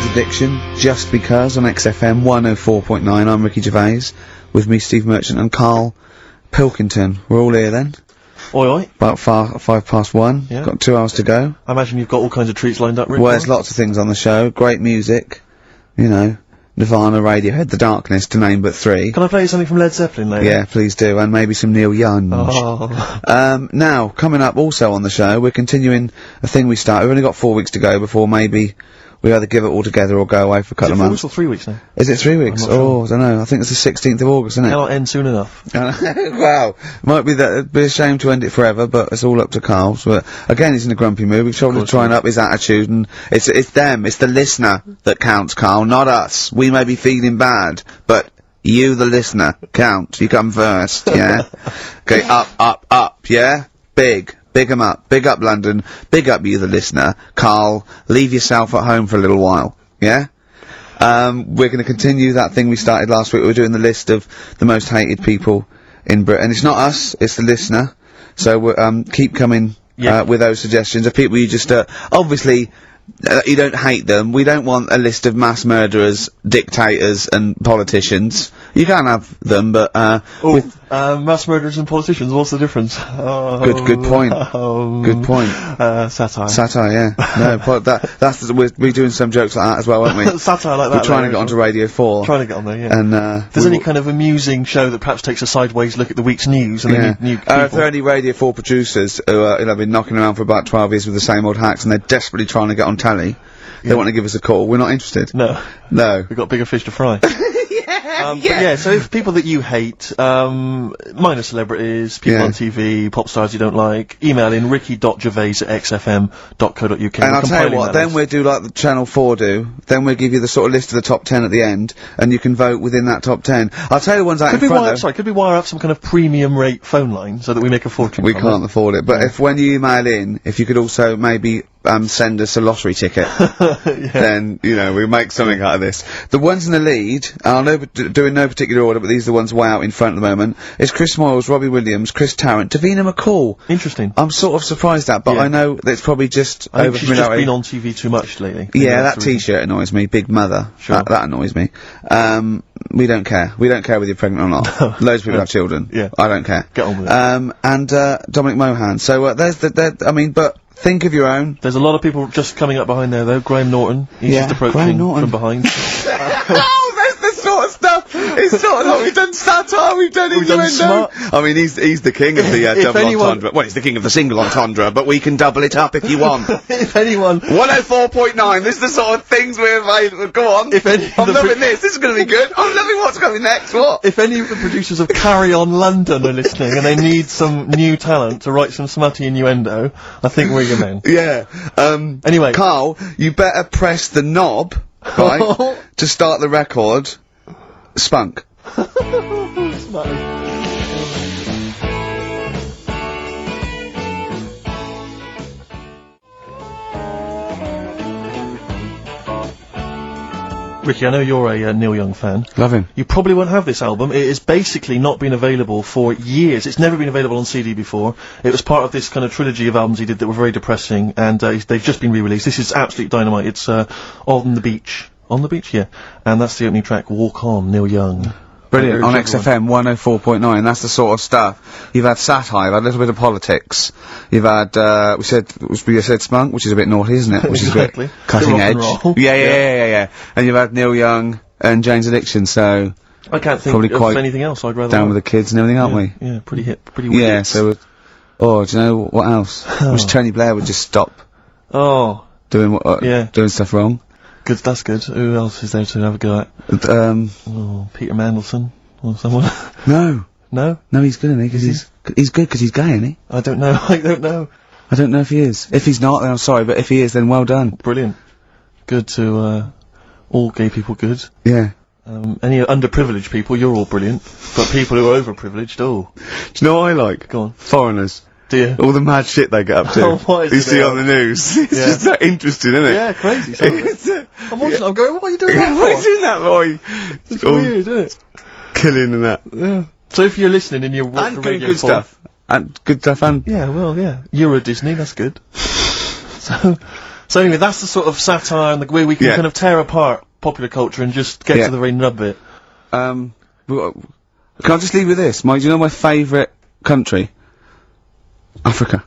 Jane's Addiction, Just Because, on XFM 104.9. I'm Ricky Gervais, with me Steve Merchant and Karl Pilkington. We're all here then. Oi oi. About 1:05. Yeah. Got 2 hours to go. I imagine you've got all kinds of treats lined up, Rick. Well, there's lots of things on the show. Great music. You know, Nirvana, Radiohead, The Darkness, to name but 3. Can I play you something from Led Zeppelin later? Yeah, please do, and maybe some Neil Young. Oh. Now, coming up also on the show, we're continuing a thing we started. We've only got 4 weeks to go before maybe we either give it all together or go away for a couple of months. Is it 4 weeks or 3 weeks now? Is it 3 weeks? Oh, I don't know. I think it's the 16th of August, isn't it? Cannot end soon enough. Wow. Might be that, it'd be a shame to end it forever, but it's all up to Karl. But again, he's in a grumpy mood. We've tried to try and up his attitude, and it's them, it's the listener that counts, Karl, not us. We may be feeling bad, but you, the listener, count. You come first, yeah? Okay, up, yeah? Big 'em up. Big up London. Big up you, the listener. Karl, leave yourself at home for a little while. Yeah? We're gonna continue that thing we started last week. We're doing the list of the most hated people in Britain. It's not us, it's the listener. So we're, keep coming, with those suggestions of people you just, obviously, you don't hate them. We don't want a list of mass murderers, dictators, and politicians. You can have them, but, mass murderers and politicians, what's the difference? Good point. Good point. Satire. Satire, yeah. No, but we're doing some jokes like that as well, aren't we? Satire like that. We're trying to get onto Radio 4. Trying to get on there, yeah. And, if there's any kind of amusing show that perhaps takes a sideways look at the week's news, and then new people. If there are any Radio 4 producers who, have been knocking around for about 12 years with the same old hacks, and they're desperately trying to get on telly, they want to give us a call. We're not interested. No. We've got bigger fish to fry. But yeah, so if people that you hate, minor celebrities, people on TV, pop stars you don't like, email in ricky.gervais@xfm.co.uk. And I'll tell you what, then we'll do like the Channel 4 do, then we'll give you the sort of list of the top 10 at the end, and you can vote within that top 10. I'll tell you the ones out in front though. Could we wire up some kind of premium rate phone line, so that we make a fortune We from can't afford it, but if when you email in, if you could also maybe send us a lottery ticket, then, you know, we'll make something out of this. The ones in the lead, and I'll do in no particular order, but these are the ones way out in front at the moment, is Chris Moyles, Robbie Williams, Chris Tarrant, Davina McCall. Interesting. I'm sort of surprised at, but I know that it's probably just I think she's just been on TV too much lately. Yeah, that t-shirt annoys me, Big Mother. Sure. That annoys me. We don't care. We don't care whether you're pregnant or not. Loads of people have children. Yeah. I don't care. Get on with it. And Dominic Mohan. So, I mean, but think of your own. There's a lot of people just coming up behind there, though. Graham Norton. He's just approaching from behind. Oh, there's the sort of stuff. It's sort of like we've done satire, we've done innuendo. I mean, he's the king of the double entendre. Well, he's the king of the single entendre, but we can double it up if you want. If anyone... 104.9, this is the sort of things we're available. Go on. If any I'm loving this. This is going to be good. I'm loving what's coming next. What? If any of the producers of Carry On London are listening and they need some new talent to write some smutty innuendo, I think we're your men. Yeah. Anyway. Karl, you better press the knob, right, to start the record. Spunk. Ricky, I know you're a Neil Young fan. Love him. You probably won't have this album. It has basically not been available for years. It's never been available on CD before. It was part of this kind of trilogy of albums he did that were very depressing, and they've just been re-released. This is absolute dynamite. It's On the Beach. On the Beach, yeah. And that's the opening track, Walk On, Neil Young. Brilliant. On XFM 104.9, that's the sort of stuff. You've had satire, you've had a little bit of politics. You've had, we said spunk, which is a bit naughty, isn't it? Which is a bit cutting edge. Yeah. And you've had Neil Young and Jane's Addiction, so... I can't think of anything else I'd rather... Down with the kids and everything, aren't we? Yeah, pretty hip, pretty weird. Yeah, so... do you know what else? Wish Tony Blair would just stop... doing stuff wrong. Good, that's good. Who else is there to have a go at? Peter Mandelson or someone. No, he's good, isn't he? Because he's good because he's gay, isn't he? I don't know. I don't know if he is. If he's not, then I'm sorry, but if he is, then well done. Brilliant. Good to all gay people. Good. Yeah. Any underprivileged people, you're all brilliant. But people who are overprivileged, Do you know what I like? Go on. Foreigners. Do you? All the mad shit they get up to. What is you see on the news. It's just that interesting, isn't it? Yeah, crazy. I'm watching. I'm going. What are you doing that for? What are you doing that boy? It's weird, isn't it? Killing and that. Yeah. So if you're listening and you're watching Radio 4, good stuff. And good stuff, and yeah, well, yeah. Euro Disney, that's good. So anyway, that's the sort of satire and the way we can kind of tear apart popular culture and just get to the very nub bit. Can I just leave with this? Do you know my favourite country? Africa.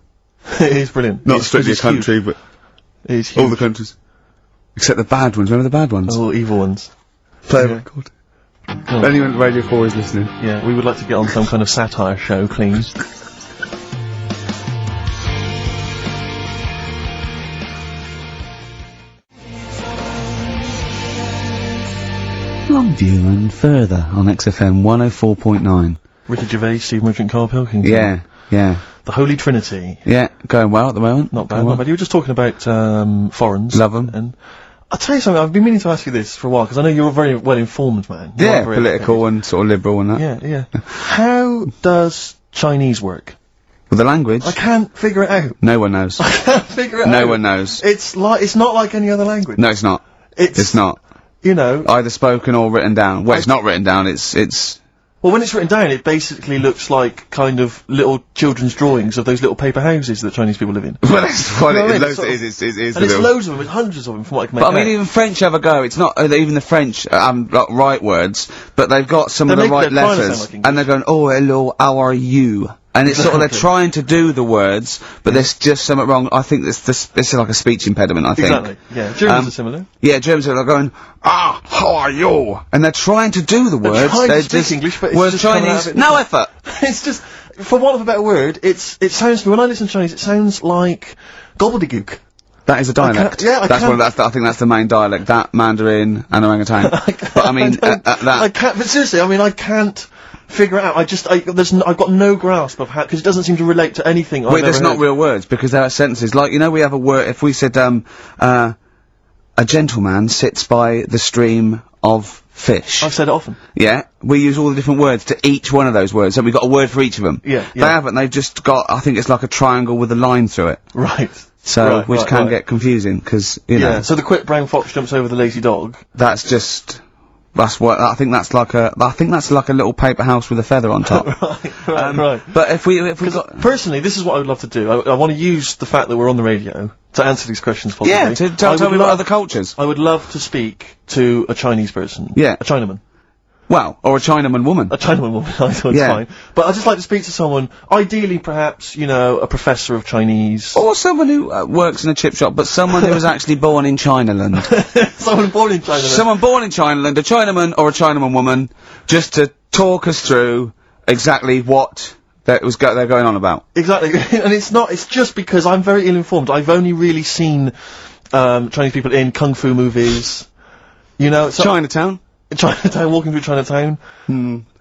It is brilliant. Not strictly a country, but all the countries. Except the bad ones. Remember the bad ones? Oh, evil ones. Play a record. Anyone at Radio 4 is listening. Yeah, we would like to get on some kind of satire show, please. Longview and further on XFM 104.9. Richard Gervais, Steve Merchant, Karl Pilkington. Yeah. The Holy Trinity. Yeah, going well at the moment. Not bad, not bad. You were just talking about, foreigners. Love them. And I'll tell you something, I've been meaning to ask you this for a while, because I know you're a very well-informed man. Yeah, political and sort of liberal and that. Yeah. How does Chinese work? With the language? I can't figure it out. No one knows. I can't figure it out. No one knows. It's not like any other language. No, it's not. It's not. You know. Either spoken or written down. Well, it's not written down, it's... Well, when it's written down, it basically looks like kind of little children's drawings of those little paper houses that Chinese people live in. Well, that's what it is. And it's loads of them, it's hundreds of them from what I can make out. But I mean, even French have a go. It's not, even the French, got right words, but they've got some of the right letters. And they're going, oh, hello, how are you? And it's sort of, they're trying to do the words, but there's just something wrong. I think this is like a speech impediment, I think. Exactly, yeah. Germans are similar. Yeah, Germans are going, how are you? And they're trying to do the words. They're just English, but it's just Chinese, no effort. It's just, for want of a better word, it sounds to me, when I listen to Chinese, it sounds like gobbledygook. That is a dialect. I think that's the main dialect. That, Mandarin, and orangutan. But I mean, I can't, but seriously, I mean, I can't figure it out. I've got no grasp of how, because it doesn't seem to relate to anything I've ever there's heard. not real words, because there are sentences. Like, we have a word, if we said, a gentleman sits by the stream of fish. I've said it often. Yeah, we use all the different words to each one of those words, so we've got a word for each of them. Yeah. They haven't, they've just got, I think it's like a triangle with a line through it. Right. So, which can get confusing, because, you know. Yeah, so the quick brown fox jumps over the lazy dog. That's what, I think that's like a little paper house with a feather on top. Right. But if we got... Personally, this is what I would love to do. I want to use the fact that we're on the radio to answer these questions possibly. Yeah, to tell me about other cultures. I would love to speak to a Chinese person. Yeah. A Chinaman. Well, or a Chinaman woman. A Chinaman woman, I thought it's fine. But I'd just like to speak to someone, ideally perhaps, a professor of Chinese. Or someone who works in a chip shop, but someone who was actually born in Chinaland. Someone born in Chinaland. Someone born in Chinaland, a Chinaman or a Chinaman woman, just to talk us through exactly what they're going on about. Exactly. And it's just because I'm very ill-informed. I've only really seen, Chinese people in kung fu movies. Chinatown. Chinatown, walking through Chinatown.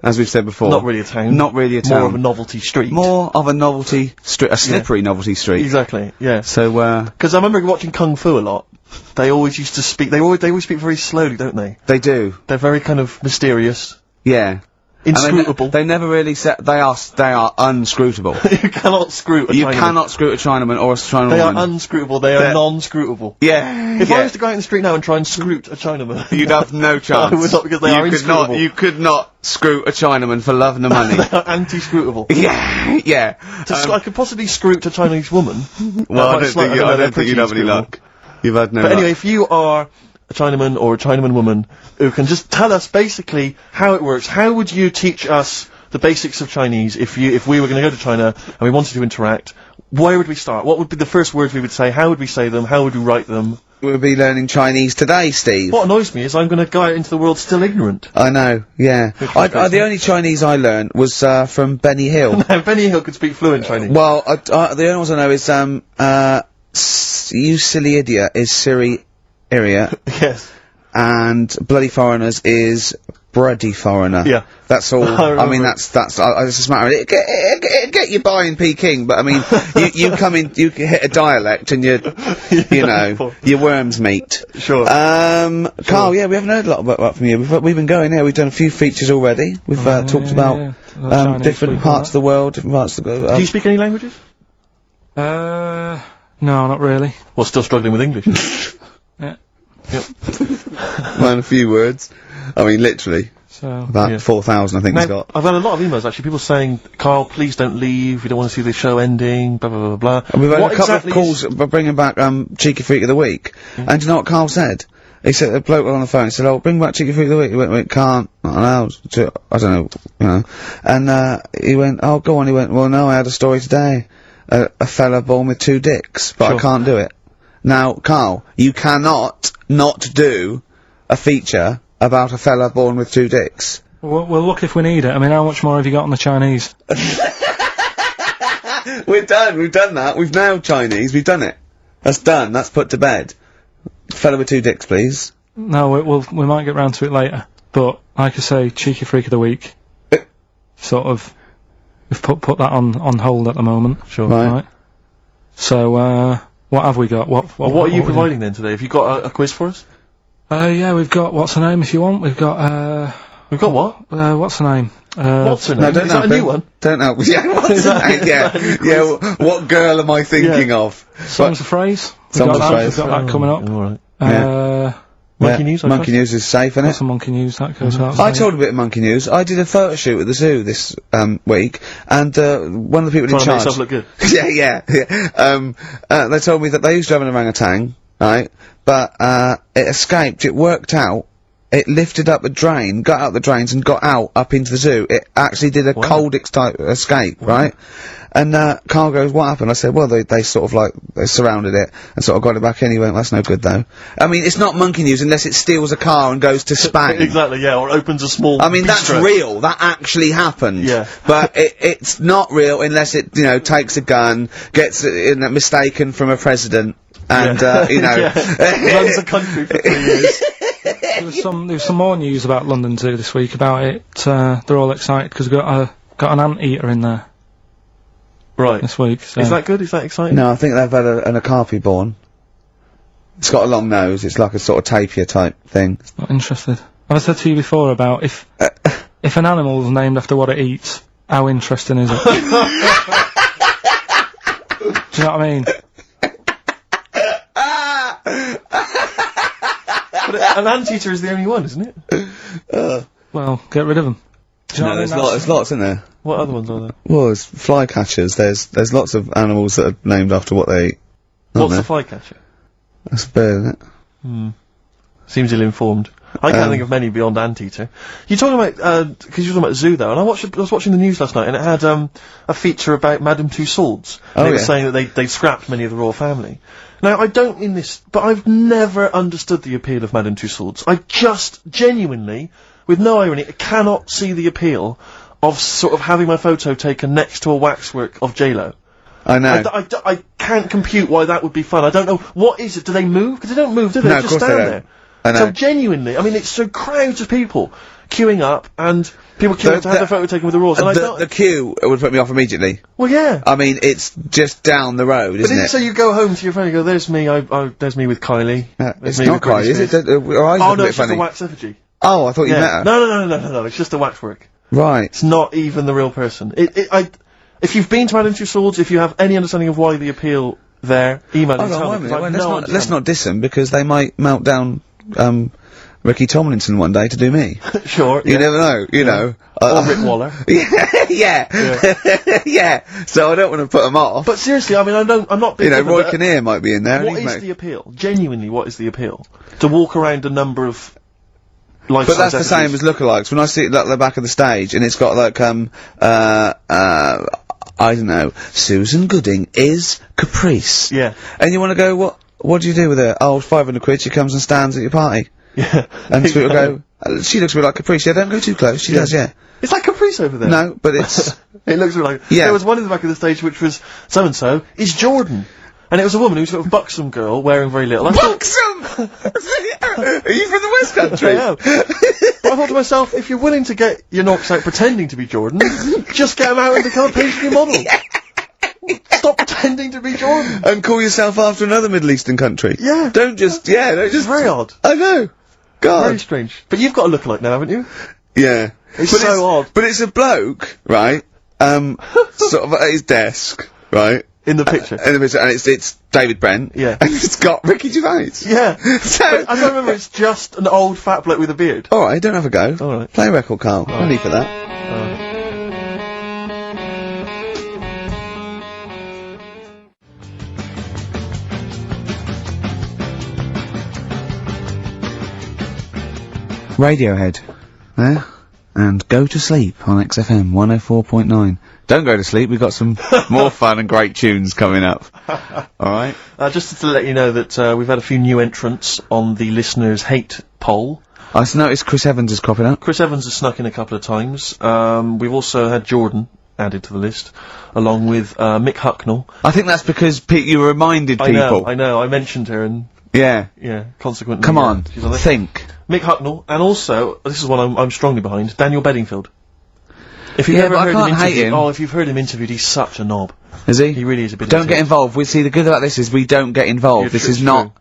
As we've said before. Not really a town. Not really a town. More of a novelty street. More of a novelty street. A slippery novelty street. Exactly, yeah. So, because I remember watching Kung Fu a lot. They always used to speak, they always speak very slowly, don't they? They do. They're very kind of mysterious. Yeah. Inscrutable. They never really they are unscrutable. You cannot screw a Chinaman. You cannot screw a Chinaman or a Chinaman They woman. are unscrutable, they are non-scrutable. Yeah. If I was to go out in the street now and try and scroot a Chinaman... You'd have no chance. I would not, because they are inscrutable. You could not scroot a Chinaman for love nor money. They are anti-scrutable. Yeah. I could possibly scroot a Chinese woman. Well, I don't think you'd have any luck. You've had no luck. But anyway, if you are a Chinaman or a Chinaman woman who can just tell us basically how it works, how would you teach us the basics of Chinese if we were going to go to China and we wanted to interact? Where would we start? What would be the first words we would say? How would we say them? How would we write them? We'll be learning Chinese today, Steve. What annoys me is I'm going to go out into the world still ignorant. I know, yeah. The only Chinese I learned was from Benny Hill. No, Benny Hill could speak fluent Chinese. Well, the only ones I know is you silly idiot is Siri Iria. Yes. And Bloody Foreigners is Bloody Foreigner. Yeah. That's all. I mean, that's it's just a matter of it get you by in Peking, but I mean, you come in, you hit a dialect and your worms meet. Sure. Carl, yeah, we haven't heard a lot about from you. We've been going here. We've done a few features already. We've talked about different parts of the world, different parts of the Do you speak any languages? No, not really. Well, still struggling with English. Yeah. Yep. Man, a few words. I mean, literally. So About 4,000, I think he's got. I've had a lot of emails actually, people saying, Carl, please don't leave, we don't want to see the show ending, blah, blah, blah, blah. And we've had a couple of calls by bringing back, Cheeky Freak of the Week. And do you know what Carl said? He said, a bloke on the phone, he said, oh, bring back Cheeky Freak of the Week. He went, can't, not allowed, I don't know, you know. And, he went, oh, go on, he went, well, no, I had a story today. A fella born with 2 dicks, but I can't do it. Now, Carl, you cannot not do a feature about a fella born with 2 dicks. We'll look if we need it. I mean, how much more have you got on the Chinese? We've done that. We've nailed Chinese, we've done it. That's done, that's put to bed. Fella with 2 dicks, please. No, we might get round to it later. But, like I say, Cheeky Freak of the Week. Sort of, we've put that on hold at the moment. Sure. Right. So, what have we got? What are you providing then today? Have you got a quiz for us? Yeah, we've got, what's her name if you want? We've got, We've got what? what's her name? What's her name? No, don't Is that a new one? Don't know. Yeah, what's her name? Yeah, what girl am I thinking of? Songs of Phrase. Songs of Phrase. We've got that coming up. Alright. Monkey News, I Monkey guess? News is safe, isn't it? That's some Monkey News, that goes out. I told a bit of Monkey News. I did a photo shoot at the zoo this, week, and, one of the people in charge... Trying to make yourself look good. yeah. They told me that they used to have an orangutan, right? But, it escaped, it worked out, it lifted up a drain, got out the drains and got out up into the zoo. It actually did a cold type escape, right? And, Carl goes, what happened? I said, well, they sort of like, they surrounded it and sort of got it back in. He went, that's no good though. I mean, it's not Monkey News unless it steals a car and goes to Spain. Exactly, yeah, or opens a small I mean, that's bistro. real. That actually happened. Yeah. But it's not real unless it, you know, takes a gun, gets mistaken from a president, and, you know... runs a country for 3 years. There was some more news about London Zoo this week about it. They're all excited because we've got an anteater in there. Right. This week. So. Is that good? Is that exciting? No, I think they've had an okapi born. It's got a long nose, it's like a sort of tapir type thing. Not interested. Have I said to you before about if an animal's named after what it eats, how interesting is it? Do you know what I mean? But an anteater is the only one, isn't it? Well, get rid of them. No, there's lots in there. What other ones are there? Well, there's flycatchers, there's lots of animals that are named after what they eat. What's the flycatcher? That's a bird, isn't it? Seems ill-informed. I can't think of many beyond anteater. You're talking about, because you're talking about zoo though, and I was watching the news last night, and it had, a feature about Madame Tussauds. And it was saying that they scrapped many of the royal family. Now, I don't mean this, but I've never understood the appeal of Madame Tussauds. I just, genuinely, with no irony, cannot see the appeal of sort of having my photo taken next to a waxwork of J-Lo. I know. I can't compute why that would be fun. I don't know, what is it? Do they move? Because they don't move, do they? No, They of just course they stand don't. there. I know. So genuinely, I mean, it's so crowds of people queuing up, and people queuing up to have their photo taken with the royals. And the queue would put me off immediately. Well, yeah. I mean, it's just down the road, isn't it? So you go home to your friend and go, there's me, there's me with Kylie. It's not Kylie, is it? Her eyes Oh look no, a bit it's just funny. a wax effigy. Oh, I thought you met her. No, it's just a waxwork. Right. It's not even the real person. If you've been to Madame Tussauds, if you have any understanding of why the appeal there, email and tell me. Let's not diss them, because they might melt down, Ricky Tomlinson one day to do me. Sure. You never know, you know. Or Rick Waller. Yeah. So I don't want to put them off. But seriously, I mean, I'm not being... You know, Roy Kinnear might be in there. What is the appeal? Genuinely, what is the appeal? To walk around a number of... But that's the same as lookalikes. When I see it at the back of the stage, and it's got like, I don't know, Susan Gooding is Caprice. Yeah. And you want to go, what do you do with her? Oh, 500 quid, she comes and stands at your party. Yeah. And people go, she looks a bit like Caprice. Yeah, don't go too close. She does, yeah. It's like Caprice over there. No, but it's... It looks a bit like... Yeah. There was one in the back of the stage which was, so-and-so is Jordan. And it was a woman who was sort of buxom girl, wearing very little. Buxom! Are you from the West Country? I am. But I thought to myself, if you're willing to get your knocks out pretending to be Jordan, just get them out and become a pastry model. Stop pretending to be Jordan. And call yourself after another Middle Eastern country. Yeah. Don't just... It's very odd. I know. God. Very strange. But you've got a lookalike now, haven't you? Yeah. It's so odd. But it's a bloke, right, sort of at his desk, right, In the picture. And it's David Brent. Yeah. And it's got Ricky Gervais. Yeah. So, But I don't remember, it's just an old fat bloke with a beard. alright, don't have a go. Alright. Play a record, Carl. No need for that. Radiohead. There. And Go to Sleep on XFM 104.9. Don't go to sleep, we've got some more fun and great tunes coming up. Alright? Just to let you know that we've had a few new entrants on the listeners' hate poll. I just noticed Chris Evans is cropping up. Chris Evans has snuck in a couple of times. We've also had Jordan added to the list, along with Mick Hucknall. I think that's because you reminded people. I know, I mentioned her and, Yeah. yeah, consequently. Come on, she's on there. think. Mick Hucknall, and also, this is one I'm strongly behind, Daniel Bedingfield. If you've Yeah, ever but I heard him can't hate interviewed, him. oh, if you've heard him interviewed, he's such a knob. Is he? He really is a bit. Don't get involved. We see the good about this is we don't get involved. Yeah, This true, is true. not.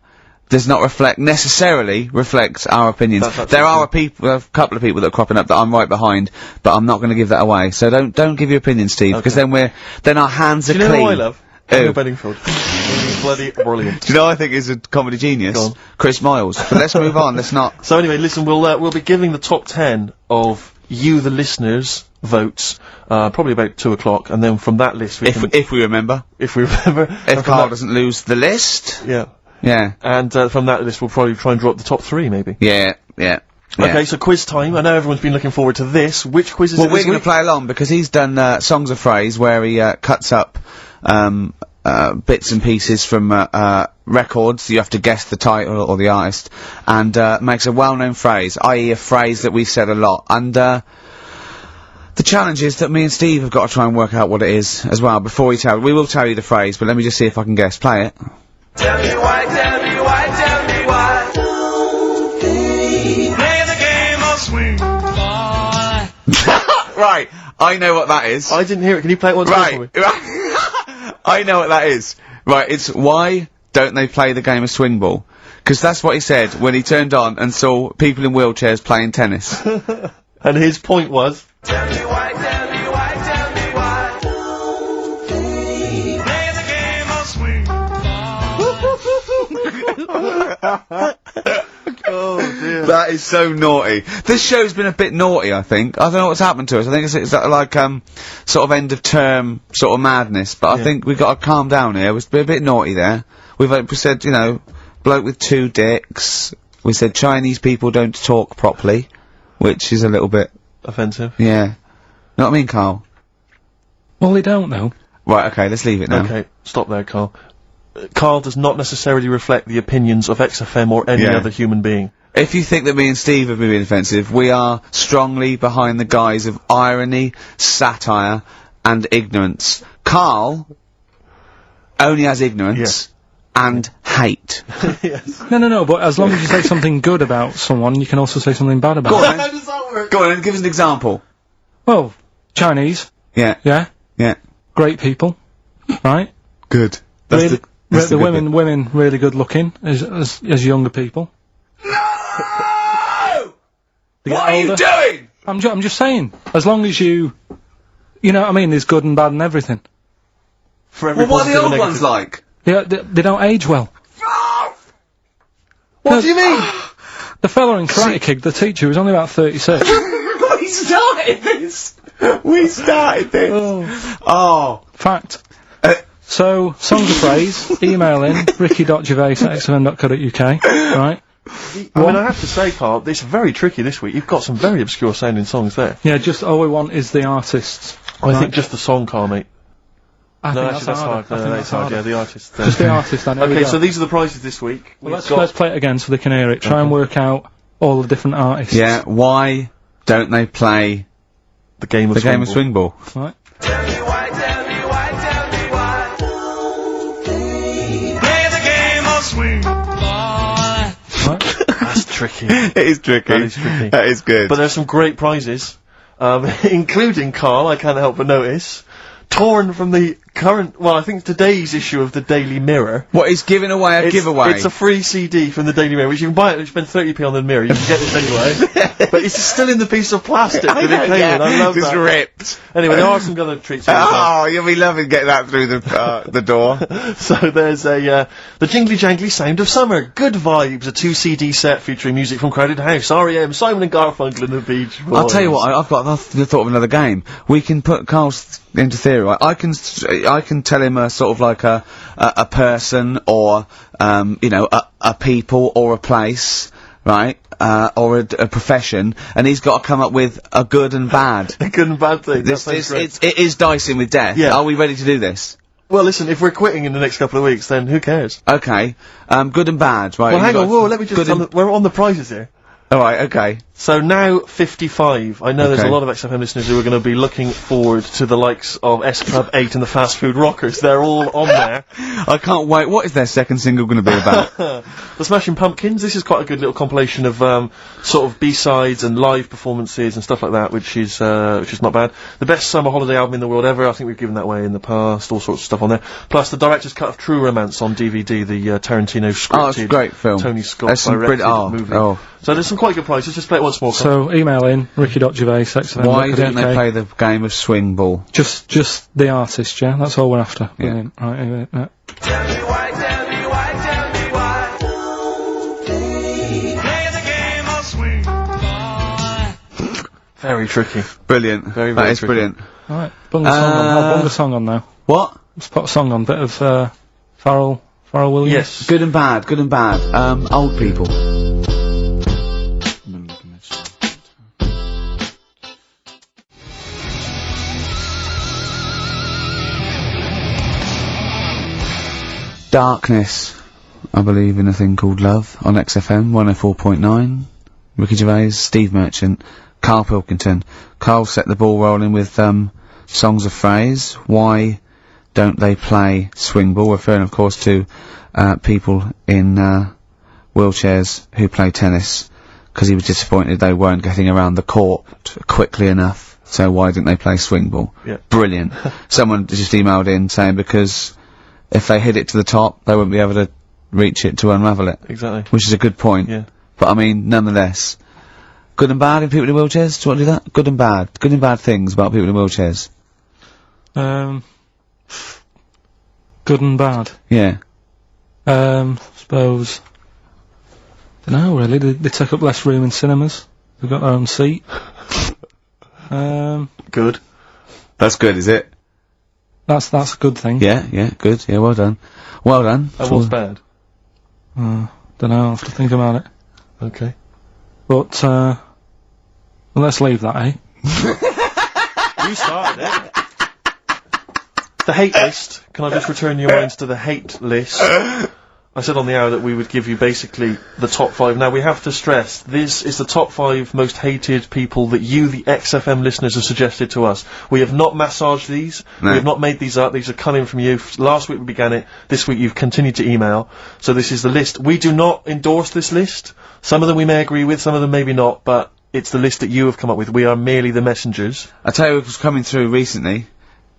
Does not necessarily reflect our opinions. That's There absolutely are a couple of people that are cropping up that I'm right behind, but I'm not going to give that away. So don't give your opinion, Steve, because then our hands are Do you know clean. who I love? Daniel Bedingfield. He's bloody brilliant. Do you know who I think is a comedy genius? Go on. Chris Miles. But let's move on. Let's not. So anyway, listen, we'll be giving the top 10 of you, the listeners, votes, probably about 2 o'clock, and then from that list If we remember. if we remember. If Carl doesn't lose the list. Yeah. Yeah. And from that list we'll probably try and drop the top 3, maybe. Yeah. Okay, so quiz time. I know everyone's been looking forward to this. Which quiz is Well, it we're this going to week? play along because he's done Songs of Phrase where he cuts up bits and pieces from records. You have to guess the title or the artist, and makes a well-known phrase, i.e. a phrase that we've said a lot. And the challenge is that me and Steve have got to try and work out what it is as well before we will tell you the phrase, but let me just see if I can guess. Play it. Tell me why, tell me why, tell me why. Play the game of swing. Right, I know what that is. I didn't hear it. Can you play it once more for me? Right. I know what that is. Right, it's why don't they play the game of swing ball? Because that's what he said when he turned on and saw people in wheelchairs playing tennis. And his point was... Tell me why, tell me why, tell me why. Play the game of swing. Oh dear. That is so naughty. This show's been a bit naughty, I think. I don't know what's happened to us. I think it's like, sort of end of term sort of madness, but I think we've got to calm down here. We've been a bit naughty there. We said, you know, bloke with 2 dicks. We said Chinese people don't talk properly, which is a little bit... Offensive. Yeah. Know what I mean, Carl? Well, they don't know. Right, okay, let's leave it now. Okay, stop there, Carl. Carl does not necessarily reflect the opinions of XFM or any Yeah. other human being. If you think that me and Steve have been being offensive, we are strongly behind the guise of irony, satire, and ignorance. Carl only has ignorance and hate. Yes. No, but as long as you say something good about someone, you can also say something bad about Go them. on, then. Go on, then, give us an example. Well, Chinese, Yeah, yeah, yeah. great people, right? Good. Really, that's the good bit. women really good looking as younger people. No! They get What are you older. doing? I'm just saying, as long as you know what I mean, there's good and bad and everything. For every Well, what are the positive old and ones negative. like? They don't age well. What do you mean? The fella in Karate Kid, the teacher, was only about 36. We started this! We started this! Oh. Fact. So, songs of phrase, email in, ricky.gervais@xfm.co.uk, right? I mean, I have to say, Carl, it's very tricky this week. You've got some very obscure sounding songs there. Yeah, just all we want is the artists. I think just the song, Carl, mate. I No, think actually, that's harder. hard. I No, think that's hard. Yeah, harder. the artist. Just the artist, then. Here we Okay, go. so these are the prizes this week. Well, let's play it again so they can hear it. Try and work out all the different artists. Yeah, why don't they play the game of the game of swing ball? Right? Tell me why, tell me why, tell me why. Play the game of swing. Right? That's tricky. It is tricky. That is tricky. That is good. But there's some great prizes, including, Carl, I can't help but notice, torn from the Well, I think today's issue of the Daily Mirror. What, he's giving away a giveaway? It's a free CD from the Daily Mirror, which you can buy it, you spend 30p on the Mirror, you can get this anyway. But it's still in the piece of plastic that it came in, I love just that. ripped. Anyway, there are some other treats for you as well. Oh, you'll be loving getting that through the door. So there's the Jingly Jangly Sound of Summer, Good Vibes, a 2 CD set featuring music from Crowded House, R.E.M., Simon and Garfunkel and the Beach Boys. I'll tell you what, I've got the thought of another game. We can put Carl's into theory, right? I can tell him a sort of like a person or, you know, a people or a place, right? Or a profession, and he's got to come up with a good and bad. A good and bad thing. It is dicing with death. Yeah. Are we ready to do this? Well, listen, if we're quitting in the next couple of weeks, then who cares? Okay. Good and bad, right? Well, hang on, whoa, let me just, we're on the prizes here. Alright, okay. So now 55. I know there's a Okay. lot of XFM listeners who are going to be looking forward to the likes of S Club 8 and the Fast Food Rockers. They're all on there. I can't wait. What is their second single going to be about? The Smashing Pumpkins. This is quite a good little compilation of sort of B-sides and live performances and stuff like that, which is not bad. The best summer holiday album in the world ever. I think we've given that away in the past. All sorts of stuff on there. Plus the director's cut of True Romance on DVD. The Tarantino scripted. Oh, it's a great film. Tony Scott There's some directed brilliant- movie. So there's some quite good prizes. Just play it once more. Carl. So email in ricky.gervais, XFM. Why don't they play the game of swing ball? Just the artist, yeah? That's all we're after. Yeah. Brilliant. Right, yeah. Tell me why, tell me why, tell me why. Play the game of swing ball. Very tricky. Brilliant. Very, That very is tricky. brilliant. Alright, bung the song on. I'll bung the song on now. What? Let's put a song on. Bit of, Pharrell Williams. Yes. Good and bad, good and bad. Old people. Darkness. I believe in a thing called Love on XFM 104.9. Ricky Gervais, Steve Merchant, Karl Pilkington. Karl set the ball rolling with songs of phrase. Why don't they play swing ball? Referring, of course, to people in wheelchairs who play tennis, because he was disappointed they weren't getting around the court quickly enough. So why didn't they play swing ball? Yeah. Brilliant. Someone just emailed in saying because if they hit it to the top, they wouldn't be able to reach it to unravel it. Exactly. Which is a good point. Yeah. But I mean, nonetheless, good and bad in people in wheelchairs? Do you want to do that? Good and bad. Good and bad things about people in wheelchairs. Good and bad. Yeah. Suppose. Dunno, really. They take up less room in cinemas. They've got their own seat. Good. That's good, is it? That's a good thing. Yeah, yeah, good. Yeah, well done. Well done. And what's bad? Dunno, I'll have to think about it. Okay. But, well, let's leave that, eh? You started it. The hate list. Can I just return your minds to the hate list? I said on the hour that we would give you basically the top 5. Now, we have to stress, this is the top 5 most hated people that you, the XFM listeners, have suggested to us. We have not massaged these. No. We have not made these up. These are coming from you. Last week we began it. This week you've continued to email. So this is the list. We do not endorse this list. Some of them we may agree with, some of them maybe not, but it's the list that you have come up with. We are merely the messengers. I tell you who was coming through recently.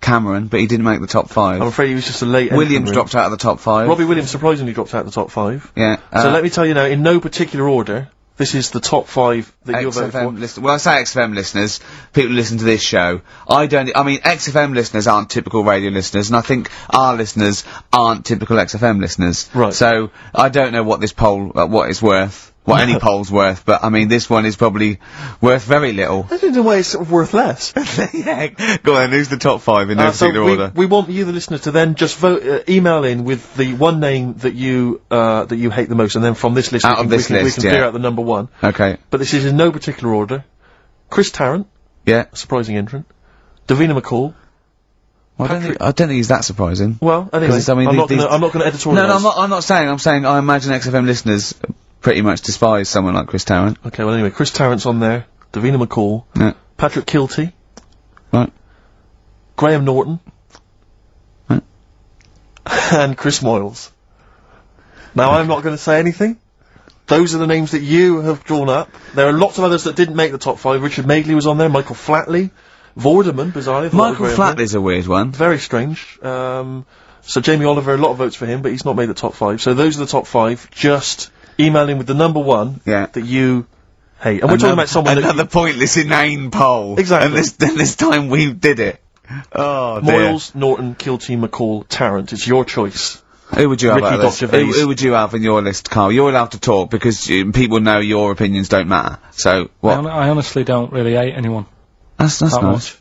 Cameron, but he didn't make the top 5. I'm afraid he was just a late Williams entrant, dropped out of the top 5. Robbie Williams surprisingly dropped out of the top 5. Yeah. So let me tell you now, in no particular order, this is the top 5 that you're voting for. XFM well, I say XFM listeners, people who listen to this show. I mean, XFM listeners aren't typical radio listeners, and I think our listeners aren't typical XFM listeners. Right. So, I don't know what this poll, what it's worth. What any poll's worth, but I mean, this one is probably worth very little. I think in a way it's sort of worth less. Yeah. Go on, who's the top 5 in no particular order? We want you, the listener, to then just vote, email in with the one name that you hate the most, and then from this list, Out of this list, we can yeah. clear out the number 1. Okay. But this is in no particular order. Chris Tarrant, Yeah. a surprising entrant. Davina McCall. Well, I don't think he's that surprising. Well, anyway, 'Cause, I mean, I'm not these- gonna editorialise. No, I'm not saying, I'm saying I imagine XFM listeners pretty much despise someone like Chris Tarrant. Okay, well anyway, Chris Tarrant's on there, Davina McCall, Yeah. Patrick Kilty, Right. Graham Norton, Right. and Chris Moyles. Now, I'm not going to say anything. Those are the names that you have drawn up. There are lots of others that didn't make the top 5. Richard Madeley was on there, Michael Flatley, Vorderman, bizarrely. Michael Flatley's a weird one. Very strange. So Jamie Oliver, a lot of votes for him, but he's not made the top 5. So those are the top 5. Just email in with the number 1 that you hate. And we're talking about someone another pointless, inane poll. Exactly. And this time we did it. Oh, dear. Moyles, Norton, Kilty, McCall, Tarrant. It's your choice. Who would you have Ricky out of this? Gervais. Who would you have in your list, Carl? You're allowed to talk because people know your opinions don't matter. So, what? I honestly don't really hate anyone. That's that nice. Much.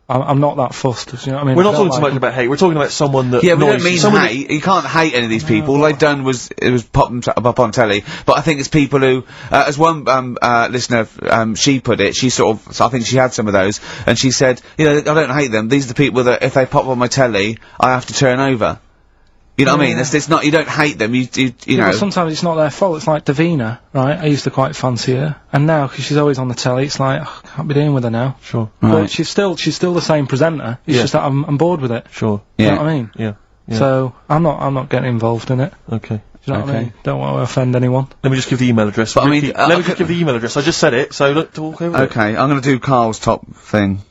I'm not that fussed, you know what I mean? We're not talking so much about hate, we're talking about someone that Yeah, we don't annoys mean hate. You can't hate any of these people. All they've done was pop them up on telly. But I think it's people who, as one listener, she put it, she sort of, so I think she had some of those, and she said, you know, I don't hate them. These are the people that if they pop on my telly, I have to turn over. You know what I mean? It's not, you don't hate them, you know. But sometimes it's not their fault. It's like Davina, right? I used to quite fancy her. And now, 'cause she's always on the telly, it's like, oh, I can't be dealing with her now. Sure. But Right. she's still the same presenter. It's just that I'm bored with it. Sure. You know what I mean? Yeah. So, I'm not getting involved in it. Okay. Do you know what I mean? Don't want to offend anyone. Let me just give the email address. But I Ricky, mean, let me just give the email address. I just said it, so look, talk over it. Okay, I'm gonna do Carl's top thing.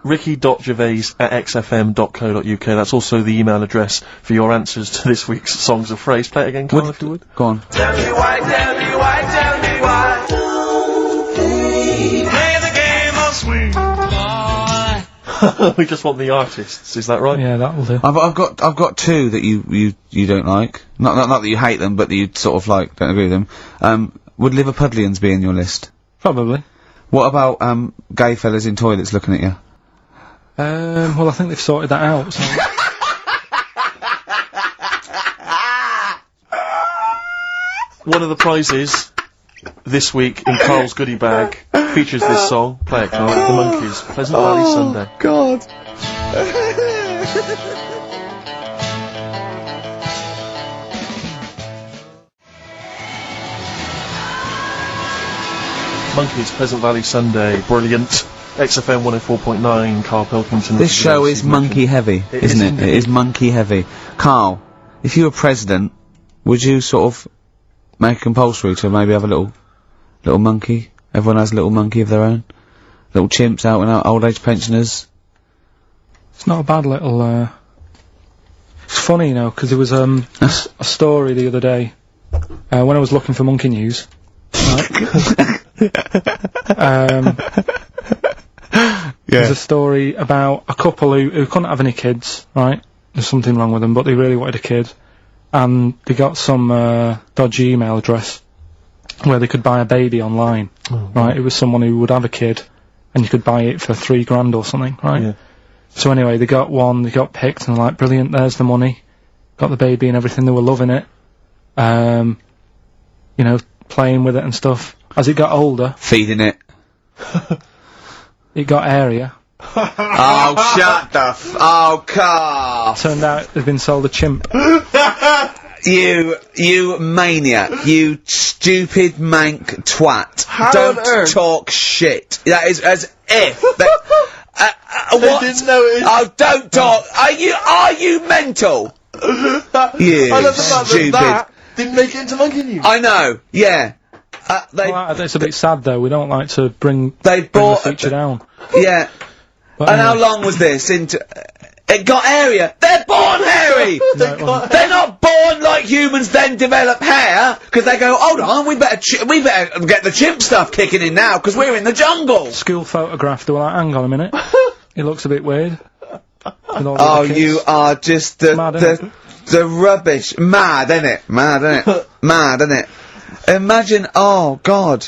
Ricky.gervais@xfm.co.uk. That's also the email address for your answers to this week's Songs of Phrase. Play it again, Carl, if you would. Go on. Tell me why, tell me why, tell me why. Play the game of swing. We just want the artists, is that right? Yeah, that'll do. I've got 2 that you don't like. Not that you hate them, but that you sort of like, don't agree with them. Would Liverpudlians be in your list? Probably. What about, gay fellas in toilets looking at you? Well, I think they've sorted that out, so. One of the prizes this week in Carl's goodie bag features this song. Play it, Carl. The Monkees. Pleasant Valley Sunday. God. Monkees, Pleasant Valley Sunday. Brilliant. XFM 104.9, Karl Pilkington. This show is monkey heavy, isn't it? It is monkey heavy. Carl, if you were president, would you sort of make it compulsory to maybe have a little monkey? Everyone has a little monkey of their own? Little chimps out and out, old age pensioners? It's not a bad little, It's funny, you know, 'cause there was, a story the other day, when I was looking for monkey news. Right? There's a story about a couple who couldn't have any kids, right? There's something wrong with them, but they really wanted a kid. And they got some, dodgy email address where they could buy a baby online, right? It was someone who would have a kid, and you could buy it for $3,000 or something, right? Yeah. So anyway, they got one, they got picked, and they're like, brilliant, there's the money. Got the baby and everything, they were loving it. You know, playing with it and stuff. As it got older, Feeding it. it got airier. Oh, shut the oh, Carl! Turned out they'd been sold a chimp. You maniac. You stupid mank twat. How on Don't earth? talk shit. That is as if that, what? didn't know it. Oh, don't talk. Are you mental? You I love the fact stupid. that didn't make it into monkey news. I know, yeah. Well, it's a bit sad though, we don't like to bring They the bought, feature down. yeah. But And how anyway, long was this? It got hairier. They're born hairy! no, it wasn't. They're not born like humans then develop hair, because they go, hold on, we better get the chimp stuff kicking in now, because we're in the jungle! School photograph, they were like, hang on a minute. It looks a bit weird. With all the Oh, other kids. you are just the rubbish. Mad, innit? Mad, innit? Mad, innit? Imagine, oh, God.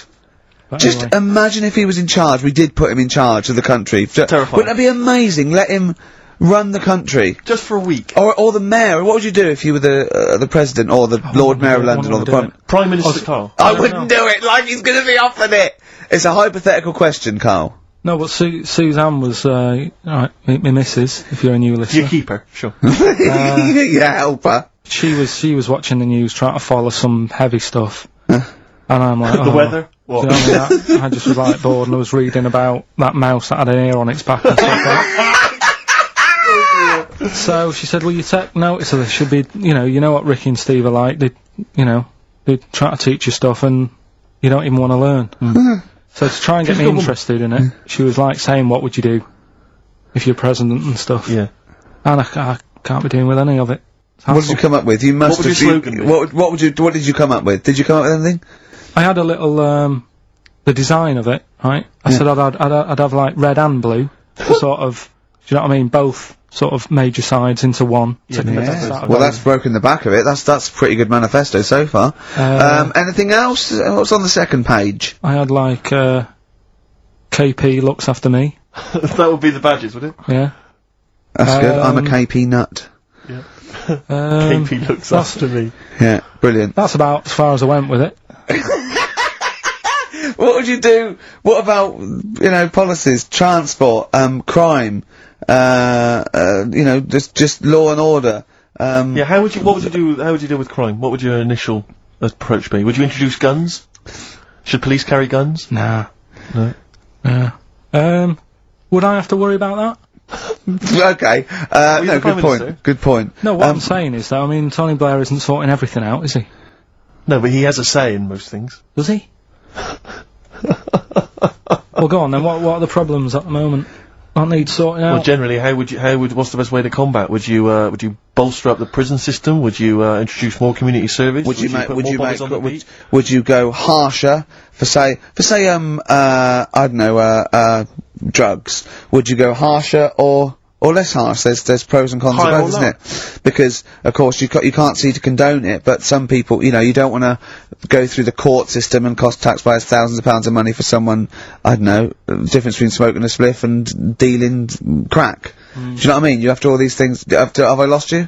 But Just anyway. imagine if he was in charge, we did put him in charge of the country. Terrifying. Wouldn't that be amazing? Let him run the country. Just for a week. Or the mayor. What would you do if you were the president, or the Lord Mayor of London, or the Prime Minister Carl. I wouldn't do it, like he's gonna be offered it! It's a hypothetical question, Carl. No, but Suzanne was, alright, my missus, if you're a new listener. Your keeper, sure. Yeah, help her. She was watching the news, trying to follow some heavy stuff. And I'm like, The weather? What? Do you know what I mean? I just was like bored, and I was reading about that mouse that had an ear on its back and stuff like that. So she said, will you take notice of this? Should be, you know what Ricky and Steve are like, they try to teach you stuff and you don't even want to learn. So to try and get me interested in it, she was like saying, what would you do? if you're president and stuff. Yeah. And I can't be doing with any of it. What did you come up with? You must What would have. your slogan be? What did you come up with? Did you come up with anything? I had a little, the design of it, right? I said I'd have like red and blue, to sort of, do you know what I mean? Both sort of major sides into one. Well, that's broken the back of it. That's a pretty good manifesto so far. Anything else? What's on the second page? I had like, KP looks after me. That would be the badges, would it? Yeah. That's good. I'm a KP nut. Yeah. KP looks after me. Yeah, brilliant. That's about as far as I went with it. What would you do? What about, policies, transport, crime, just law and order? How would you deal with crime? What would your initial approach be? Would you introduce guns? Should police carry guns? Nah. No. Would I have to worry about that? Okay. No, good point. Good point. No, what I'm saying is that, I mean, Tony Blair isn't sorting everything out, is he? No, but he has a say in most things. Does he? Well, go on then. What are the problems at the moment? I need sorting out. Well, generally, what's the best way to combat? Would you bolster up the prison system? Would you introduce more community service? Would you go harsher for say I don't know drugs? Would you go harsher or less harsh? There's pros and cons to both, isn't it? Because of course you can't see to condone it, but some people, you don't want to go through the court system and cost taxpayers thousands of pounds of money for someone, I don't know, the difference between smoking a spliff and dealing crack. Do you know what I mean? You have to all these things. Have I lost you?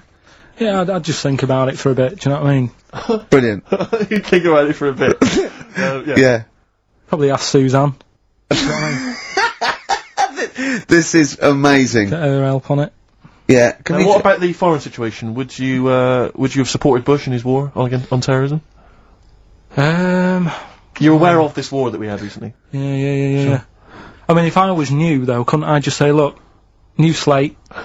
Yeah, I'd just think about it for a bit. Do you know what I mean? Brilliant. You think about it for a bit. Yeah. Probably ask Suzanne. This is amazing. Get her help on it. Yeah. And what about the foreign situation? Would you have supported Bush in his war on terrorism? You're aware of this war that we had recently? Yeah. Sure. I mean, if I was new though, couldn't I just say, look, new slate. Do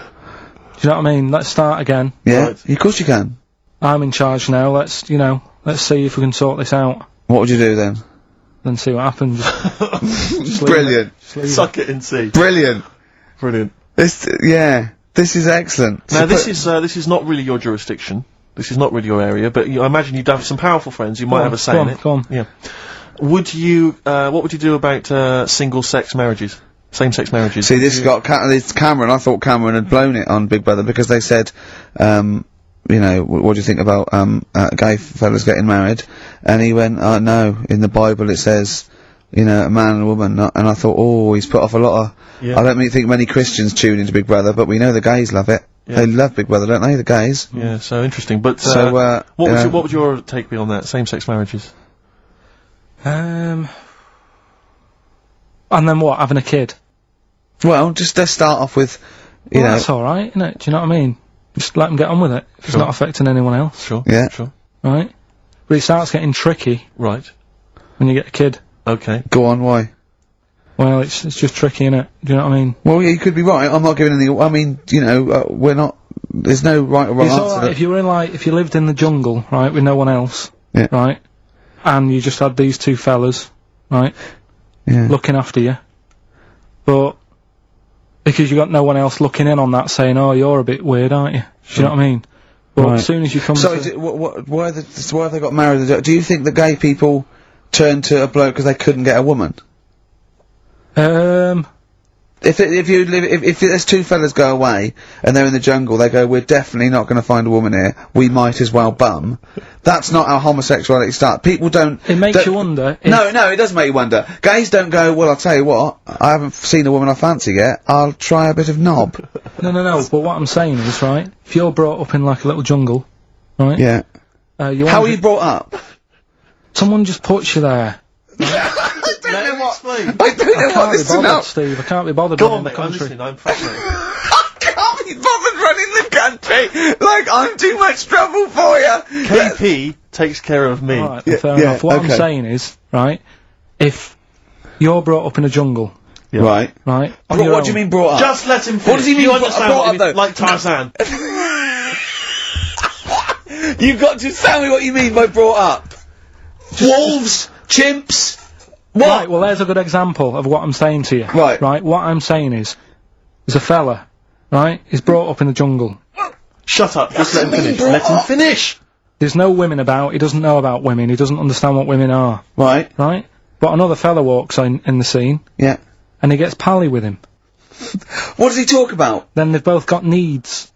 you know what I mean? Let's start again. Yeah. Right. Of course you can. I'm in charge now. Let's see if we can sort this out. What would you do then? Then see what happens. Brilliant. Suck it and see. Brilliant. This is excellent. Now this is not really your jurisdiction. This is not really your area, but I imagine you'd have some powerful friends who might have a say in it. Go on. Yeah. What would you do about single-sex marriages? Same-sex marriages? See, this got it's Cameron. I thought Cameron had blown it on Big Brother because they said, what do you think about gay fellas getting married? And he went, no, in the Bible it says, a man and a woman. And I thought, he's put off a lot of. Yeah. I don't think many Christians tune into Big Brother, but we know the gays love it. Yeah. They love Big Brother, don't they? The gays. Yeah, so interesting. But what would your take be on that? Same-sex marriages. And then what? Having a kid? Well, just let's start off with, that's alright, isn't it? Do you know what I mean? Just let them get on with it. If it's not affecting anyone else. Sure. Yeah. Sure. Right? But it starts getting tricky. Right. When you get a kid. Okay. Go on, why? Well, it's just tricky, innit? Do you know what I mean? Well, yeah, you could be right. I'm not giving any. I mean, we're not. There's no right or wrong answer. Alright if you were if you lived in the jungle, right, with no one else, right, and you just had these two fellas, right, looking after you, but because you got no one else looking in on that, saying, "Oh, you're a bit weird, aren't you?" Do you know what I mean? But as soon as you come, why have they got married? Do you think the gay people turned to a bloke because they couldn't get a woman? If there's two fellas go away and they're in the jungle, they go, we're definitely not going to find a woman here. We might as well bum. That's not how homosexuality starts. People don't. It makes you wonder. No, it does make you wonder. Gays don't go, well, I'll tell you what, I haven't seen a woman I fancy yet. I'll try a bit of knob. No. But what I'm saying is, right, if you're brought up in like a little jungle, right? Yeah. How are you brought up? Someone just puts you there. I don't know what this is about. Steve, I can't be bothered. Go on, mate. I'm listening. I'm fascinated. I can't be bothered running the country. Like I'm too much trouble for you. KP takes care of me. Right, fair enough. What I'm saying is, right, if you're brought up in a jungle, right. What do you mean brought up? Just let him finish. What does he mean? You understand brought what up, though? Like Tarzan. You've got to tell me what you mean by brought up. Wolves, chimps. What? Right, well there's a good example of what I'm saying to you. Right. Right, what I'm saying is, There's a fella, right? He's brought up in the jungle. Shut up, just let him finish. Let him finish! There's no women about, he doesn't know about women, he doesn't understand what women are. Right. Right? But another fella walks in the scene, Yeah. and he gets pally with him. What does he talk about? Then they've both got needs.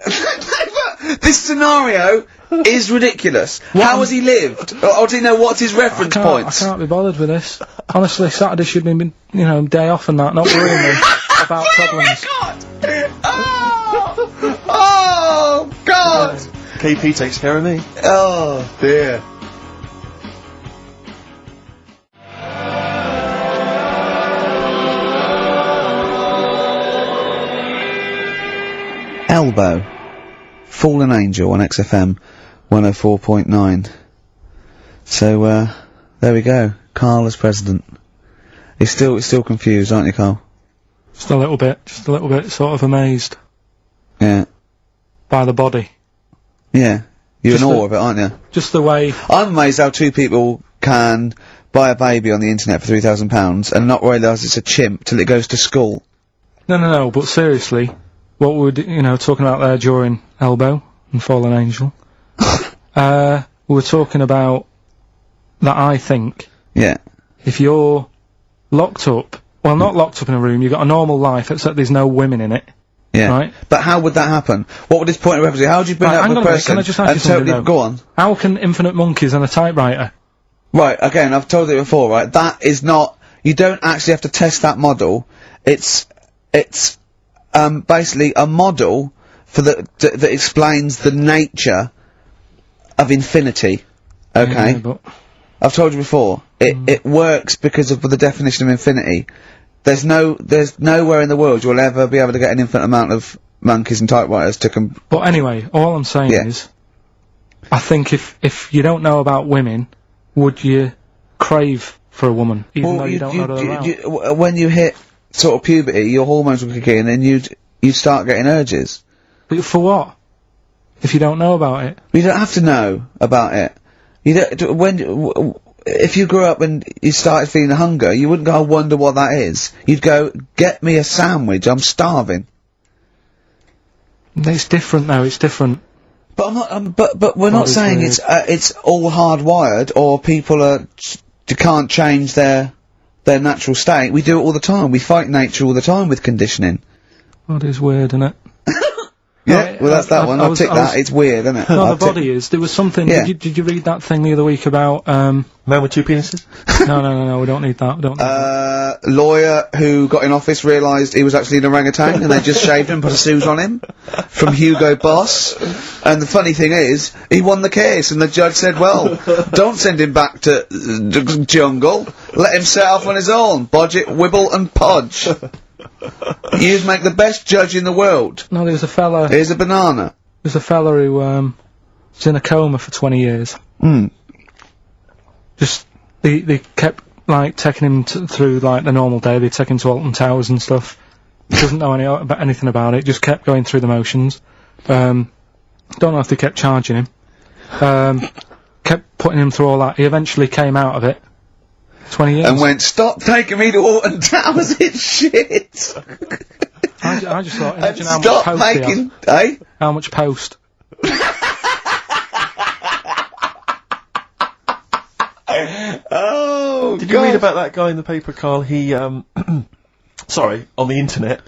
This scenario is ridiculous. How has he lived? Or do you know what's his reference points? I can't be bothered with this. Honestly, Saturday should be, day off and that, not worrying me about problems. Oh, God! KP takes care of me. Oh, dear. Elbow. Fallen Angel on XFM 104.9. So, there we go. Karl as president. He's still confused, aren't you, Karl? Just a little bit, sort of amazed. Yeah. By the body. Yeah. You're in awe of it, aren't you? Just the way... I'm amazed how two people can buy a baby on the internet for £3,000 and not realise it's a chimp till it goes to school. No, but seriously, what we're, talking about there during Elbow and Fallen Angel, we were talking about that I think... Yeah. If you're locked up, well, not locked up in a room, you've got a normal life, except there's no women in it. Yeah. Right? But how would that happen? What would this point of reference be? How would you bring up a person can I just ask you something, though? Go on. How can infinite monkeys and a typewriter? Right, again, I've told you before, right? That is not... You don't actually have to test that model. It's basically a model for that explains the nature of infinity. Okay? Yeah, but... I've told you before. It works because of the definition of infinity. There's nowhere in the world you'll ever be able to get an infinite amount of monkeys and typewriters to But anyway, all I'm saying is, I think if you don't know about women, would you crave for a woman, even though you don't know they're around? When you hit sort of puberty, your hormones will kick in and you'd start getting urges. But for what? If you don't know about it? You don't have to know about it. If you grew up and you started feeling hunger, you wouldn't go, I wonder what that is. You'd go, get me a sandwich, I'm starving. It's different though, it's different. But I'm not, but we're not saying it's all hardwired, or people can't change their natural state. We do it all the time. We fight nature all the time with conditioning. That is weird, isn't it? Yeah, well that's that one. I'll tick that. It's weird, isn't it? No, the body is. There was something. Yeah. Did you read that thing the other week about Man with two penises? No. We don't need that. We don't. Need that. Lawyer who got in office realised he was actually an orangutan, and they just shaved him and put a suit on him from Hugo Boss. And the funny thing is, he won the case, and the judge said, "Well, don't send him back to the jungle. Let him set off on his own. Budget, wibble, and podge." You'd make the best judge in the world. No, there's a fella. Here's a banana. There's a fella who was in a coma for 20 years. Just they kept like taking him through like the normal day. They take him to Alton Towers and stuff. He doesn't know anything about it. Just kept going through the motions. Don't know if they kept charging him. Kept putting him through all that. He eventually came out of it. 20 years. And went, stop taking me to Alton Towers, it's shit! I just thought, imagine how stop much post making, eh? How much post? Oh, Did you read about that guy in the paper, Karl? He, sorry, on the internet.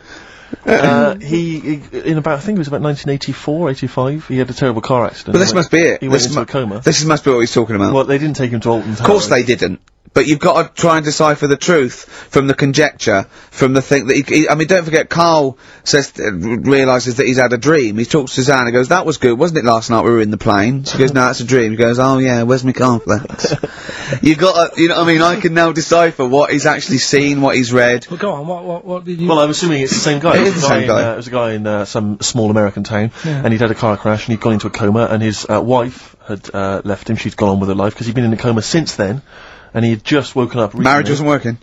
He in about, I think it was about 1984, 85, he had a terrible car accident. But this must be it. He went into a coma. This must be what he's talking about. Well, they didn't take him to Alton Towers. Of course they didn't. But you've got to try and decipher the truth from the conjecture, from the thing that I mean, don't forget, Karl realises that he's had a dream. He talks to Suzanne and goes, that was good, wasn't it, last night we were in the plane? She goes, no, that's a dream. He goes, oh yeah, where's my cornflakes? You've got to, you know what I mean, I can now decipher what he's actually seen, what he's read. Well, go on, what did you... Well, I'm assuming it's the same guy. It is the same guy. It was a guy in some small American town, Yeah. and he'd had a car crash, and he'd gone into a coma, and his wife had left him. She'd gone on with her life, because he'd been in a coma since then, and he had just woken up recently. Marriage wasn't working.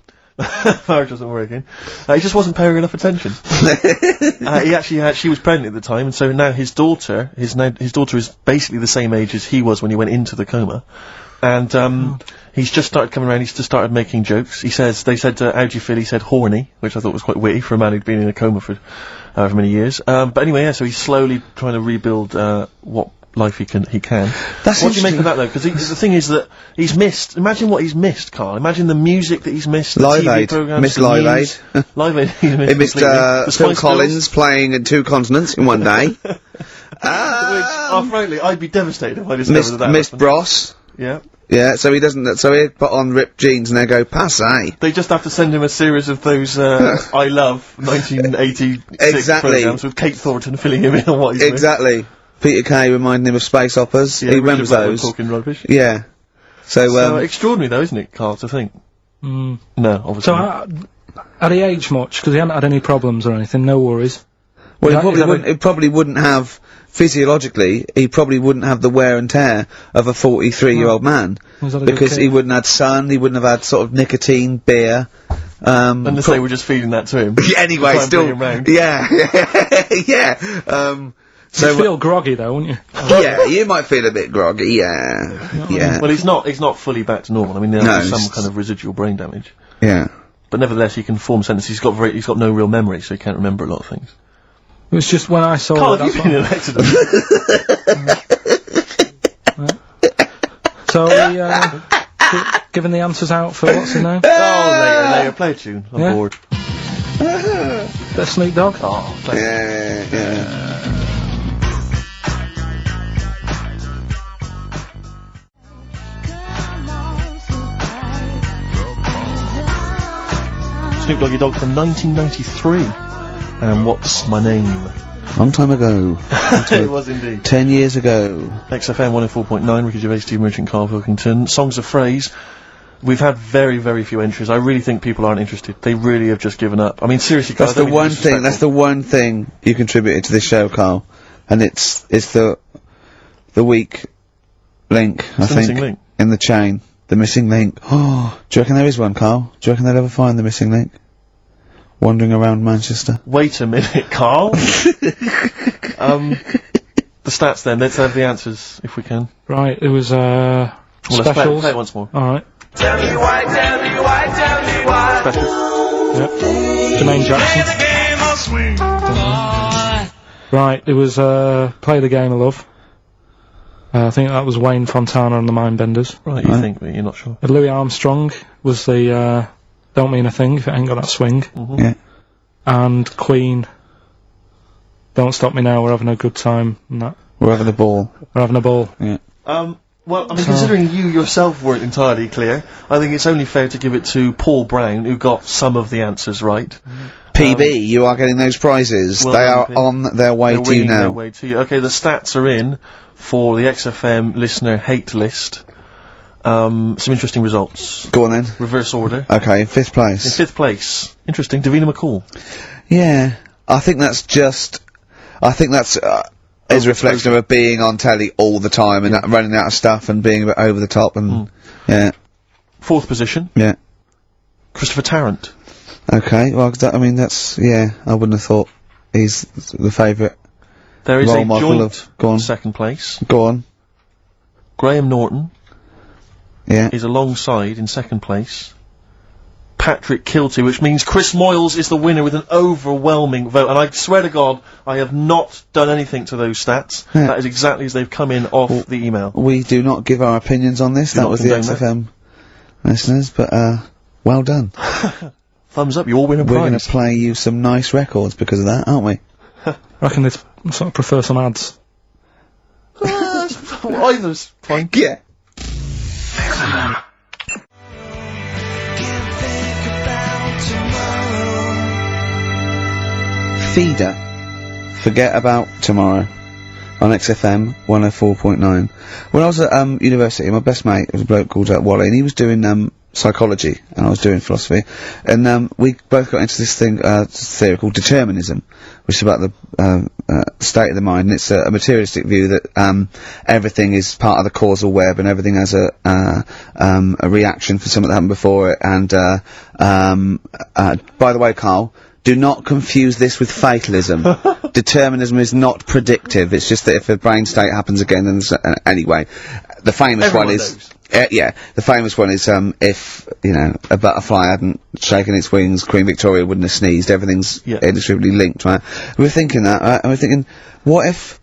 Marriage wasn't working. He just wasn't paying enough attention. He actually she was pregnant at the time, and so now his daughter is basically the same age as he was when he went into the coma. And, he's just started coming around, he's just started making jokes. They said, how do you feel? He said horny, which I thought was quite witty for a man who'd been in a coma for however many years. But anyway, yeah, so he's slowly trying to rebuild, what life he can. That's what do you make of that though? Because the thing is that he's missed, imagine what he's missed, Carl. Imagine the music that he's missed, the Live TV Aid. programmes, Missed the Live news. Aid. Live Aid, he's missed He missed, completely. Phil Collins playing in 2 continents in one day. Frankly, I'd be devastated if I discovered that. Missed Bros. Yeah. Yeah, so he doesn't, so he'd put on ripped jeans and they go, passe. They just have to send him a series of those, I Love 1986 Exactly. programmes with Kate Thornton filling him in on what he's missed. Exactly. Peter Kay reminding him of space operas. Yeah, he remembers Richard Burton those. talking rubbish. Yeah. So, extraordinary though, isn't it, Carl, to think? No, obviously So, not. had he aged much? Because he hadn't had any problems or anything, no worries. well, Is he probably wouldn't have, physiologically, he probably wouldn't have the wear and tear of a 43-year-old man. Was that a good Because kid? he wouldn't have had sun, he wouldn't have had sort of nicotine, beer, Unless they were just feeding that to him. anyway, Try and still, bring him round. yeah, You'd feel groggy though, wouldn't you? yeah, you might feel a bit groggy, yeah. Well, he's not fully back to normal. I mean, there's some kind of residual brain damage. Yeah. But nevertheless, he can form sentences. He's got no real memory, so he can't remember a lot of things. It was just when I saw Carl, it, have you been in an accident? So are we, giving the answers out for what's his name? Oh, later, play a tune. I'm Yeah. bored. That Snoop Dogg? Oh, play Yeah. Snoop Doggy Dogg from 1993. And What's My Name? Long time ago. It was indeed. 10 years ago. XFM 104.9, Ricky Gervais, Steve Merchant, Karl Pilkington. Songs of Phrase. We've had very, very few entries. I really think people aren't interested. They really have just given up. I mean, seriously, Carl, That's the one thing you contributed to this show, Carl. And it's the weak link, I think, missing link. in the chain. The missing link. Oh, do you reckon there is one, Carl? Do you reckon they'll ever find the missing link? Wandering around Manchester. Wait a minute, Carl. The stats then. Let's have the answers, if we can. Right, it was, Well, let's specials. play it once more. Alright. Tell me why, tell me why, tell me why. Specials. Yep. Jermaine Jackson. Right, it was, Play the Game of Love. I think that was Wayne Fontana and the Mindbenders. Right, you think, but you're not sure. Louis Armstrong was the, Don't Mean a Thing if it ain't got that swing. Yeah. And Queen, Don't Stop Me Now, We're Having a Good Time, and that. We're having a ball. We're having a ball. Yeah. Well, I mean, considering you yourself weren't entirely clear, I think it's only fair to give it to Paul Brown, who got some of the answers right. PB, you are getting those prizes. Well they done, are P. on their way They're to you winging their now. way to you. Okay, the stats are in for the XFM listener hate list. Some interesting results. Go on then. Reverse order. Okay, 5th place. In 5th place, interesting, Davina McCall. Yeah, I think that's his reflection of her being on telly all the time and running out of stuff and being a bit over the top and yeah. 4th position, Yeah. Christopher Tarrant. Okay, well, I wouldn't have thought he's the favourite There is role a model joint of. Go on. 2nd place. Go on. Graham Norton Yeah. is alongside in 2nd place. Patrick Kilty, which means Chris Moyles is the winner with an overwhelming vote. And I swear to God, I have not done anything to those stats. Yeah. That is exactly as they've come in off the email. We do not give our opinions on this. Do That not was the condone XFM listeners, but well done. Thumbs up, you all win a We're going prize. to play you some nice records because of that, aren't we? I reckon they'd sort of prefer some ads. Either's fine. Yeah. Feeder. Forget About Tomorrow. On XFM 104.9. When I was at university, my best mate was a bloke called Wally, and he was doing psychology, and I was doing philosophy, and we both got into this theory called determinism, which is about the state of the mind, and it's a materialistic view that everything is part of the causal web, and everything has a reaction for something that happened before it. And by the way, Carl, do not confuse this with fatalism. Determinism is not predictive. It's just that if a brain state happens again, then anyway, the famous one is. Yeah, the famous one is, if, you know, a butterfly hadn't shaken its wings, Queen Victoria wouldn't have sneezed. Everything's inextricably linked, right? We were thinking that, right? And we're thinking, what if,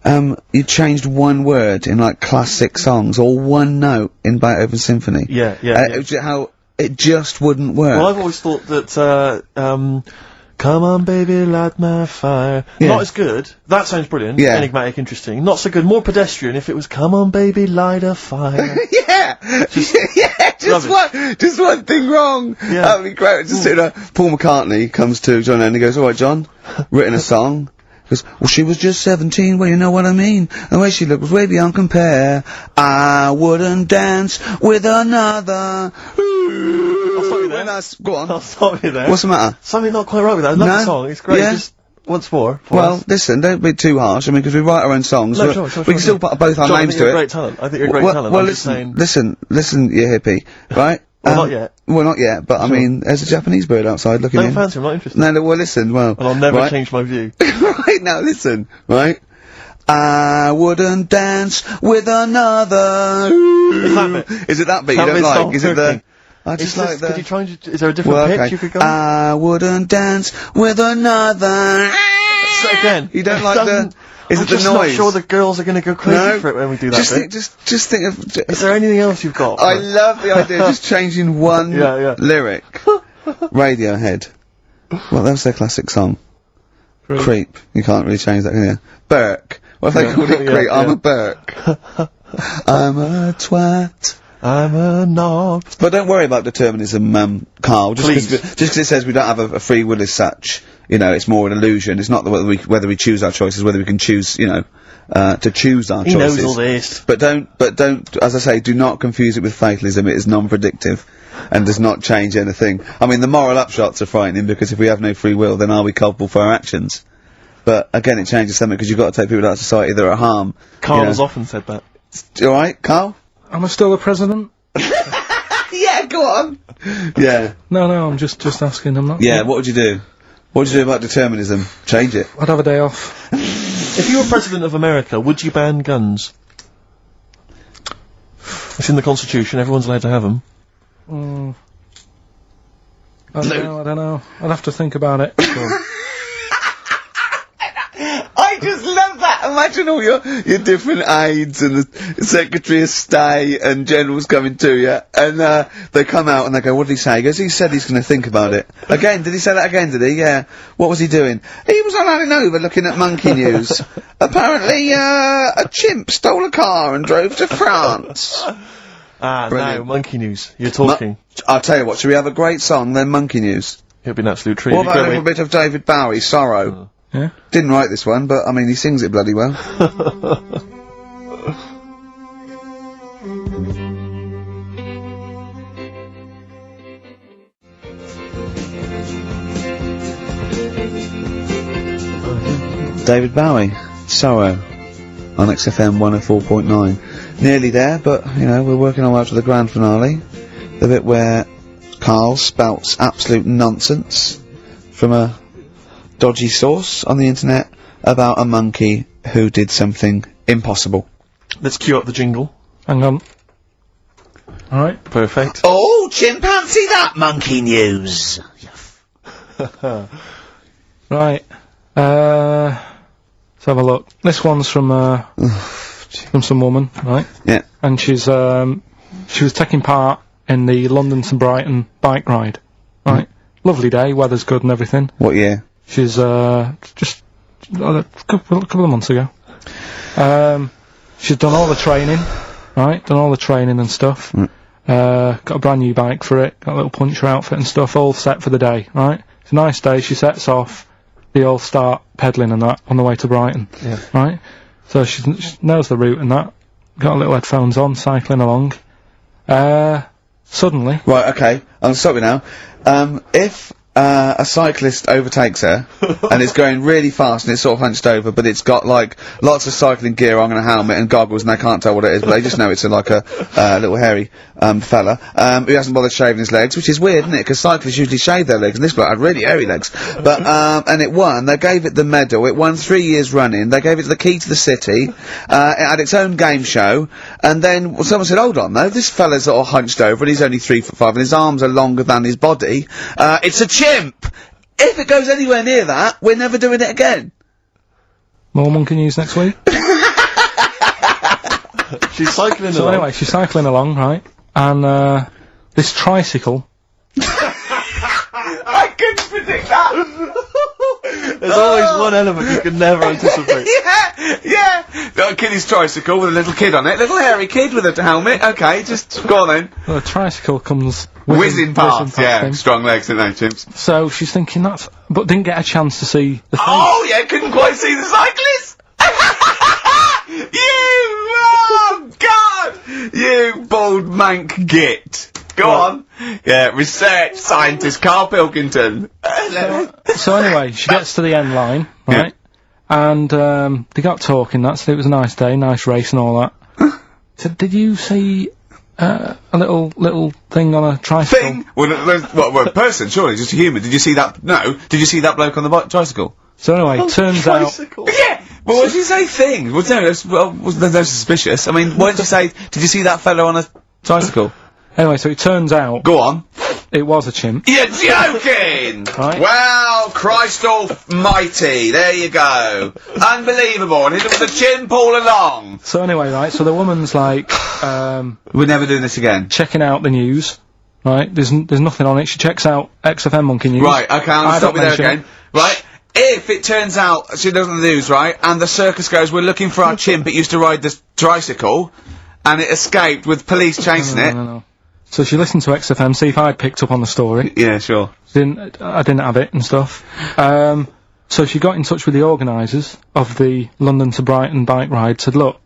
you changed one word in, like, classic songs, or one note in Beethoven's symphony? How it just wouldn't work. Well, I've always thought that, come on, baby, light my fire. Yeah. Not as good. That sounds brilliant. Yeah. Enigmatic, interesting. Not so good. More pedestrian if it was, come on, baby, light a fire. Just one thing wrong. Yeah. That'd be great. Just, you know, Paul McCartney comes to John Lennon and he goes, alright, John, written a song. He goes, well, she was just 17, well, you know what I mean. The way she looked was way beyond compare. I wouldn't dance with another. I'll stop you there. Go on. I'll stop you there. What's the matter? Something not quite right with that. I love the song. It's great. Yeah. Just once more. Well, listen, don't be too harsh. I mean, because we write our own songs. No, we can still put both our John, names I think to you're it. a great talent. I think you're a great talent. Well, I'm just saying. listen, you hippie, right? Well, not yet. Well, not yet, but I mean, there's a Japanese bird outside looking in. Don't fancy him, I'm not interested. No, well, listen, well. And I'll never right? change my view. Right, now listen, right? I wouldn't dance with another. Is that bit? Is it that bit That you don't bit's like? not Is it the... working. I just like the... Could you try and... Is there a different pitch you could go on? I wouldn't dance with another... So again. You don't like the... Is it the noise? I'm just not sure the girls are going to go crazy for it when we do that bit. Just think of... Is there anything else you've got? I love the idea of just changing one lyric. Radiohead. Well, that was their classic song. Creep. You can't really change that, can you? Burke. What if they called it Creep? I'm a Burke. I'm a twat. I'm a knob. But don't worry about determinism, Carl. Please. Just because it says we don't have a free will as such, you know, it's more an illusion. It's not whether we choose our choices, whether we can choose, you know, to choose our choices. He knows all this. But don't, as I say, do not confuse it with fatalism. It is non-predictive and does not change anything. I mean, the moral upshots are frightening because if we have no free will, then are we culpable for our actions? But again, it changes something because you've got to take people out of society that are harm. Carl has often said that. Alright, Carl? Am I still the president? Yeah, go on! Yeah. No, I'm just asking. I'm not. Yeah, what would you do? What would you do about determinism? Change it. I'd have a day off. If you were president of America, would you ban guns? It's in the Constitution, everyone's allowed to have them. I don't know. I'd have to think about it. I just love that. Imagine all your different aides and the Secretary of State and generals coming to you, and they come out and they go, "What did he say?" He goes, "He said he's going to think about it." Again, did he say that again? Did he? Yeah. What was he doing? He was on Hanover looking at monkey news. Apparently, a chimp stole a car and drove to France. No, monkey news. You're talking. I'll tell you what. Should we have a great song then? Monkey news. It'll be an absolute treat. What about a little bit of David Bowie, Sorrow? Yeah. Didn't write this one, but I mean, he sings it bloody well. David Bowie, Sorrow, on XFM 104.9. Nearly there, but, you know, we're working our way up to the grand finale. The bit where Karl spouts absolute nonsense from a dodgy source on the internet about a monkey who did something impossible. Let's cue up the jingle. Hang on. Alright. Perfect. Oh, chimpanzee, that monkey news! Right. Let's have a look. This one's from some woman, right? Yeah. And she was taking part in the London to Brighton bike ride, right? Lovely day, weather's good and everything. What year? She's just a couple of months ago. She's done all the training, right? Done all the training and stuff. Got a brand new bike for it. Got a little puncher outfit and stuff, all set for the day, right? It's a nice day. She sets off. They all start pedalling and that on the way to Brighton, right? So she knows the route and that. Got her little headphones on, cycling along. suddenly... Right, okay, I'll stop you now. If a cyclist overtakes her, and it's going really fast, and it's sort of hunched over, but it's got, like, lots of cycling gear on and a helmet and goggles, and they can't tell what it is, but they just know it's like a little hairy fella, who hasn't bothered shaving his legs, which is weird, isn't it? Because cyclists usually shave their legs, and this bloke had really hairy legs. But, and it won. They gave it the medal. It won 3 years running. They gave it the key to the city. It had its own game show. And then someone said, hold on, though, this fella's all hunched over, and he's only 3'5", and his arms are longer than his body. It's a chimp! If it goes anywhere near that, we're never doing it again. More monkey news next week. She's cycling along. So anyway, she's cycling along, right? And, this tricycle... I couldn't predict that! There's always one element you can never anticipate. Yeah! Got a kiddie's tricycle with a little kid on it. Little hairy kid with a helmet. Okay, just go on then. Well, the tricycle comes... Whizzing past, yeah. him. Strong legs, don't they, chimps? So she's thinking that's... But didn't get a chance to see the thing. Oh, yeah, couldn't quite see the cyclist! Oh, God! You bald mank git. Go on. Yeah, research scientist Karl Pilkington. So anyway, she gets to the end line, right? Yeah. And, they got talking, that said it was a nice day, nice race and all that. So did you see... a little thing on a tricycle. Thing? Well, a person, surely, just a human. Did you see that? No. Did you see that bloke on the tricycle? So anyway, turns out... Yeah! Well, what did you say thing? Well, no, no suspicious. I mean, why did you say, did you see that fellow on a tricycle? Anyway, so it turns out... Go on. It was a chimp. You're joking! Right. Well, Christ almighty, there you go. Unbelievable, and it was a chimp all along. So anyway, right, so the woman's like, we're never doing this again. checking out the news, right? There's nothing on it. She checks out XFM Monkey News. Right, okay, I'll stop you there mention again. Right, if it turns out she does on the news, right, and the circus goes, we're looking for our chimp, it used to ride this tricycle, and it escaped with police chasing it. No. So she listened to XFM, see if I'd picked up on the story. Yeah, sure. I didn't have it and stuff. So she got in touch with the organisers of the London to Brighton bike ride, said, look,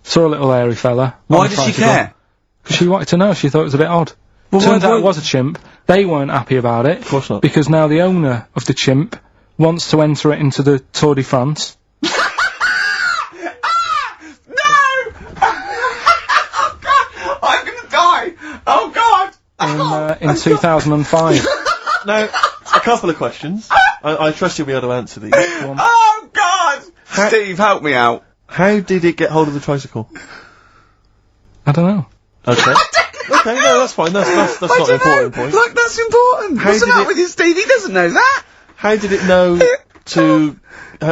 saw a little hairy fella. Why did she care? Because she wanted to know, she thought it was a bit odd. Well, turns out it was a chimp. They weren't happy about it. Of course not. Because now the owner of the chimp wants to enter it into the Tour de France. Oh, God! In 2005. Now, a couple of questions. I trust you'll be able to answer these. Oh, God! Steve, help me out. How did it get hold of the tricycle? I don't know. Okay. Okay, no, that's fine. That's not an important point. Look, that's important. What's the matter with you, Steve? He doesn't know that. How did it know to...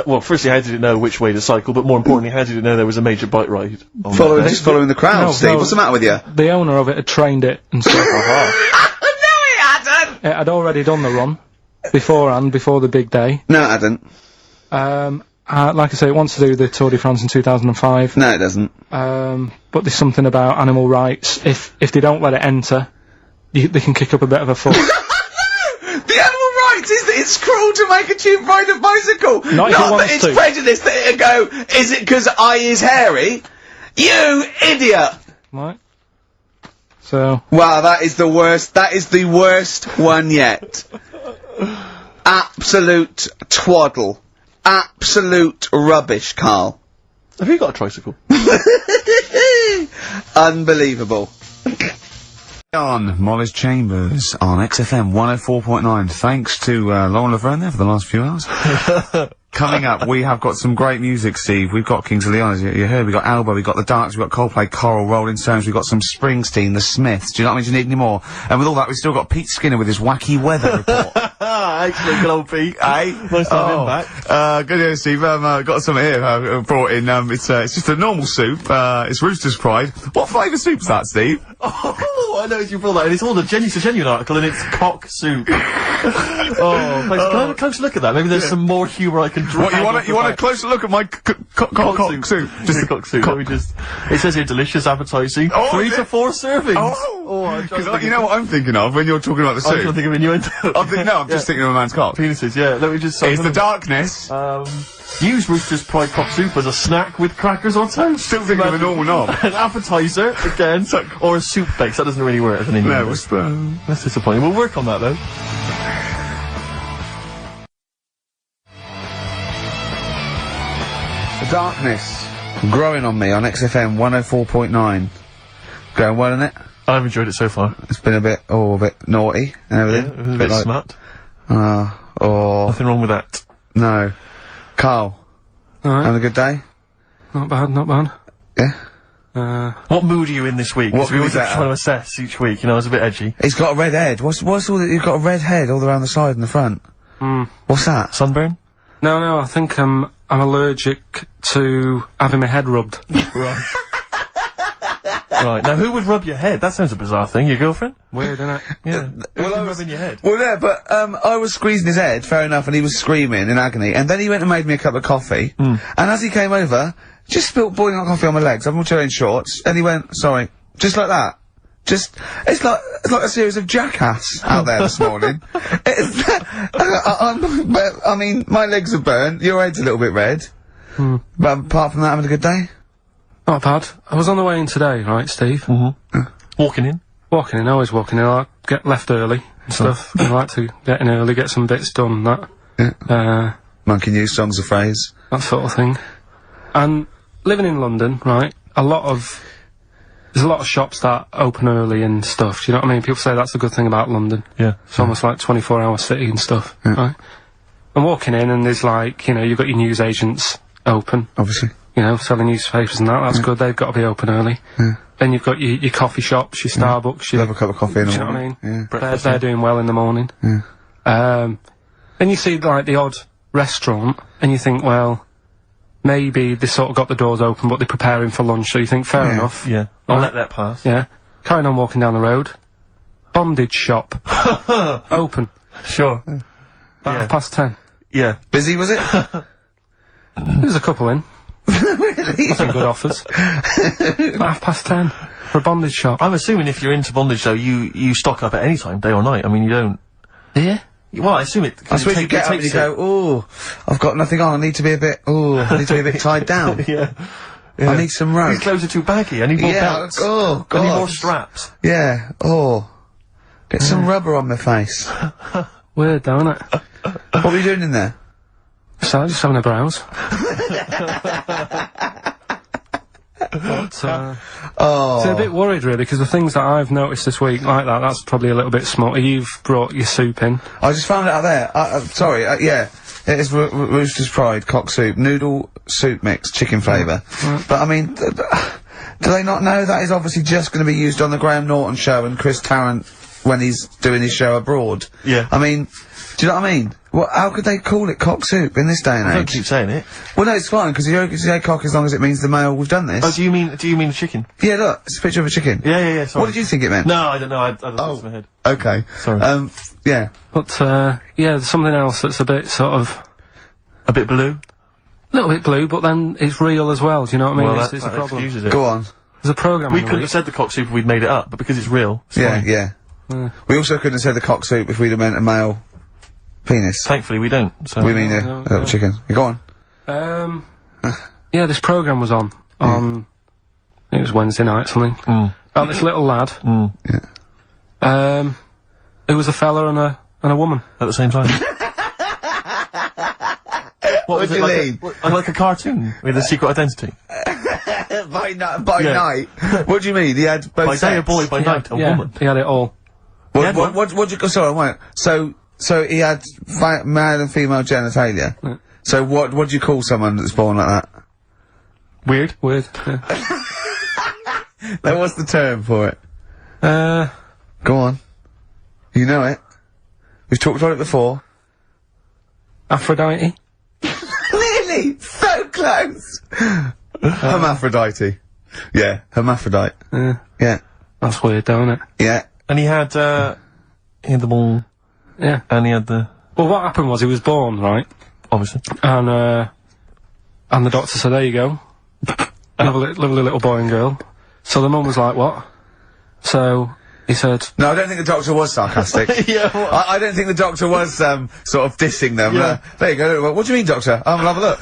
well, firstly, how did it know which way to cycle, but more importantly, how did it know there was a major bike ride? Just following the crowd, Steve. What's the matter with you? The owner of it had trained it and stuff. No, he hadn't! It had already done the run beforehand, before the big day. No, it hadn't. Like I say, it wants to do the Tour de France in 2005. No, it doesn't. But there's something about animal rights. If they don't let it enter, they can kick up a bit of a fuss. The animal rights is that it's cruel to make a chimp ride a bicycle. Not that it's prejudice that it'll go, is it because I is hairy? You idiot! Right. So. Wow, that is the worst one yet. Absolute twaddle. Absolute rubbish, Karl. Have you got a tricycle? Unbelievable. On Molly's Chambers on XFM 104.9. Thanks to Lauren Laverne there for the last few hours. Coming up, we have got some great music, Steve. We've got Kings of Leon, as you heard. We've got Alba, we've got The Darks, we've got Coldplay, Coral, Rolling Stones, we've got some Springsteen, The Smiths. Do you know what I mean? Do you need any more? And with all that, we've still got Pete Skinner with his wacky weather report. Excellent, good old Pete. Nice to have him back. Good day, Steve. Got some here, brought in, it's just a normal soup, it's Rooster's Pride. What flavour soup's that, Steve? Oh, I know you brought that, and it's all a genuine article, and it's cock soup. Oh, thanks. Can I have a closer look at that? Maybe there's some more humour I can draw. What, you want a closer look at my cock soup? Just a cock soup. Let me just... It says here, delicious, appetising. 3 to 4 servings. Because you know what I'm thinking of when you're talking about the soup? I'm trying to think of innuendo. I'm just thinking of a man's cock. Penises, yeah. Let me just... It's the darkness. Use Rooster's Pride Cock Soup as a snack with crackers or toast. Still think of a normal knob. An appetizer, again, or a soup base. That doesn't really work as an Indian. No, what's the... That's disappointing. We'll work on that, though. The darkness growing on me on XFM 104.9. Going well, isn't it? I've enjoyed it so far. It's been a bit naughty and everything. Yeah, a bit like, smut. Nothing wrong with that. No. Carl. Alright. Having a good day? Not bad, not bad. Yeah? What mood are you in this week? What we mood always trying to assess each week, you know, it's a bit edgy. He's got a red head. What's all that? You've got a red head all around the side and the front. What's that? Sunburn? No, I think I'm allergic to having my head rubbed. Right. Right, now who would rub your head? That sounds a bizarre thing. Your girlfriend? Weird, isn't it? Yeah. Rubbing your head? Well, yeah, but, I was squeezing his head, fair enough, and he was screaming in agony, and then he went and made me a cup of coffee, and as he came over, just spilt boiling hot coffee on my legs. I'm wearing shorts, and he went, sorry, just like that. It's like a series of Jackass out there this morning. I mean, my legs are burnt, your head's a little bit red. But apart from that, having a good day? Not bad. I was on the way in today, right, Steve? Walking in? Walking in, always walking in. I get left early and stuff. I like to get in early, get some bits done, that. Yeah. Monkey News, Songs of Phrase. That sort of thing. And living in London, right, there's a lot of shops that open early and stuff, do you know what I mean? People say that's a good thing about London. Yeah. It's almost like 24-hour city and stuff, right? I'm walking in and there's like, you know, you've got your news agents open. Obviously. You know, selling newspapers and that's good, they've got to be open early. Then you've got your coffee shops, your Starbucks, your... Have a cup of coffee in the you know morning. what I mean? Yeah. They're doing well in the morning. Then you see, like, the odd restaurant, and you think, well, maybe they sort of got the doors open, but they're preparing for lunch, so you think, fair enough. Yeah. I'll let that pass. Yeah. Carrying on walking down the road. Bondage shop. Open. Sure. About 10:30. Yeah. Busy, was it? There's a couple in. Really? Some good offers. 10:30 for a bondage shop. I'm assuming if you're into bondage, though, you stock up at any time, day or night. I mean, you don't... Yeah? Well, I assume it... I suppose you get up and you go, ooh, I've got nothing on, I need to be a bit tied down. Yeah. I need some rope. These clothes are too baggy, I need more belts. Oh, God. I need more straps. Yeah, get some rubber on my face. Weird, though, isn't it? What were you doing in there? So, just having a browse. But, so a bit worried, really, because the things that I've noticed this week, like that's probably a little bit smutty. You've brought your soup in. I just found it out there. Sorry, yeah. It is Rooster's Pride cock soup, noodle soup mix, chicken flavour. But I mean, do they not know that is obviously just going to be used on the Graham Norton show and Chris Tarrant when he's doing his show abroad? Yeah. I mean, do you know what I mean? How could they call it cock soup in this day and age? Don't keep saying it. Well, no, it's fine, because you say cock as long as it means the male we've done this. Oh, do you mean the chicken? Yeah, look, it's a picture of a chicken. Yeah, sorry. What did you think it meant? No, I don't know, I don't know, it's in my head. Okay. Sorry. Yeah. But, yeah, there's something else that's a bit sort of... A bit blue? A little bit blue, but then it's real as well, do you know what I mean? Well, it's a that problem. excuses it. Go on. There's a programme We in the couldn't week. have said the cock soup if we'd made it up, but because it's real, it's Yeah, fine. yeah. We also couldn't have said the cock soup if we'd have meant a male penis. Thankfully we don't, so... We mean a little chicken. Go on. Yeah, this programme was on, it was Wednesday night, something. About this little lad. Yeah. Who was a fella and a woman. At the same time. What do you mean? Like a cartoon with a secret identity. By night? What do you mean? He had both By day a boy, by night a woman. He had it all. What'd you go, sorry, wait. So he had male and female genitalia. Yeah. So what do you call someone that's born like that? Weird, yeah. Like, what's the term for it? Go on. You know it. We've talked about it before. Aphrodite. Nearly! So close! Hermaphrodite. Yeah, hermaphrodite. Yeah. That's weird, though, isn't it? Yeah. And he had the ball. Yeah. And he had the... Well, what happened was he was born, right? Obviously. And the doctor said, there you go. Lovely little boy and girl. So the mum was like, what? So he said... No, I don't think the doctor was sarcastic. Yeah, what? I don't think the doctor was, sort of dissing them. Yeah. There you go. What do you mean, doctor? We'll have a look.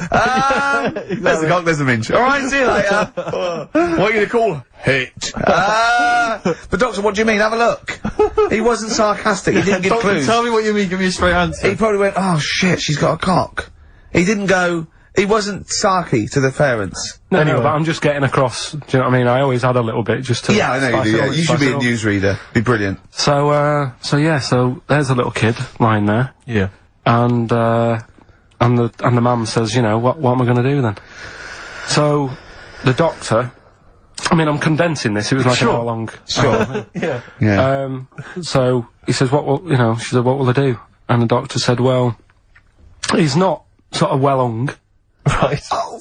There's the cock, there's the minge. Alright, see you later. What are you gonna call? Hit. But doctor, what do you mean? Have a look. He wasn't sarcastic. He didn't give Doctor, clues. tell me what you mean, give me a straight answer. He probably went, oh shit, she's got a cock. He didn't go, he wasn't sarky to the parents. No, Anyway. no, but I'm just getting across, do you know what I mean? I always add a little bit just to... Yeah, I know you spice do, it yeah. up, You should spice be it a up. newsreader. Be brilliant. So there's a little kid lying there, Yeah. and the mum says, you know, what am I gonna do then? So, the doctor, I mean, I'm condensing this, it was like an Sure. hour long. Sure. Yeah. Yeah. So, he says, she said, what will I do? And the doctor said, well, he's not sort of well hung, Right. Oh,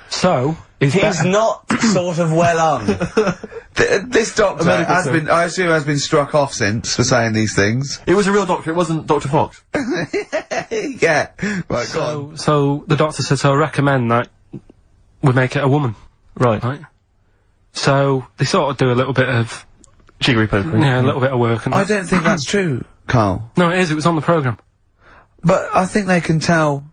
so, he's not sort of well on. This doctor medical has term. been, I assume, has been struck off since for saying these things. It was a real doctor, it wasn't Dr. Fox. Yeah. Right, go on. So the doctor said, so I recommend that we make it a woman, Right. right? So, they sort of do a little bit of, Jiggery pokery. yeah, a little bit of work and I don't think that's true, Carl. No, it was on the programme. But I think they can tell,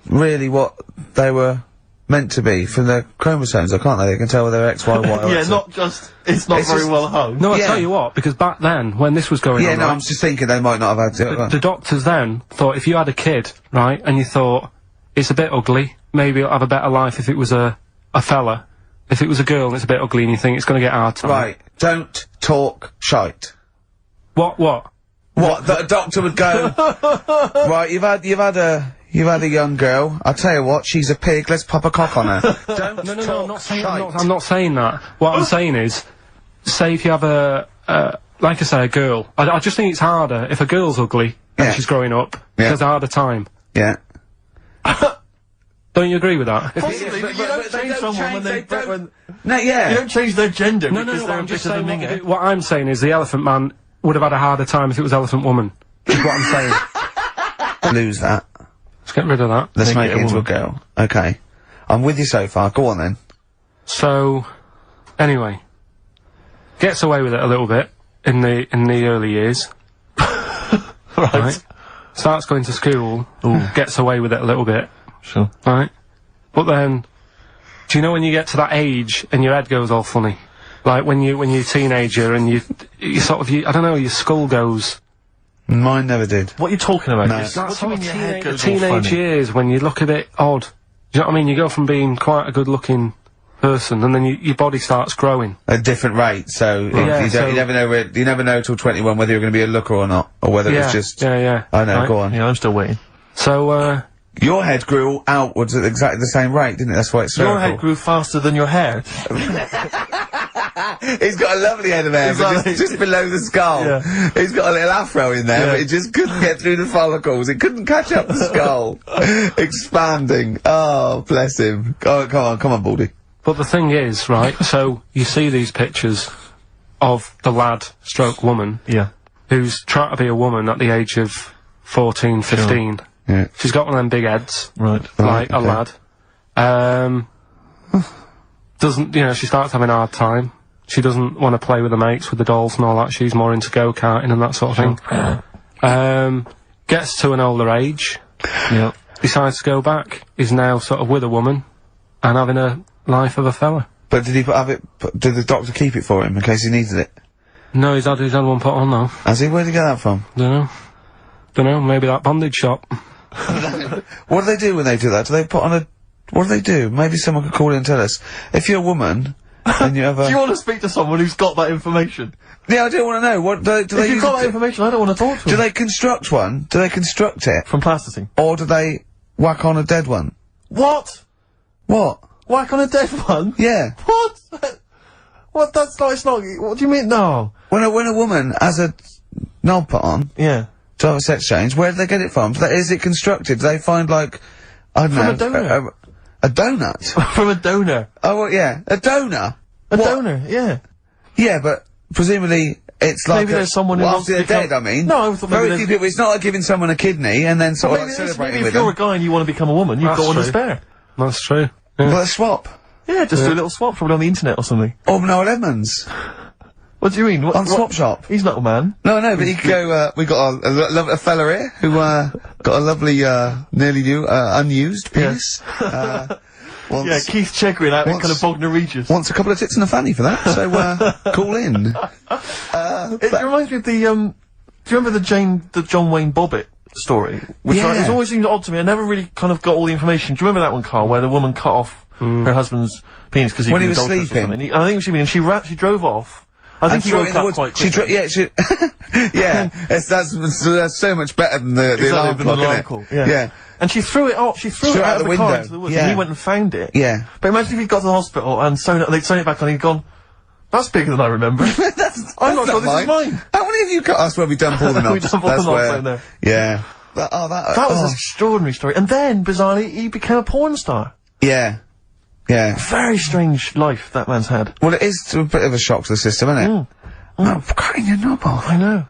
really what they were meant to be from their chromosomes, can't they? They can tell whether they're X, Y, Y, or Yeah, X. not just, it's not It's very just- well hung. No, I Yeah. tell you what, because back then, when this was going Yeah, on, no, right, I'm just thinking they might not have had the doctors then thought if you had a kid, right, and you thought, it's a bit ugly, maybe it'll have a better life if it was a fella. If it was a girl and it's a bit ugly and you think it's gonna get hard time. Right, don't talk shite. What? What, that a doctor would go, right, you've had a young girl, I'll tell you what, she's a pig, let's pop a cock on her. Don't No, talk I'm not saying, shite. I'm not saying that. What I'm saying is, say if you have like I say, a girl. I just think it's harder if a girl's ugly and Yeah. she's growing up, she Yeah. has a harder time. Yeah. Don't you agree with that? Possibly, but you don't change someone when they No, yeah. you don't change their gender No, because they're I'm a just bit of a saying minger. what I'm saying is the Elephant Man would have had a harder time if it was Elephant Woman. Is what I'm saying. Lose that. Let's get rid of that. Let's make it it a into a woman. girl. Okay. I'm with you so far. Go on then. So, anyway, gets away with it a little bit in the early years. Right. Starts going to school. Gets away with it a little bit. Sure. Right. But then, do you know when you get to that age and your head goes all funny? Like when you're a teenager and you sort of, I don't know, your skull goes. Mine never did. What are you talking about? No. What That's do you sort mean of your head goes all teenage funny? years when you look a bit odd. Do you know what I mean? You go from being quite a good-looking person and then your body starts growing. At different rates, so Yeah, you never know you never know till 21 whether you're going to be a looker or not, or whether Yeah, it's just. yeah. I know. Right. Go on. Yeah, I'm still waiting. So, Your head grew outwards at exactly the same rate, didn't it? That's why it's Your spherical. head grew faster than your hair. He's got a lovely head of hair, but Exactly. just below the skull. Yeah. He's got a little afro in there, Yeah. but it just couldn't get through the follicles. It couldn't catch up the skull. Expanding. Oh, bless him. Oh, come on, Baldy. but the thing is, right, so you see these pictures of the lad stroke woman Yeah. who's trying to be a woman at the age of 14, 15. Yeah. She's got one of them big heads, Right. like a okay. lad. Doesn't, she starts having a hard time. She doesn't want to play with the mates, with the dolls and all that. She's more into go-karting and that sort of thing. Gets to an older age, Yeah. decides to go back, is now sort of with a woman and having a life of a fella. But did he did the doctor keep it for him in case he needed it? No, he's had one put on though. Has he? Where'd he get that from? Dunno, maybe that bondage shop. What do they do when they do that? Do they put on a... What do they do? Maybe someone could call in and tell us. If you're a woman, and you have a... Do you want to speak to someone who's got that information? Yeah, I do want to know. What do they If you've use got that it- information, I don't want to talk to Do them. they construct one? Do they construct it? From plasticine. Or do they whack on a dead one? What? What? Whack on a dead one? Yeah. What? What? That's not, it's not, what do you mean? No. When a woman has a knob put on Yeah. to have a sex change, where do they get it from? Is it constructed? Do they find, like, I don't know... From a donor. A donut? From a donor. Oh, well, yeah. A donor? A What? donor, yeah. Yeah, but presumably it's like Maybe there's someone who well, wants after to they're become- dead, I mean. No, I thought maybe very there's- few people. It's not like giving someone a kidney and then sort of Maybe, like maybe celebrating if with you're them. a guy and you want to become a woman, you've That's got one to true. spare. That's true. Yeah. Well, a swap. Yeah, just do a little swap, probably on the internet or something. Or Noel Edmonds. What do you mean? On Swap Shop. He's not a man. No, but he could go, we got a fella here who, got a lovely, nearly new, unused penis. Yeah, Keith Chegwin out in kind of Bognor Regis. Wants a couple of tits and a fanny for that, so, call in. It reminds me of the, do you remember the John Wayne Bobbitt story? Which it's always seemed odd to me. I never really kind of got all the information. Do you remember that one, Carl, where the woman cut off her husband's penis because he was sleeping? I think he was sleeping, and she drove off. I think he woke up quite quickly. That's so much better than the alarm clock, isn't it? Yeah. And she threw it off. She threw it out of the window car into the woods, and he went and found it. Yeah. But imagine if he'd got to the hospital and they'd sewn it back on, and he'd gone, "That's bigger than I remember." I'm not sure this is mine. How many of you cut us where we done all the knobs? We done all the knobs in there. Yeah. That was an extraordinary story. And then, bizarrely, he became a porn star. Yeah. Yeah. Very strange life that man's had. Well, it is a bit of a shock to the system, isn't it? Oh, cutting your knob off. I know.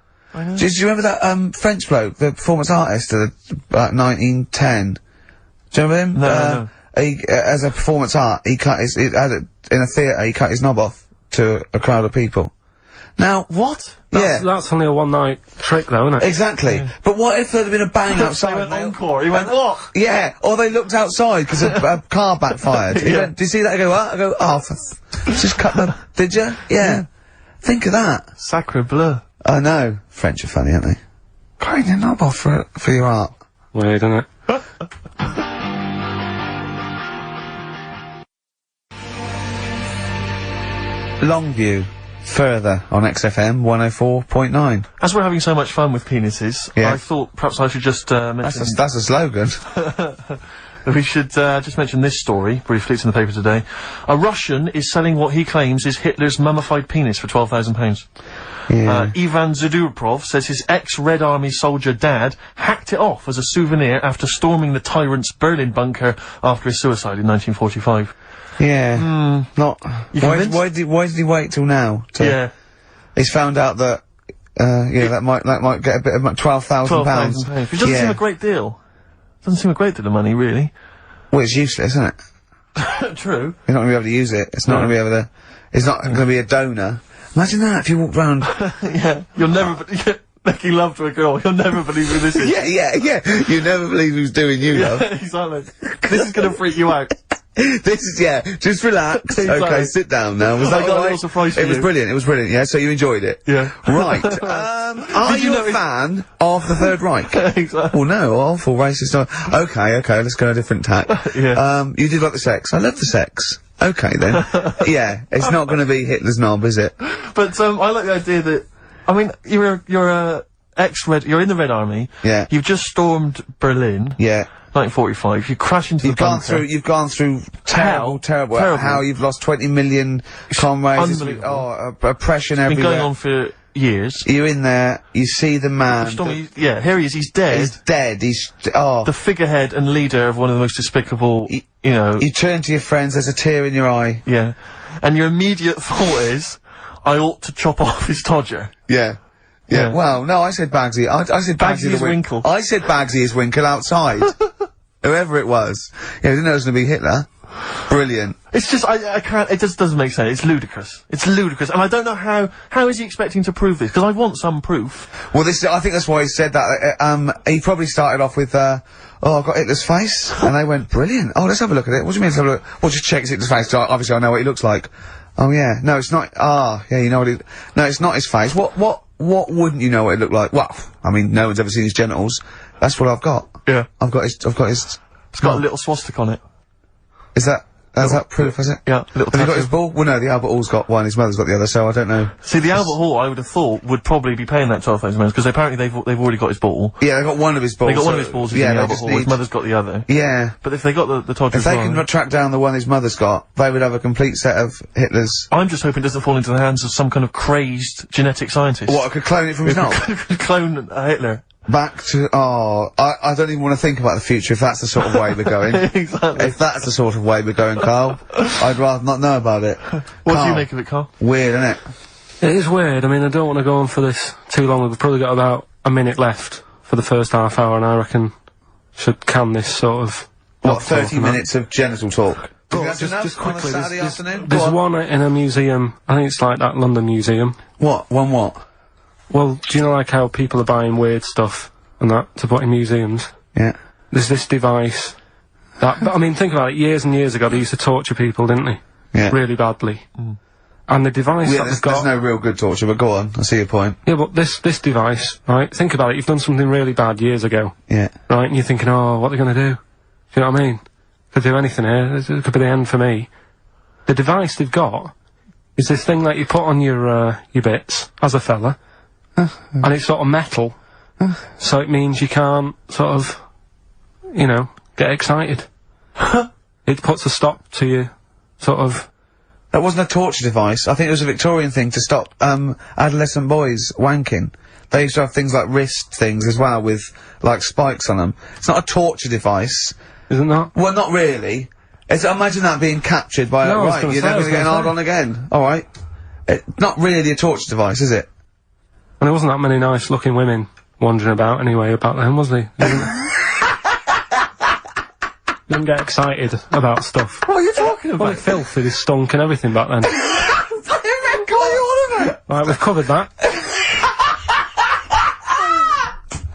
Do you remember that, French bloke, the performance artist of 1910? Do you remember him? No. He, as a performance art, in a theatre, he cut his knob off to a crowd of people. Now, what? That's only a one-night trick, though, isn't it? Exactly. Yeah. But what if there'd been a bang outside? They went encore. He went, what? Yeah. Or they looked outside because a car backfired. He went, did you see that? I go, what? I go, oh, just cut the... Did you? Yeah. Think of that. Sacre bleu. I know. French are funny, aren't they? Cutting your knob off for your art. Weird, isn't it? Longview. Further on XFM 104.9. As we're having so much fun with penises, I thought perhaps I should just mention... That's a slogan. We should just mention this story, briefly. It's in the paper today. A Russian is selling what he claims is Hitler's mummified penis for £12,000. Yeah. Ivan Zadurprov says his ex-Red Army soldier dad hacked it off as a souvenir after storming the tyrant's Berlin bunker after his suicide in 1945. Yeah. Why did he wait till now? He's found out that, that might get a bit of £12,000. It doesn't seem a great deal. Doesn't seem a great deal of money, really. Well, it's useless, isn't it? True. You're not gonna be able to use it. It's not gonna be able to, it's not gonna be a donor. Imagine that if you walked round. You'll never, making love to a girl, you'll never believe who this is. Yeah. You never believe who's doing you, love. Exactly. This is gonna freak you out. This is, just relax. Exactly. Okay, sit down now. Was that I got a little surprise for you. It was brilliant, yeah, so you enjoyed it? Yeah. Right, are you a fan of the Third Reich? Exactly. Well, no, awful racist. Okay, let's go a different tack. You did like the sex. I love the sex. Okay, then. It's not gonna be Hitler's knob, is it? But, I like the idea that, I mean, you're you're in the Red Army. Yeah. You've just stormed Berlin. Yeah. 1945. You crash into the bunker. You've gone through terrible. How you've lost 20 million comrades. Unbelievable. Oppression It's been everywhere. going on for years. You're in there, you see the man. Here he is, he's dead. He's dead, the figurehead and leader of one of the most despicable, You turn to your friends, there's a tear in your eye. Yeah. And your immediate thought is, I ought to chop off his todger. Yeah. Well, no, I said Bagsy. I said Bagsy is Winkle. I said Bagsy is Winkle outside. Whoever it was. Yeah, I didn't know it was gonna be Hitler. Brilliant. It's just, I can't, it just doesn't make sense. It's ludicrous. It's ludicrous. And I don't know how is he expecting to prove this? Because I want some proof. Well, I think that's why he said that. He probably started off with, I've got Hitler's face. And they went, brilliant. Oh, let's have a look at it. What do you mean let's have a look? Well, just check Hitler's face. Obviously I know what he looks like. Oh yeah. No, it's not, you know what no, it's not his face. What wouldn't you know what it looked like? Well, I mean, no one's ever seen his genitals. That's what I've got. Yeah. I've got his... It's got a little swastika on it. Is that proof, is it? Yeah, little Have you got his ball? Well, no, the Albert Hall's got one, his mother's got the other, so I don't know. See, the Albert Hall, I would have thought, would probably be paying that £12,000, because apparently they've already got his ball. Yeah, they got one of his balls. They got one of his balls in the Albert Hall, his mother's got the other. Yeah. But if they got the Todger if they can track down the one his mother's got, they would have a complete set of Hitler's... I'm just hoping it doesn't fall into the hands of some kind of crazed genetic scientist. What, I could clone it from his knob? Could clone Hitler. Back to, I don't even want to think about the future if that's the sort of way we're going. Exactly. If that's the sort of way we're going, Carl, I'd rather not know about it. What do you make of it, Carl? Weird, isn't it? It is weird. I mean, I don't want to go on for this too long. We've probably got about a minute left for the first half hour, and I reckon should can this sort of... What, 30 minutes of genital talk? But just quickly, Saturday afternoon? there's Go on. one in a museum. I think it's like that London Museum. What? One what? Well, do you know like how people are buying weird stuff and that to put in museums? Yeah. There's this device that, but, I mean, think about it, years and years ago they used to torture people, didn't they? Yeah. Really badly. And the device that they've got... There's no real good torture, but go on, I see your point. Yeah, but this device, right, think about it, you've done something really bad years ago. Yeah. Right, and you're thinking, oh, what are they gonna do? Do you know what I mean? Could do anything here, it could be the end for me. The device they've got is this thing that you put on your bits, as a fella, and it's sort of metal, so it means you can't, sort of, you know, get excited. It puts a stop to you, sort of... That wasn't a torture device. I think it was a Victorian thing to stop, adolescent boys wanking. They used to have things like wrist things as well with, like, spikes on them. It's not a torture device. Isn't that? Well, not really. Imagine that being captured by No, I was right, gonna you're say, never I was gonna get gonna hard say. on again. Alright. Not really a torture device, is it? And there wasn't that many nice looking women wandering about anyway about then, was there? Didn't get excited about stuff. What are you talking about? Well, filth, it stunk and everything back then. What are you on about? Right, we've covered that.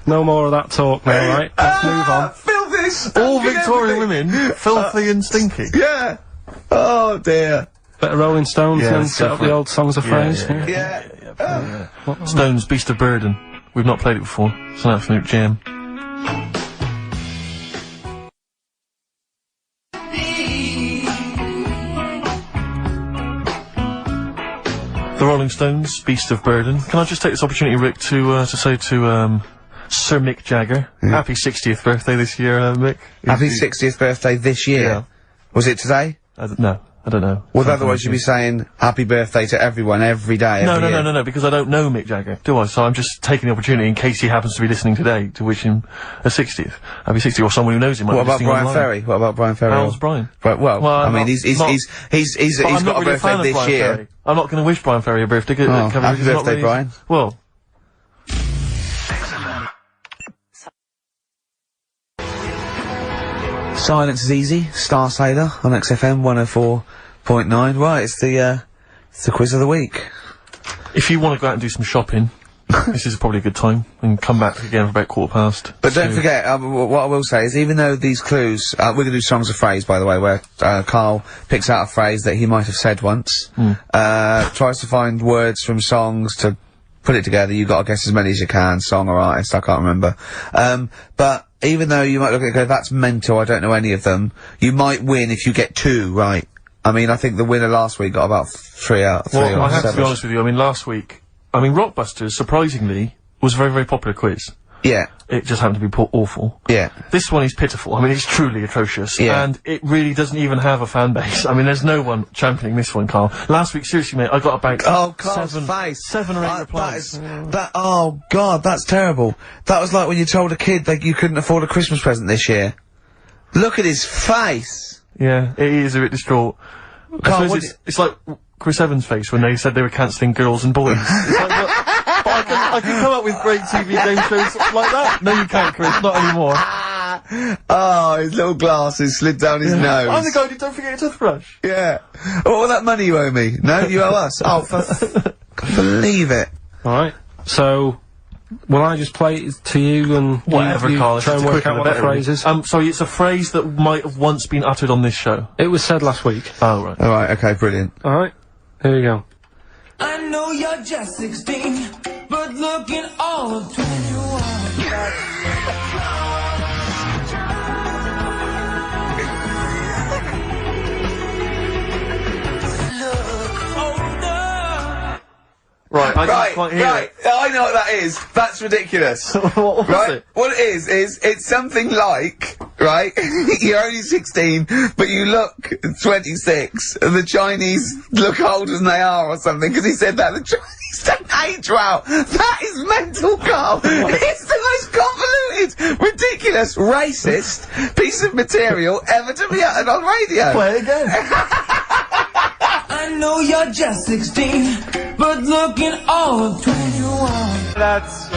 No more of that talk now, right? Let's move on. Filthy, All Victorian women, filthy and stinky. Yeah. Oh dear. Bit of Rolling Stones Yeah, and then let's set go up for the it. old songs of phrase. Yeah. Stones, Beast of Burden. We've not played it before. It's an absolute jam. The Rolling Stones, Beast of Burden. Can I just take this opportunity, Rick, to say to, Sir Mick Jagger, happy 60th birthday this year, Mick. Happy 60th birthday this year. Yeah. Was it today? No, I don't know. Well, otherwise you'd be saying happy birthday to everyone every day, every year. No, because I don't know Mick Jagger, do I? So I'm just taking the opportunity in case he happens to be listening today to wish him a 60th. Happy 60th, or someone who knows him might What be about listening Brian online. Ferry? What about Brian Ferry? How's Brian? Right, well, I I'm mean, not- he's not- got I'm not a really a fan birthday of this Brian year. Ferry. I'm not going to wish Brian Ferry a birthday. Oh, Kevin, happy he's not birthday, really- Brian. Well, Silence is easy. Star Sailor on XFM 104.9. Right, it's the quiz of the week. if you want to go out and do some shopping, this is probably a good time, and come back again for about 15:15. But don't forget, what I will say is, even though these clues, we're going to do songs of phrase, by the way, where Karl picks out a phrase that he might have said once, tries to find words from songs to put it together. You've got to guess as many as you can, song or artist, I can't remember. But even though you might look at it and go, that's mental, I don't know any of them, you might win if you get 2 right. I mean, I think the winner last week got about 3 out of 3 Well, or I have 7. to be honest with you, I mean, last week, Rockbusters, surprisingly, was a very, very popular quiz. Yeah, It just happened to be awful. yeah. This one is pitiful. I mean, it's truly atrocious. Yeah. And it really doesn't even have a fan base. I mean, there's no one championing this one, Karl. Last week, seriously, mate, I got about Oh, Karl's face. 7 or 8 replies. Oh god, that's terrible. That was like when you told a kid that you couldn't afford a Christmas present this year. Look at his face. Yeah, it is a bit distraught. I Karl, suppose what it's like Chris Evans' face when they said they were cancelling Girls and Boys. It's like, but I can come up with great TV game shows like that. No, you can't, Chris. Not anymore. Oh, his little glasses slid down his nose. I'm the guy who don't forget your toothbrush. Yeah. All that money you owe me. No, you owe us. Oh, can't believe it. Alright, so, will I just play it to you and Whatever, you Karl. try and work out what the phrase is? Sorry, it's a phrase that might have once been uttered on this show. It was said last week. Oh, right. Alright, okay, brilliant. Alright, here we go. I know you're just 16, but looking all of 21. Right, I Right, can't quite hear right. it. I know what that is. That's ridiculous. What was Right? it? What it is it's something like, right? You're only 16, but you look 26, and the Chinese look older than they are or something, because he said that. The Chinese don't age well. That is mental, Karl. It's the most convoluted, ridiculous, racist piece of material ever to be uttered on radio. Play it again. I know you're just 16, but looking all of 21. That's...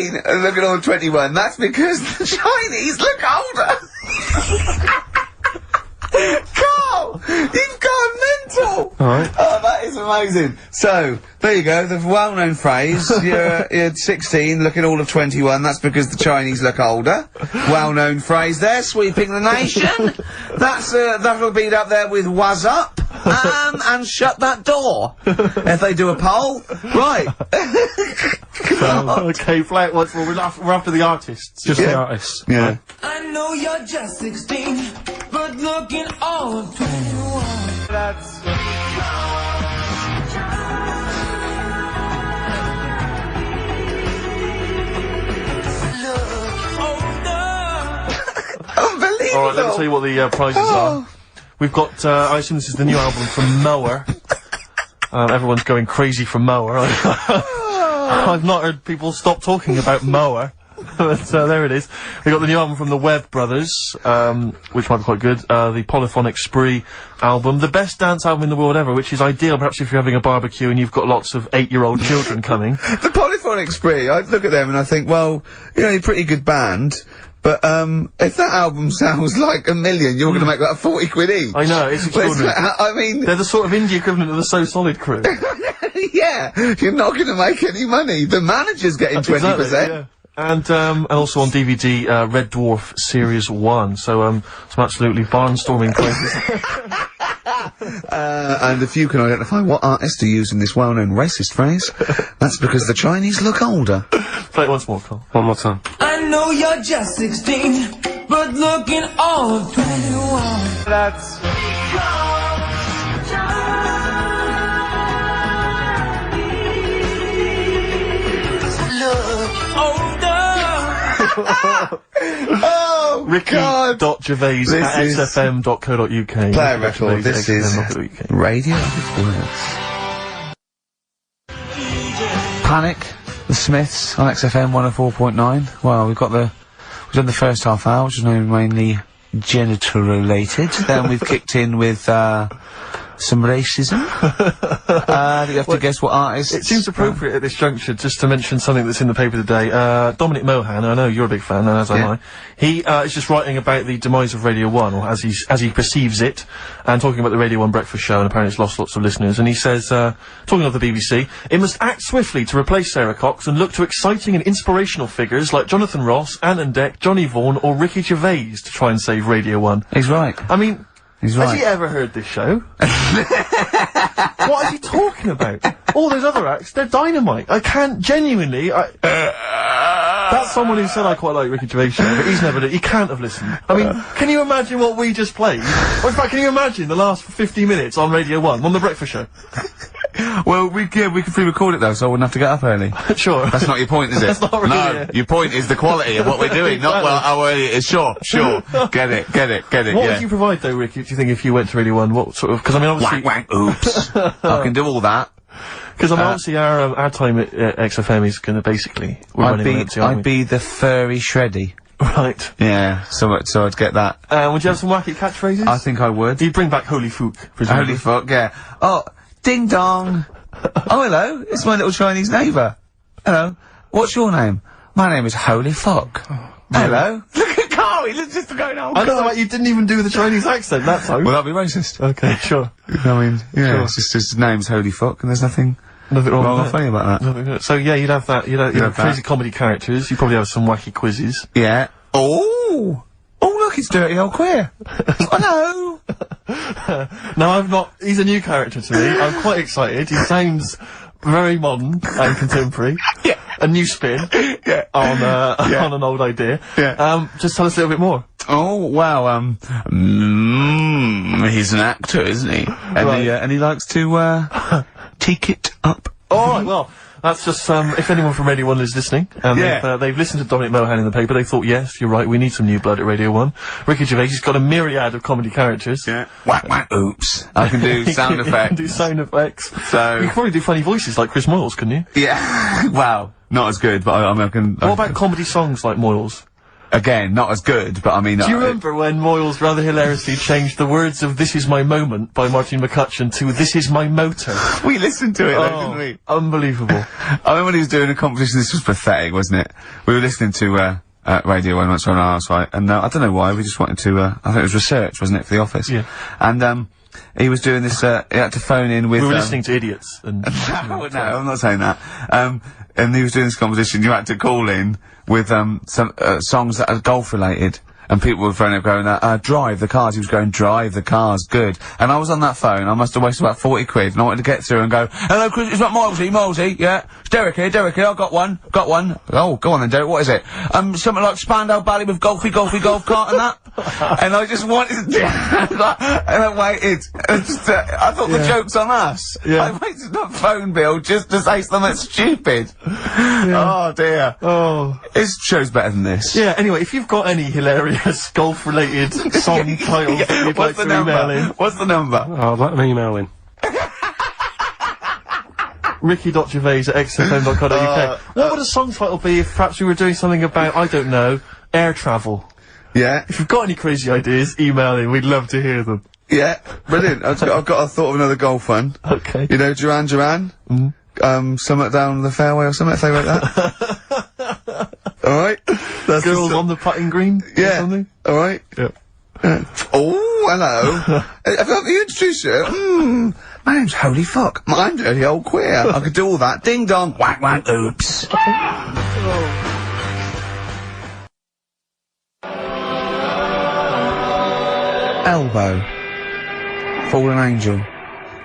16 and look at all 21. That's because the Chinese look older. Carl, you've gone mental. Alright. Oh, that is amazing. So, there you go, the well-known phrase, you're 16, looking all of 21, that's because the Chinese look older. Well-known phrase there, sweeping the nation. That'll be up there with "was up," and "shut that door." If they do a poll. Right. Okay, Flat, we're after the artists. Just the artists. Yeah. I know you're just 16, but looking all of 21. That's... Unbelievable. Alright, let me tell you what the prizes are. We've got, I assume this is the new album from Mower. Everyone's going crazy for Mower. I've not heard people stop talking about Mower. But there it is. We got the new album from the Webb Brothers, which might be quite good. The Polyphonic Spree album, the best dance album in the world ever, which is ideal perhaps if you're having a barbecue and you've got lots of 8-year-old children coming. The Polyphonic Spree, I look at them and I think, well, you know, you're a pretty good band, but if that album sounds like $1 million, you're gonna make that 40 quid each. I know, it's extraordinary. I mean... They're the sort of indie equivalent of the So Solid crew. Yeah, you're not gonna make any money. The manager's getting 20%. Exactly, yeah. And also on DVD, Red Dwarf Series 1, so, some absolutely barnstorming places. And if you can identify what artist are using this well-known racist phrase, that's because the Chinese look older. Play it once more, Carl. One more time. I know you're just 16, but looking all of 21. That's... Oh, Ricky.Gervais at xfm.co.uk. Play a record. This is Radio Words. Panic, the Smiths on XFM 104.9. Well, we've done the first half hour, which is mainly genital related. Then we've kicked in with, some racism. You have to guess what artist. It seems appropriate at this juncture just to mention something that's in the paper today. Dominic Mohan, I know you're a big fan, and as am I. He is just writing about the demise of Radio 1, or as he perceives it, and talking about the Radio 1 breakfast show, and apparently it's lost lots of listeners. And he says, talking of the BBC, it must act swiftly to replace Sarah Cox and look to exciting and inspirational figures like Jonathan Ross, Ant and Dec, Johnny Vaughan, or Ricky Gervais to try and save Radio 1. He's right. I mean, he's right. Has he ever heard this show? What is he talking about? All those other acts, they're dynamite. I can't genuinely. That's someone who said I quite like Ricky Gervais show, but he's never. He can't have listened. I mean, can you imagine what we just played? Or in fact, can you imagine the last 50 minutes on Radio 1 on the breakfast show? Well, we could pre-record it though, so I wouldn't have to get up early. Sure. That's not your point, is it? That's not really No, your point is the quality of what we're doing, not well, how early it is. Sure. Get it, What would you provide though, Ricky, do you think, if you went to Radio 1? What sort of, because I mean obviously... Wank, oops. I can do all that. Because I mean obviously our time at XFM is gonna basically... I'd be the furry shreddy. Right. Yeah, so I'd get that. Would you have some wacky catchphrases? I think I would. You'd bring back Holy Fook, presumably. Holy fuck, yeah. Oh, ding dong. Oh, hello, it's my little Chinese neighbour. Hello, what's your name? My name is Holy Fuck. Hello. Look at Carl, he looks just going, oh, I don't know why you didn't even do the Chinese accent that time. Well, that'd be racist. Okay, sure. I mean, yeah, Sure. it's just his name's Holy Fuck, and there's nothing wrong or with funny about that. So yeah, you'd have that, you'd have crazy that. comedy characters, you'd probably have some wacky quizzes. Yeah. Oh, look, it's Dirty Old Queer. Hello. No, he's a new character to me, I'm quite excited, he sounds very modern and contemporary. Yeah. A new spin. Yeah. On an old idea. Yeah. Just tell us a little bit more. Oh, wow, he's an actor, isn't he? And Right. and he likes to, take it up. Alright, well, that's just, if anyone from Radio 1 is listening, and Yeah. they've listened to Dominic Mohan in the paper, they thought, yes, you're right, we need some new blood at Radio 1. Ricky Gervais, he's got a myriad of comedy characters. Yeah. Whack, oops. I can do sound You effects. can do sound effects. So- You could probably do funny voices like Chris Moyles, couldn't you? Yeah. Wow. Not as good, but I can... What about comedy songs like Moyles? Again, not as good, but I mean... Do you remember when Moyles rather hilariously changed the words of This Is My Moment by Martin McCutcheon to This Is My Motor? We listened to it, though, didn't we? Unbelievable. I remember when he was doing a competition, this was pathetic, wasn't it? We were listening to, Radio 1 once on our house, right? And, I don't know why, we just wanted to, I think it was research, wasn't it, for the office? Yeah. And, he was doing this, he had to phone in with... We were listening to idiots and... No, I'm not saying that. And he was doing this competition, you had to call in with, some, songs that are golf related. And people were phoning up going, drive the cars. He was going, drive the cars, good. And I was on that phone, I must have wasted about 40 quid, and I wanted to get through and go, hello, Chris, it's not Milesy, yeah? It's Derek here, I've got one. Oh, go on then, Derek, what is it? Something like Spandau Ballet with golfy golf cart and that. And I just wanted to, and I waited, and I thought the joke's on us. Yeah. I waited that phone bill just to say something stupid. Oh dear. Oh. His show's better than this. Yeah, anyway, if you've got any hilarious golf-related song titles that you'd like to email in... What's the number? Oh, let them email in. ricky.gervais@xfm.co.uk. What would a song title be if perhaps we were doing something about, I don't know, air travel? Yeah. If you've got any crazy ideas, email in. We'd love to hear them. Yeah, brilliant. I've got a thought of another golf one. Okay. You know, Duran Duran? Something down the fairway or something, if they wrote that. Alright? Girls on the putting green? Yeah. Or something? Alright? Yeah. Oh, hello. Have you introduced you? My name's Holy Fuck. I'm Dirty Old Queer. I could do all that. Ding dong, whack whack, oops. Elbow. Fallen Angel.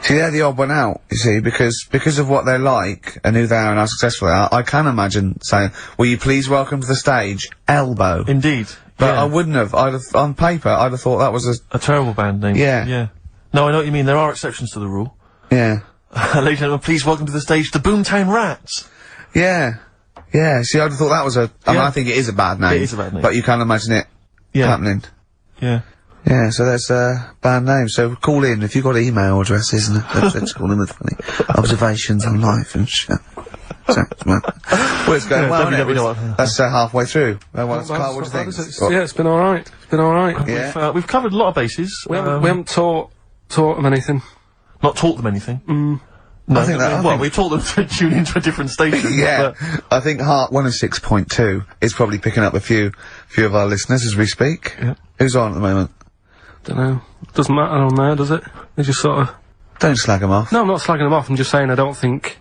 See, they're the odd one out, you see, because of what they're like, and who they are and how successful they are, I can imagine saying, will you please welcome to the stage, Elbow. Indeed. But I wouldn't have. On paper, I'd have thought that was a terrible band name. Yeah. Yeah. No, I know what you mean. There are exceptions to the rule. Yeah. Ladies and gentlemen, please welcome to the stage the Boomtown Rats. Yeah. Yeah. See, I'd have thought that was I mean, I think it is a bad name. It is a bad name. But you can't imagine it happening. Yeah. Yeah, so that's band name. So call in if you've got email addresses and let's call in with funny observations on life and shit. So, well, it's going well, isn't it? That's halfway through. Carl, what do you think? Yeah, it's been alright. It's been alright. Yeah. We've covered a lot of bases. We haven't taught them anything. Not taught them anything? No, I think we taught them to tune into a different station. Yeah. I think Heart 106.2 is probably picking up a few of our listeners as we speak. Yeah. Who's on at the moment? Don't know. Doesn't matter on there, does it? They just sort of... Don't slag them off. No, I'm not slagging them off. I'm just saying I don't think...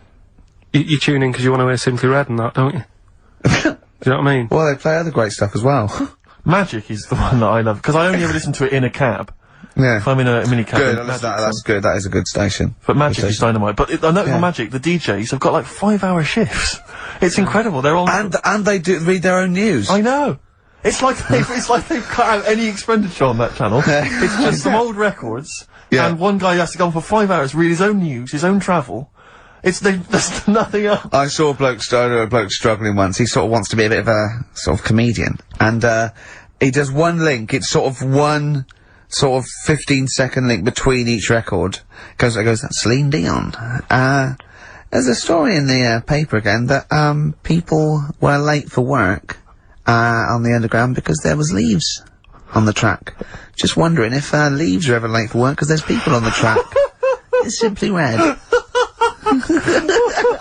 You tune in because you want to hear Simply Red and that, don't you? Do you know what I mean? Well, they play other great stuff as well. Magic is the one that I love, because I only ever listen to it in a cab. Yeah. If I'm in a minicab. Good, that's good. That is a good station. But Magic is dynamite. But I know on Magic, the DJs have got like 5-hour shifts. It's incredible. They're all... And they do read their own news. I know. It's like they've cut out any expenditure on that channel. It's just some old records. Yeah. And one guy has to go on for 5 hours, read his own news, his own travel. There's nothing else. I saw a bloke struggling once. He sort of wants to be a bit of a sort of comedian, and he does one link. It's sort of one 15-second link between each record. Goes, that's Celine Dion. There's a story in the paper again that people were late for work on the Underground because there was leaves on the track. Just wondering if leaves are ever late for work because there's people on the track. It's Simply Red.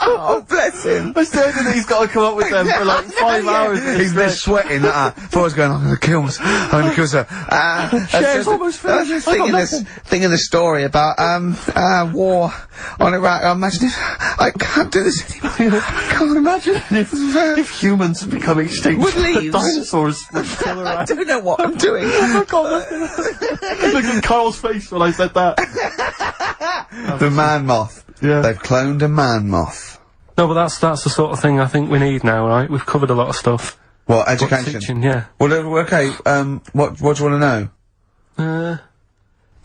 Oh, bless him. I still think he's got to come up with them for like 5 hours. He's been sweating. Thought going, I'm gonna kill myself. I'm gonna kill myself. Share's almost finished. I was thinking the story about war on Iraq. Imagine if I can't do this anymore. I can't imagine if humans had become extinct. With leaves. Dinosaurs would kill Iraq. I don't know what I'm doing. Oh my god. Look at Carl's face when I said that. The man moth. Yeah. They've cloned a man moth. No, but that's the sort of thing I think we need now, right? We've covered a lot of stuff. What, education? Teaching, yeah. Well, okay, what do you want to know?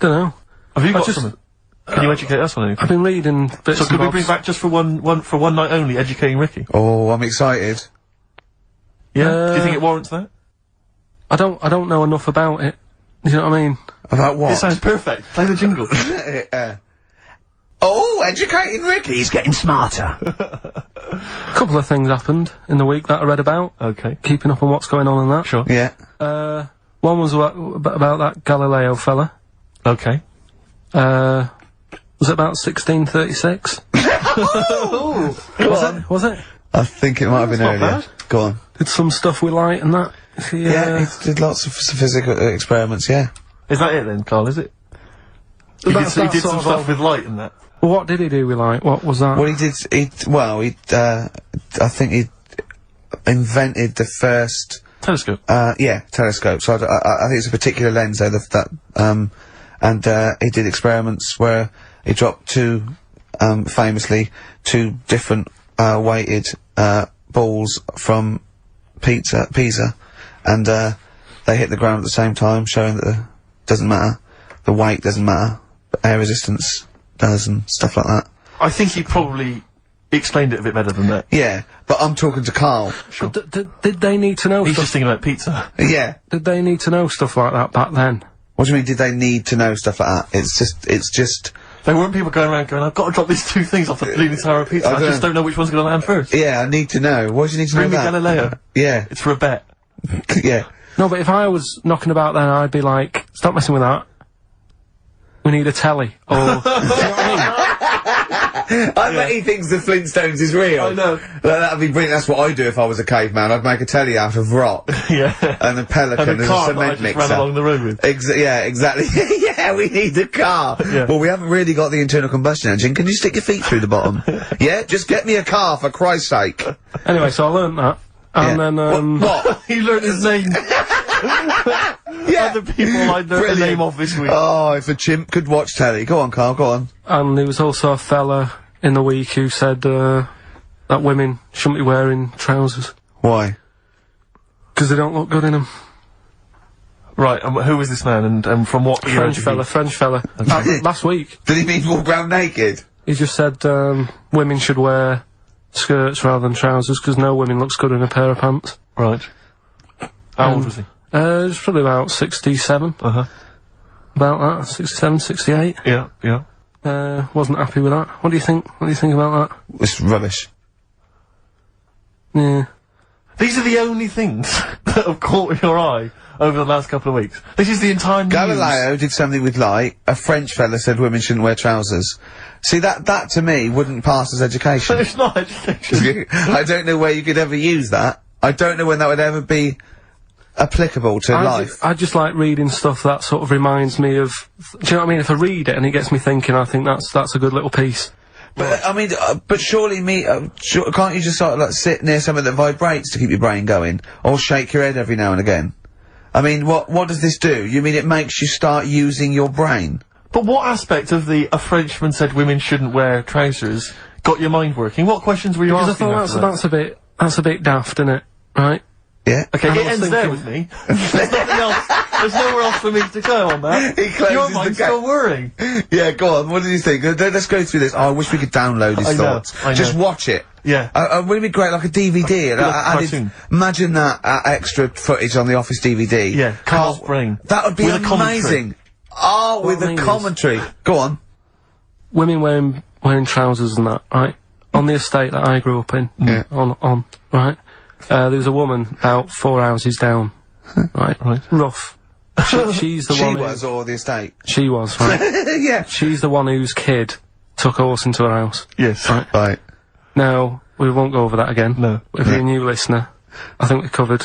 Don't know. Have you got something? Can you educate us on anything? I've been reading bits. So could we bring back just for one night only, educating Ricky? Oh, I'm excited. Yeah? Do you think it warrants that? I don't know enough about it. You know what I mean? About what? It sounds perfect. Play the jingle. Oh, educating Ricky. He's getting smarter. A couple of things happened in the week that I read about. Okay. Keeping up on what's going on in that. Sure. Yeah. One was about that Galileo fella. Okay. Was it about 1636? Was it? I think it might have been not earlier. bad. Go on. Did some stuff with light and that. Yeah, he did lots of physical experiments, yeah. Is that it then, Carl, is it? He did some stuff with light and that. What did he do with light? What was that? Well, I think he invented the first... Telescope. Telescope. So I think it's a particular lens though, and he did experiments where he dropped famously two different, weighted, balls from Pisa, and, they hit the ground at the same time, showing that doesn't matter, the weight doesn't matter, but air resistance does and stuff like that. I think he probably explained it a bit better than that. Yeah, but I'm talking to Carl. Sure. Did they need to know He's stuff? just thinking about pizza. Yeah. Did they need to know stuff like that back then? What do you mean, did they need to know stuff like that? It's just... There weren't people going around going, I've got to drop these two things off the bleeding tower of pizza. I just don't know which one's going to land first. Yeah, I need to know. Why do you need to Bring know me that? Galileo. Yeah. It's for a bet. Yeah. No, but if I was knocking about then, I'd be like, stop messing with that. We need a telly. Or, you know what I mean? I bet he thinks the Flintstones is real. I know. That'd be brilliant. That's what I'd do if I was a caveman. I'd make a telly out of rock. Yeah. And a pelican And a as car a that I cement just mixer. ran along the road with. Yeah, exactly. Yeah, we need a car. Yeah. Well, we haven't really got the internal combustion engine. Can you stick your feet through the bottom? Yeah, just get me a car, for Christ's sake. Anyway, so I learnt that. And Yeah. then, What? He learned his name. Yeah. Other people I learned the Brilliant. name of this week. Oh, if a chimp could watch telly. Go on, Carl, go on. and there was also a fella in the week who said, that women shouldn't be wearing trousers. Why? Because they don't look good in them. Right, who was this man and from what era did he- French fella. Last week. Did he mean walk around naked? He just said, women should wear skirts rather than trousers because no woman looks good in a pair of pants. Right. How old was he? It was probably about 67. Uh-huh. About that, 67, 68. Yeah, yeah. Wasn't happy with that. What do you think? What do you think about It's rubbish. that? Yeah. These are the only things that have caught your eye over the last couple of weeks. This is the entire news. Galileo did something with light. A French fella said women shouldn't wear trousers. See, that to me wouldn't pass as education. It's not education. I don't know where you could ever use that. I don't know when that would ever be applicable to life. I just like reading stuff that sort of reminds me of. Do you know what I mean? If I read it and it gets me thinking, I think that's a good little piece. But I mean, but surely can't you just sort of like sit near something that vibrates to keep your brain going, or shake your head every now and again? I mean, what does this do? You mean it makes you start using your brain? But what aspect of a Frenchman said women shouldn't wear trousers got your mind working? What questions were you Because I asking thought after that? that's a bit daft, innit? Right? Yeah. Okay, I it was ends there thinking- with me. There's nothing else. There's nowhere else for me to go on that. He closes Your the mind's gate. still worrying. Yeah, go on. What do you think? Let's go through this. Oh, I wish we could download his I know, thoughts. I know. Just watch it. Yeah. Wouldn't it be great, like a DVD? Like a cartoon. Imagine that extra footage on the Office DVD. Yeah, Carl's brain. That would be With a commentary. amazing. Oh, with I a mean is- commentary. Go on. Women wearing trousers and that, right? On the estate that I grew up in, Yeah. on, right? There was a woman about 4 houses down, right? Right. Rough. She's the She one. was, or the estate. She was, right? Yeah. She's the one whose kid took a horse into her house. Yes. Right. Now, we won't go over that again. No. If you're a new listener, I think we covered.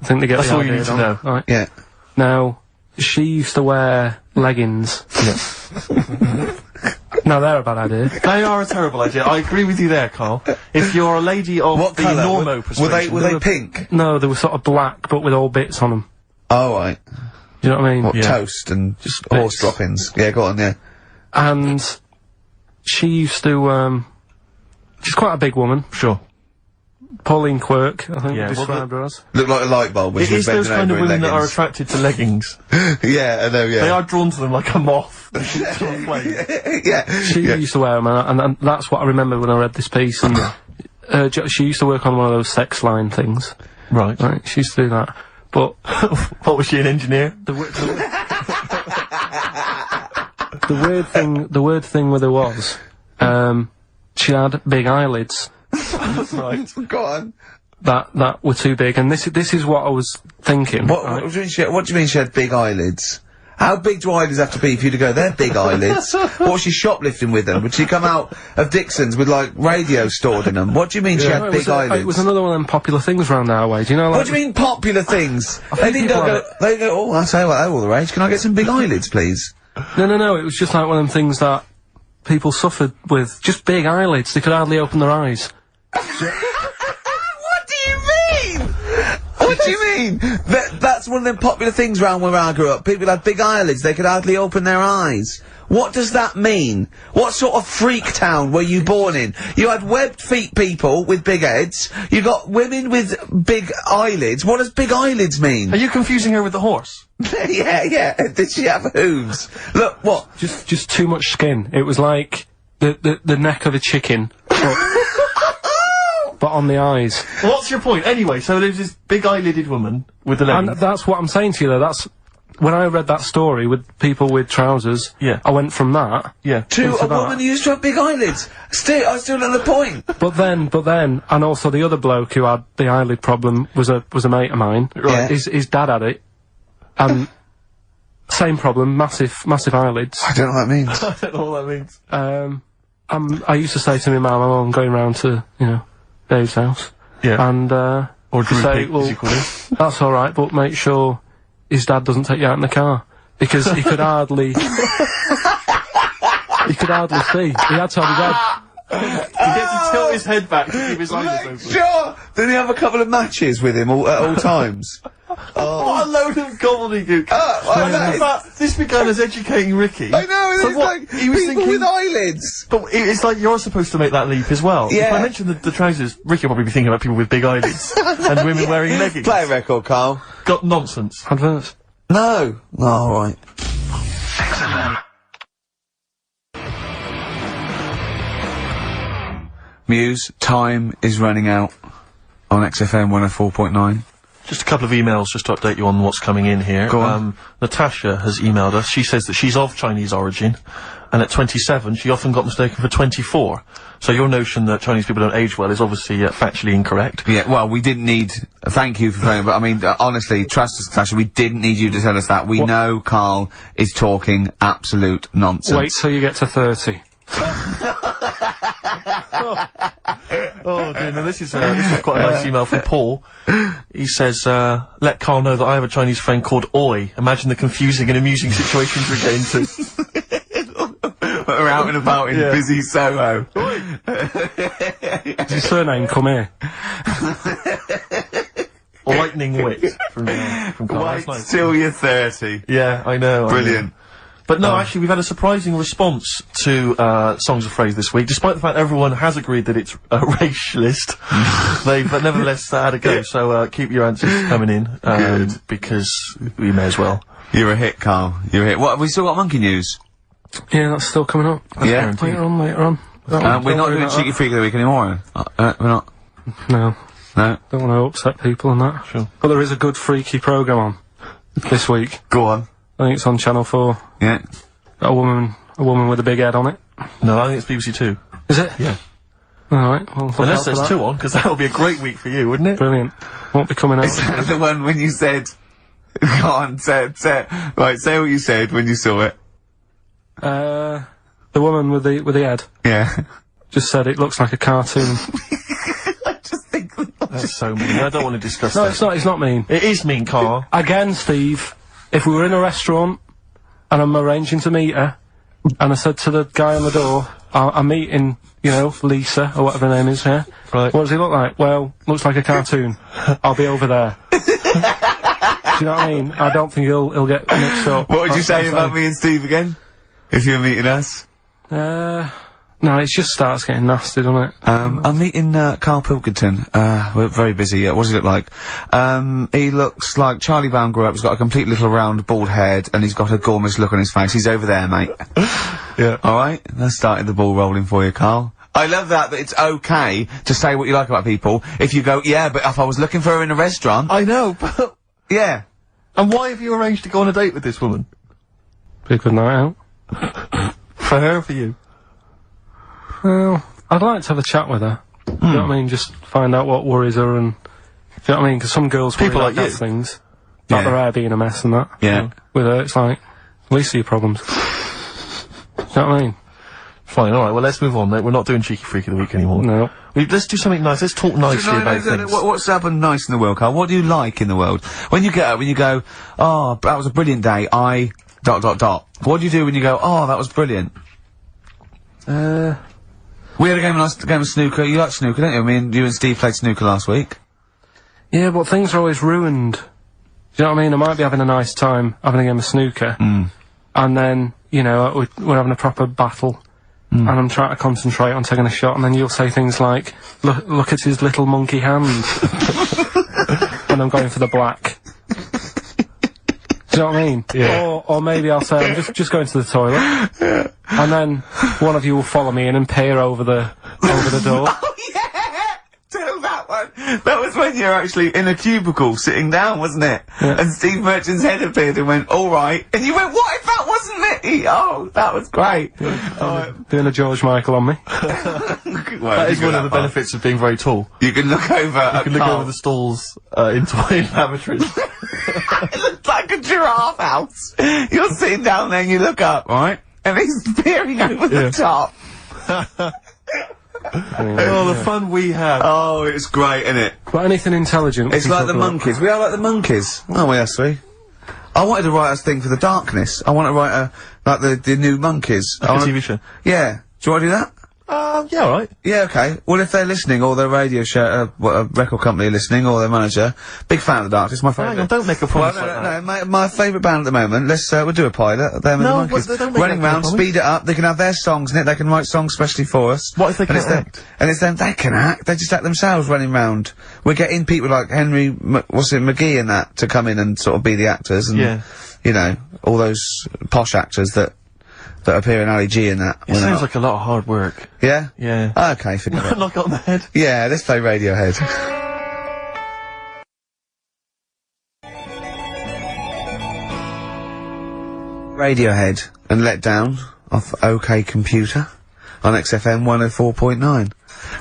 I think they get That's the all you idea need to on, know. Right. Yeah. Now, she used to wear leggings. Yeah. Now, they're a bad idea. They are a terrible idea. I agree with you there, Carl. If you're a lady of What the colour? normo persuasion... Were they pink? No, they were sort of black, but with all bits on them. Oh, right. Do you know what I mean? What, Yeah. toast and Just horse bits. droppings. Yeah, go on, yeah. And she used to, she's quite a big woman. Sure. Pauline Quirk, I think Yeah, we well, described her as. Looked like a light bulb when It she was is those bending kind over of in women that are leggings. attracted to leggings. Yeah, I know, yeah. They are drawn to them like a moth. To a flame. Yeah. She yeah. used to wear them, and that's what I remember when I read this piece. And she used to work on one of those sex line things. Right. Right, she used to do that. But What was she, an engineer? the weird thing with her was, she had big eyelids. Right. Go on. That were too big, and this is what I was thinking. What do you mean she had big eyelids? How big do eyelids have to be for you to go, they're big eyelids? What was she shoplifting with them? Would she come out of Dixon's with, like, radio stored in them? What do you mean she had big eyelids? It was another one of them popular things round our way, do you know, like... What do you mean popular things? They didn't go, oh, I'll tell you what, they're all the rage. Can I get some big eyelids, please? No, it was just like one of them things that people suffered with. Just big eyelids, they could hardly open their eyes. What do you mean? What do you mean? That's one of them popular things round where I grew up. People had big eyelids, they could hardly open their eyes. What does that mean? What sort of freak town were you born in? You had webbed feet people with big heads, you got women with big eyelids. What does big eyelids mean? Are you confusing her with the horse? Yeah. Did she have hooves? Look, what? Just too much skin. It was like the neck of a chicken. But on the eyes. What's your point? Anyway, so there's this big eyelided woman with the leggings. And that's what I'm saying to you, though. That's when I read that story with people with trousers. Yeah. I went from that. Yeah. To a woman who used to have big eyelids. I still know the point. But then, and also the other bloke who had the eyelid problem was a mate of mine. Right. His dad had it, and same problem, massive eyelids. I don't know what that means. I don't know what that means. I used to say to my mum, I'm going round to, Dave's house. Yeah. And, Or Drew say, Pig, well, as you call it. that's alright, but make sure his dad doesn't take you out in the car. Because he could hardly... he could hardly see. He had to have his head... He gets to tilt his head back to keep his eyelids open. Sure! Then he have a couple of matches with him at all times. What a load of gobbledygook. This began as educating Ricky. I know, So it's what, like he was people thinking- with eyelids. But it's like you're supposed to make that leap as well. Yeah. If I mention the trousers, Ricky will probably be thinking about people with big eyelids and women wearing leggings. Play a record, Carl. Got nonsense. Adverts. No. Oh, alright. Muse, time is running out on XFM 104.9. Just a couple of emails just to update you on what's coming in here. Go on. Natasha has emailed us. She says that she's of Chinese origin, and at 27 she often got mistaken for 24. So your notion that Chinese people don't age well is obviously factually incorrect. Yeah, well, we didn't need... thank you for phoning, but I mean, honestly, trust us, Natasha, we didn't need you to tell us that. We know Carl is talking absolute nonsense. Wait till you get to 30. Oh dear, no, this is quite a nice email from Paul. He says, let Carl know that I have a Chinese friend called Oi. Imagine the confusing and amusing situations we get into. We're out and about in busy Soho. Does your surname come here? Lightning wit from Carl. Wait That's nice. till you're 30. Yeah, I know. Brilliant. But no, actually, we've had a surprising response to Songs of Phrase this week. Despite the fact everyone has agreed that it's racialist, they've nevertheless had a go. So keep your answers coming in, because we may as well. You're a hit, Carl. You're a hit. What, have we still got monkey news? Yeah, that's still coming up. Yeah. Later on. We're not doing Cheeky Freak of the Week anymore. We're not. No. No. Don't want to upset people and that. Sure. But there is a good freaky programme on this week. Go on. I think it's on Channel 4. Yeah. Got a woman with a big head on it. No, I think it's BBC Two. Is it? Yeah. Alright, well, look Unless out for there's that. two on, because that would be a great week for you, wouldn't it? Brilliant. Won't be coming out. Is that the one when you said... Go on, say what you said when you saw it. The woman with the head Yeah. just said it looks like a cartoon. I just think... That's so mean. I don't want to discuss No, that. it's not mean. It is mean, Carl. Again, Steve, if we were in a restaurant and I'm arranging to meet her, and I said to the guy on the door, I'm meeting, Lisa, or whatever her name is here. Right. What does he look like? Well, looks like a cartoon. I'll be over there. Do you know what I mean? I don't think he'll get mixed up. What would you That's say I'm about saying. me and Steve again? If you were meeting us? No, it just starts getting nasty, doesn't it? I'm meeting, Karl Pilkington. We're very busy. What does he look like? He looks like Charlie Brown grew up. He's got a complete little round bald head, and he's got a gormless look on his face. He's over there, mate. Yeah. Alright? That started the ball rolling for you, Carl. I love that it's okay to say what you like about people. If you go, yeah, but if I was looking for her in a restaurant... I know, but... Yeah. And why have you arranged to go on a date with this woman? Be a good night out. For her or for you? Well, I'd like to have a chat with her. You know what I mean? Just find out what worries her and... Do you know what I mean? Because some girls worry People about like you. things. Like their hair being a mess and that. Yeah. With her, it's like, at least your problems. Do you know what I mean? Fine, alright, well let's move on, mate. We're not doing Cheeky Freak of the Week anymore. No. Let's do something nice. Let's talk nicely about things. What's happened nice in the world, Carl? What do you like in the world? When you get up, when you go, oh, that was a brilliant day, What do you do when you go, oh, that was brilliant? We had a nice game of snooker. You like snooker, don't you? You and Steve played snooker last week. Yeah, but things are always ruined. Do you know what I mean? I might be having a nice time having a game of snooker, and then, you know, we're having a proper battle, and I'm trying to concentrate on taking a shot, and then you'll say things like, look at his little monkey hand, when I'm going for the black. Do you know what I mean? Yeah. Or maybe I'll say, I'm just going to the toilet, and then one of you will follow me in and peer over the door. Oh, yeah! Tell that one. That was when you were actually in a cubicle sitting down, wasn't it? Yeah. And Steve Merchant's head appeared and went, alright. And you went, what if that wasn't it? Oh, that was great. Doing a George Michael on me. That is one of the benefits of being very tall. You can look over You can look over the stalls, into lavatories. It looks like a giraffe house. You're sitting down there and you look up, right? And he's peering over the top. Oh, the fun we have. Oh, it's great, isn't it? But anything intelligent. It's like the monkeys. We are like the monkeys. Aren't we, us three? I wanted to write a thing for the darkness. I want to write like the new monkeys. Like a TV show? Yeah. Do you want to do that? Yeah, alright. Yeah, okay. Well, if they're listening, or their radio show, a record company listening, or their manager, big fan of the Darkness, my favourite. Hang on, don't make a promise Well, like that. no, my favourite band at the moment. We'll do a pilot. Them and the Monkeys. but don't make Running that round, promise. speed it up. They can have their songs in it. They can write songs specially for us. What if they And can't act? And it's them. They can act. They just act themselves running round. We're getting people like McGee and that to come in and sort of be the actors, and you know, all those posh actors that appear in Ali G and that. It sounds like a lot of hard work. Yeah? Yeah. Okay, forget it. Knock it on the head. Yeah, let's play Radiohead. Radiohead and Let Down off OK Computer on XFM 104.9.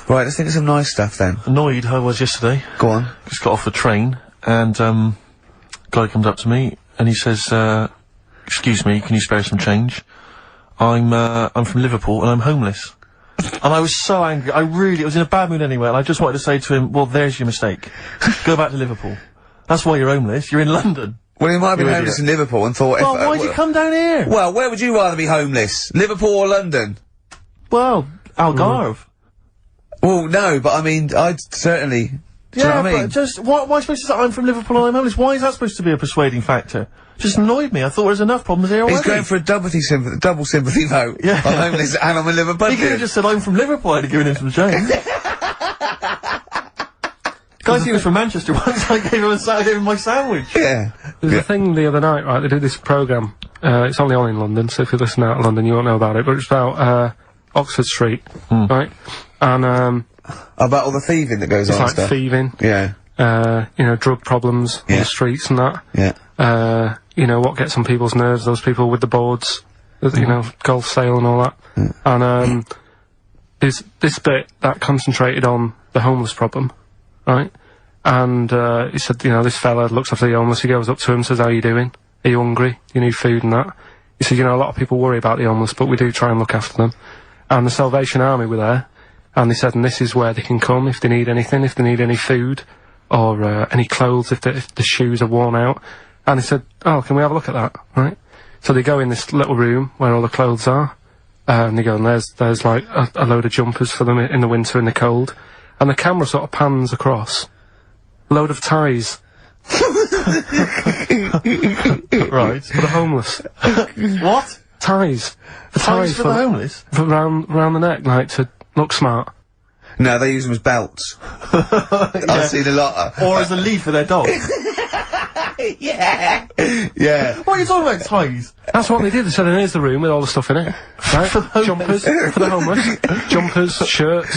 Right, let's think of some nice stuff then. Annoyed how I was yesterday. Go on. Just got off the train, and, guy comes up to me, and he says, excuse me, can you spare some change? I'm from Liverpool, and I'm homeless. And I was so angry. I was in a bad mood anyway, and I just wanted to say to him, well, there's your mistake. Go back to Liverpool. That's why you're homeless. You're in London. Well, he might have been You homeless in idiot. Liverpool and thought... Well, why'd you come down here? Well, where would you rather be homeless? Liverpool or London? Well, Algarve. Well, no, but I mean, I'd certainly... Do you know what I mean? But just, why am I supposed to say I'm from Liverpool and I'm homeless? Why is that supposed to be a persuading factor? Just annoyed me. I thought there was enough problems here already. He's going for a double sympathy vote. Yeah. I'm homeless and I'm in Liverpool. He could have just said I'm from Liverpool and given him some change. Guy he was from Manchester once, I gave him my sandwich. Yeah. There's a thing the other night, right, they did this programme, it's only on in London, so if you listen out of London you won't know about it, but it's about, Oxford Street, right, and, About all the thieving that goes it's on and like stuff. thieving, Yeah. you know, drug problems on Yeah. the streets and that, Yeah. you know, what gets on people's nerves, those people with the boards, you know, golf sale and all that, and, there's this bit that concentrated on the homeless problem, right? And, he said, you know, this fella looks after the homeless, he goes up to him, says, how you doing? Are you hungry? Do you need food and that? He said, you know, a lot of people worry about the homeless, but we do try and look after them. And the Salvation Army were there, and they said, and this is where they can come if they need anything, if they need any food, or, any clothes, if the shoes are worn out. And he said, oh, can we have a look at that, right? So they go in this little room where all the clothes are, and they go, and there's like a load of jumpers for them in the winter in the cold. And the camera sort of pans across. Load of ties. Right. For the homeless. What? Ties. Ties for the homeless? Round the neck, like, to look smart. No, they use them as belts. I've seen a lot of... Or as a lead for their dog? Yeah. Yeah. What are you talking about, ties? That's what they did. They said, here's the room with all the stuff in it. Right? Jumpers for the homeless. Jumpers, shirts,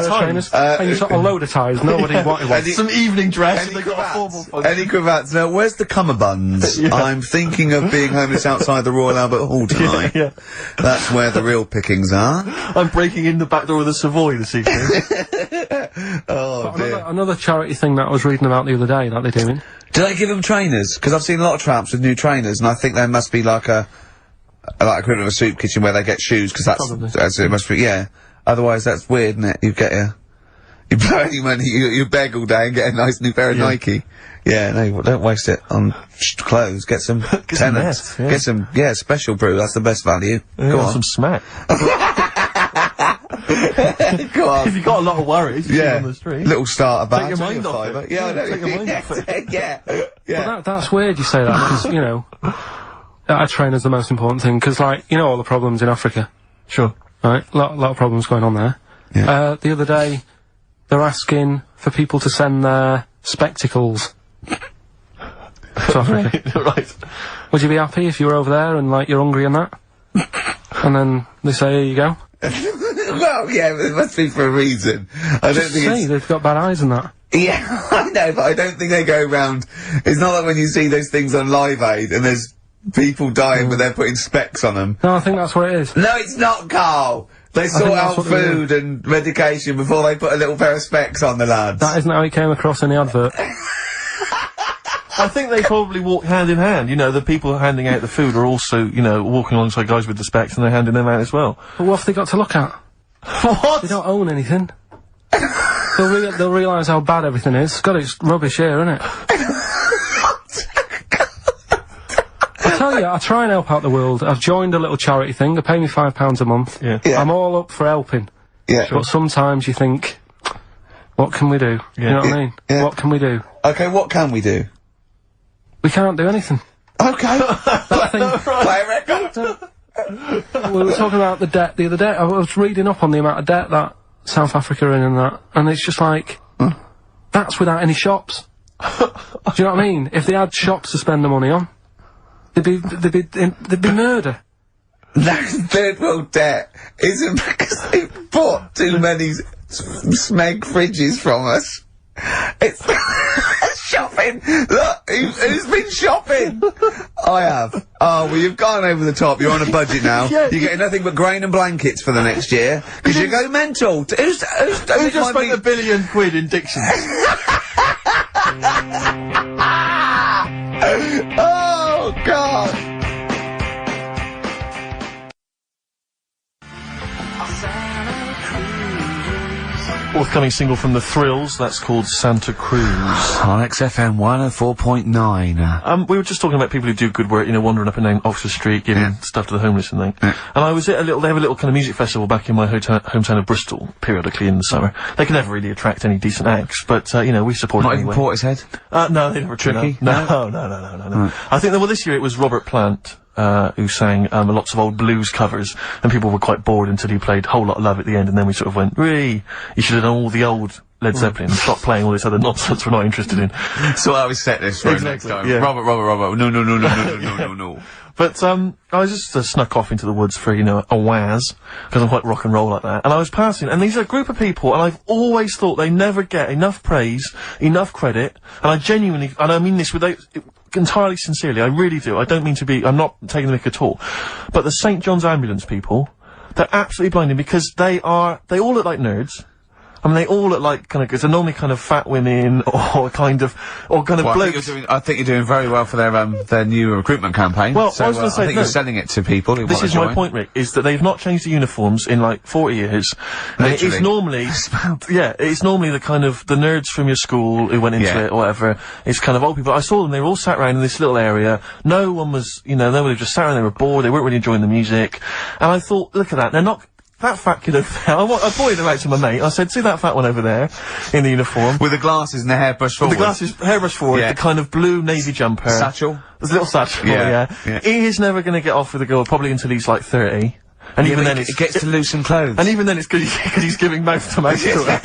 trainers. And you sort of load of ties. Nobody wanted one. Some evening dress. They got a formal function. Any cravats? Now, where's the cummerbunds? I'm thinking of being homeless outside the Royal Albert Hall tonight. Yeah. That's where the real pickings are. I'm breaking in the back door of the Savoy this evening. Oh, dear. Another charity thing that I was reading about the other day that they're doing. Do they give them trainers? Because I've seen a lot of tramps with new trainers, and I think there must be like a equivalent of a soup kitchen where they get shoes, because that's it must be, yeah. Otherwise, that's weird, isn't it? You get you blow any money, you beg all day and get a nice new pair of Nike. Yeah, no, don't waste it on clothes. Get some tenants. Get some, special brew. That's the best value. Go on. Some smack. Go on. If you've got a lot of worries, on the street. Little starter bag. Take your mind off it. Yeah, take your mind off it. Yeah. Well, that's weird you say that, because, you know, a trainer's the most important thing, because, like, you know all the problems in Africa. Sure. Right? Lot of problems going on there. Yeah. The other day, they're asking for people to send their spectacles to Africa. Right. Would you be happy if you were over there and, like, you're hungry and that? And then they say, here you go. Well, yeah, it must be for a reason. I don't think it's... they've got bad eyes and that. Yeah, I know, but I don't think they go round... It's not like when you see those things on Live Aid and there's people dying but they're putting specs on them. No, I think that's what it is. No, it's not, Carl! They sort out food and medication before they put a little pair of specs on the lads. That isn't how he came across in the advert. I think they probably walk hand in hand. You know, the people handing out the food are also, you know, walking alongside guys with the specs, and they're handing them out as well. But what have they got to look at? What? They don't own anything. They'll realise how bad everything is. God, it's rubbish here, isn't it? I tell you, I try and help out the world. I've joined a little charity thing. They pay me £5 a month. Yeah. I'm all up for helping. Yeah. But sometimes you think, what can we do? You know what I mean? Yeah. What can we do? Okay, what can we do? We can't do anything. Okay. That thing. Play a record. We were talking about the debt the other day. I was reading up on the amount of debt that South Africa are in and that, and it's just like, that's without any shops. Do you know what I mean? If they had shops to spend the money on, there'd be murder. That third world debt isn't because they bought too many smeg fridges from us. It's shopping. Look, who's been shopping? I have. Oh, well, you've gone over the top. You're on a budget now. You're getting nothing but grain and blankets for the next year because you go mental. Who just spent £1 billion in dictionaries? Oh God. Forthcoming single from The Thrills, that's called Santa Cruz. On XFM 104.9. We were just talking about people who do good work, you know, wandering up and down Oxford Street, giving stuff to the homeless and things. And I was at they have a little kind of music festival back in my hometown of Bristol, periodically in the summer. They can never really attract any decent acts, but, you know, we support it anyway. Not even Portishead? No, they never tricky. No. I think that, well, this year it was Robert Plant, who sang lots of old blues covers, and people were quite bored until he played Whole Lot of Love at the end, and then we sort of went, you should have done all the old Led Zeppelin and stop playing all this other nonsense we're not interested in. So I always set this for next time. Yeah. Robert, no. But, I was just snuck off into the woods for, you know, a waz, because I'm quite rock and roll like that, and I was passing, and these are a group of people, and I've always thought they never get enough praise, enough credit, and I genuinely, and I mean this entirely sincerely, I really do, I don't mean to be, I'm not taking the mick at all, but the St. John's Ambulance people, they're absolutely blinding, because they all look like nerds. I mean, they all look like because they're normally kind of fat women or kind of blokes. I think you're doing very well for their new recruitment campaign. Well, so, I was going to say, I think you're selling it to people who want to join. This is my point, Rick, is that they've not changed the uniforms in like 40 years. And it is normally, it's normally the kind of the nerds from your school who went into it or whatever. It's kind of old people. I saw them, they were all sat around in this little area. No one was, you know, nobody just sat around, they were bored, they weren't really enjoying the music. And I thought, look at that, they're not. That fat kid over there, I pointed him out to my mate, I said, see that fat one over there, in the uniform? With the glasses and the hairbrush forward. With the glasses, hairbrush forward, the kind of blue navy jumper. Satchel? There's a little satchel, yeah. He is never gonna get off with a girl, probably until he's like 30. And even then it gets to loosen clothes. And even then it's because he's giving mouth to mouth to her.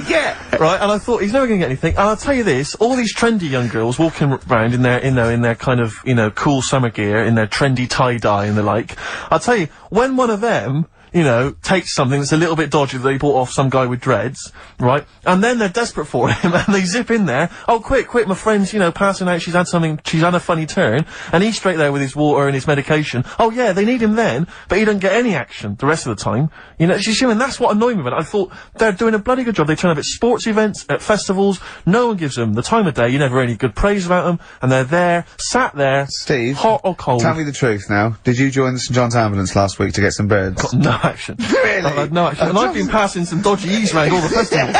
Yeah. Right, and I thought, he's never gonna get anything. And I'll tell you this, all these trendy young girls walking around in their kind of, you know, cool summer gear, in their trendy tie-dye and the like, I'll tell you, when one of them, you know, takes something that's a little bit dodgy that they bought off some guy with dreads, right? And then they're desperate for him, and they zip in there. Oh, quick, my friend's, you know, passing out, she's had a funny turn, and he's straight there with his water and his medication. Oh yeah, they need him then, but he doesn't get any action the rest of the time. You know, and that's what annoyed me about it. I thought, they're doing a bloody good job. They turn up at sports events, at festivals, no one gives them the time of day, you never hear any good praise about them, and they're there, sat there, Steve, hot or cold. Tell me the truth now. Did you join the St John's ambulance last week to get some birds? Got no action. Really? I've had no action. And I've been passing some dodgy E's around all the festivals.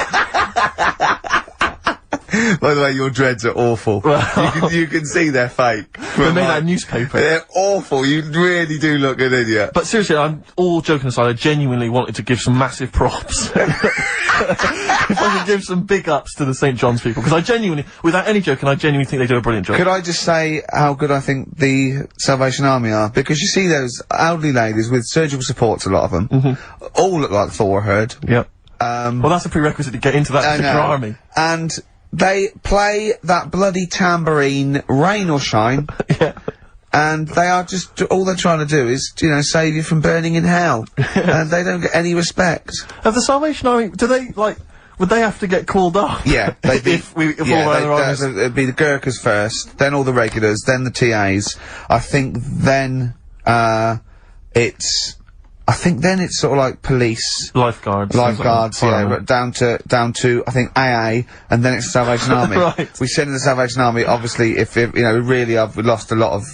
By the way, your dreads are awful. you can see they're fake. They're made out of newspaper. They're awful. You really do look an idiot. But seriously, I'm all joking aside, I genuinely wanted to give some massive props. If I could give some big ups to the St. John's people, because I genuinely, without any joking, I genuinely think they do a brilliant job. Could I just say how good I think the Salvation Army are? Because you see those elderly ladies with surgical supports, a lot of them, all look like Thor Herd. Yep. Well, that's a prerequisite to get into that particular army. And they play that bloody tambourine, rain or shine. Yeah. And they are just, all they're trying to do is, you know, save you from burning in hell. And they don't get any respect. Of the Salvation Army, do they, like, would they have to get called off? Yeah, they do. if all other armies... it'd be the Gurkhas first, then all the regulars, then the TAs. I think then it's sort of like police, lifeguards, yeah, but down to I think AA, and then it's the Salvation Army. Right. We send in the Salvation Army, obviously, if you know, really, we lost a lot of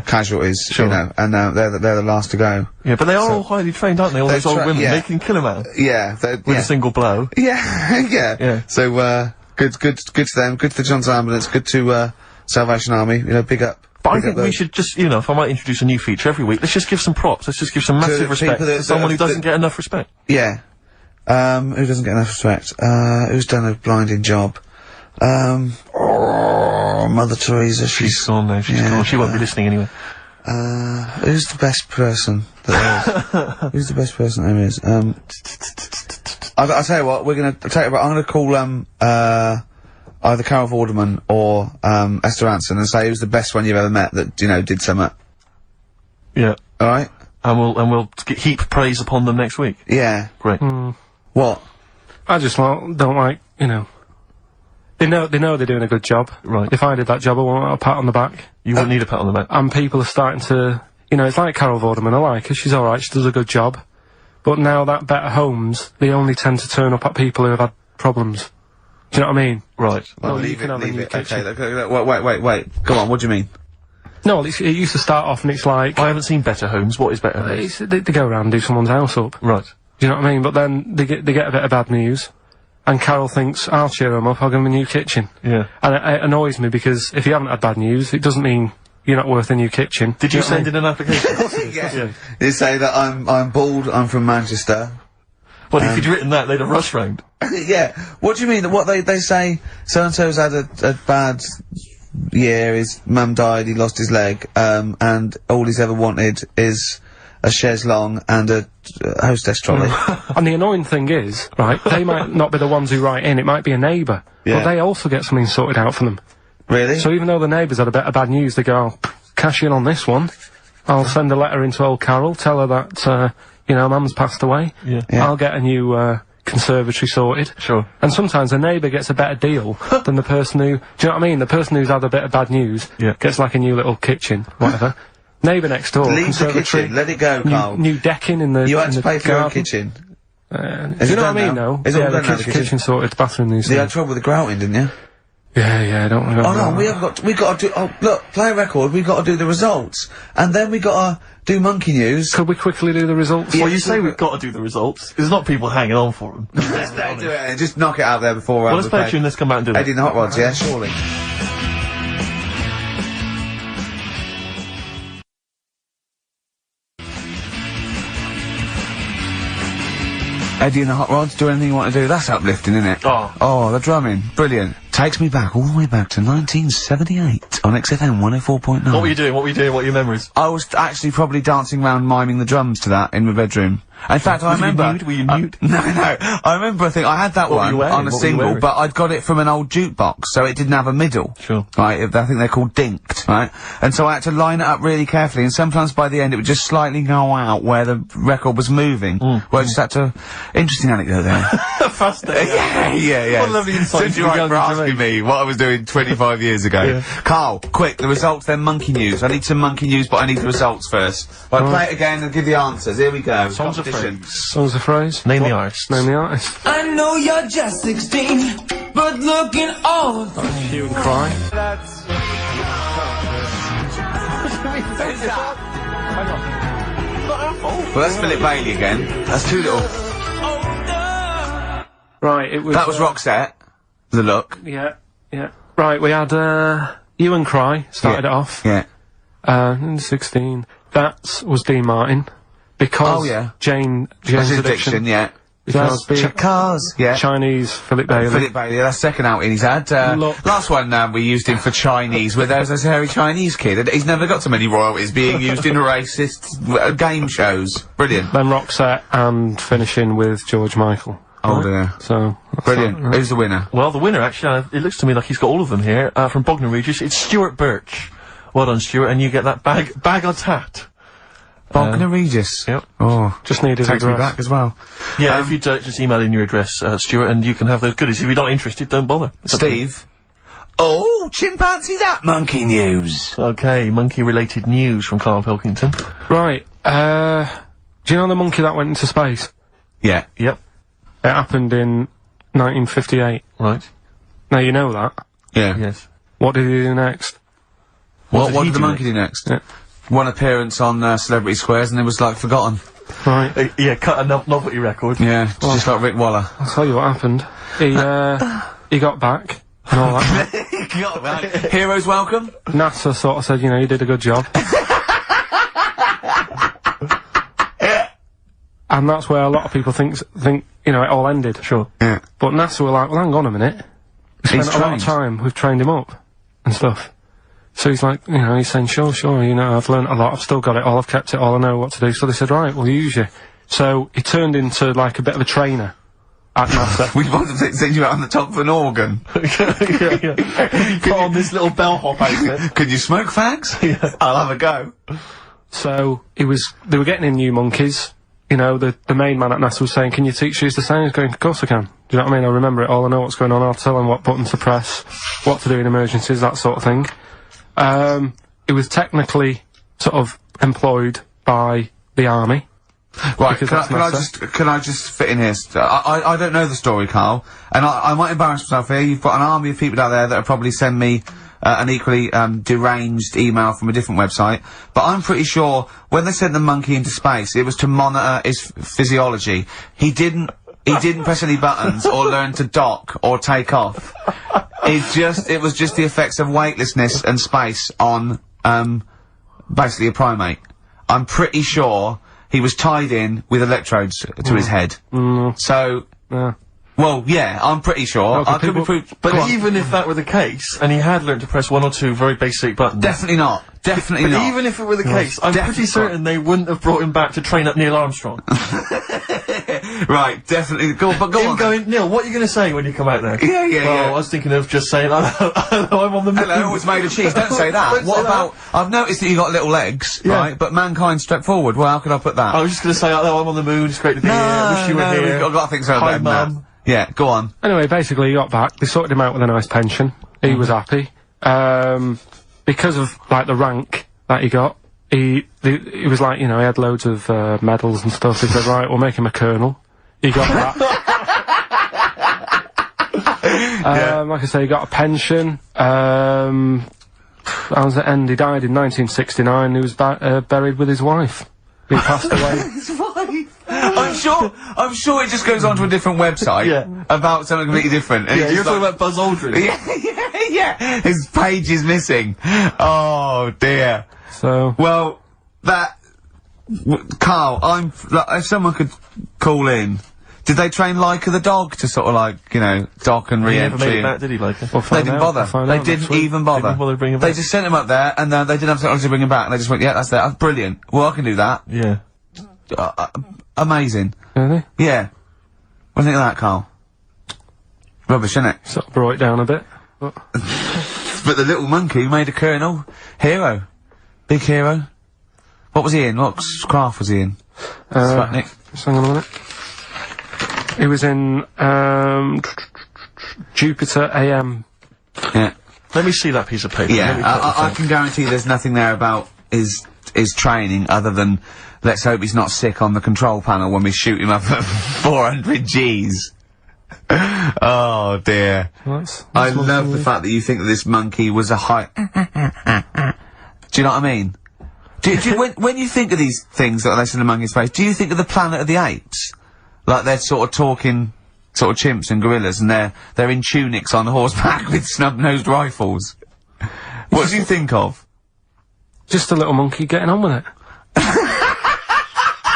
casualties, you know, and they're the last to go. Yeah, but they are all highly trained, aren't they? All those old women, they can kill a man. Yeah, with a single blow. Yeah, yeah. So good to them, good to the John's Ambulance, good to Salvation Army. You know, big up. But I think we should just, you know, if I might introduce a new feature every week, let's just give some props. Let's just give some massive respect to someone who doesn't get enough respect. Yeah. Who doesn't get enough respect? Who's done a blinding job? Mother Teresa. She's gone now. She's gone. She won't be listening anyway. Who's the best person that there is? Who's the best person there is? I'll tell you what, I'm gonna call, either Carol Vorderman or, Esther Anson and say who's the best one you've ever met that, you know, did something. Yeah. Alright? And we'll heap praise upon them next week. Yeah. Great. What? I just don't like, you know. They know they're doing a good job. Right. If I did that job, I want a pat on the back. You wouldn't need a pat on the back. And people are starting to, you know, it's like Carol Vorderman, I like her, she's alright, she does a good job. But now that Better Homes, they only tend to turn up at people who have had problems. Do you know what I mean? Right. Well, leave it. Okay, wait. Go on, what do you mean? No, it used to start off and it's like... I haven't seen Better Homes. What is Better Homes? They go around and do someone's house up. Right. Do you know what I mean? But then they get a bit of bad news. And Carol thinks, I'll cheer them up, I'll give them a new kitchen. Yeah. And it annoys me because if you haven't had bad news, it doesn't mean you're not worth a new kitchen. Did you send in an application? Yeah. You say that I'm bald, I'm from Manchester. Well, if you'd written that, they'd have rushed round. Yeah. What do you mean? What they say, so-and-so's had a bad year, his mum died, he lost his leg, and all he's ever wanted is a chaise longue and a hostess trolley. And the annoying thing is, right, they might not be the ones who write in, it might be a neighbour. Yeah. But they also get something sorted out for them. Really? So even though the neighbours had a bit of bad news, they go, oh, cash in on this one. I'll send a letter into old Carol, tell her that, you know, Mum's passed away. Yeah. I'll get a new, conservatory sorted. Sure. And sometimes a neighbour gets a better deal than the person who, do you know what I mean? The person who's had a bit of bad news gets like a new little kitchen, whatever. Neighbour next door, leave the kitchen, let it go, Carl. New decking in the You had to pay for your own garden. kitchen. Do you know what I mean, though? Is it all the done now, the kitchen sorted, the bathroom needs You had trouble with the grouting, didn't you? Yeah, I don't know. Oh no, we got to do, oh look, play a record, we got to do the results. And then we got to do monkey news. Could we quickly do the results? Well, you say we've got to do the results. There's not people hanging on for them. Let's do it and just knock it out there before well, let's play a tune, let's come back and do that. Eddie and the Hot Rods, yeah, surely. Eddie and the Hot Rods, do anything you want to do. That's uplifting, isn't it? Oh. Oh, the drumming. Brilliant. takes me back, all the way back to 1978 on XFM 104.9. What were you doing? What are your memories? I was actually probably dancing around miming the drums to that in my bedroom. In fact, I remember... Were you nude? No. I remember I think I had that one on a single, but I'd got it from an old jukebox, so it didn't have a middle. Sure. Right, I think they're called dinked, right? And so I had to line it up really carefully, and sometimes by the end it would just slightly go out where the record was moving. Where I just had to... Interesting anecdote there. Fascinating. Yeah. What a lovely insight. Since you're right for asking me what I was doing 25 years ago. Yeah. Carl, quick, the results, they're monkey news. I need some monkey news, but I need the results first. Right, play it again and give the answers. Here we go. Songs of Songs of phrase. Name the artist. Name the artist. I know you're just 16, but looking old. Hue and Cry. Well, that's Philip Bailey again. That's too little. Right, it was... That was Roxette. The Look. Yeah. Right, we had, Hue and Cry started it off. Yeah. In 16. That was Dean Martin. Because Jane's Addiction. Yeah. Because Chinese Philip Bailey. Philip Bailey, that's second outing he's had. Last one, we used him for Chinese, where there's a hairy Chinese kid. He's never got so many royalties being used in racist game shows. Brilliant. Then Roxette and finishing with George Michael. Oh dear. So. Brilliant. Right. Who's the winner? Well, the winner, actually, it looks to me like he's got all of them here, from Bognor Regis. It's Stuart Birch. Well done, Stuart, and you get that bag of tat. Bognor Regis. Yep. Oh, just needed takes me back as well. Yeah, if you just email in your address, Stuart, and you can have those goodies. If you're not interested, don't bother. Steve. Oh, chimpanzee that monkey news. Okay, monkey-related news from Karl Pilkington. Right. Do you know the monkey that went into space? Yeah. Yep. It happened in 1958. Right. Now you know that. Yeah. Yes. What did he do next? What did the monkey do next? Yeah. One appearance on Celebrity Squares and it was like forgotten. Right. Yeah, cut a novelty record. Yeah, just like Rick Waller. I'll tell you what happened. He got back and all that. He got back. Heroes welcome. NASA sort of said, you know, you did a good job. And that's where a lot of people think, you know, it all ended. Sure. Yeah. But NASA were like, well, hang on a minute. We spent a lot of time, we've trained him up and stuff. So he's like, you know, he's saying, sure, you know, I've learnt a lot, I've still got it all, I've kept it all, I know what to do. So they said, right, we'll use you. So he turned into, like, a bit of a trainer at NASA. We wanted to send you out on the top of an organ. yeah. Put on this little bellhop outfit. Could you smoke fags? Yeah. I'll have a go. So they were getting in new monkeys. You know, the main man at NASA was saying, can you teach these the same? He's going, of course I can. Do you know what I mean? I remember it all, I know what's going on, I'll tell them what buttons to press, what to do in emergencies, that sort of thing. It was technically sort of employed by the army. Right, can I just fit in here? I don't know the story, Carl, and I might embarrass myself here. You've got an army of people out there that will probably send me an equally deranged email from a different website, but I'm pretty sure when they sent the monkey into space, it was to monitor his physiology. He didn't press any buttons or learn to dock or take off. It was just the effects of weightlessness and space on, basically a primate. I'm pretty sure he was tied in with electrodes to his head. So, well, yeah, I'm pretty sure. I could be proved. But even if that were the case, and he had learned to press one or two very basic buttons. Definitely not. Definitely not. Even if it were the case, I'm pretty certain they wouldn't have brought him back to train up Neil Armstrong. Right, definitely. Go on. Going, Neil, what are you going to say when you come out there? Yeah. I was thinking of just saying, I'm on the moon. Hello, it's made of cheese. Don't say that. What about, I've noticed that you got little legs, right? But mankind stepped forward. Well, how could I put that? I was just going to say, I'm on the moon, it's great to be here, wish you were here. I've got to think so Hi, better than that. Mum. Yeah, go on. Anyway, basically he got back, they sorted him out with a nice pension. He was happy. Because of, like, the rank that he got, he was like, you know, he had loads of medals and stuff. He said, right, we'll make him a colonel. He got that. Like I say, he got a pension. How does it end? He died in 1969. He was buried with his wife. He passed away. His wife. I'm sure it just goes on to a different website about something completely different. And You're talking about Buzz Aldrin. Yeah. His page is missing. Oh dear. So well, Carl, if someone could call in Did they train Leica the dog to sort of like, you know, dock and He never re-entry? made it back, did he, like? They didn't bother. They didn't even bother. Didn't bother to bring him They back. just sent him up there, and they didn't have technology to bring him back, and they just went, yeah, that's there. That's brilliant. Well, I can do that. Yeah. Amazing. Really? Yeah. What do you think of that, Carl? Rubbish, isn't it? Sort of brought it down a bit. But But the little monkey made a colonel. Hero. Big hero. What was he in? What craft was he in? Sputnik. just hang on a minute. He was in, Jupiter AM. Yeah. Let me see that piece of paper. Let me Yeah, cut the I thing. can guarantee there's nothing there about his training other than let's hope he's not sick on the control panel when we shoot him up at 400 Gs. Oh dear. I love the fact that you think that this monkey was a high. Do you know what I mean? When you think of these things that they send the monkey's face, do you think of the Planet of the Apes? Like they're sort of talking, sort of chimps and gorillas, and they're in tunics on horseback with snub-nosed rifles. What do you think of? Just a little monkey getting on with it.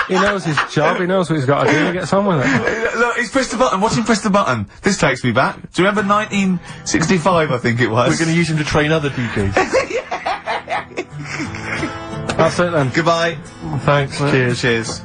He knows his job, he knows what he's got to do, he gets on with it. Look, he's pressed the button. Watch him press the button. This takes me back. Do you remember 1965, I think it was? We're going to use him to train other DJs. That's it then. Goodbye. Thanks. Cheers. Cheers.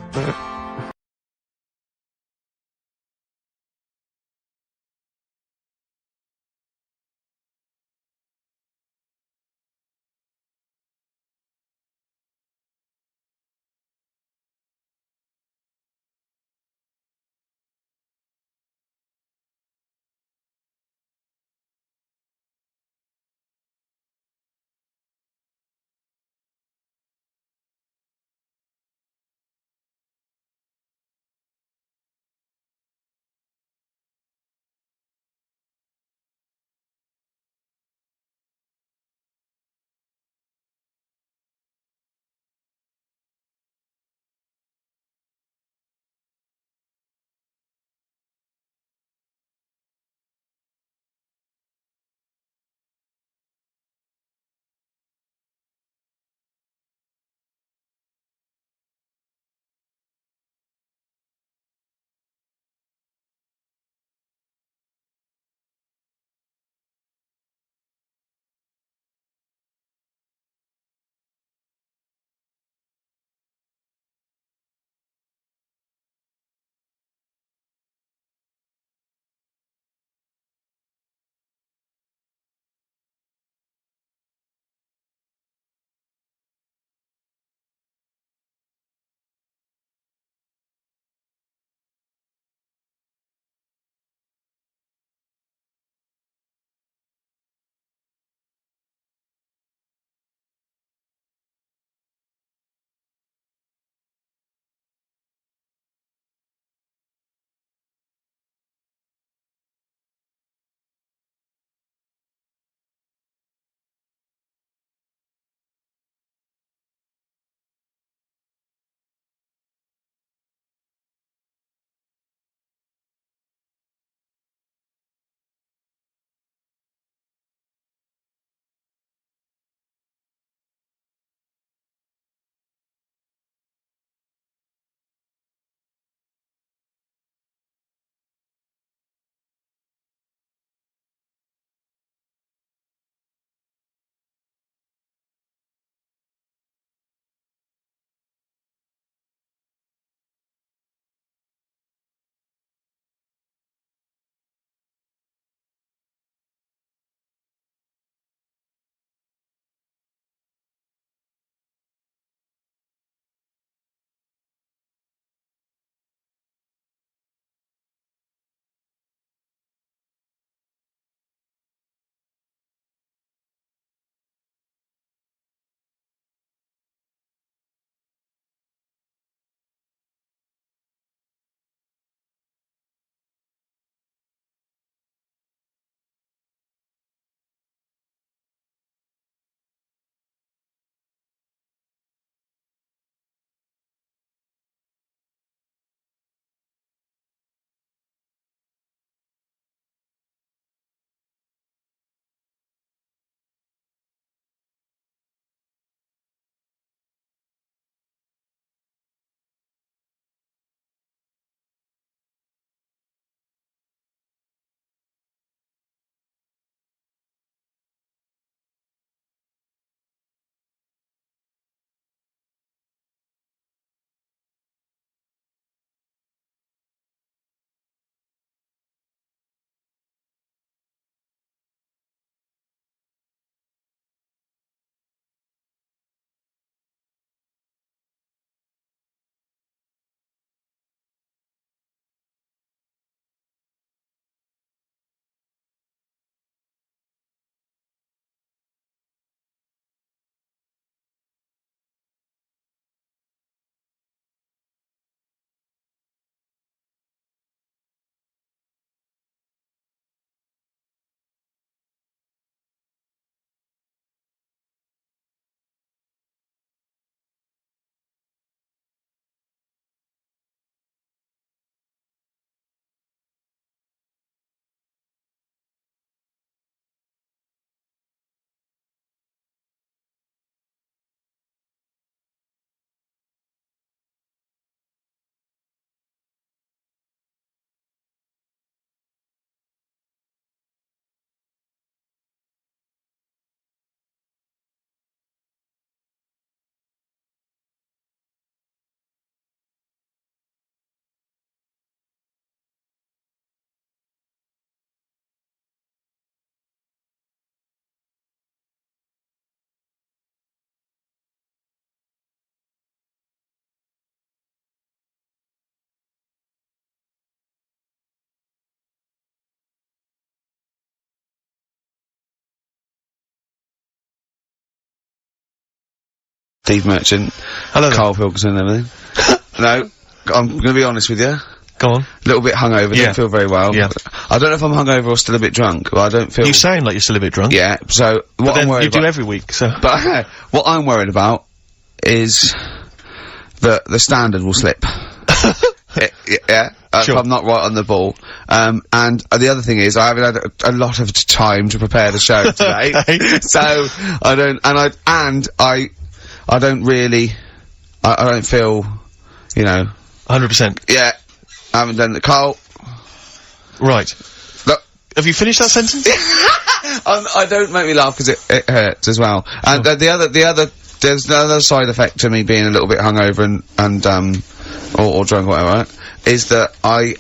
Steve Merchant. Hello there. Karl Pilkington and everything. No, I'm gonna be honest with you. Go on. A little bit hungover, Yeah. don't feel very well. Yeah. I don't know if I'm hungover or still a bit drunk, but I don't feel... You sound like you're still a bit drunk. Yeah, so what But I'm then worried you do about... every week, so... But what I'm worried about is that the standard will slip. Yeah, Sure. if I'm not right on the ball. And the other thing is, I haven't had a lot of time to prepare the show today, Okay. so I don't, I don't really, I don't feel, you know, 100%. yeah, I haven't done the Karl. Right. Look, Have you finished that sentence? I don't make me laugh because it hurts as well. And there's another side effect to me being a little bit hungover or drunk or whatever, right, is that I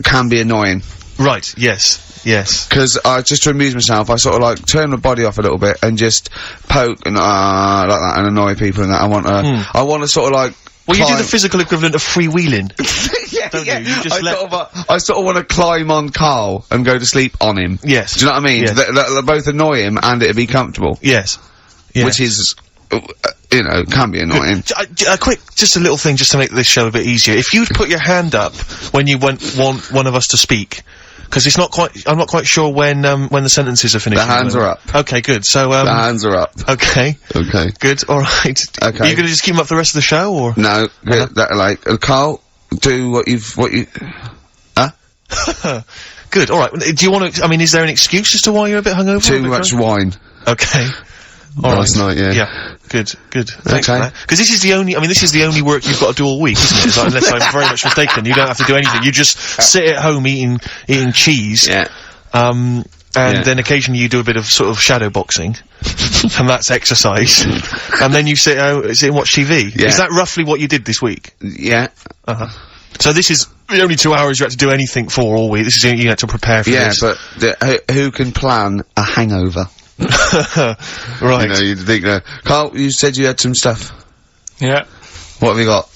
can be annoying. Right, yes, yes. Because just to amuse myself, I sort of like turn my body off a little bit and just poke and like that and annoy people and that. I want to sort of like. Well, you do the physical equivalent of freewheeling. Yeah, Don't yeah. you? You just I sort of want to climb on Karl and go to sleep on him. Yes. Do you know what I mean? Yes. They'll both annoy him and it'd be comfortable. Yes. Yes. Which is, you know, can be annoying. Just a little thing just to make this show a bit easier. If you'd put your hand up when you want one of us to speak, because it's not quite, I'm not quite sure when the sentences are finished. The hands are up. Okay, good. So, The hands are up. okay. Okay. Good, alright. Okay. Are you gonna just keep them up for the rest of the show, or? No, Karl, do what you, Good, alright. Do you want to, I mean, is there an excuse as to why you're a bit hungover? too much wine. Okay. All Last night, yeah. Yeah. Good. Thanks Okay. for that. Because this is the only work you've got to do all week, isn't it? It's like, unless I'm very much mistaken, you don't have to do anything. You just sit at home eating cheese. Yeah. And then occasionally you do a bit of sort of shadow boxing, and that's exercise. And then you sit and watch TV. Yeah. Is that roughly what you did this week? Yeah. So this is the only 2 hours you had to do anything for all week. This is you had to prepare for this. Yeah, but who can plan a hangover? Right. You know, you'd think, Karl, you said you had some stuff. Yeah. What have you got?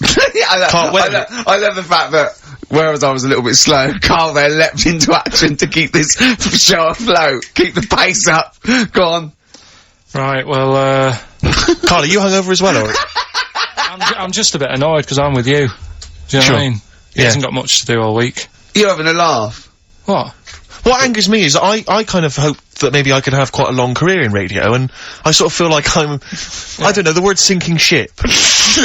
Karl, I love the fact that, whereas I was a little bit slow, Karl there leapt into action to keep this show afloat, keep the pace up. Go on. Right, well, Karl, are you hungover as well, or? I'm just a bit annoyed because I'm with you. Do you know what I mean? He hasn't got much to do all week. You're having a laugh. What? What angers me is I kind of hope that maybe I could have quite a long career in radio, and I sort of feel like I'm, I don't know, the word sinking ship.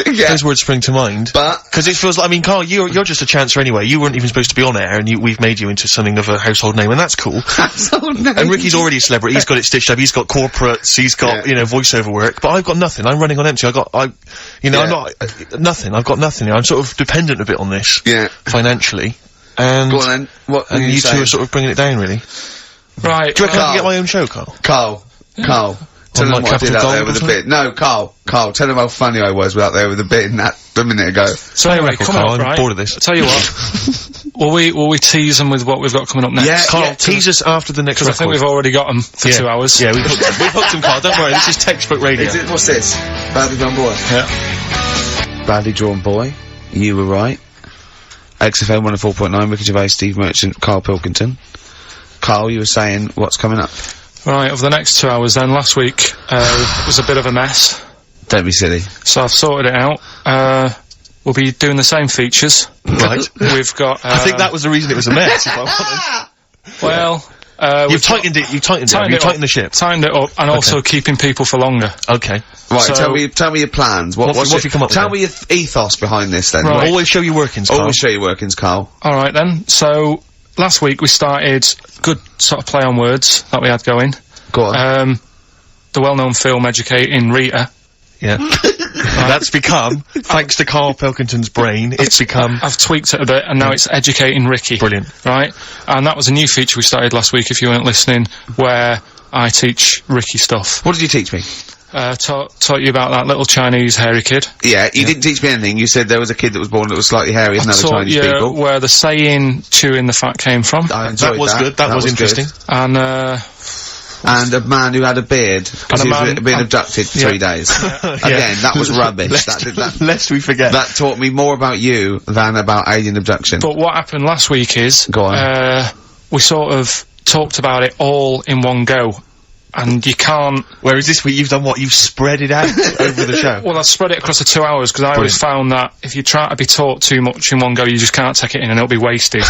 Yeah. Those words spring to mind. But Because it feels like, I mean, Karl, you're just a chancer anyway. You weren't even supposed to be on air, and we've made you into something of a household name, and that's cool. household name. And Ricky's already a celebrity. He's got it stitched up. He's got corporates. He's got, you know, voiceover work. But I've got nothing. I'm running on empty. I'm not, nothing. I've got nothing. I'm sort of dependent a bit on this. Yeah. Financially. And, Go on then. What and you two say? are sort of bringing it down, really. Right. Do you reckon I Karl. can get my own show, Karl? Karl. Tell them like what I did Capital out there Gold with or a bit. No, Karl, tell them how funny I was out there with a bit in that a minute ago. So anyway, come Karl, on, I'm right? bored of this. Tell you what. will we tease them with what we've got coming up next? Yeah. Karl, tease us after the next Because I think record. we've already got them for 2 hours. Yeah, we've hooked them, Karl. Don't worry, this is textbook radio. What's this? Badly Drawn Boy. Yeah. Badly Drawn Boy. You were right. XFM 104.9, Ricky Gervais, Steve Merchant, Karl Pilkington. Karl, you were saying what's coming up? Right, over the next 2 hours then, last week, was a bit of a mess. Don't be silly. So I've sorted it out. We'll be doing the same features. Right. We've got, I think that was the reason it was a mess, if I'm honest. well, You've tightened it, you've tightened the ship. tightened it up, and also keeping people for longer. Okay. Right, So- tell me your plans. What have you come up with Tell then? me your ethos behind this then. Right. Always show your workings, Karl. Always show your workings, Karl. Alright then, so, last week we started good sort of play on words that we had going. Go on. The well-known film Educating Rita. Yeah. That's become, thanks to Karl Pilkington's brain, it's become... I've tweaked it a bit, and now it's Educating Ricky. Brilliant. Right? And that was a new feature we started last week, if you weren't listening, where I teach Ricky stuff. What did you teach me? Taught you about that little Chinese hairy kid. Yeah, you didn't teach me anything. You said there was a kid that was born that was slightly hairy than other Taught Chinese you people. where the saying chewing the fat came from. I enjoyed That was good, that was interesting. And, And a man who had a beard because And he a was man- being abducted for 3 days. Again, that was rubbish. Lest we forget. That taught me more about you than about alien abduction. but what happened last week is, Go on. we sort of talked about it all in one go. and you can't... Whereas this week you've done what? You've spread it out over the show. Well, I spread it across the 2 hours, because I always found that if you try to be taught too much in one go, you just can't take it in and it'll be wasted.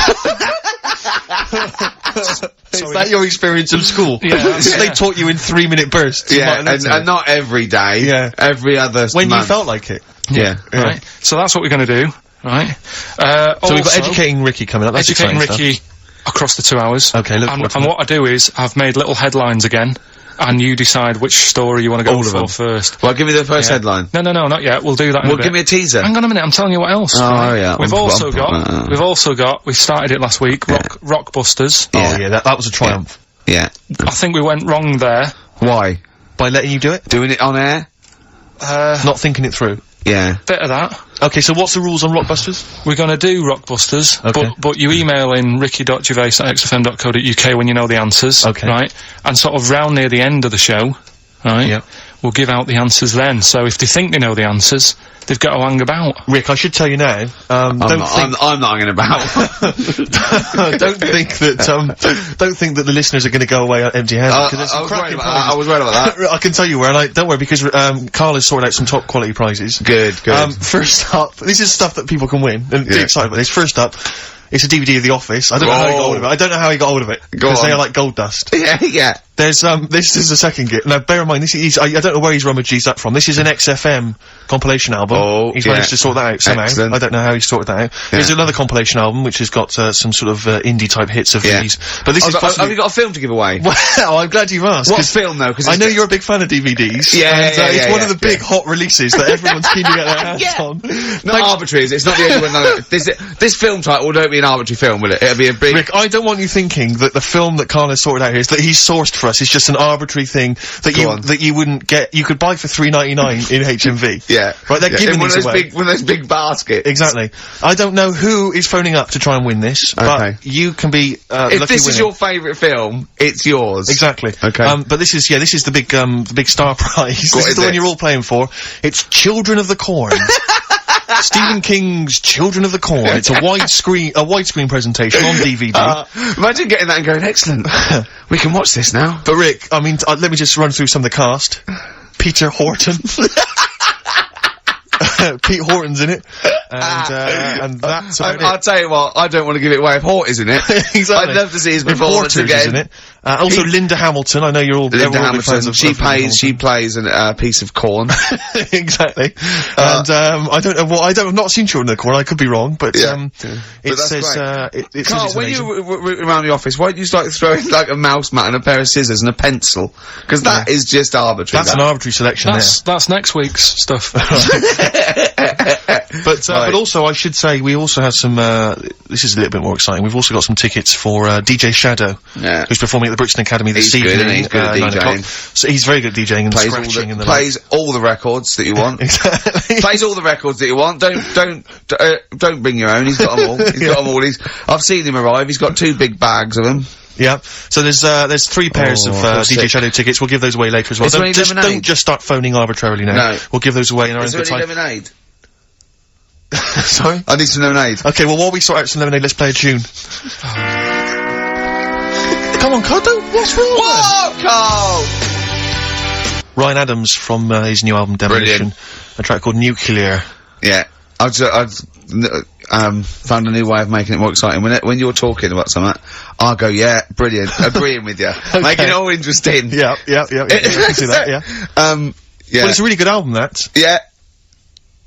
Is that your experience of school? Yeah. They taught you in 3-minute bursts. Yeah, and not every day. Yeah. Every other When month. you felt like it. Yeah. Right? So that's what we're gonna do, right? So we've got Educating Ricky coming up. That's Educating exciting Ricky across the 2 hours. Okay, look and what I do is, I've made little headlines again, and you decide which story you want to go All of for them. first. Well, give me the first headline. No, not yet. We'll do that in a Well, bit. give me a teaser. Hang on a minute, I'm telling you what else. Oh, yeah. We've also got, we started it last week, Rockbusters. Oh, yeah, that was a triumph. Yeah. I think we went wrong there. Why? By letting you do it? Doing it on air? Not thinking it through. Yeah. Bit of that. Okay, so what's the rules on Rockbusters? We're gonna do Rockbusters, Okay. but you email in ricky.gervais@xfm.co.uk when you know the answers, Okay. right? And sort of round near the end of the show, right? Yeah. We'll give out the answers then. So if they think they know the answers, they've got to hang about. Rick, I should tell you now, I'm not hanging about. don't think that the listeners are going to go away empty-handed. I was worried about that. I can tell you where, and don't worry, because Karl has sorted out some top quality prizes. Good. First up, this is stuff that people can win, and get excited about this. First up, it's a DVD of The Office. I don't know how he got hold of it. I don't know how he got hold of it. Because they are like gold dust. Yeah. There's, this is the second gift. Now, bear in mind, this is, I don't know where he's rummaged that from. This is an XFM compilation album. Oh, He's managed to sort that out somehow. Excellent. I don't know how he sorted that out. There's another compilation album, which has got, some sort of, indie-type hits of these. But this is Have you got a film to give away? Well, I'm glad you've asked. What film, though? Cause I know you're a big fan of DVDs. It's one of the big hot releases that everyone's keen to get their hands on. Not arbitrary, is it? It's not the only one. No. This film title won't be an arbitrary film, will it? It'll be a big... Rick, I don't want you thinking that the film that Karl has sorted out here is that he's sourced for us is just an arbitrary thing that you wouldn't get. You could buy for $3.99 in HMV. Yeah. Right, they're giving these away. One of those big baskets. Exactly. I don't know who is phoning up to try and win this, but you can be lucky If this is winner. your favourite film, it's yours. Exactly. Okay. But this is the big star prize. This is the one you're all playing for. It's Children of the Corn. Stephen King's Children of the Corn. It's a widescreen presentation on DVD. Imagine getting that and going, excellent. We can watch this now. But Rick, I mean, let me just run through some of the cast. Peter Horton. Pete Horton's in it. And that's about I'll tell you what, I don't want to give it away if Hort is in it. Exactly. I'd love to see his If performance Porter's again. is in it. Also Linda Hamilton, I know you're all Linda all big fans Hamilton, of she plays a piece of corn. Exactly. And I don't know I've not seen Children of the Corn, I could be wrong, but it says it Carl, says when it's you around the office, why don't you start throwing like a mouse mat and a pair of scissors and a pencil? Because that is just arbitrary. That's an arbitrary selection That's next week's stuff. But also I should say we also have some this is a little bit more exciting. We've also got some tickets for DJ Shadow, who's performing at the Brixton Academy this evening. He's good at 9 DJing. o'clock. So he's very good at DJing and scratching and the plays all the records that you want. Exactly. Plays all the records that you want. Don't bring your own. He's got them all. He's got them all. I've seen him arrive. He's got 2 big bags of them. Yeah. So there's 3 pairs of DJ Shadow tickets. We'll give those away later as well. Don't just start phoning arbitrarily now. No. We'll give those away in our own Is there good any time. lemonade? Sorry? I need some lemonade. Okay, well, while we sort out some lemonade, let's play a tune. Come on, Carl, what's wrong? Whoa, Carl! Ryan Adams from his new album Demolition. Brilliant. A track called Nuclear. Yeah. I've found a new way of making it more exciting. When you're talking about something, I'll go, yeah, brilliant, agreeing with you. Making it all interesting. Yeah. I can see that, yeah. Yeah. Well, it's a really good album, that. Yeah.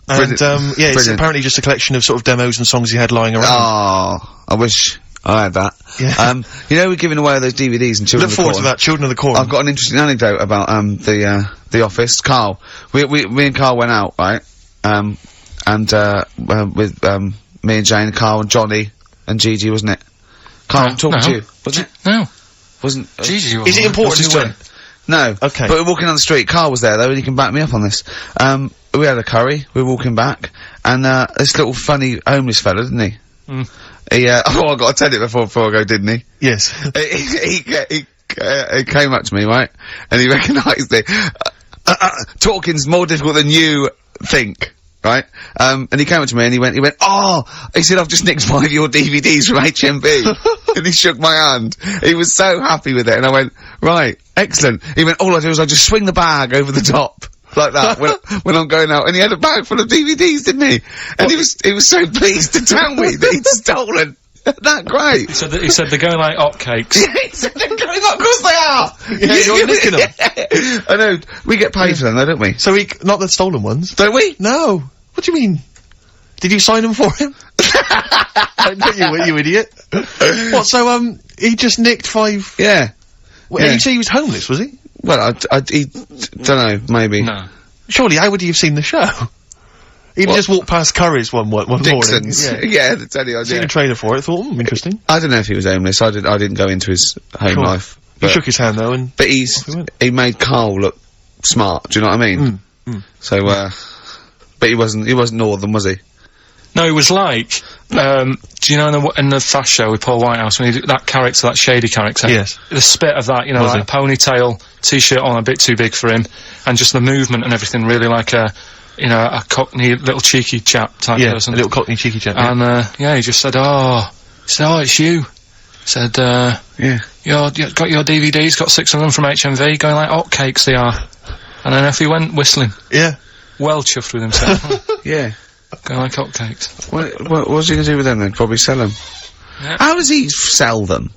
And, it's Brilliant. apparently just a collection of sort of demos and songs he had lying around. Oh, I wish I had that. Yeah. You know, we're giving away those DVDs and Children Look of the Corn. forward to that, Children of the Corn. I've got an interesting anecdote about, the Office. Carl, me and Carl went out, right? With, me and Jane, Carl and Johnny and Gigi, wasn't it? Carl, I'm talking to you. Wasn't it? No. Wasn't, Gigi was Is it important who went? No. Okay. But we're walking down the street. Carl was there though, and he can back me up on this. We had a curry. We were walking back, and this little funny homeless fella, didn't he? He oh, I got to tell it before I go, didn't he? Yes. He came up to me, right, and he recognised it. Talking's more difficult than you think. right? And he came up to me and he went, he said, I've just nicked 5 of your DVDs from HMV. And he shook my hand. He was so happy with it. And I went, right, excellent. He went, all I do is I just swing the bag over the top. Like that, when I'm going out. And he had a bag full of DVDs, didn't he? And he was so pleased to tell me that he'd stolen. That great. He said they're going like hotcakes. Yeah, he said they're going like, of course they are! Yeah, you're nicking them. I know, we get paid for them though, don't we? So not the stolen ones. Don't we? No. What do you mean? Did you sign them for him? you idiot. What, so, he just nicked 5? Yeah. Well, and you say he was homeless, was he? Well, don't know, maybe. No. Surely, how would he have seen the show? He'd just walked past Curry's one Dixon's. morning. Yeah, that's any idea. Seen a trailer for it, thought, interesting. I don't know if he was homeless, I didn't go into his home life. He shook his hand though, and... But he made Carl look smart, do you know what I mean? So, but he wasn't northern, was he? No, he was like, do you know in the Fast Show with Paul Whitehouse, when he did that character, that shady character? Yes. The spit of that, you know, like a ponytail, t-shirt on, a bit too big for him, and just the movement and everything, really like a cockney, little cheeky chap type person. A little cockney cheeky chap, And, he just said, it's you. He said, you got your DVDs, got 6 of them from HMV, going like hotcakes they are. And then off he went, whistling. Yeah. Well chuffed with himself. Yeah. Going like hotcakes. What's he gonna do with them then? Probably sell them. Yeah. How does he sell them?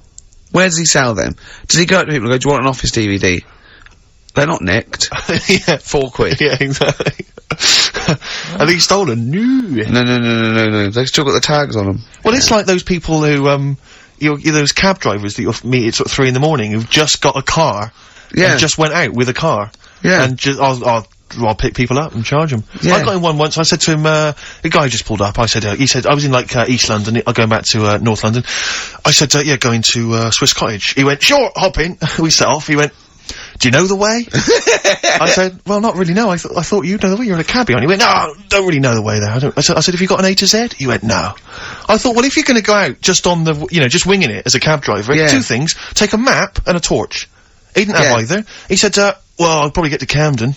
Where does he sell them? Does he go up to people and go, do you want an office DVD? They're not nicked. Yeah. 4 quid. Yeah, exactly. Are these stolen? No. They've still got the tags on them. Well, it's like those people who, you're those cab drivers that you'll meet at sort of 3 in the morning who've just got a car. Yeah. And just went out with a car. Yeah. And just, I'll pick people up and charge them. Yeah. I got in one once, I said to him, the guy just pulled up, he said, I was in like, East London, going back to, North London. I said, going to, Swiss Cottage. He went, sure, hop in. We set off. He went, do you know the way? I said, well, not really, no. I thought you'd know the way. You're in a cabbie. And he went, no, don't really know the way there. I said, have you got an A to Z? He went, no. I thought, well, if you're gonna go out just on the, just winging it as a cab driver, 2 things, take a map and a torch. He didn't have either. He said, well, I'll probably get to Camden.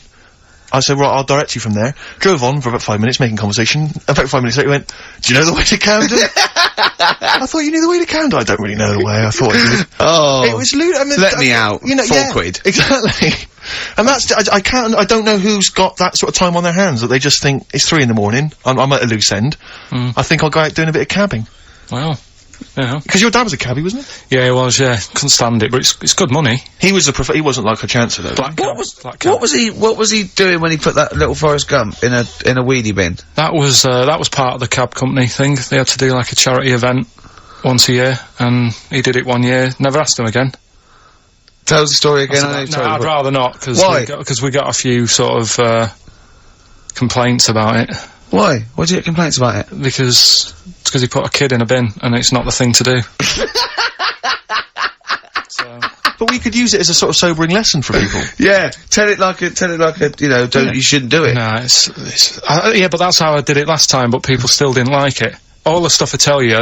I said, right, I'll direct you from there. Drove on for about 5 minutes, making conversation. About 5 minutes later, he went, do you know the way to Camden? I thought you knew the way to Camden. I don't really know the way. I thought I did. Oh. It was I mean, let me out. 4 quid. Exactly. And that's, I don't know who's got that sort of time on their hands, that they just think, it's 3 in the morning, I'm at a loose end. I think I'll go out doing a bit of cabbing. Wow. Yeah. Because your dad was a cabbie, wasn't he? Yeah, he was, couldn't stand it, but it's good money. He was he wasn't like a chancer though. What was he doing when he put that little Forrest Gump in a weedy bin? That was part of the cab company thing. They had to do like a charity event once a year, and he did it 1 year, never asked him again. Tell us the story again. I'd rather not, Why? Because we got a few sort of, complaints about it. Why? Why did you get complaints about it? Because he put a kid in a bin, and it's not the thing to do. But we could use it as a sort of sobering lesson for people. Yeah, tell it like a, you shouldn't do it. No, yeah, but that's how I did it last time, but people still didn't like it. All the stuff I tell you,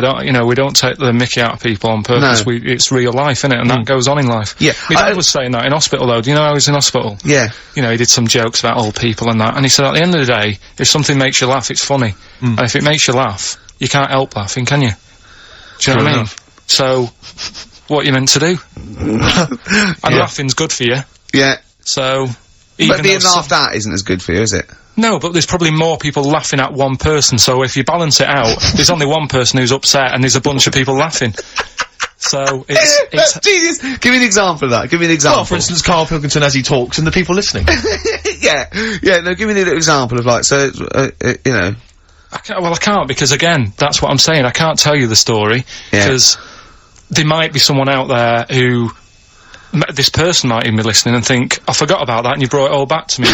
we don't take the mickey out of people on purpose. No. It's real life, innit? And that goes on in life. Yeah. My dad was saying that in hospital though. Do you know I was in hospital? Yeah. He did some jokes about old people and that, and he said at the end of the day, if something makes you laugh, it's funny. And if it makes you laugh, you can't help laughing, can you? Do you know what I mean? So, what you meant to do? And laughing's good for you. Yeah. So, but being laughed at isn't as good for you, is it? No, but there's probably more people laughing at one person, so if you balance it out, there's only one person who's upset and there's a bunch of people laughing. So, That's genius! Give me an example of that, give me an example. Well, for instance, Karl Pilkington as he talks and the people listening. No, give me a little example of like, so, I can't, because again, that's what I'm saying, I can't tell you the story, because there might be someone out there who, this person might even be listening and think, I forgot about that and you brought it all back to me.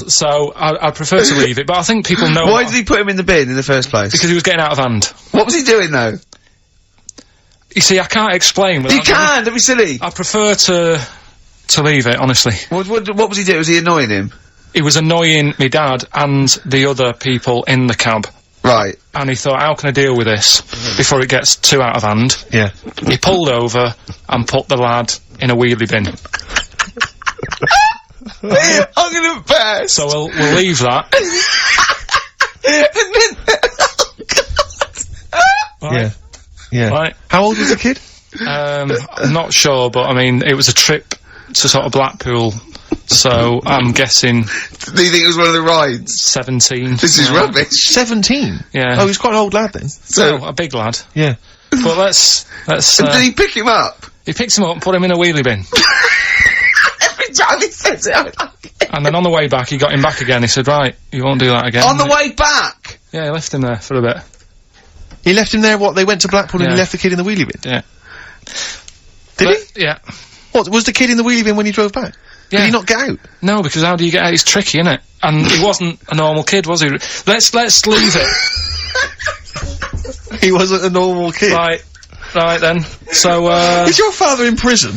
So, I prefer to leave it, but I think people know. Why did he put him in the bin in the first place? Because he was getting out of hand. What was he doing though? You see, I can't explain. You can! Don't be silly! I prefer to leave it, honestly. What was he doing? Was he annoying him? He was annoying my dad and the other people in the cab. Right. And he thought, how can I deal with this before it gets too out of hand? Yeah. He pulled over and put the lad in a wheelie bin. I'm gonna burst. So we'll leave that. Yeah. Yeah. Right. How old was the kid? I'm not sure, but I mean, it was a trip to sort of Blackpool, so I'm guessing. Do you think it was one of the rides? 17. This is rubbish. 17? Yeah. Oh, he's quite an old lad then. So a big lad. Yeah. But let's. And did he pick him up? He picks him up and put him in a wheelie bin. Every time he says it, I like it. And then on the way back, he got him back again. He said, right, you won't do that again. On the way back? Yeah, he left him there for a bit. He left him there, what, they went to Blackpool and Yeah. he left the kid in the wheelie bin? Yeah. Did he? Yeah. What, was the kid in the wheelie bin when he drove back? Yeah. Did he not get out? No, because how do you get out? It's tricky, innit? And he wasn't a normal kid, was he? Let's leave it. He wasn't a normal kid. Right then. So, Is your father in prison?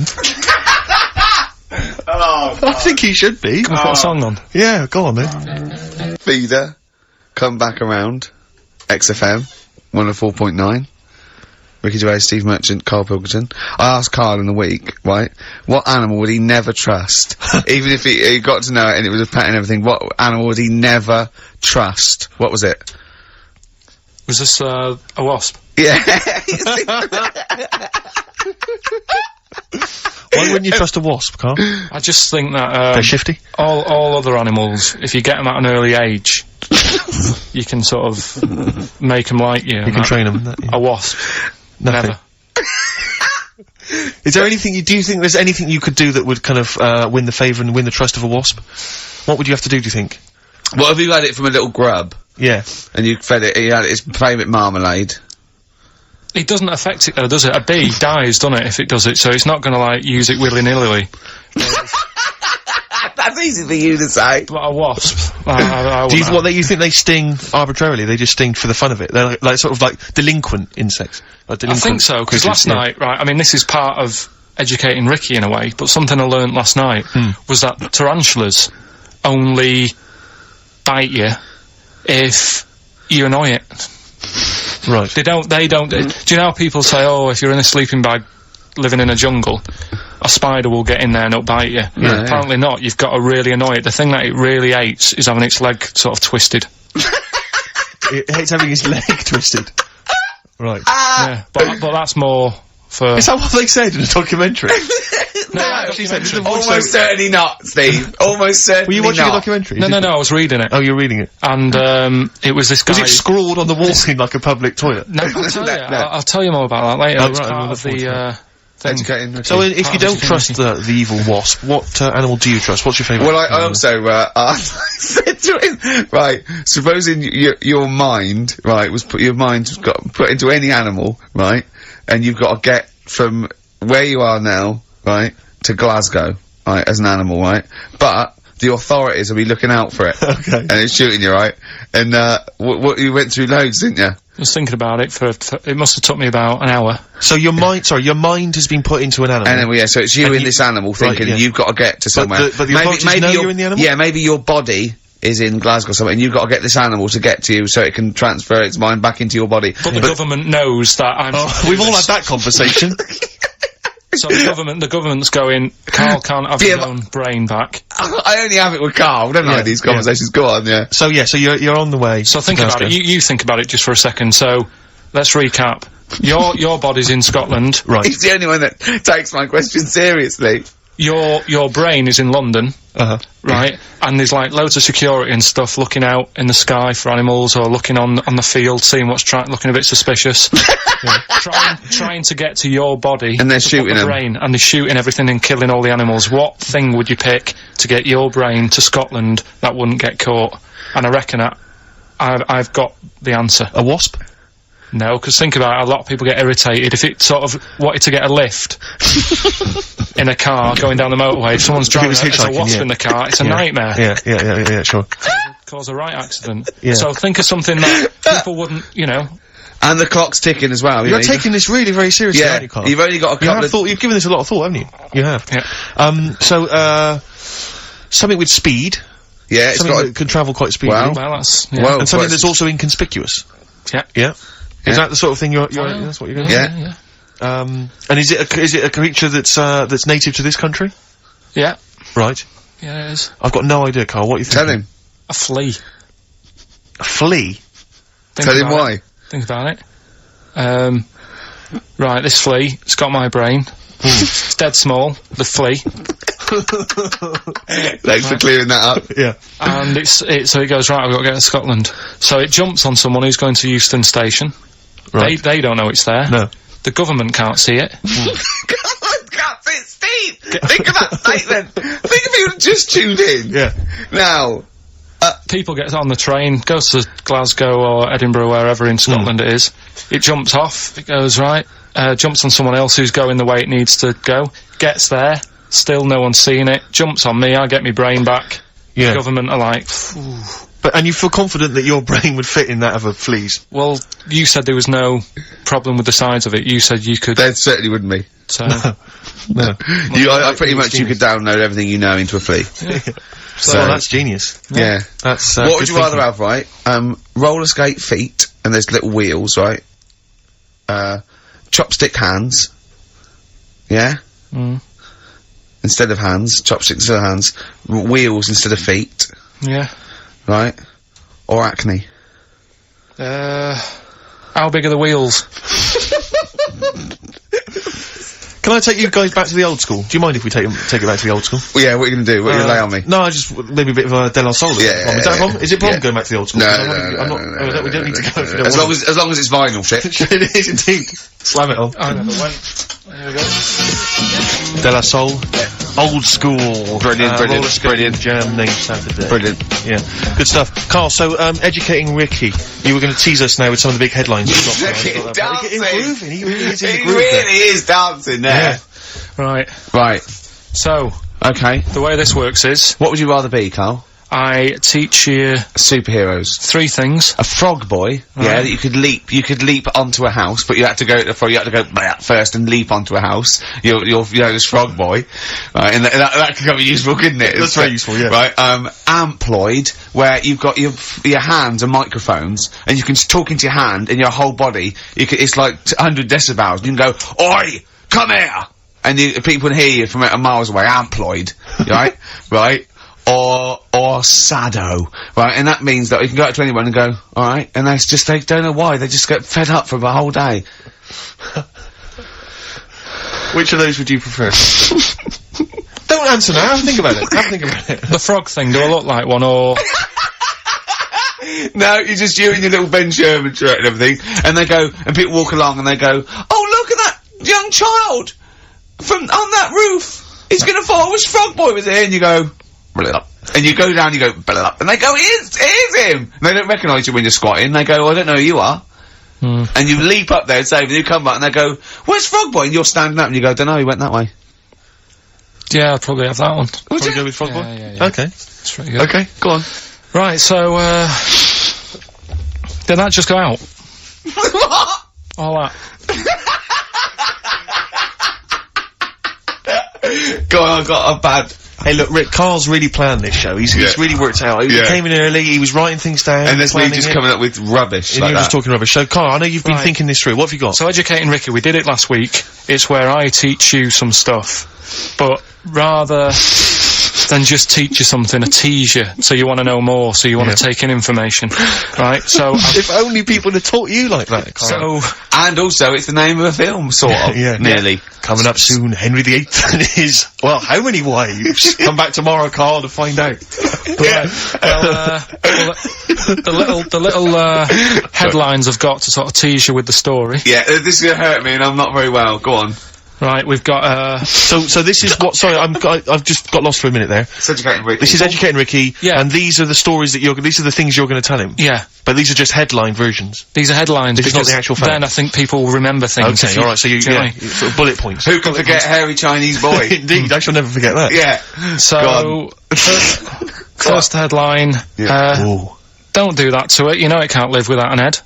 Oh, I think he should be. can we put a song on? Yeah, go on then. Feeder, come back around. XFM, 104.9. Ricky Gervais, Steve Merchant, Karl Pilkington. I asked Karl in the week, right, what animal would he never trust? Even if he got to know it and it was a pet and everything, what animal would he never trust? What was it? Was this, a wasp? Yeah. Why wouldn't you trust a wasp, Carl? I just think that, They're shifty? all other animals, if you get them at an early age, you can sort of make them like you. You can train them. A wasp. Nothing. Never. Is there anything do you think there's anything you could do that would kind of, win the favour and win the trust of a wasp? What would you have to do you think? What if you had it from a little grub? Yeah. And you fed it, he had its favourite marmalade. It doesn't affect it though, does it? A bee dies, doesn't it, if it does it, so it's not gonna, like, use it willy-nilly. That's easy for you to say. But a wasp. I Do you, wouldn't you think they sting arbitrarily? They just sting for the fun of it? They're like sort of like delinquent insects? Like I think so, because last night, right, I mean, this is part of educating Ricky in a way, but something I learnt last night was that tarantulas only bite you if you annoy it. Right. They don't, do you know how people say, oh, if you're in a sleeping bag living in a jungle, a spider will get in there and it'll bite you? Yeah. Apparently not, you've got to really annoy it. The thing that it really hates is having its leg sort of twisted. It hates having his leg twisted. Right. Yeah, but that's more for... Is that what they said in a documentary? No, actually said this is almost certainly not, Steve. Almost certainly Were you watching not. a documentary? No, I was reading it. Oh, you're reading it. And, it was this guy... Was it scrawled on the wall in like a public toilet? No, I'll tell you. No. I'll tell you more about that later. Oh, It's right, part I'm of looking the, forward thing. Educating Ricky. So, if you Part of don't the trust the evil wasp, what animal do you trust? What's your favourite? Well, I also, I said to him, right, supposing your mind, right, your mind got put into any animal, right, and you've got to get from where you are now, right, to Glasgow, right, as an animal, right, but the authorities will be looking out for it. Okay. And it's shooting you, right, and, what you went through loads, didn't you? I was thinking about it it must have took me about an hour. So your mind has been put into an animal. And then, yeah, so it's you And in you- this animal thinking yeah. you've got to get to somewhere. But the authorities know you're in the animal? Yeah, maybe your body is in Glasgow or something, and you've got to get this animal to get to you so it can transfer its mind back into your body. But the government knows that I'm... We've all had that conversation. So the government's going, Carl can't have his own brain back. I only have it with Carl, don't I, Yeah, these conversations? Go on, yeah. So you're on the way. So think about it. You think about it just for a second. So, let's recap. Your body's in Scotland. Right. He's the only one that takes my question seriously. Your brain is in London. Uh-huh. Right? And there's like loads of security and stuff looking out in the sky for animals or looking on the field, seeing what's looking a bit suspicious. Trying to get to your body. And they're to put shooting the them. brain, and they're shooting everything and killing all the animals. What thing would you pick to get your brain to Scotland that wouldn't get caught? And I reckon I've got the answer. A wasp? No, because think about it, a lot of people get irritated if it sort of wanted to get a lift in a car going down the motorway. If someone's driving, there's a hitchhiking, wasp yeah. in the car, it's a nightmare. Yeah, sure. Cause a right accident. Yeah. So think of something that people wouldn't, you know. And the clock's ticking as well. You're taking this really very seriously, Yeah, aren't you, Carl? you've only got a couple of... You've given this a lot of thought, haven't you? You have. Yeah. So, something with speed. Yeah, it's Something got... that can travel quite speedily. Well, Well, that's... Yeah. well, and something but- that's also inconspicuous. Yeah. Yeah. Yeah. Is that the sort of thing that's what you're going to Yeah. And is it a creature that's native to this country? Yeah. Right. Yeah, it is. I've got no idea, Carl. What are you thinking? Tell him. A flea. A flea? Tell him why. Think about it. Right, this flea, it's got my brain. It's dead small, the flea. Thanks for clearing that up. Yeah. And so it goes, right, I've got to get to Scotland. So it jumps on someone who's going to Euston Station. Right. They don't know it's there. No. The government can't see it. Can't see it, Steve! Think of that statement! Think of you just tuned in! Yeah. Now, People get on the train, goes to Glasgow or Edinburgh, wherever in Scotland it is. It jumps off, it goes right, jumps on someone else who's going the way it needs to go, gets there, still no one's seen it, jumps on me, I get my brain back. Yeah. The government are like, phew. And you feel confident that your brain would fit in that of a flea's? Well, you said there was no problem with the size of it. You said you could. there certainly wouldn't be. So, No. I pretty much you could download everything you know into a flea. So that's genius. Yeah. That's, what good would you rather thinking. have, right? Roller skate feet, and there's little wheels, right? Chopstick hands. Yeah? Instead of hands, chopsticks instead of hands, wheels instead of feet, yeah. right? Or acne. How big are the wheels? Can I take you guys back to the old school? Do you mind if we take it back to the old school? Well, yeah, what are you gonna do? What are you gonna lay on me? No, I just maybe a bit of a De La Soul. Yeah, Is that a problem? Is it a problem yeah. going back to the old school? No, 'Cause no, I'm not. We don't need to go. If you don't As want long as it's vinyl shit. it is indeed. Slam it on. I never went. There we go. De La Soul. Old school. Brilliant, brilliant, roller skating brilliant. Jam named Saturday. Brilliant. Yeah. Good stuff. Carl, so, educating Ricky. You were going to tease us now with some of the big headlines. He's dancing. He's grooving. He really is in the He groove really is dancing there. Yeah. Right. Right. So, Okay. the way this works is, What would you rather be, Carl? I teach you Superheroes. 3 things. A frog boy, yeah, that you could leap onto a house, but you had to go first and leap onto a house. You're this frog boy, right? And that could be useful, couldn't it? That's very useful, yeah. Right, Amploid, where you've got your hands and microphones, and you can talk into your hand and your whole body. it's like 100 decibels. You can go, "Oi, come here," and people can hear you from miles away. Amploid, right, right. Or Sado, right, and that means that you can go out to anyone and go, alright, and they don't know why, they just get fed up for the whole day. Which of those would you prefer? Don't answer now, think about it. Have a think about it. The frog thing, do I look like one, or... No, you're just you in your little Ben Sherman shirt and everything, and they go, and people walk along and they go, "Oh, look at that young child on that roof, he's gonna fall, I wish Frog Boy was here," and you go, "Blah." And you go down, you go, "Blah," and they go, it is him! And they don't recognise you when you're squatting, they go, "I don't know who you are." And you leap up there and say, and you come back and they go, "Where's Frog Boy?" And you're standing up and you go, "Dunno, he went that way." Yeah, I'd probably have that one. Would Probably you? go with Frog Boy? Yeah. Okay. That's pretty good. Okay, go on. Right, so, did that just go out? What? All that. Go on, I've got a bad... Hey, look, Rick, Carl's really planned this show. He's really worked out. He Yeah. came in early, he was writing things down. And there's me planning just it, coming up with rubbish and like you're that. just talking rubbish. So, Carl, I know you've been Right. thinking this through. What have you got? So, Educating Ricky, we did it last week. It's where I teach you some stuff, but rather than just teach you something, I tease you, so you want to know more, so you want to take in information, right? So, If only people had taught you like that, Carl. so, And also, it's the name of a film, sort of. Yeah. Nearly. Coming up soon, Henry VIII and his, well, how many wives? Come back tomorrow, Carl, to find out. right, the little headlines I've got to sort of tease you with the story. Yeah, this is gonna hurt me and I'm not very well. Go on. Right, we've got, So this is what, sorry, I've just got lost for a minute there. It's Educating Ricky. This is Educating Ricky, Yeah. and these are the stories that these are the things you're gonna tell him. yeah, But these are just headline versions. these are headlines This is not because the actual fact. then I think people will remember things. Okay, alright, so you, do you know yeah, what I mean? sort of bullet points. Who can forget Hairy Chinese Boy? Indeed, I shall never forget that. Yeah. So, first headline, Ooh. don't do that to it, you know it can't live without an head.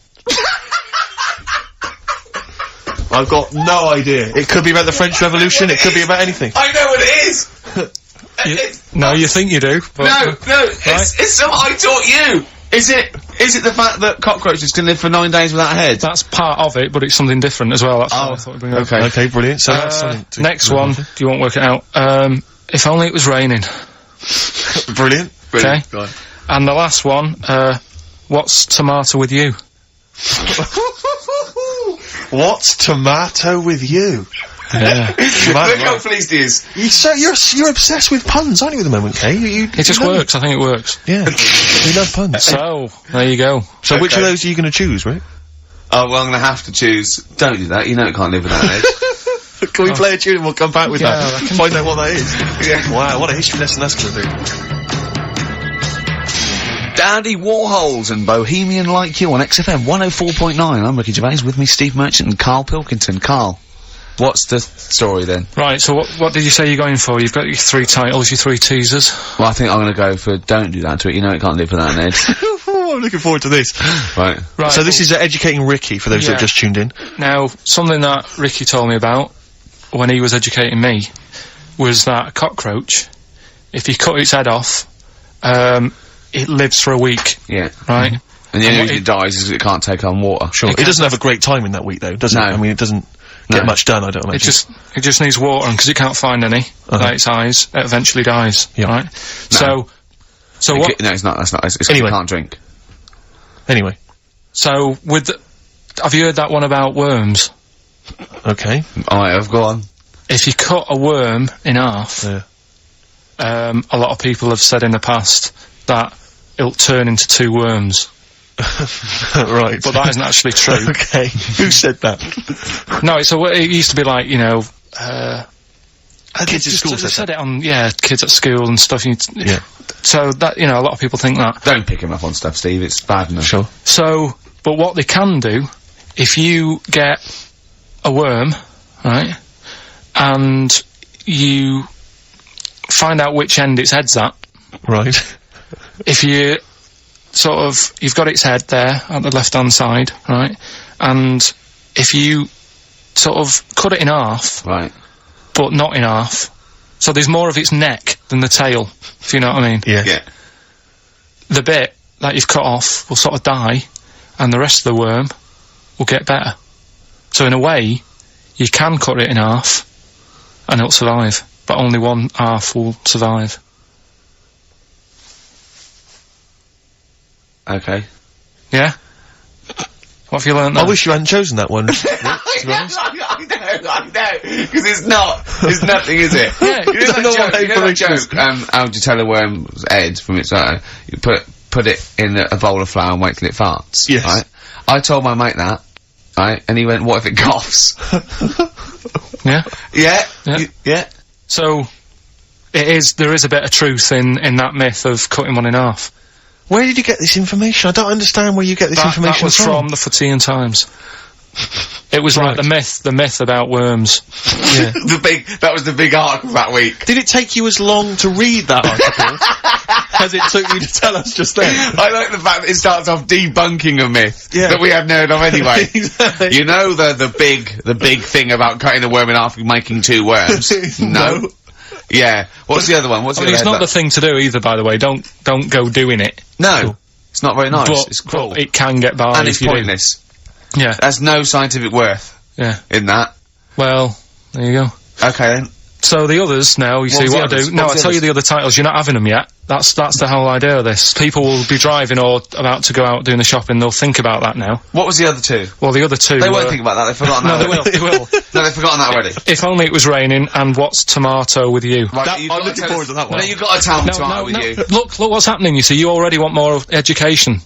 I've got no idea. It could be about the French Revolution, it could be about anything. I know what it is! No, you think you do, but... No, it's something I taught you! Is it the fact that cockroaches can live for 9 days without a head? That's part of it, but it's something different as well, that's what I thought we'd bring up. Okay. Okay, brilliant. So that's something to Next one, you won't work it out. If only it was raining. Brilliant. Okay. Go on. And the last one, what's tomato with you? What's tomato with you? Yeah. Look how pleased he is. You're obsessed with puns, aren't you, at the moment, Kay? It just works. I think it works. Yeah. We love puns. So, there you go. So which of those are you going to choose, Rick? Oh, well, I'm gonna have to choose. Don't do that. You know it can't live without an edge. Can we play a tune and we'll come back with Yeah, that? I reckon. Find out what that is. Yeah. Wow, what a history lesson that's going to be. Dandy Warhols and Bohemian Like You on XFM 104.9. I'm Ricky Gervais, with me Steve Merchant and Karl Pilkington. Karl, what's the story then? Right, so what did you say you're going for? You've got your 3 titles, your 3 teasers. Well, I think I'm gonna go for Don't Do That to It. You know it can't live without an edge. I'm looking forward to this. Right. Right. So this is educating Ricky, for those that have just tuned in. Now, something that Ricky told me about when he was educating me was that a cockroach, if you cut its head off, it lives for a week, Yeah. right? And the only reason it dies is because it can't take on water. Sure. It doesn't have a great time in that week, though, does it? No. I mean, it doesn't get much done, I don't imagine. It just needs water, and because it can't find any, like its eyes, it eventually dies, right? So what? No, it's not. That's not. It's Anyway. you can't drink. Anyway. So have you heard that one about worms? Okay. I have. Go on. If you cut a worm in half, Yeah. a lot of people have said in the past that it'll turn into 2 worms. Right. But that isn't actually true. Okay. Who said that? No, it used to be like, you know, Kids at school said it on, kids at school and stuff. Yeah. So that, you know, a lot of people think that. Don't pick him up on stuff, Steve. It's bad enough. Sure. So, but what they can do, if you get a worm, right, and you find out which end its head's at, Right. if you you've got its head there at the left-hand side, right, and if you sort of cut it in half, Right. but not in half, so there's more of its neck than the tail, if you know what I mean. Yeah. Yeah. The bit that you've cut off will sort of die, and the rest of the worm will get better. So in a way, you can cut it in half, and it'll survive, but only one half will survive. Okay. Yeah? What have you learnt I there? wish you hadn't chosen that one. I know. Because it's not. It's nothing, is it? Yeah, You know I know what that information is. joke? How do you tell a worm's head from its eye? You put it in a bowl of flour and wait till it farts. Yes. Right? I told my mate that. Right? And he went, what if it coughs? Yeah? Yeah. Yeah. Yeah. So, there is a bit of truth in that myth of cutting one in half. Where did you get this information? I don't understand where you get this That information was from the Fortean Times. It was like the myth about worms. Yeah. That was the big article that week. Did it take you as long to read that article as it took you to tell us just then? I like the fact that it starts off debunking a myth Yeah. that we hadn't heard of anyway. Exactly. You know the big thing about cutting a worm in half and making 2 worms? No. Yeah. What's the other one? What's I the mean, other it's not the headline? thing to do either, by the way. Don't go doing it. No. It's not very nice. But, It's cruel. but it can get by And if it's you pointless. do. Yeah. There's no scientific worth Yeah. in that. Well, there you go. Okay then. So the others now, you see was the what I others? do. No, What I was the tell you others? the other titles. You're not having them yet. That's the whole idea of this. People will be driving or about to go out doing the shopping. They'll think about that now. What was the other 2? Well, the other 2. They won't think about that. They've forgotten No, that they will. already. They will. No, they've forgotten that already. If only it was raining. And what's tomato with you? Right, That- you've I'm got to looking tell forward us- to that one. No, you've got to tell me tomato with you. Look what's happening. You see, you already want more education,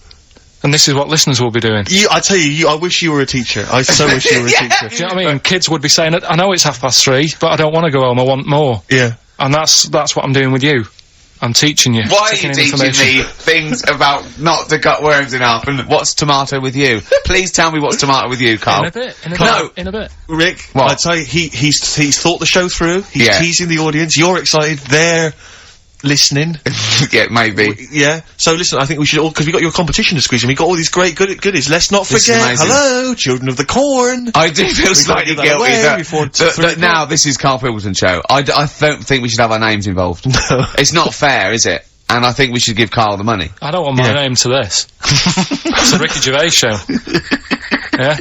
and this is what listeners will be doing. I tell you, I wish you were a teacher. I so wish you were a teacher. Do you know what I mean? Kids would be saying, I know it's 3:30, but I don't want to go home. I want more. Yeah. And that's what I'm doing with you. I'm teaching you. Why are taking you in teaching information. me things about not to cut worms in half and what's tomato with you? Please tell me what's tomato with you, Karl. In a bit. No. In a bit. Rick, What? I tell you, he's thought the show through. He's Yeah. teasing the audience. You're excited. They're listening. Yeah, maybe. Yeah. So listen, I think we should all, because we got your competition to squeeze in. We got all these great goodies. Let's not This is forget. amazing. Hello, Children of the Corn. I do feel slightly give that away guilty before that 3 now this is Karl Pilkington show. I don't think we should have our names involved. No. It's not fair, is it? And I think we should give Karl the money. I don't want my name to this. It's a Ricky Gervais show. Yeah?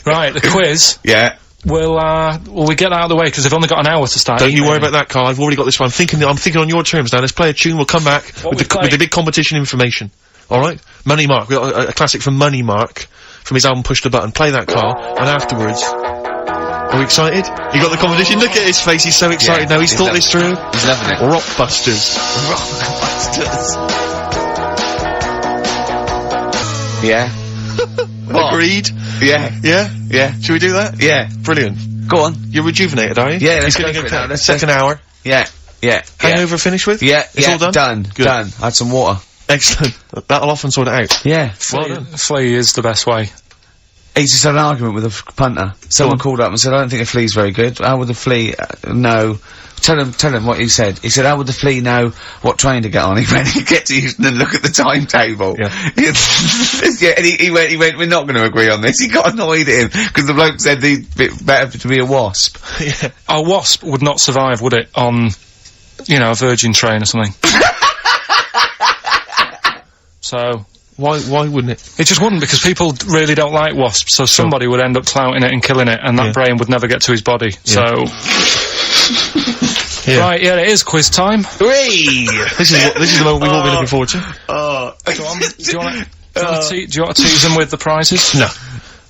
Right, the quiz. Yeah. will we get that out of the way, because they've only got an hour to start. Don't you worry about that, Carl. I've already got this one. I'm thinking on your terms now. Let's play a tune. We'll come back with the big competition information. All right? Money Mark. We got a classic from Money Mark from his album Push the Button. Play that, Carl, and afterwards. Are we excited? You got the competition? Look at his face. He's so excited now. He's thought this through. He's loving it. Rockbusters. Rockbusters. Yeah. Agreed. Yeah. Yeah? Yeah. Should we do that? Yeah. Brilliant. Go on. You're rejuvenated, are you? Yeah, let's He's go gonna for it now. Let's second hour. Yeah. Yeah. Hangover finished with? Yeah. It's all done? Done. Good. Done. I had some water. Excellent. That'll often sort it out. Yeah. Well done. Flea is the best way. He's just had an argument with a punter. Someone called up and said, I don't think a flea's very good. How would the flea know? Tell him what he said. He said, how would the flea know what train to get on? He went, he get to Houston and look at the timetable. Yeah. Yeah, and he went, we're not going to agree on this. He got annoyed at him, because the bloke said he'd be better to be a wasp. Yeah. A wasp would not survive, would it, on, you know, a Virgin train or something? So... Why wouldn't it? It just wouldn't, because people really don't like wasps, so somebody would end up clouting it and killing it, and that brain would never get to his body, so... Right, yeah, it is quiz time. Whee! This is the moment we've all been looking forward to. Do you want to tease them with the prizes? No.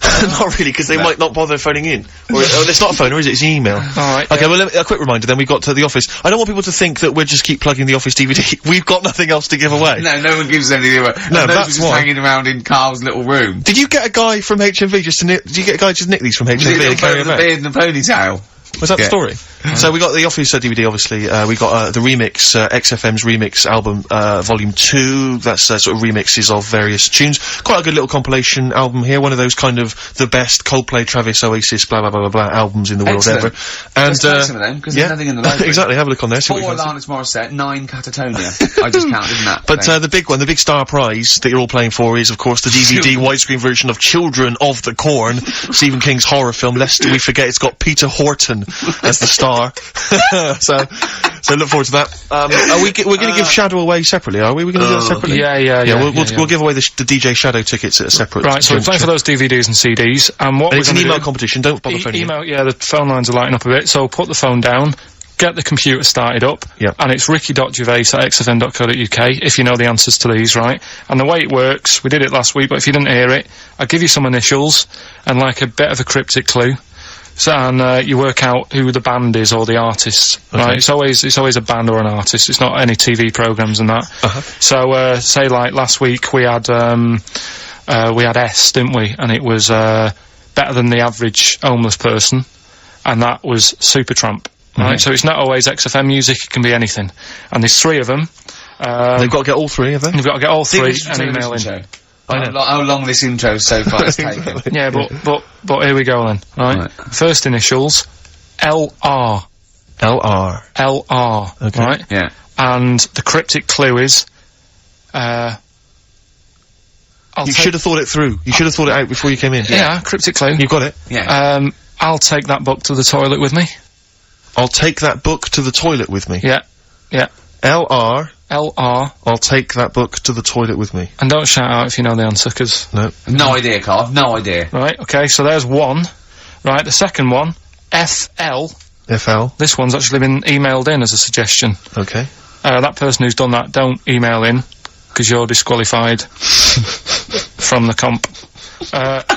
Not really, because they might not bother phoning in. Or it's not a phone, or is it? It's an email. Alright. Okay, well, a quick reminder then, we've got to the office. I don't want people to think that we'll just keep plugging the office DVD. We've got nothing else to give away. No one gives anything away. No, that's just why. hanging around in Carl's little room. Did you get a guy from HMV just to nick these from HMV and carry The them out? beard and the ponytail. Was that the story? So we got the Office DVD, obviously. We got the remix, XFM's remix album, Volume 2. That's sort of remixes of various tunes. Quite a good little compilation album here. One of those kind of the best Coldplay, Travis, Oasis, blah blah blah blah blah albums in the world ever. And let's play some of them, because there's nothing in the library. Exactly. Have a look on there. See 4 what you fancy. Alanis Morissette, 9 Catatonia. I just counted, didn't that? But the big one, the big star prize that you're all playing for is, of course, the DVD widescreen version of Children of the Corn, Stephen King's horror film. Lest we forget, it's got Peter Horton as the star. so look forward to that. We're going to give Shadow away separately, are we? We're going to do that separately. Yeah. We'll give away the DJ Shadow tickets at a separate. Right, so we're playing for those DVDs and CDs, and what it's an email competition. Don't bother phoning. Email, yeah, the phone lines are lighting up a bit. So put the phone down, get the computer started up, and it's ricky.gervais@xfm.co.uk if you know the answers to these, right? And the way it works, we did it last week, but if you didn't hear it, I'll give you some initials and like a bit of a cryptic clue. So, and you work out who the band is or the artist, right? It's always a band or an artist. It's not any TV programs and that. So, say like last week we had S, didn't we? And it was Better Than the Average Homeless Person, and that was Supertramp, right? So it's not always XFM music; it can be anything. And there's 3 of them. They've got to get all 3 of them. You've got to get all 3 and email in. How long this intro so far has taken. Yeah, but here we go then, right? First initials, LR. LR. LR, okay. Right? Yeah. And the cryptic clue is, you should have thought it through. You should have thought it out before you came in. Yeah, cryptic clue. You've got it? Yeah. I'll take that book to the toilet with me. I'll take that book to the toilet with me. Yeah. LR. I'll take that book to the toilet with me. And don't shout out if you know the answer, because... No. No idea, Carl. No idea. Right, okay, so there's 1. Right, the second one, FL. FL. This one's actually been emailed in as a suggestion. Okay. That person who's done that, don't email in, because you're disqualified from the comp.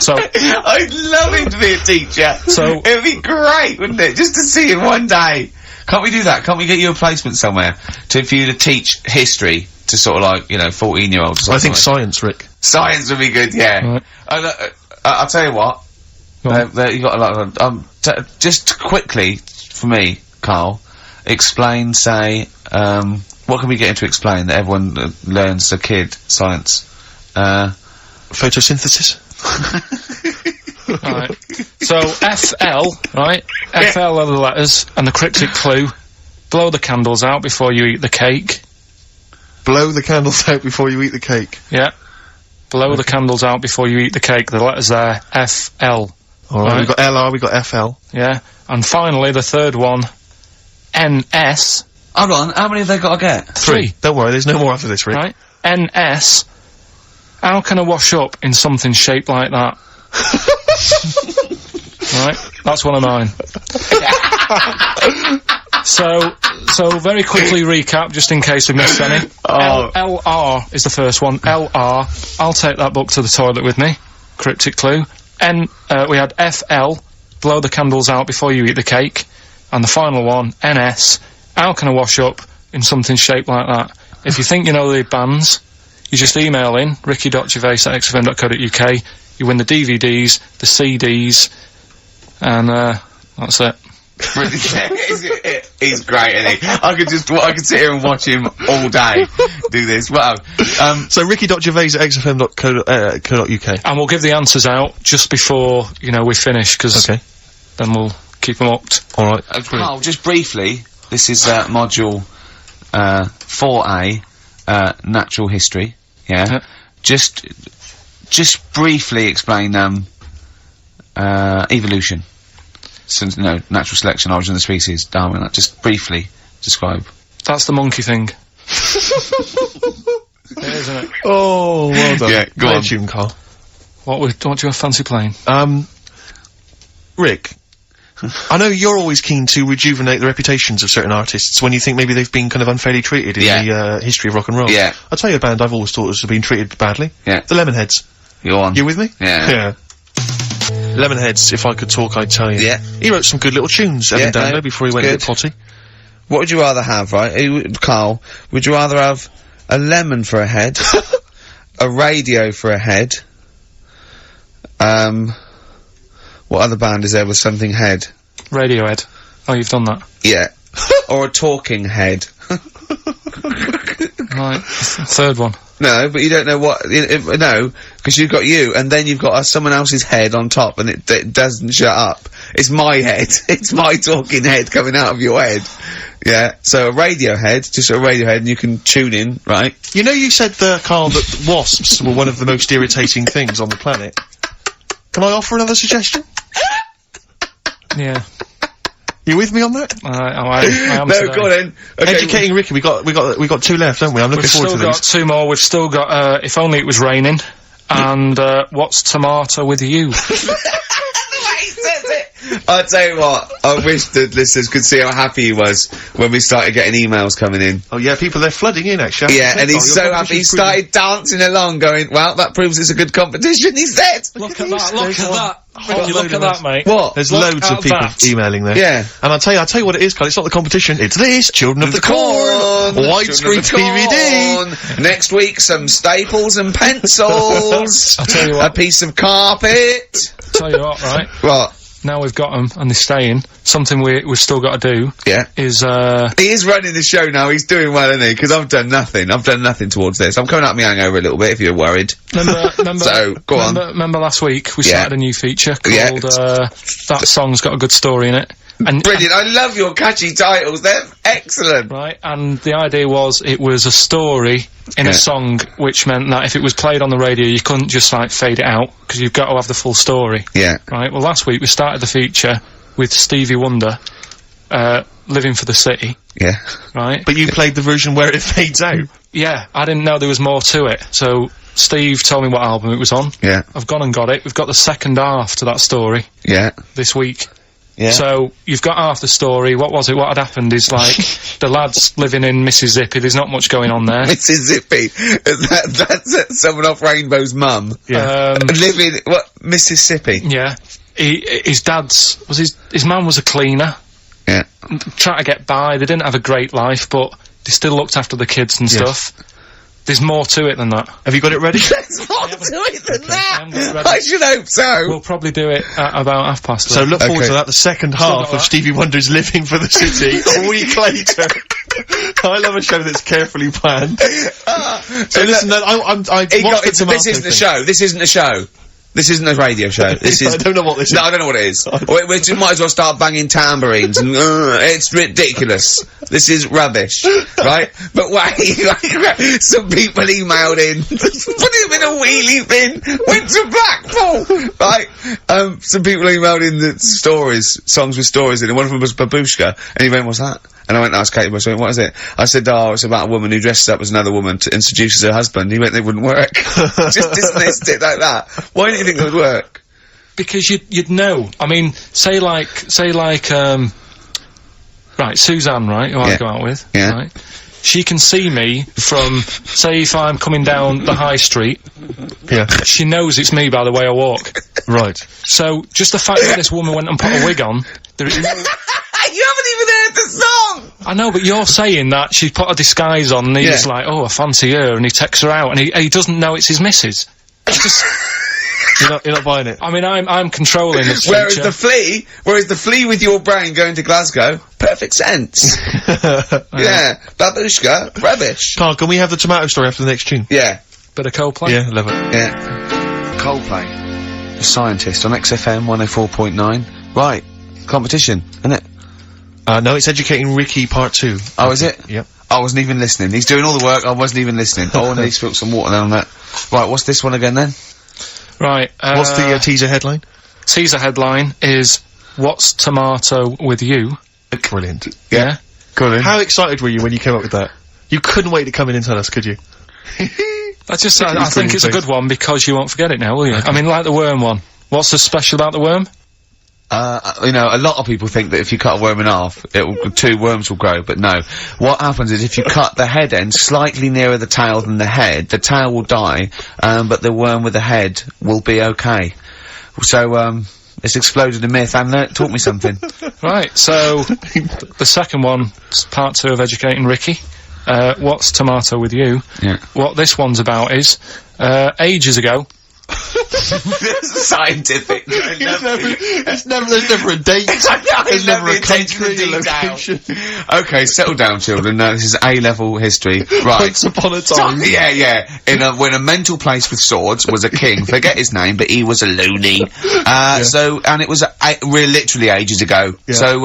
So... I'd love him to be a teacher. So... It'd be great, wouldn't it? Just to see him one day. Can't we do that? Can't we get you a placement somewhere for you to teach history to sort of like, 14-year-olds? I think science, Rick. Science would be good, yeah. Right. I'll tell you what. You got a lot of... just quickly, for me, Carl, explain, say, what can we get into explain that everyone learns as a kid? Science. Photosynthesis. Right. So, FL, right? FL are the letters, and the cryptic clue, blow the candles out before you eat the cake. Blow the candles out before you eat the cake. Yeah. Blow the candles out before you eat the cake. The letters there, FL. Alright, we've got LR, we've got FL. Yeah. And finally, the third one, NS. Hold on, how many have they got to get? 3. Don't worry, there's no more after this, Rick. Right? NS. How can I wash up in something shaped like that? Right? That's one of mine. So very quickly recap, just in case we missed any. LR is the first one. LR, I'll take that book to the toilet with me. Cryptic clue. We had FL, blow the candles out before you eat the cake. And the final one, NS, how can I wash up in something shaped like that? If you think you know the bands, you just email in, ricky.gervais@xfm.co.uk. You win the DVDs, the CDs, and that's it. He's great, isn't he? I could sit here and watch him all day do this. Wow. So ricky.gervais@xfm.co.uk. And we'll give the answers out just before, we finish, because then we'll keep them hooked. Alright. Carl, just briefly, this is module 4A, natural history, yeah? Just briefly explain evolution. So, natural selection, origin of the species, Darwin, just briefly describe. That's the monkey thing. It is, isn't it? Oh, well done. Yeah, go on. Tune, Carl. What do you have fancy playing? Rick, I know you're always keen to rejuvenate the reputations of certain artists when you think maybe they've been kind of unfairly treated in the history of rock and roll. Yeah. I'll tell you a band I've always thought has been treated badly. Yeah. The Lemonheads. Go on. You with me? Yeah. Yeah. Lemonheads, if I could talk, I'd tell you. Yeah. He wrote some good little tunes, Evan Dando, before he went a bit potty. What would you rather have, right? Carl, would you rather have a lemon for a head, a radio for a head, what other band is there with something head? Radiohead. Oh, you've done that. Yeah. Or a talking head. Right. Third one. No, but you don't know what, no, because you've got you, and then you've got someone else's head on top, and it doesn't shut up. It's my head. It's my talking head coming out of your head. Yeah, so a radio head, just a radio head, and you can tune in, right? You know you said, Carl, that wasps were one of the most irritating things on the planet. Can I offer another suggestion? Yeah. You with me on that? I am No, today. go on then. Okay, Educating Ricky, we got two left, don't we? I'm looking forward to We've still got these. two more. We've still got, If Only It Was Raining, and, What's Tomato With You? I'll tell you what, I wish the listeners could see how happy he was when we started getting emails coming in. Oh yeah, people, they're flooding in, actually. Yeah, and he's so happy, he started dancing along going, well, that proves it's a good competition, he said! Look at that. Ricky, look at that, mate. What? There's loads of people emailing there. Yeah. And I'll tell you what it is, Carl, it's not the competition, it's this, Children of the Corn! Widescreen DVD! Next week, some staples and pencils! I'll tell you what. A piece of carpet! Tell you what, right? What? Now we've got them, and they're staying, something we've still got to do is, He is running the show now, he's doing well, isn't he? Because I've done nothing towards this. I'm coming out my hangover a little bit, if you're worried. So, go on. Remember last week, we started a new feature called, That Song's Got a Good Story in It. And brilliant, I love your catchy titles, they're excellent! Right, and the idea was, it was a story in a song, which meant that if it was played on the radio, you couldn't just, like, fade it out, because you've got to have the full story. Yeah. Right, well, last week we started the feature with Stevie Wonder, Living for the City. Yeah. Right? But you played the version where it fades out. Yeah, I didn't know there was more to it, so Steve told me what album it was on. Yeah. I've gone and got it. We've got the second half to that story. Yeah. This week. Yeah. So, you've got half the story. What was it? What had happened is, like, the lad's living in Mississippi. There's not much going on there. Mississippi. That's someone off Rainbow's mum. Yeah. Living, Mississippi? Yeah. His man was a cleaner. Yeah. Trying to get by. They didn't have a great life, but they still looked after the kids and stuff. There's more to it than that. Have you got it ready? There's more to it than that! I should hope so! We'll probably do it at about 11:30. So look forward to that, the second half of Stevie Wonder's Living for the City, a week later. I love a show that's carefully planned. So listen, this isn't a show, this isn't a show. This isn't a radio show. This is. I don't know what this is. No, I don't know what it is. we just might as well start banging tambourines and it's ridiculous. This is rubbish, right? But wait, some people emailed in, put him in a wheelie bin, went to Blackpool, right? Some people emailed in the songs with stories in it. One of them was Babushka, and he went, "What's that?" And I went and asked Katie Bush, what is it? I said, oh, it's about a woman who dresses up as another woman and seduces her husband. He went, it wouldn't work. Just dismissed it like that. Why do you think it would work? because you'd know. I mean, say like, right, Suzanne, right, who I go out with, right? She can see me from, say, if I'm coming down the high street. Yeah. She knows it's me by the way I walk. Right. So, just the fact that this woman went and put a wig on, there is no... You haven't even heard the song! I know, but you're saying that she put a disguise on and he's like, oh, I fancy her, and he takes her out, and he doesn't know it's his missus. It's just... You're not buying it. I mean, I'm controlling this Whereas the flea with your brain going to Glasgow, perfect sense. Yeah, babushka, rubbish. Carl, can we have the tomato story after the next tune? Yeah. Bit of Coldplay? Yeah, love it. Yeah. Coldplay. A scientist on XFM 104.9. Right. Competition, isn't it? No, it's Educating Ricky Part 2. Oh, is it? Yep. I wasn't even listening. He's doing all the work, I wasn't even listening. Oh, and he's spilled some water down on that. Right, what's this one again then? Right, what's the teaser headline? Teaser headline is, What's Tomato with You? Brilliant. Yeah? Go on in. How excited were you when you came up with that? You couldn't wait to come in and tell us, could you? I think it's a good one because you won't forget it now, will you? Okay. I mean, like the worm one. What's so special about the worm? You know, a lot of people think that if you cut a worm in half, two worms will grow, but no. What happens is if you cut the head end slightly nearer the tail than the head, the tail will die, but the worm with the head will be okay. So, it's exploded a myth, and taught me something. Right, so, the second one is part 2 of Educating Ricky. What's Tomato with You? Yeah. What this one's about is, ages ago... Scientific. There's never a date. There's never a country, a location. Okay, settle down, children. This is A-level history. Right. Once upon a time. Yeah. When a mental place with swords was a king, forget his name, but he was a loony. So, and it was literally ages ago. Yeah. So,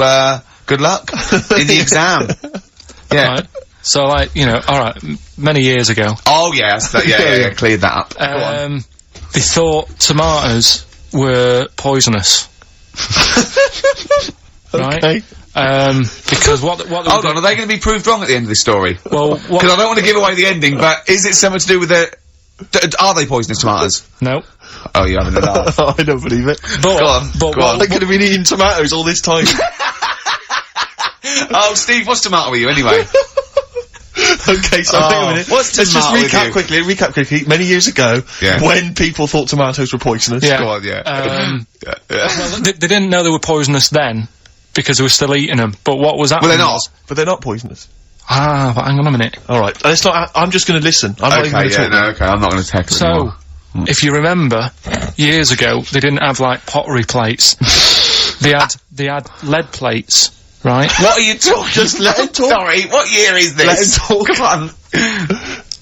good luck in the exam. Yeah. Right. So, like, you know, alright, many years ago. Oh, yes. Yeah, cleared that up. Go on. They thought tomatoes were poisonous. Right? Okay. Because what hold on, are they going to be proved wrong at the end of this story? Well, because I don't want to give away the ending, but is it something to do with are they poisonous tomatoes? No. Oh, you're having a laugh. I don't believe it. Go on. They could have been eating tomatoes all this time. Oh, Steve, what's tomato with you anyway? Okay, so hang on a minute. Let's just recap quickly. Many years ago, when people thought tomatoes were poisonous. Yeah. Go on, Well, they didn't know they were poisonous then, because they were still eating them. But what was happening? Well, they're not. But they're not poisonous. Ah, but hang on a minute. Alright, I'm just gonna listen. I'm not even gonna talk. Okay, I'm not gonna tackle it anymore. If you remember, years ago, they didn't have, like, pottery plates. they had lead plates. Right? What are you talking? Just let him talk. Sorry, what year is this? Let him talk. Come on.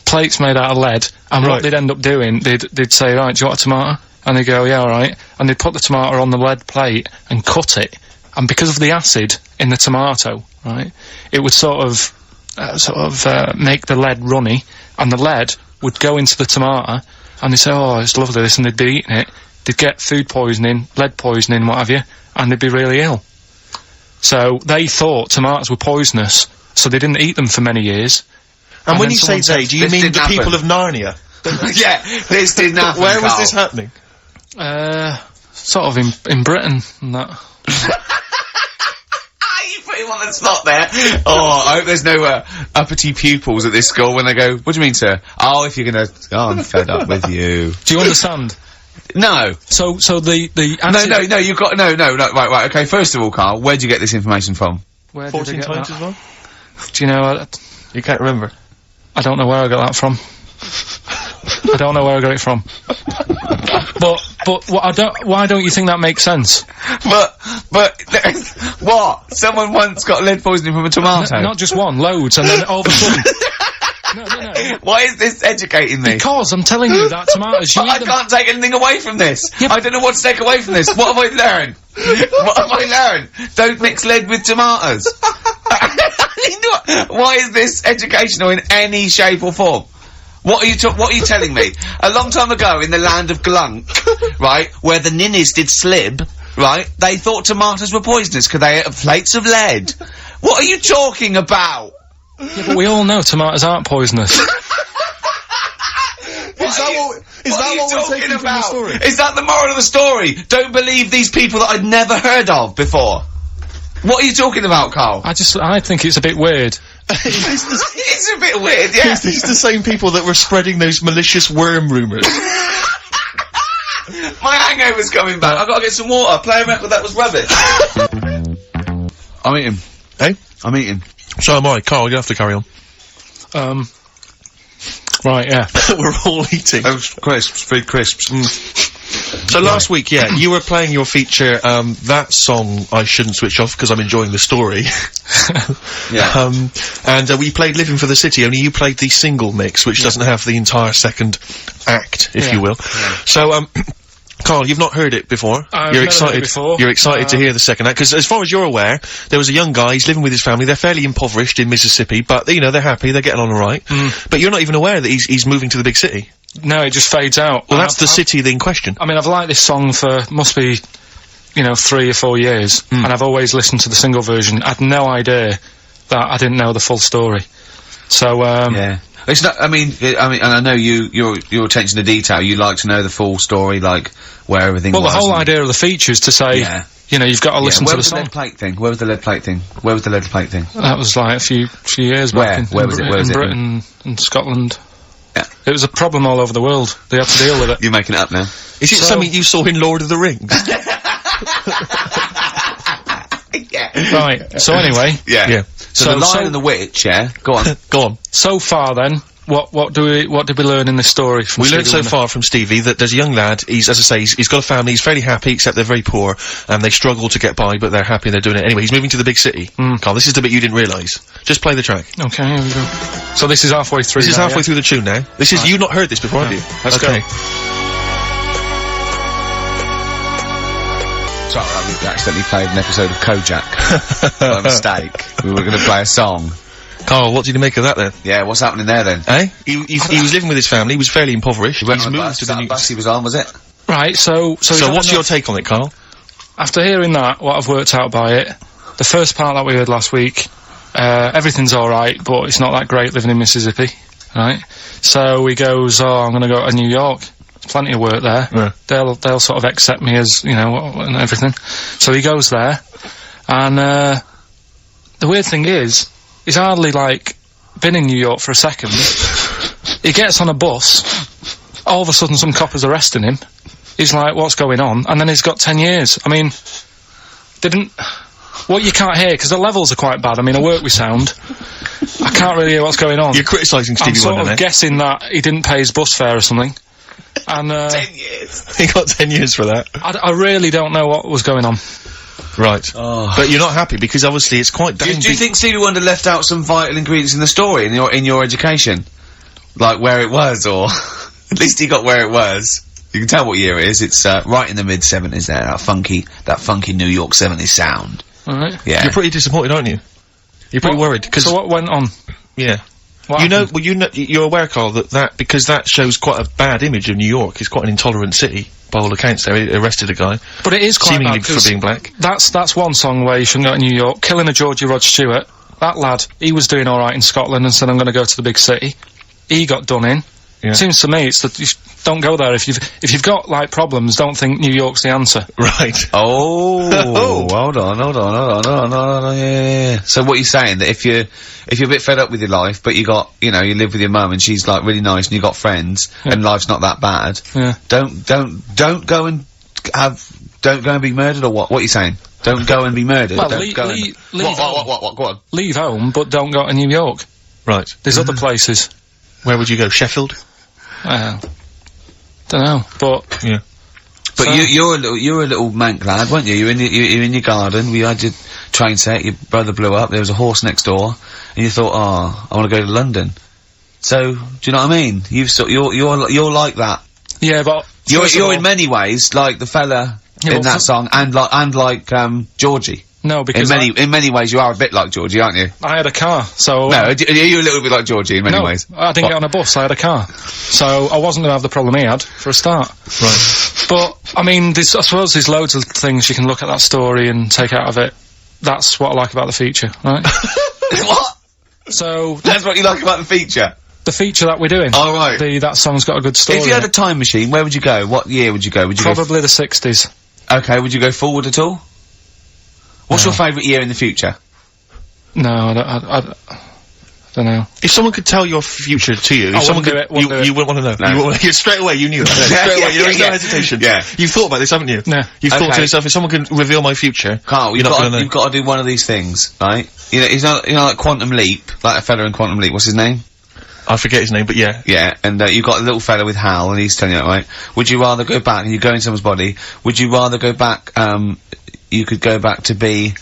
Plates made out of lead, and what they'd end up doing, they'd say, right, do you want a tomato? And they'd go, yeah, alright. And they'd put the tomato on the lead plate and cut it, and because of the acid in the tomato, right, it would sort of make the lead runny, and the lead would go into the tomato, and they'd say, oh, it's lovely this, and they'd be eating it. They'd get food poisoning, lead poisoning, what have you, and they'd be really ill. So they thought tomatoes were poisonous, so they didn't eat them for many years. And when you say they, do you mean the people of Narnia? Yeah, this didn't happen. Where was this happening? Sort of in Britain and that. You put him on the spot there. Oh, I hope there's no uppity pupils at this school when they go, what do you mean, sir? Oh, if you're gonna... Oh, I'm fed up with you. Do you understand? No. So the No, you've got... No, right, okay, first of all, Carl, where'd you get this information from? Where 14 times as well? Do you know... You can't remember? I don't know where I got that from. I don't know where I got it from. But why don't you think that makes sense? But, what? Someone once got lead poisoning from a tomato? Not just one, loads, and then all of a sudden... No. Why is this educating me? Because I'm telling you that tomatoes, I can't take anything away from this. Yeah, I don't know what to take away from this. What have I learned? What have I learned? Don't mix lead with tomatoes. Why is this educational in any shape or form? What are you telling me? A long time ago in the land of Glunk, right, where the ninnies did slib, right, they thought tomatoes were poisonous because they ate plates of lead. What are you talking about? Yeah, but we all know tomatoes aren't poisonous. that what we're taking from the story? Is that the moral of the story? Don't believe these people that I'd never heard of before. What are you talking about, Carl? I think it's a bit weird. It's a bit weird, yeah. Is this the same people that were spreading those malicious worm rumours? My hangover's coming back. I've got to get some water. Play a record that was rubbish. I'm eating. Hey? I'm eating. So am I. Carl, you have to carry on. Right, yeah. We're all eating. Those crisps, big crisps. So last week, yeah, you were playing your feature, that song I shouldn't switch off because I'm enjoying the story. Yeah. And we played Living for the City, only you played the single mix, which doesn't have the entire second act, if you will. Yeah. So, Carl, you've not heard it before. I've never heard it before. You're excited to hear the second act, because as far as you're aware, there was a young guy, he's living with his family, they're fairly impoverished in Mississippi, but, you know, they're happy, they're getting on alright. But you're not even aware that he's moving to the big city. No, it just fades out. Well, that's the city in question. I mean, I've liked this song for, must be, 3 or 4 years, and I've always listened to the single version. I had no idea that I didn't know the full story. So, yeah. It's not, I mean, and I know your attention to detail, you like to know the full story, like, where everything was. Well, the whole idea of the feature is to say, you've got to listen to the song. Where was the lead plate thing? Where was the lead plate thing? Where was the lead plate thing? That was like a few years back. Where was it? In Britain and Scotland. Yeah. It was a problem all over the world. They had to deal with it. You're making it up now. Is it something you saw in Lord of the Rings? Yeah. Right. So anyway. Yeah. So the Lion and the Witch, yeah? Go on. Go on. So far then, what did we learn in this story from We Stevie learned so Wonder? far from Stevie that there's a young lad, as I say, he's got a family, he's fairly happy, except they're very poor, and they struggle to get by, but they're happy they're doing it. Anyway, he's moving to the big city. Carl, this is the bit you didn't realise. Just play the track. Okay, here we go. So this is halfway through. This is halfway through the tune now. This is, you've not heard this before, have you? Let's go. Sorry, we accidentally played an episode of Kojak. By mistake. We were going to play a song. Carl, what did you make of that then? Yeah, what's happening there then? Eh? He was living with his family, he was fairly impoverished. He went He's on a moved bus, to the new... bus he was on, was it? Right, so what's your take on it, Carl? After hearing that, what I've worked out by it, the first part that we heard last week, everything's alright, but it's not that great living in Mississippi, right? So he goes, I'm gonna go to New York. There's plenty of work there. Yeah. They'll sort of accept me as, and everything. So he goes there, and, the weird thing is, he's hardly, been in New York for a second. He gets on a bus, all of a sudden some cop is arresting him. He's like, what's going on? And then he's got 10 years. I mean, what you can't hear, because the levels are quite bad. I mean, I work with sound. I can't really hear what's going on. You're criticising Stevie Wonder, I'm sort of guessing that he didn't pay his bus fare or something. And, 10 years. He got 10 years for that. I really don't know what was going on. Right. Oh. But you're not happy, because obviously it's quite... Do you think Stevie Wonder left out some vital ingredients in the story, in your education? Like where it was, or... At least he got where it was. You can tell what year it is. It's, right in the mid-70s there, that funky New York 70s sound. Alright. Yeah. You're pretty disappointed, aren't you? You're pretty worried, because... So what went on? Yeah. What you're aware, Carl, because that shows quite a bad image of New York. It's quite an intolerant city, by all accounts. They arrested a guy. But it is quite seemingly bad, for being black. That's one song where you shouldn't go to New York. Killing a Georgie Rod Stewart. That lad, he was doing alright in Scotland and said, I'm gonna go to the big city. He got done in. Yeah. Seems to me it's that you don't go there if you've got problems. Don't think New York's the answer. Right. Oh, hold on, yeah. So what you're saying, that if you're a bit fed up with your life, but you live with your mum and she's really nice and you got friends and life's not that bad, don't go and be murdered, or what? What are you saying? Don't go and be murdered. Well, leave home. Go on. Leave home, but don't go to New York. Right. There's other places. Where would you go? Sheffield? Well, don't know, but yeah. But you're a little mank lad, weren't you? You're in your garden. We had your train set. Your brother blew up. There was a horse next door, and you thought, I want to go to London. So, do you know what I mean? You're like that. Yeah, but you're in many ways like the fella in that song, and like Georgie. No, because in many ways you are a bit like Georgie, aren't you? I had a car, so... No, are you a little bit like Georgie in many ways? I didn't get on a bus, I had a car. So, I wasn't gonna have the problem he had, for a start. Right. But, I mean, I suppose there's loads of things you can look at that story and take out of it. That's what I like about the feature, right? What? So... That's what you like about the feature? The feature that we're doing. Oh, right. That song's got a good story. If you had a time machine, where would you go? What year would you go? Would you Probably the 60s. Okay, would you go forward at all? What's your favourite year in the future? No, I don't know. If someone could tell your future to you, if someone could, you wouldn't want to know. No. You wouldn't, straight away, you knew it. Straight away, there was no hesitation. Yeah. You've thought about this, haven't you? No. You've thought to yourself, if someone can reveal my future, Carl, you've got to do one of these things, right? You know, he's not, like Quantum Leap, like a fella in Quantum Leap. What's his name? I forget his name, but yeah. Yeah, and you've got a little fella with Hal, and he's telling you that, right? Would you rather go back, and you go in someone's body, would you rather go back, you could go back to be,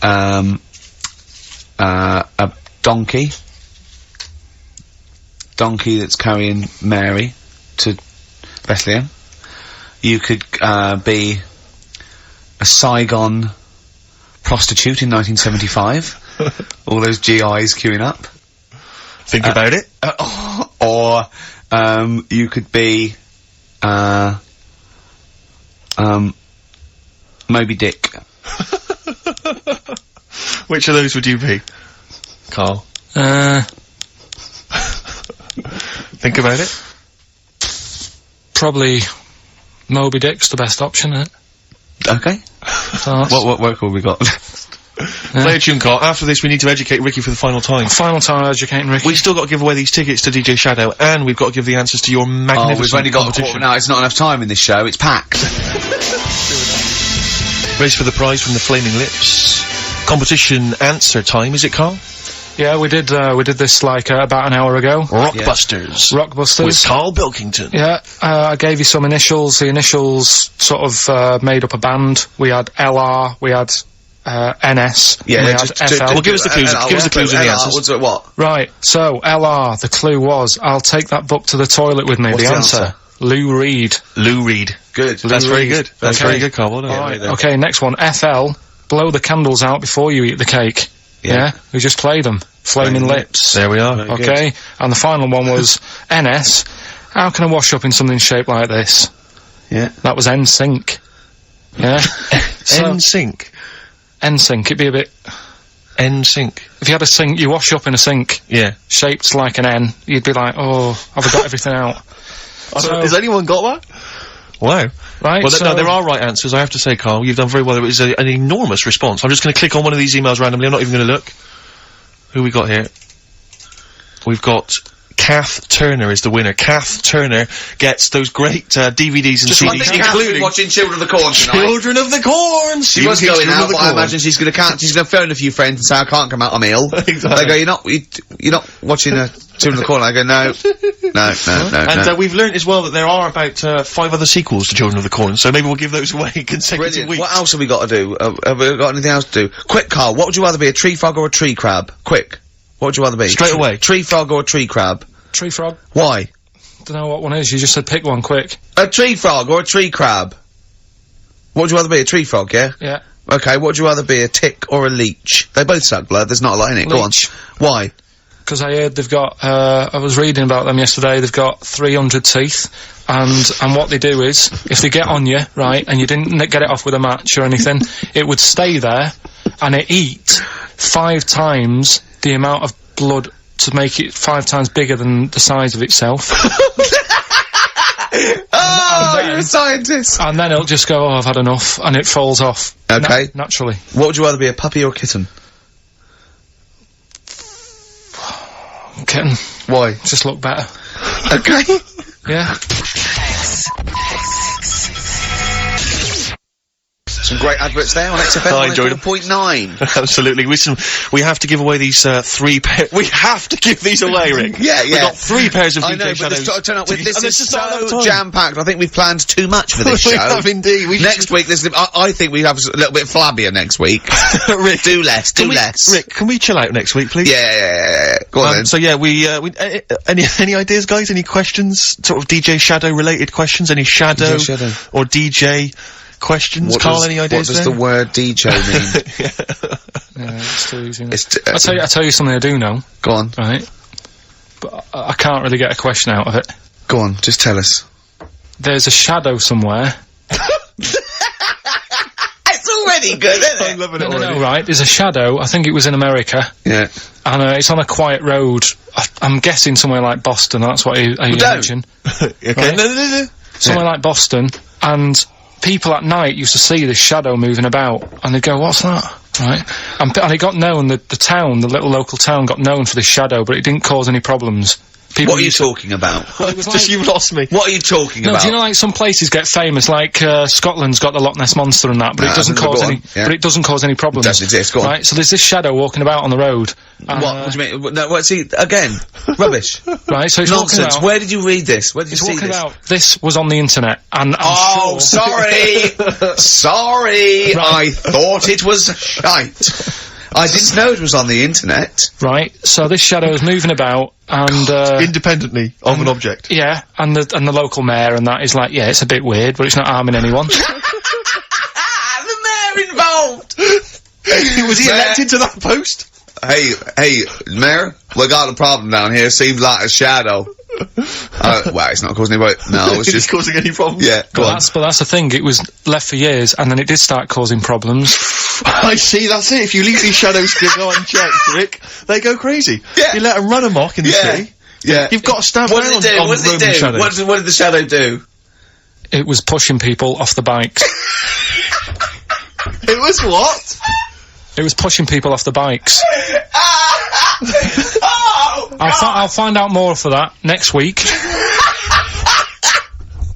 a donkey that's carrying Mary to Bethlehem. You could, be a Saigon prostitute in 1975. All those GIs queuing up. Think about it. Or, you could be, Moby Dick. Which of those would you be, Carl? Think about it. Probably Moby Dick's the best option, isn't it? Okay. So What work have we got? Play a tune, Carl. After this, we need to educate Ricky for the final time. Final time educating Ricky. We've still got to give away these tickets to DJ Shadow, and we've got to give the answers to your magnificent we've only got a quarter now. It's not enough time in this show. It's packed. Race for the prize from the Flaming Lips. Competition answer time, is it, Carl? Yeah, we did this like about an hour ago. Rockbusters. Rockbusters. With Karl Pilkington. Yeah, I gave you some initials. The initials sort of made up a band. We had LR, we had NS, Yeah, we had FL. Well, give us the clues. Give us the clues and the answers. What? Right, so LR, the clue was, I'll take that book to the toilet with me. What's the the answer? answer? Lou Reed. Lou Reed. Good. That's very good. That's Okay. very good, Carl. Well done. Alright, okay, next one. FL, blow the candles out before you eat the cake. Yeah? We just played them. Flaming Lips. There we are. Okay, and the final one was NS, how can I wash up in something shaped like this? Yeah. That was NSYNC. Yeah? So, NSYNC. NSYNC, it'd be a bit... NSYNC. If you had a sink, you wash up in a sink, Yeah. shaped like an N, you'd be like, oh, have I got everything out? So- Has anyone got that? Wow. Right, Well, so... no, there are right answers, I have to say, Carl. You've done very well. It was an enormous response. I'm just going to click on one of these emails randomly. I'm not even going to look. Who we got here? We've got Kath Turner is the winner. Kath Turner gets those great DVDs and CDs, including watching Children of the Corn tonight. Children of the Corn. She was going out, but I imagine she's gonna phone a few friends and say, I can't come out, I'm ill. Exactly. They go, you're not watching Children of the Corn. I go, no. And we've learnt as well that there are about 5 other sequels to Children of the Corn, so maybe we'll give those away consecutive Brilliant. weeks. What else have we got to do? Have we got anything else to do? Quick, Carl, what would you rather be, a tree frog or a tree crab? Quick. What would you rather be? Straight away. Tree frog or a tree crab? Tree frog? Why? Don't know what one is, you just said pick one quick. A tree frog or a tree crab? What would you rather be, a tree frog, yeah? Yeah. Okay, what would you rather be, a tick or a leech? They both suck blood, there's not a lot in it, go on. Leech. Why? Because I heard they've got, I was reading about them yesterday, they've got 300 teeth, and what they do is, if they get on you, right, and you didn't get it off with a match or anything, it would stay there, and it eat 5 times the amount of blood to make it 5 times bigger than the size of itself. Oh, you're a scientist! And then it'll just go, oh, I've had enough, and it falls off. Okay. Naturally. What would you rather be, a puppy or a kitten? Kitten. Why? Just look better. Okay. Yeah. Some great adverts there on XFM. I enjoyed them. 104.9. Absolutely. We have to give away these 3 pairs. We have to give these away, Rick. Yeah. We've got 3 pairs of I DJ know, but Shadows. this turn up with this And is there's just not enough so time. jam-packed. I think we've planned too much for this We show. have indeed. We Next week, I think we have a little bit flabbier next week. Rick, Do less. Rick, can we chill out next week, please? Yeah. Go on then. So yeah, any ideas, guys? Any questions? Sort of DJ Shadow related questions? Any Shadow DJ Shadow. or DJ questions? Carl, any ideas? What does the word DJ mean? Yeah, it's too easy. It's I'll tell you something I do know, Go on. right? But I can't really get a question out of it. Go on. Just tell us. There's a shadow somewhere. It's pretty good, isn't it? I'm loving it already. No, right, there's a shadow, I think it was in America, Yeah. and it's on a quiet road. I'm guessing somewhere like Boston, that's what I imagine. Okay. Right? No. Somewhere like Boston, and people at night used to see this shadow moving about, and they'd go, what's that? Right? And it got known, the little local town got known for this shadow, but it didn't cause any problems. People What are you talking about? Just you've lost me. What are you talking about? Do you know, like, some places get famous, like, Scotland's got the Loch Ness Monster and that, but it doesn't cause any, but it doesn't cause any problems. It doesn't exist, go on. Right? So there's this shadow walking about on the road. What do you mean? No, what, see, again, rubbish. Right, so it's Nonsense. walking about, Where did you read this? Where did you see walking this? about, this was on the internet, and I'm sure... sorry! Sorry! Right. I thought it was shite. I didn't know it was on the internet. Right, so this shadow is moving about, and, Independently of an object. yeah, and the local mayor and that is like, yeah, it's a bit weird, but it's not harming anyone. The mayor involved! Was he elected to that post? Hey, Mayor, we got a problem down here. Seems like a shadow. Well, it's not causing any. No, it's just causing any problems. Yeah, go on. But that's the thing. It was left for years, and then it did start causing problems. I see. That's it. If you leave these shadows to go unchecked, Rick, they go crazy. Yeah. You let them run amok in the city. Yeah. You've got to stand What down did it do? on What did it Roman do? shadows. What did the shadow do? It was pushing people off the bikes. It was what? It was pushing people off the bikes. Oh, I'll find out more for that next week.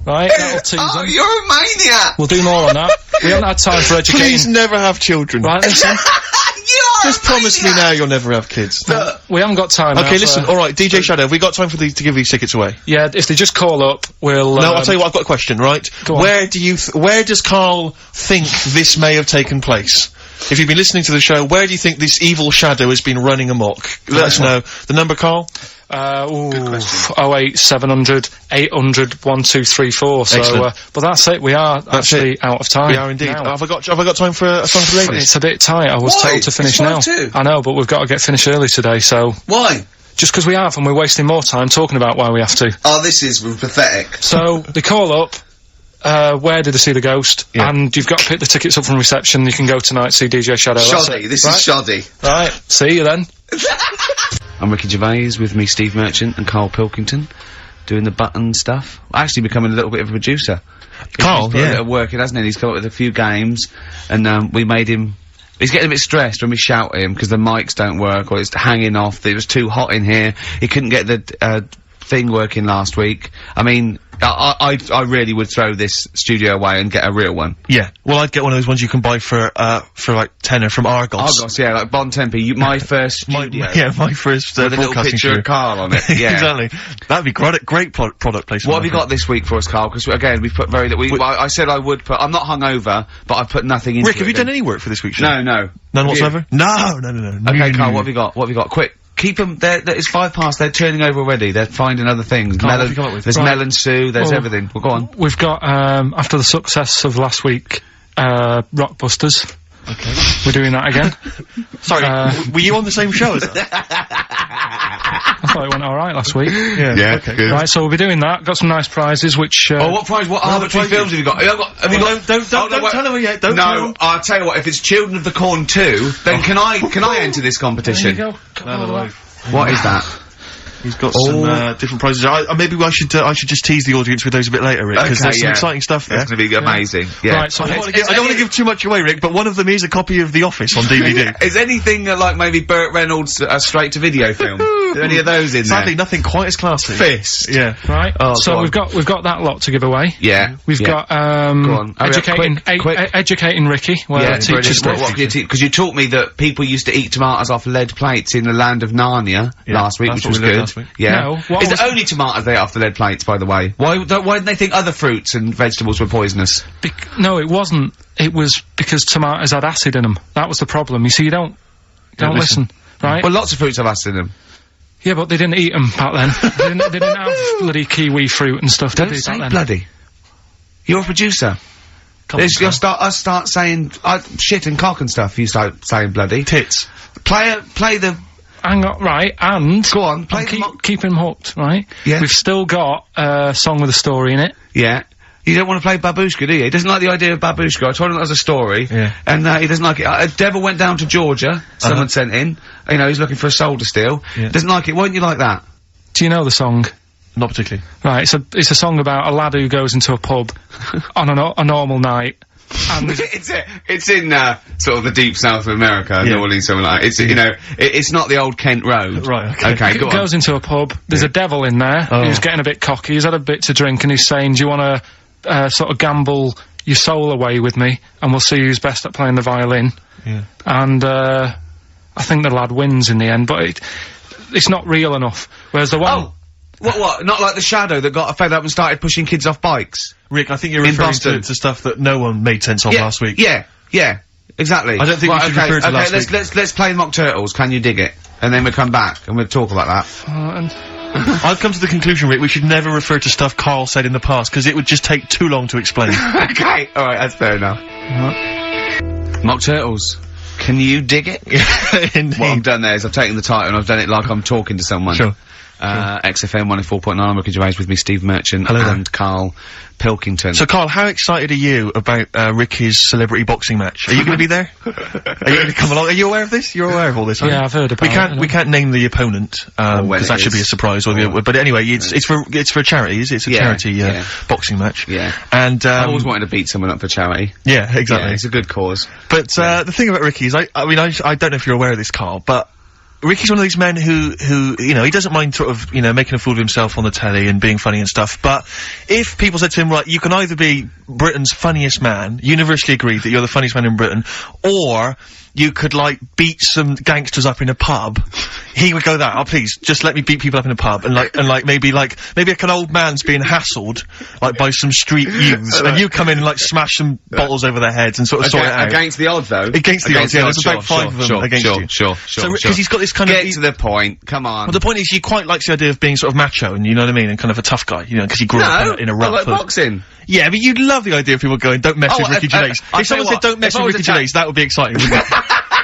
Right, that'll tease oh, them. you're a maniac. We'll do more on that. We haven't had time for educating. Please never have children. Right, listen. You're Just promise me now you'll never have kids. We haven't got time. Okay, now listen. for- All right, DJ Shadow, have we got time for to give these tickets away? Yeah, if they just call up, we'll. No, I'll tell you what. I've got a question. Right? Go on. Where does Karl think this may have taken place? If you've been listening to the show, where do you think this evil shadow has been running amok? Let us know. The number, Karl? Good question. 08700 800 1234. So, Excellent. but that's it. We are actually out of time. We are indeed. now. Have I got time for a song for ladies? It's a bit tight. I was Why? told to finish It's now. 5:02. I know, but we've got to get finished early today. So Why? just because we have, and we're wasting more time talking about why we have to. Oh, this is pathetic. So they call up. Where did they see the ghost? Yeah. And you've got to pick the tickets up from reception. You can go tonight, see DJ Shadow. That's Shoddy. it. This Right? is shoddy. Right. See you then. I'm Ricky Gervais, with me Steve Merchant and Karl Pilkington, doing the button stuff. Actually becoming a little bit of a producer. Karl, He's put a yeah. bit of work in, hasn't he? He's come up with a few games, and we made him. He's getting a bit stressed when we shout at him because the mics don't work or it's hanging off. It was too hot in here. He couldn't get the thing working last week. I mean, I really would throw this studio away and get a real one. Yeah. Well, I'd get one of those ones you can buy for like tenner from Argos. Argos, yeah, like Bon Tempe. My first studio. My first With a little broadcasting picture studio. of Karl on it. Yeah. Exactly. That'd be great product placement. What have you got this week for us, Karl? Because again, we've put very little. I said I would put. I'm not hungover, but I've put nothing into Rick, have it you done then. any work for this week's show? No. None Have whatsoever? No. Okay, Karl, what have you got? What have you got? Quick. Keep them. It's 5 past. They're turning over already. They're finding other things. Karl, what have you come up with? There's Right. melon stew. There's Well, everything. Well, go on. We've got, after the success of last week, Rockbusters. Okay. We're doing that again. Sorry, were you on the same show as us? I thought it went alright last week. Yeah. Okay. good. Right, so we'll be doing that. Got some nice prizes, which, Oh, what prize? What arbitrary films have you got? Have you got? Don't tell them yet. Don't tell No, them. I'll tell you what. If it's Children of the Corn 2, then can I enter this competition? There you go. What is that? He's got some different prizes. Maybe I should just tease the audience with those a bit later, Rick, because Okay, there's some exciting stuff there. That's going to be amazing. Yeah. Right, so I don't want to give too much away, Rick, but one of them is a copy of The Office on DVD. Is anything like maybe Burt Reynolds' straight-to-video film? Are there any of those in Sadly, there? nothing quite as classy. Fist. Yeah. Right, Oh, so go on. we've got that lot to give away. Yeah. We've got, on. Hurry up, quick. educating Ricky, where Yeah, teachers brilliant. stuff. Because you taught me that people used to eat tomatoes off lead plates in the land of Narnia last week, that's which was what we did good. last week. Yeah. No, what It's was- only tomatoes they ate off the lead plates, by the way. Why didn't they think other fruits and vegetables were poisonous? No, it wasn't. It was because tomatoes had acid in them. That was the problem. You see, you don't listen. Right? Well, lots of fruits have acid in them. Yeah, but they didn't eat them back then. they didn't have bloody kiwi fruit and stuff, did Don't they, say back then? bloody. You're a producer. Come on, You'll start saying shit and cock and stuff. You start saying bloody. Tits. Play the. Hang on, right, and... Go on, play and the. keep him hooked, right? Yeah. We've still got a song with a story in it. Yeah. You don't want to play babushka, do you? He doesn't like the idea of babushka. I told him that was a story. Yeah. And, he doesn't like it. Devil went down to Georgia. Someone sent in. You know, he's looking for a soul to steal. Yeah. Doesn't like it. Won't you like that? Do you know the song? Not particularly. Right, it's a song about a lad who goes into a pub on a normal night. And it's in, sort of the deep south of America, New Orleans, something like that. It's, you know, it's not the old Kent Road. Right, okay. Go on. Goes into a pub, there's a devil in there, who's getting a bit cocky, he's had a bit to drink, and he's saying, do you wanna, sort of gamble your soul away with me, and we'll see who's best at playing the violin. Yeah. And, I think the lad wins in the end, but it's not real enough. Whereas the one... Oh! What? Not like the Shadow that got fed up and started pushing kids off bikes? Rick, I think you're referring to stuff that no one made sense of last week. Yeah, exactly. I don't think we should refer to last week. Let's play Mock Turtles, Can You Dig It? And then we'll come back and we'll talk about that. I've come to the conclusion, Rick, we should never refer to stuff Carl said in the past, because it would just take too long to explain. Okay, alright, that's fair enough. Mock Turtles. Can you dig it? Indeed. What I've done there is I've taken the title and I've done it like I'm talking to someone. Sure. XFM 104.9, I'm Ricky Gervais, with me Steve Merchant. Hello and Karl Pilkington. So, Carl, how excited are you about, Ricky's celebrity boxing match? Are you gonna be there? Are you gonna come along? Are you aware of this? You're aware of all this, aren't you? Yeah, I've heard about it. We can't name the opponent, because that should be a surprise, but anyway, it's for charity, it's a charity, boxing match. Yeah. And, I always wanted to beat someone up for charity. Yeah, exactly. Yeah, it's a good cause. But, the thing about Ricky is, I don't know if you're aware of this, Carl, but Ricky's one of these men who, you know, he doesn't mind sort of, you know, making a fool of himself on the telly and being funny and stuff, but if people said to him, right, you can either be Britain's funniest man, universally agreed that you're the funniest man in Britain, or you could, like, beat some gangsters up in a pub, he would go that, oh, please, just let me beat people up in a pub, and maybe like an old man's being hassled, like, by some street youths, and you come in and, like, smash some bottles over their heads and sort of sort it out. Against the odds, though? Against the odds, yeah, there's about 5 of them against you. Sure. So, because he's got this kind of... Get to the point, come on. Well, the point is, he quite likes the idea of being sort of macho, and you know what I mean, and kind of a tough guy, you know, because he grew up in a rough... I like boxing. Yeah, but you'd love the idea of people going, don't mess with Ricky Gervais. If someone said, don't mess with Ricky Gervais, that would be exciting, wouldn't it?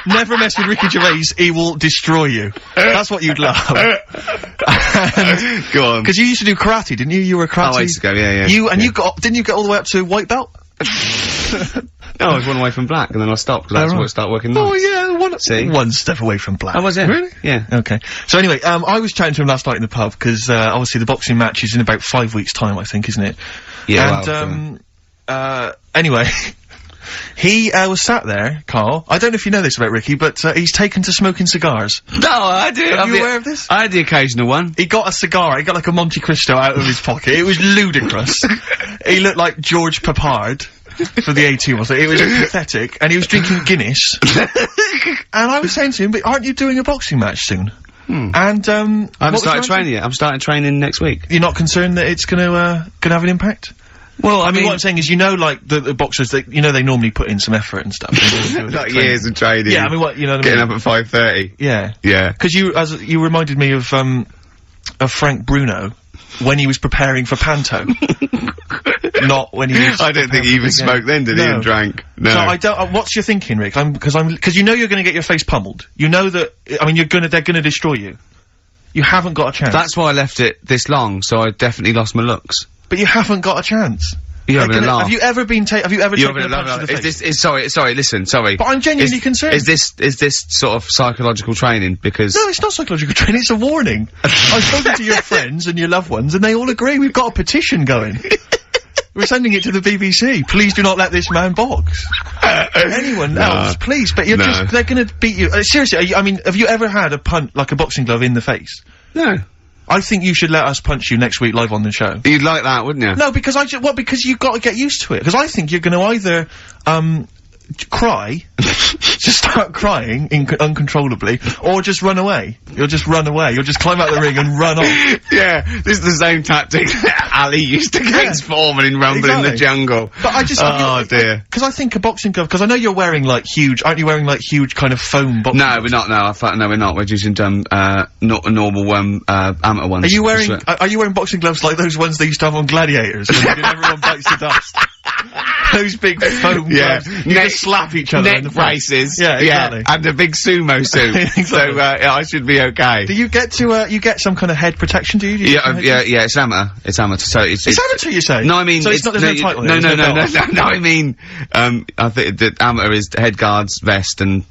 Never mess with Ricky Gervais, he will destroy you. That's what you'd love. Go on. Because you used to do karate, didn't you? You were a karate. Oh, I used to go, yeah. Didn't you get all the way up to white belt? No, I was one away from black, and then I stopped, because that's what started working nights. Oh, yeah, See? One step away from black. I was, yeah. Really? Yeah. Okay. So anyway, I was chatting to him last night in the pub, because, obviously the boxing match is in about 5 weeks' time, I think, isn't it? Yeah, and, anyway, he, was sat there, Carl, I don't know if you know this about Ricky, but, he's taken to smoking cigars. No, I do. Are you aware of this? I had the occasional one. He got a cigar, he got like a Monte Cristo out of his pocket, it was ludicrous. He looked like George Papard for the A2, wasn't it? It was pathetic, and he was drinking Guinness. And I was saying to him, but aren't you doing a boxing match soon? And, I haven't started training yet. I'm starting training next week. You're not concerned that it's gonna have an impact? Well, I mean, what I'm saying is, you know, like, the boxers, you know, they normally put in some effort and stuff. Like years of training. Yeah, I mean, what, you know what I mean? Getting up at 5:30. Yeah. Yeah. Because you reminded me of Frank Bruno when he was preparing for Panto. Not when he was... I don't think he even smoked then, did he, and drank? No. So I don't, what's your thinking, Rick? Because you know you're gonna get your face pummeled. You know that, I mean, they're gonna destroy you. You haven't got a chance. That's why I left it this long, so I definitely lost my looks. But you haven't got a chance. You having a laugh? Have you ever taken a punch to the face? Sorry, listen, sorry. But I'm genuinely concerned. Is this sort of psychological training? Because... No, it's not psychological training, it's a warning. I've spoken to your friends and your loved ones, and they all agree. We've got a petition going. We're sending it to the BBC. Please do not let this man box. Anyone else, please. But they're gonna beat you. Seriously, I mean, have you ever had a punch, like a boxing glove, in the face? No. I think you should let us punch you next week live on the show. You'd like that, wouldn't you? No, because because you've got to get used to it. Because I think you're gonna either, cry, just start crying uncontrollably, or just run away. You'll just run away. You'll just climb out the ring and run off. Yeah, this is the same tactic that Ali used against Foreman in Rumble in the Jungle. But I just... Oh, dear. Because I think a boxing glove... Because I know you're wearing, like, aren't you wearing, like, huge kind of foam boxing gloves? We're not, no, we're not. We're using, not normal, amateur ones. Are you wearing boxing gloves like those ones they used to have on Gladiators? When everyone bites the dust? those big foam gloves. You just slap each other in the neck braces. Yeah, exactly. And a big sumo suit. Exactly. So, I should be okay. Do you get to, you get some kind of head protection, do you? Do you get some head- Yeah, it's amateur. It's amateur, so it's amateur, you say? No, I mean, so it's not, there's no title. No, there's no belt. no, I mean, I think the amateur is head guards, vest, and,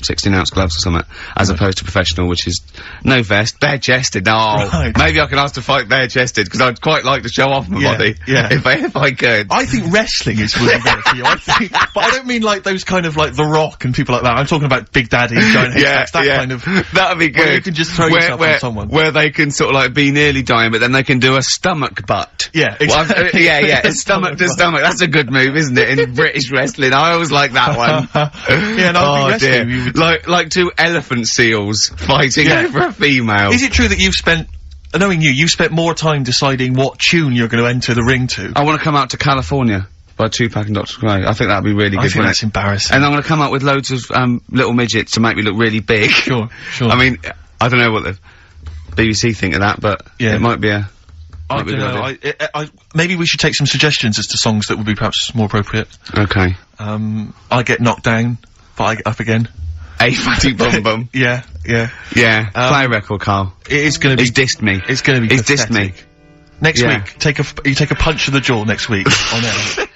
16-ounce gloves or something, as opposed to professional, which is no vest, bare-chested. Oh, Right. maybe I can ask to fight bare-chested, because I'd quite like to show off my body. Yeah. If I could. I think wrestling would be better for you. I think, but I don't mean like those kind of like The Rock and people like that. I'm talking about Big Daddy, giant head that kind of. That'd be good. Where you can just throw yourself on someone. Where they can sort of like be nearly dying, but then they can do a stomach butt. Yeah, Well, exactly. it's stomach to stomach. That's a good move, isn't it? In British wrestling, I always like that one. Yeah, no, I think dear. wrestling, you would- Like two elephant seals fighting over a female. Is it true that you've spent, knowing you've spent more time deciding what tune you're going to enter the ring to? I want to come out to California by Tupac and Dr. Dre. I think that'd be really good. I think that's embarrassing. And I'm going to come up with loads of little midgets to make me look really big. Sure. I mean, I don't know what the BBC think of that, but it might be a. I don't know. Maybe we should take some suggestions as to songs that would be perhaps more appropriate. Okay. I get knocked down, but I get up again. A fatty bum bum. Yeah. Yeah. Play a record, Carl. It is going to be. He's dissed me. It's going to be. He's dissed me. Next week, you take a punch to the jaw next week on air.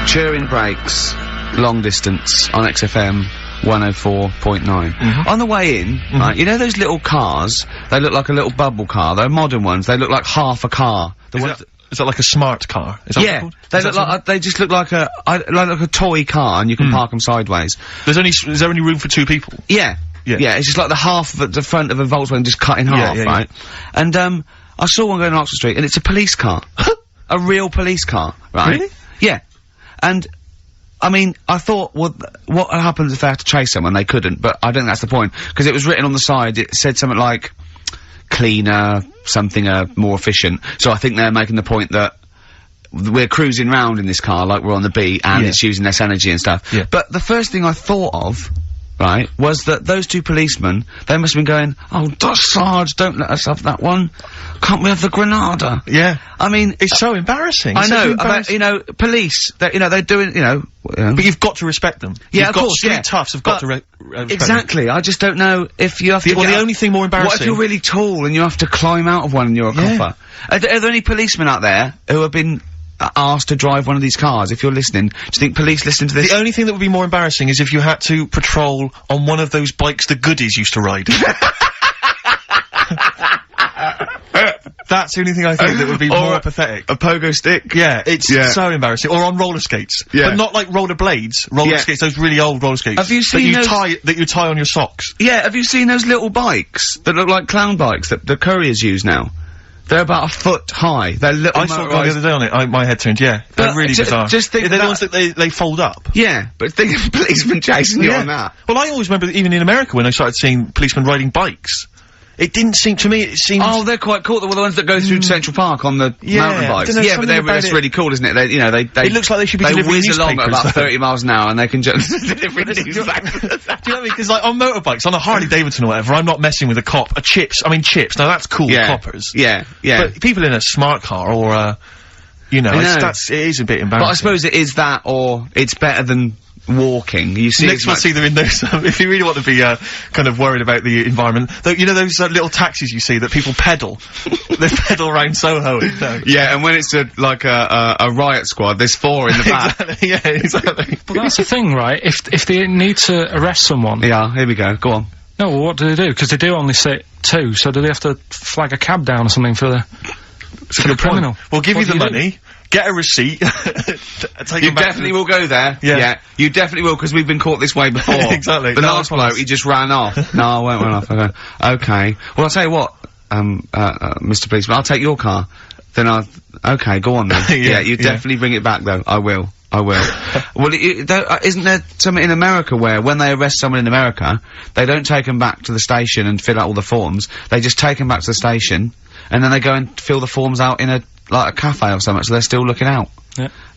Turing Breaks, long distance on XFM 104.9. On the way in, right, you know those little cars? They look like a little bubble car. They're modern ones. They look like half a car. Is that like a smart car? Is that what it's called? They look like they just look like a toy car, and you can park them sideways. Is there only room for two people? Yeah. It's just like the half of the front of a Volkswagen just cut in half, right? And I saw one going on Oxford Street, and it's a police car, a real police car, right? Really? Yeah. And I mean, I thought, well, what happens if they had to chase someone? They couldn't, but I don't think that's the point, because it was written on the side. It said something like cleaner, something more efficient. So I think they're making the point that we're cruising round in this car like we're on the beat, and it's using less energy and stuff. Yeah. But the first thing I thought of, right, was that those two policemen, they must have been going, oh, Sarge, don't let us have that one. Can't we have the Granada? Yeah. I mean, it's so embarrassing. I know, about, police, they're doing, But you've got to respect them. Yeah, of course, street toughs have got to respect exactly. them. I just don't know if you have to the only thing more embarrassing... What if you're really tall and you have to climb out of one and you're a copper? Are there any policemen out there who have been asked to drive one of these cars? If you're listening, do you think police listen to this? The only thing that would be more embarrassing is if you had to patrol on one of those bikes the goodies used to ride. That's the only thing I think that would be more pathetic. A pogo stick? Yeah, it's so embarrassing. Or on roller skates. Yeah. But not like roller blades. Roller skates, those really old roller skates. Have you seen that you tie on your socks. Yeah, have you seen those little bikes that look like clown bikes that the couriers use now? They're about a foot high. They're little. I saw one the other day on it. My head turned. Yeah, they're really bizarre. Just think they're the ones that they fold up. Yeah, but think of policemen chasing you on that. Well, I always remember even in America when I started seeing policemen riding bikes. It didn't seem to me. It seemed. Oh, they're quite cool. They're the ones that go through Central Park on the mountain bikes. Yeah, but that's really cool, isn't it? They, it looks like they should be delivering whiz along at about newspapers, 30 miles an hour, and they can just delivering newspapers. Do you know what I mean? Because like on motorbikes, on a Harley Davidson or whatever, I'm not messing with a cop. Chips. Now that's cool. Coppers. Yeah. But people in a smart car or it is a bit embarrassing. But I suppose it is that, or it's better than walking. You see, next we'll see them in those. If you really want to be kind of worried about the environment, though, you know those little taxis you see that people pedal. They pedal around Soho. Yeah, and when it's like a riot squad, there's 4 in the back. Exactly, yeah, exactly. But that's the thing, right? If they need to arrest someone, yeah, here we go. Go on. No, well, what do they do? Because they do only sit 2, so do they have to flag a cab down or something for the criminal? We'll give you the money. Get a receipt. You definitely will go there. Yeah. You definitely will, because we've been caught this way before. Exactly. The last bloke, he just ran off. No, I won't run off. Okay. Well, I'll tell you what, Mr. Policeman, I'll take your car. Then okay, go on then. You definitely bring it back though. I will. Well, isn't there something in America where when they arrest someone in America, they don't take them back to the station and fill out all the forms. They just take them back to the station, and then they go and fill the forms out in a cafe or something, so they're still looking out.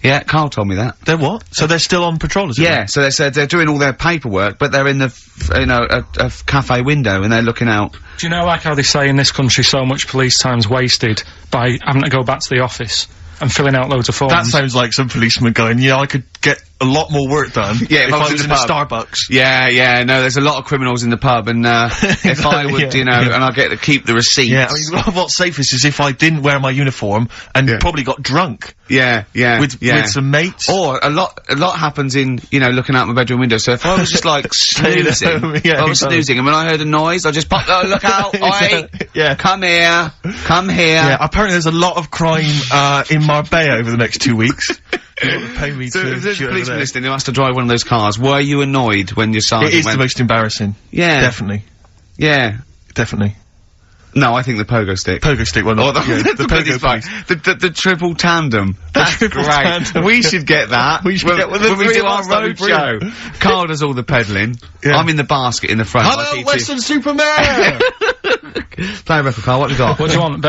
Yeah, Carl told me that. They're what? So they're still on patrol, is it? Yeah, so they said they're doing all their paperwork, but they're in the, a cafe window, and they're looking out. Do you know, like how they say in this country so much police time's wasted by having to go back to the office? and filling out loads of forms. That sounds like some policeman going, yeah, I could get a lot more work done Yeah, if I was in a Starbucks. Yeah, no, there's a lot of criminals in the pub, and if I would, and I get to keep the receipt. Yeah, I mean, what's safest is if I didn't wear my uniform and probably got drunk. With some mates. Or a lot happens in, looking out my bedroom window. So if I was just like snoozing, snoozing, and when I heard a noise, I just pop, oh, look out, oi, come here. Yeah, apparently there's a lot of crime, in Marbella over the next 2 weeks. You want to pay me So to if there's a shoot over policeman there. listening who has to drive one of those cars, were you annoyed when your sergeant It is went? the most embarrassing. Yeah. Definitely. Yeah. Definitely. No, I think the pogo stick. Pogo stick, well, Or not, the pogo piece. the triple tandem. That's triple great. tandem. We should get that. We should get one of the when we three do of our us, that'd road be brilliant. show. Carl does all the peddling. Yeah. I'm in the basket in the front. Hello, like E.T. Western Superman! Play a record, Carl. What have you got? What do you want?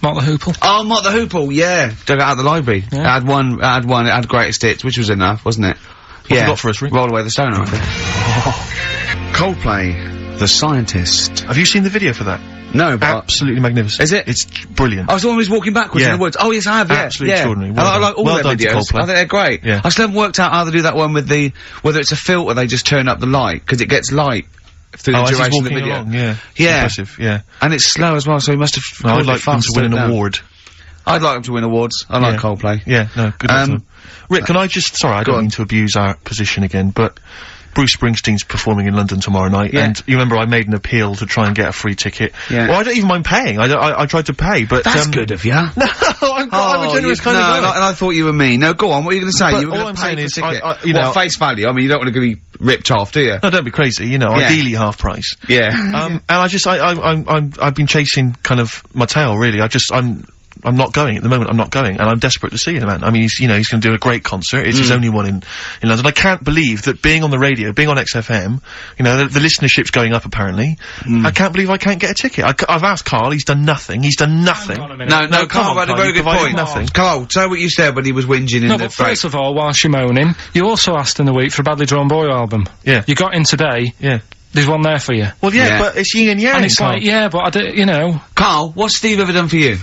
Mott the Hoople? Oh, Mott the Hoople, yeah. Dug it out of the library. Yeah. It had greatest hits, which was enough, wasn't it? What have you got for us, Rick? Roll Away the Stone, I think. Coldplay, The Scientist. Have you seen the video for that? No, but... Absolutely magnificent. Is it? It's brilliant. I was the one who was walking backwards in the woods. Oh, yes, I have, yeah. Absolutely extraordinary. I like all Well their done to videos. I Coldplay. think they're great. Yeah. I still haven't worked out how they do that one with whether it's a filter, they just turn up the light, because it gets light through the as he's duration of the walking video. along, yeah. Yeah. Impressive, yeah. And it's slow as well, so he must have... No, I'd recorded like it them fast to win it an down. award. I'd like them to win awards. I like Coldplay. Yeah, no, good luck to them. Rick, can I just... Sorry, I don't mean to abuse our position again, but... Bruce Springsteen's performing in London tomorrow night, and you remember I made an appeal to try and get a free ticket. Yeah. Well, I don't even mind paying. I tried to pay, but That's good of you. No, I'm a generous kind of guy. and I thought you were me. No, go on, what are you going to say? But You were all going I'm to pay saying for is, ticket. you know, face value? I mean, you don't want to be ripped off, do you? No, don't be crazy. You know, ideally half price. Yeah. And I've been chasing kind of my tail, really. I'm not going at the moment. I'm not going, and I'm desperate to see him, man. I mean, he's going to do a great concert. It's his only one in London. I can't believe that being on the radio, being on XFM, the listenership's going up apparently. I can't believe I can't get a ticket. I've asked Carl. He's done nothing. He's done nothing. No, Carl had a very good point. Nothing. Carl, say what you said when he was whinging in the but first of all, whilst you're moaning, you also asked in the week for a Badly Drawn Boy album. Yeah. You got in today. Yeah. There's one there for you. Well, but it's yin and yang. And it's like, but I don't, Carl, what's Steve ever done for you?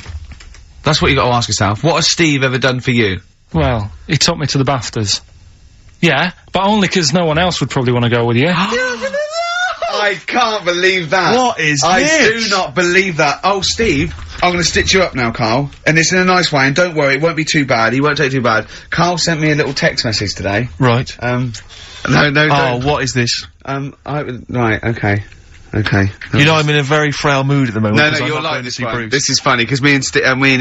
That's what you got to ask yourself. What has Steve ever done for you? Well, he took me to the BAFTAs. Yeah, but only 'cause no one else would probably want to go with you. I can't believe that. What is I this? do not believe that. Oh, Steve, I'm going to stitch you up now, Carl. And it's in a nice way, and don't worry, it won't be too bad. He won't take too bad. Carl sent me a little text message today. Right. No, Oh, what is this? Right, okay. Okay. You know, I'm in a very frail mood at the moment. No, 'cause I'm you're not like going to this see one. Bruce. This is funny, because me and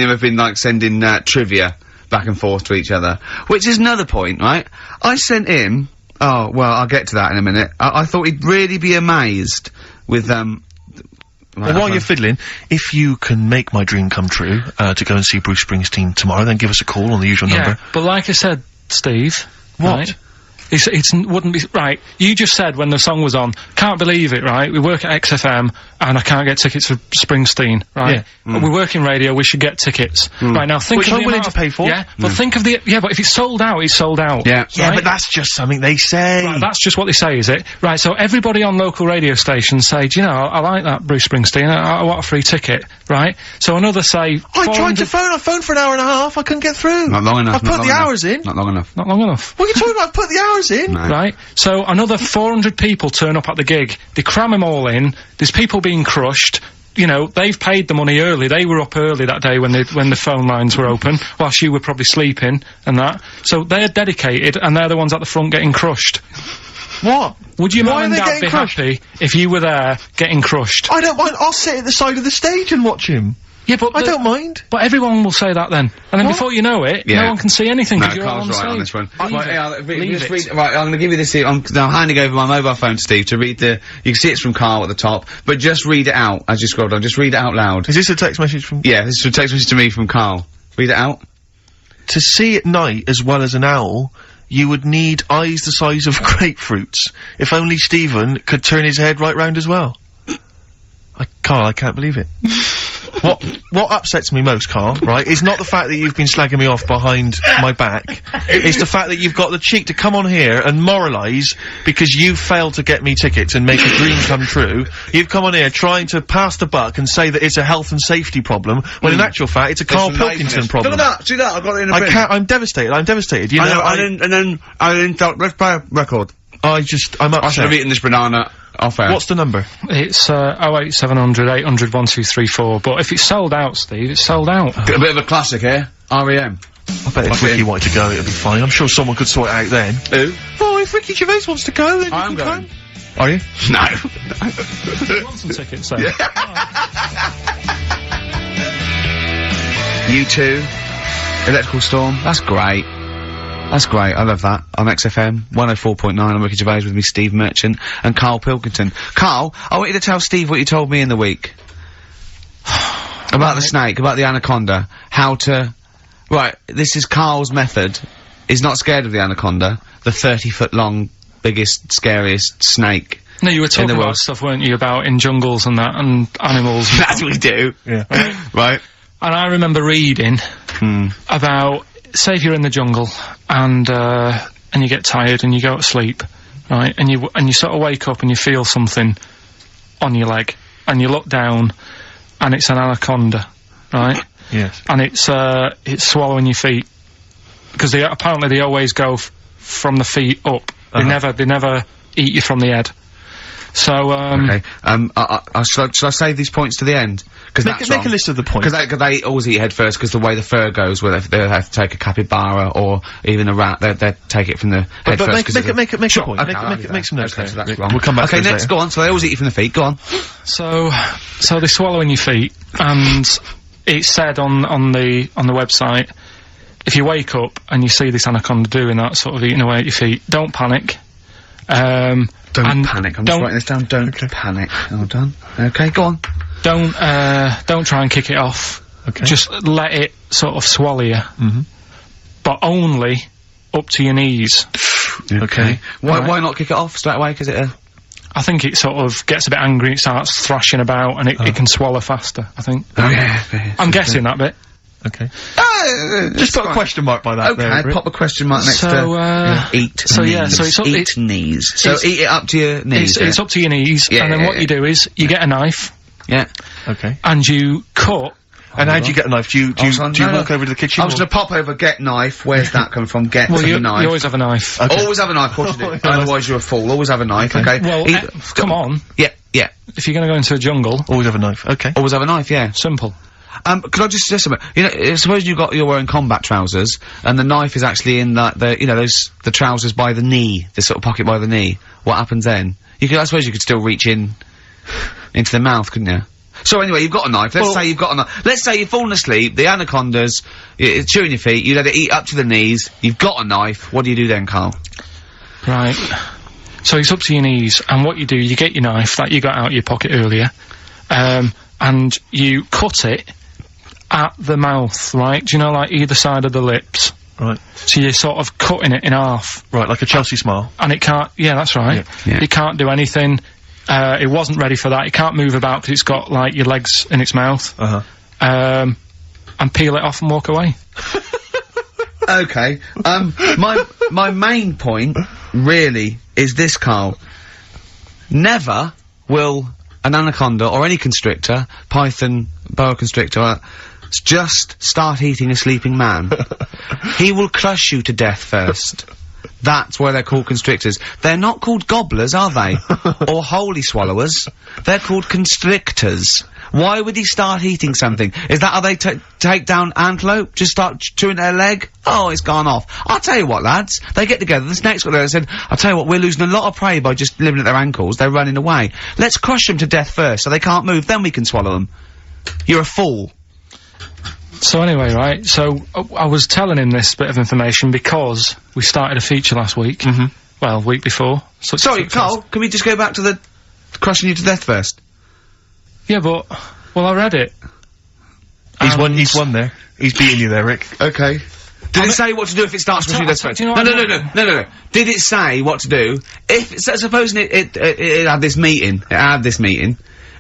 him have been, like, sending, trivia back and forth to each other. Which is another point, right? I sent him... Oh, well, I'll get to that in a minute. I thought he'd really be amazed with, Well, while you're fiddling, if you can make my dream come true, to go and see Bruce Springsteen tomorrow, then give us a call on the usual number. But like I said, Steve... What? Right, wouldn't be... Right, you just said when the song was on, can't believe it, right? We work at XFM, and I can't get tickets for Springsteen, right? Yeah. We work in radio, we should get tickets. Right, now think Which of I'm the willing amount to of- pay for. Yeah, but think of the... Yeah, but if it's sold out, it's sold out. Yeah. Yeah, right? but that's just something they say. Right, that's just what they say, is it? Right, so everybody on local radio stations say, do you know, I like that Bruce Springsteen, I want a free ticket, right? So another say... I tried to 400 phone, I phoned for an hour and a half, I couldn't get through. Not long enough. I've put the hours in. Not long enough. Not long enough. What are you talking about? I've put the hours in. No. Right? So another 400 people turn up at the gig. They cram them all in. There's people being crushed. You know, they've paid the money early. They were up early that day when the phone lines were open, whilst you were probably sleeping and that. So they're dedicated, and they're the ones at the front getting crushed. What? Would your Why mum are and they dad getting be crushed? happy if you were there getting crushed? I don't mind, I'll sit at the side of the stage and watch him. Yeah, but I don't mind. But everyone will say that then. And then before you know it, Yeah. no one can see anything No, because you're all on Carl's the right on stage. this one. Leave Right, it. yeah, Leave just it. right, I'm going to give you this here. I'm handing over my mobile phone to Steve to read the... You can see it's from Carl at the top, but just read it out as you scroll down. Just read it out loud. Is this a text message from... Yeah, this is a text message to me from Carl. Read it out. To see at night as well as an owl, you would need eyes the size of grapefruits. If only Stephen could turn his head right round as well. Carl, I can't believe it. What upsets me most, Carl, right, is not the fact that you've been slagging me off behind my back. It's the fact that you've got the cheek to come on here and moralise because you failed to get me tickets and make a dream come true. You've come on here trying to pass the buck and say that it's a health and safety problem, when in actual fact it's a Karl Pilkington problem. Look at that, see that, I got it in a bin. I'm devastated, you know, and then I thought, let's play a record. I'm upset. I should have eaten this banana off air. What's the number? It's 08700 800 1234. But if it's sold out, Steve, it's sold out. A bit of a classic here. REM. I bet if Ricky wanted to go, it'd be fine. I'm sure someone could sort it out then. Who? Oh, if Ricky Gervais wants to go, then I'm going. Come. Are you? No. You want some tickets, then? U2. Electrical Storm. That's great. That's great, I love that. On XFM, 104.9, I'm Ricky Gervais with me, Steve Merchant, and Karl Pilkington. Karl, I want you to tell Steve what you told me in the week. About the snake, about the anaconda, how to... Right, this is Karl's method. He's not scared of the anaconda, the 30-foot long, biggest, scariest snake. No, you were talking about stuff, weren't you, about in jungles and that, and animals. That's what we do. Yeah. Right. And I remember reading about... Say if you're in the jungle and you get tired and you go to sleep, right? And you sort of wake up and you feel something on your leg, and you look down, and it's an anaconda, right? Yes. And it's swallowing your feet, because apparently they always go from the feet up. They never eat you from the head. So, okay. Should I save these points to the end? Cause make a list of the points. Cause they always eat head first, cause the way the fur goes, where they have to take a capybara or even a rat, they take it from the head first. Make a point. Okay, make some notes there. that's wrong. We'll come back to next, later. go on. So they always eat you from the feet, go on. So they swallow in your feet, and it's said on the website, if you wake up and you see this anaconda doing that, sort of eating away at your feet, don't panic. Don't panic. I'm just writing this down. Don't panic. Hold on. Okay, go on. Don't try and kick it off. Okay. Just let it sort of swallow you. But only up to your knees. Okay. Why not kick it off straight away? Cause I think it sort of gets a bit angry, it starts thrashing about, and it can swallow faster, I think. Oh yeah. I'm guessing that bit. Okay. Just put a question mark by that. Okay, pop a question mark next to eat. So knees. yeah, so it's up, eat knees. So eat it up to your knees. It's up to your knees, and then what you do is you get a knife. Yeah. Okay. And you cut. And how do you get a knife? Do you walk over to the kitchen? I was gonna pop over, get knife. Where's that coming from? Get the knife. You always have a knife. Okay. Always have a knife, of course you do. Otherwise you're a fool. Always have a knife, okay? Well, come on. Yeah. If you're gonna go into a jungle... Always have a knife, okay. Always have a knife, yeah. Simple. Could I just suggest something? You know, suppose you're wearing combat trousers, and the knife is actually in the trousers by the knee, the sort of pocket by the knee. What happens then? I suppose you could still reach in, into the mouth, couldn't you? So anyway, you've got a knife. Let's say you've got a knife. Let's say you've fallen asleep, the anaconda's chewing your feet, you let it eat up to the knees, you've got a knife, what do you do then, Karl? Right. So it's up to your knees, and what you do, you get your knife that you got out of your pocket earlier, and you cut it at the mouth, right? Do you know, like, either side of the lips? Right. So you're sort of cutting it in half. Right, like a Chelsea smile. And it can't, yeah, that's right. Yeah. It can't do anything. It wasn't ready for that. It can't move about because it's got, like, your legs in its mouth. And peel it off and walk away. Okay. My main point, really, is this, Karl. Never will an anaconda or any constrictor, python, boa constrictor, just start eating a sleeping man. He will crush you to death first. That's why they're called constrictors. They're not called gobblers, are they? Or holy swallowers. They're called constrictors. Why would he start eating something? Is that how they take down antelope? Just start chewing their leg? Oh, it's gone off. I'll tell you what, lads. They get together, the snakes got there and said, I'll tell you what, we're losing a lot of prey by just living at their ankles. They're running away. Let's crush them to death first so they can't move, then we can swallow them. You're a fool. So anyway, right, so I was telling him this bit of information because we started a feature last week. Well, week before. Sorry, Karl, can we just go back to the crushing you to death first? Yeah, but, well, I read it. He's won there. He's beating you there, Rick. Okay. Did it say what to do if it starts crushing you to death first? No. Did it say what to do? If, supposing it had this meeting,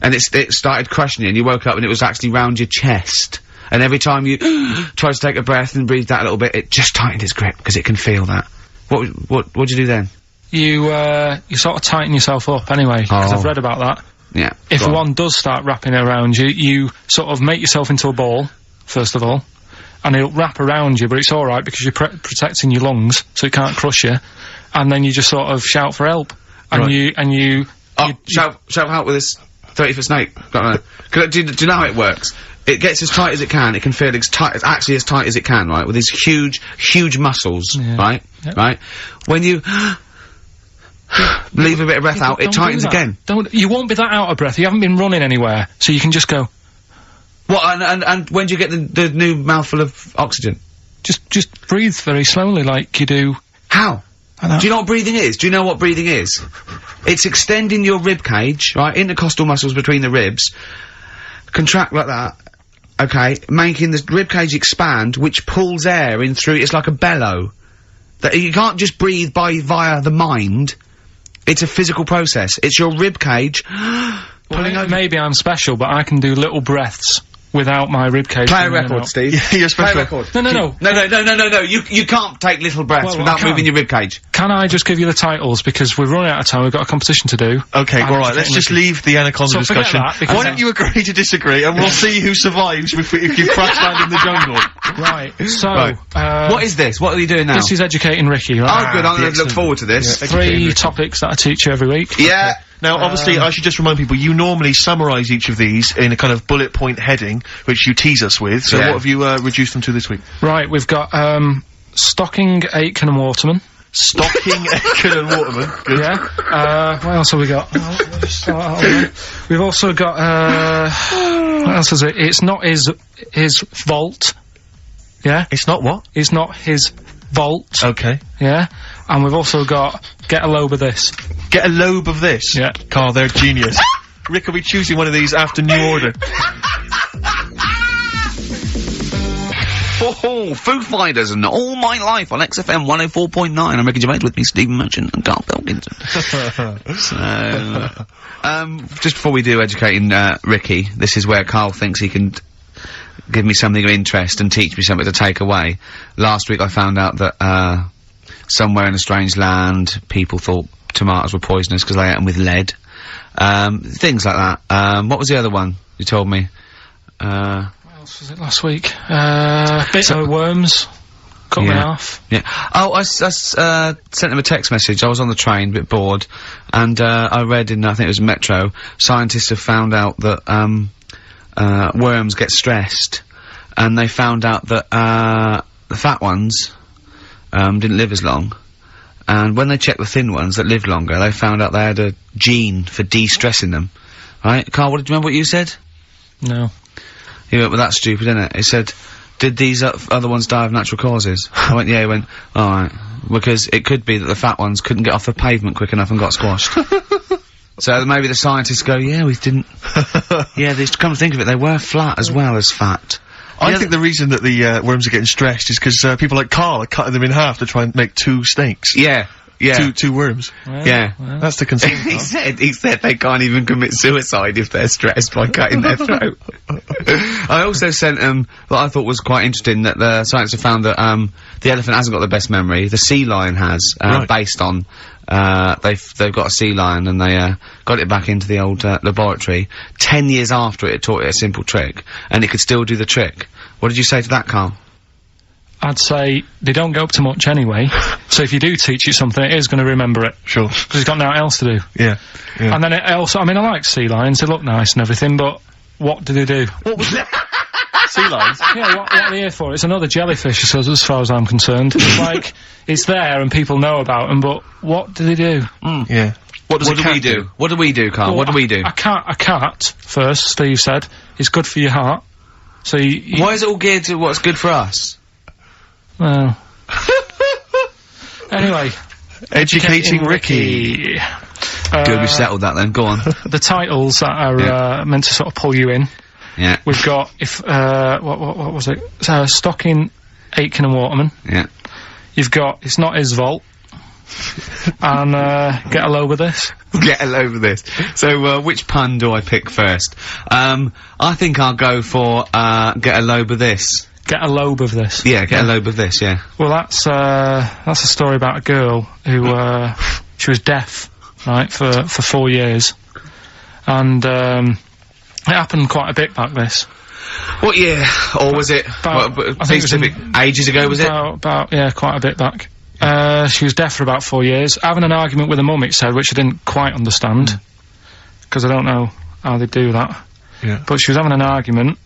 and it started crushing you, and you woke up and it was actually round your chest. And every time you tried to take a breath and breathe out a little bit, it just tightened its grip, because it can feel that. What'd you do then? You sort of tighten yourself up anyway, because I've read about that. Yeah. If one does start wrapping around you, you sort of make yourself into a ball, first of all, and it'll wrap around you, but it's alright because you're protecting your lungs, so it can't crush you, and then you just sort of shout for help. And you shout for help with this 30-foot snake. Do you know how it works? It gets as tight as it can. It can feel as actually as tight as it can, right? With these huge muscles, right? Yep. Right? When you leave a bit of breath out, it tightens again. You won't be that out of breath. You haven't been running anywhere, so you can just go. What? And when do you get the new mouthful of oxygen? Just breathe very slowly, like you do. How? Do you know what breathing is? Do you know what breathing is? It's extending your rib cage, right? Intercostal muscles between the ribs. Contract like that. Okay, making the rib cage expand, which pulls air in through. It's like a bellow. That you can't just breathe via the mind. It's a physical process. It's your rib cage pulling over. Maybe I'm special, but I can do little breaths without my rib cage. Play a record, Steve. You're special. Play a record. No. You can't take little breaths without moving your rib cage. Can I just give you the titles, because we're running out of time, we've got a competition to do. Okay, alright, let's just leave the anaconda discussion. Why don't you agree to disagree, and we'll see who survives if you crash land in the jungle. Right, so, what is this? What are you doing now? This is Educating Ricky, right? Oh, good, I'm gonna look forward to this. Yeah, 3 topics that I teach you every week. Yeah. Okay. Now, obviously, I should just remind people, you normally summarise each of these in a kind of bullet point heading, which you tease us with, so what have you, reduced them to this week? Right, we've got, Stocking, Aitken and Waterman. Stocking, Aitken and Waterman. Good. Yeah. What else have we got? We've also got, what else is it? It's not his vault. Yeah? It's not what? It's not his vault. Okay. Yeah? And we've also got Get a Lobe of This. Get a Lobe of This? Yeah. Carl, they're genius. Rick, are we choosing one of these after New Order? Oh, Foo Fighters and All My Life on XFM 104.9. I'm Ricky Gervais, with me Stephen Merchant and Karl Pilkington. So, just before we do Educating Ricky, this is where Karl thinks he can give me something of interest and teach me something to take away. Last week I found out that, somewhere in a strange land, people thought tomatoes were poisonous because they ate them with lead. Things like that. What was the other one you told me? What else was it last week? Bit of worms. Cut me off. Yeah. Oh, I sent him a text message. I was on the train, a bit bored, and I read in, I think it was Metro, scientists have found out that worms get stressed, and they found out that the fat ones didn't live as long, and when they checked the thin ones that lived longer, they found out they had a gene for de-stressing them. Right, Karl, do you remember what you said? No. He went, well, that's stupid, isn't it? He said, did these other ones die of natural causes? I went, yeah. He went, alright, because it could be that the fat ones couldn't get off the pavement quick enough and got squashed. So maybe the scientists go, yeah, we didn't. Yeah, they come to think of it, they were flat as well as fat. I think the reason that the worms are getting stressed is because people like Karl are cutting them in half to try and make 2 snakes. Yeah. Yeah. Two worms. Well, yeah. Well. That's the concern. he said they can't even commit suicide if they're stressed by cutting their throat. I also sent what I thought was quite interesting, that the scientists have found that the elephant hasn't got the best memory. The sea lion has, right. Based on they've got a sea lion, and they got it back into the old laboratory 10 years after it taught it a simple trick, and it could still do the trick. What did you say to that, Karl? I'd say they don't go up to much anyway, so if you do teach it something, it is going to remember it. Sure. Because it's got nothing else to do. Yeah. And then it also, I mean, I like sea lions, they look nice and everything, but what do they do? What was that? Sea lions? Yeah, what are they here for? It's another jellyfish, as far as I'm concerned. It's like, it's there and people know about them, but what do they do? Yeah. What do we do? What do we do, Karl? Well, what do we do? A cat, first, Steve said, is good for your heart. So why is it all geared to what's good for us? Well. Anyway. Educating Ricky. Good, we settled that then, go on. The titles that are, meant to sort of pull you in. Yeah. We've got, what was it? Stocking, Aitken and Waterman. Yeah. You've got, It's Not His Vault. and get a load of this. Get a load of this. So, which pun do I pick first? I think I'll go for, get a load of this. Get a lobe of this. Yeah, get a lobe of this, yeah. Well, that's a story about a girl who, she was deaf, right, for 4 years. And, it happened quite a bit back this. What year? Or was it, I think it was ages ago, was it? About, yeah, quite a bit back. She was deaf for about 4 years, having an argument with her mum, it said, which I didn't quite understand. Because I don't know how they do that. Yeah. But she was having an argument,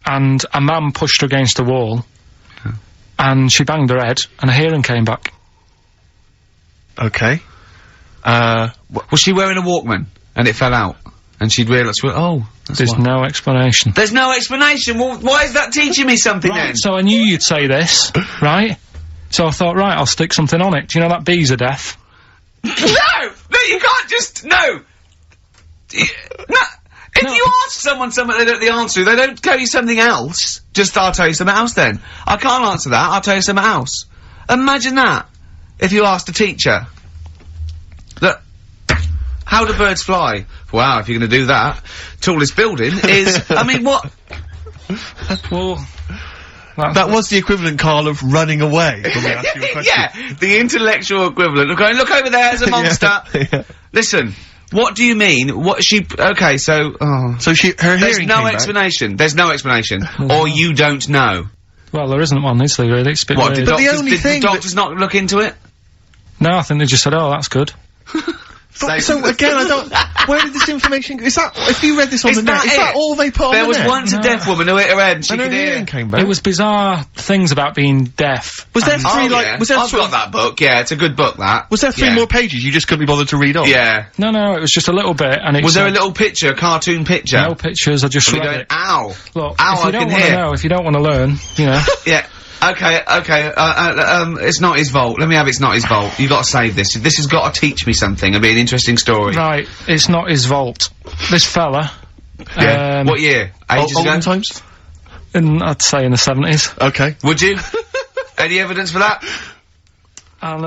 and a man pushed her against the wall, and she banged her head, and her hearing came back. Okay. Was she wearing a Walkman, and it fell out? And she'd realised, well, oh, There's no explanation. There's no explanation? Well, why is that teaching me something then? So I knew you'd say this, right? So I thought, right, I'll stick something on it. Do you know that bees are deaf? No! No, you can't just, no! If you ask someone something they don't know the answer to, they don't tell you something else. Just, I'll tell you something else then. I can't answer that, I'll tell you something else. Imagine that. If you asked a teacher. Look, how do birds fly? Wow, if you're gonna do that. Tallest building is, I mean, what? Well, that was the equivalent, Karl, of running away when we asked you a question. Yeah, the intellectual equivalent of going, look over there, there's a monster. Yeah. Listen. What do you mean? What she? Okay, so so her hearing. There's no explanation. Back. There's no explanation, or you don't know. Well, there isn't one, is there? Really, it's a bit what? weird. Did the doctors not look into it? No, I think they just said, "Oh, that's good." So again, I don't. Where did this information? Is that if you read this on the net? Is that all they put on the net? There was once a deaf woman who hit her head and she could hear. Came back. It was bizarre things about being deaf. Was there three Was there I've got that book. Yeah, it's a good book. That was there three more pages you just couldn't be bothered to read on? Yeah. No, it was just a little bit. And it was there a little picture, a cartoon picture? No pictures. I just read it. Ow! Look, ow! If you don't want to know, if you don't want to learn, you know. Yeah. Okay, it's not his fault. Let me have it's not his fault. You gotta save this. This has gotta teach me something. It'll be an interesting story. Right, it's not his vault. This fella. Yeah. What year? Ages ago? Olden times? I'd say in the 70s. Okay. Would you? Any evidence for that? And,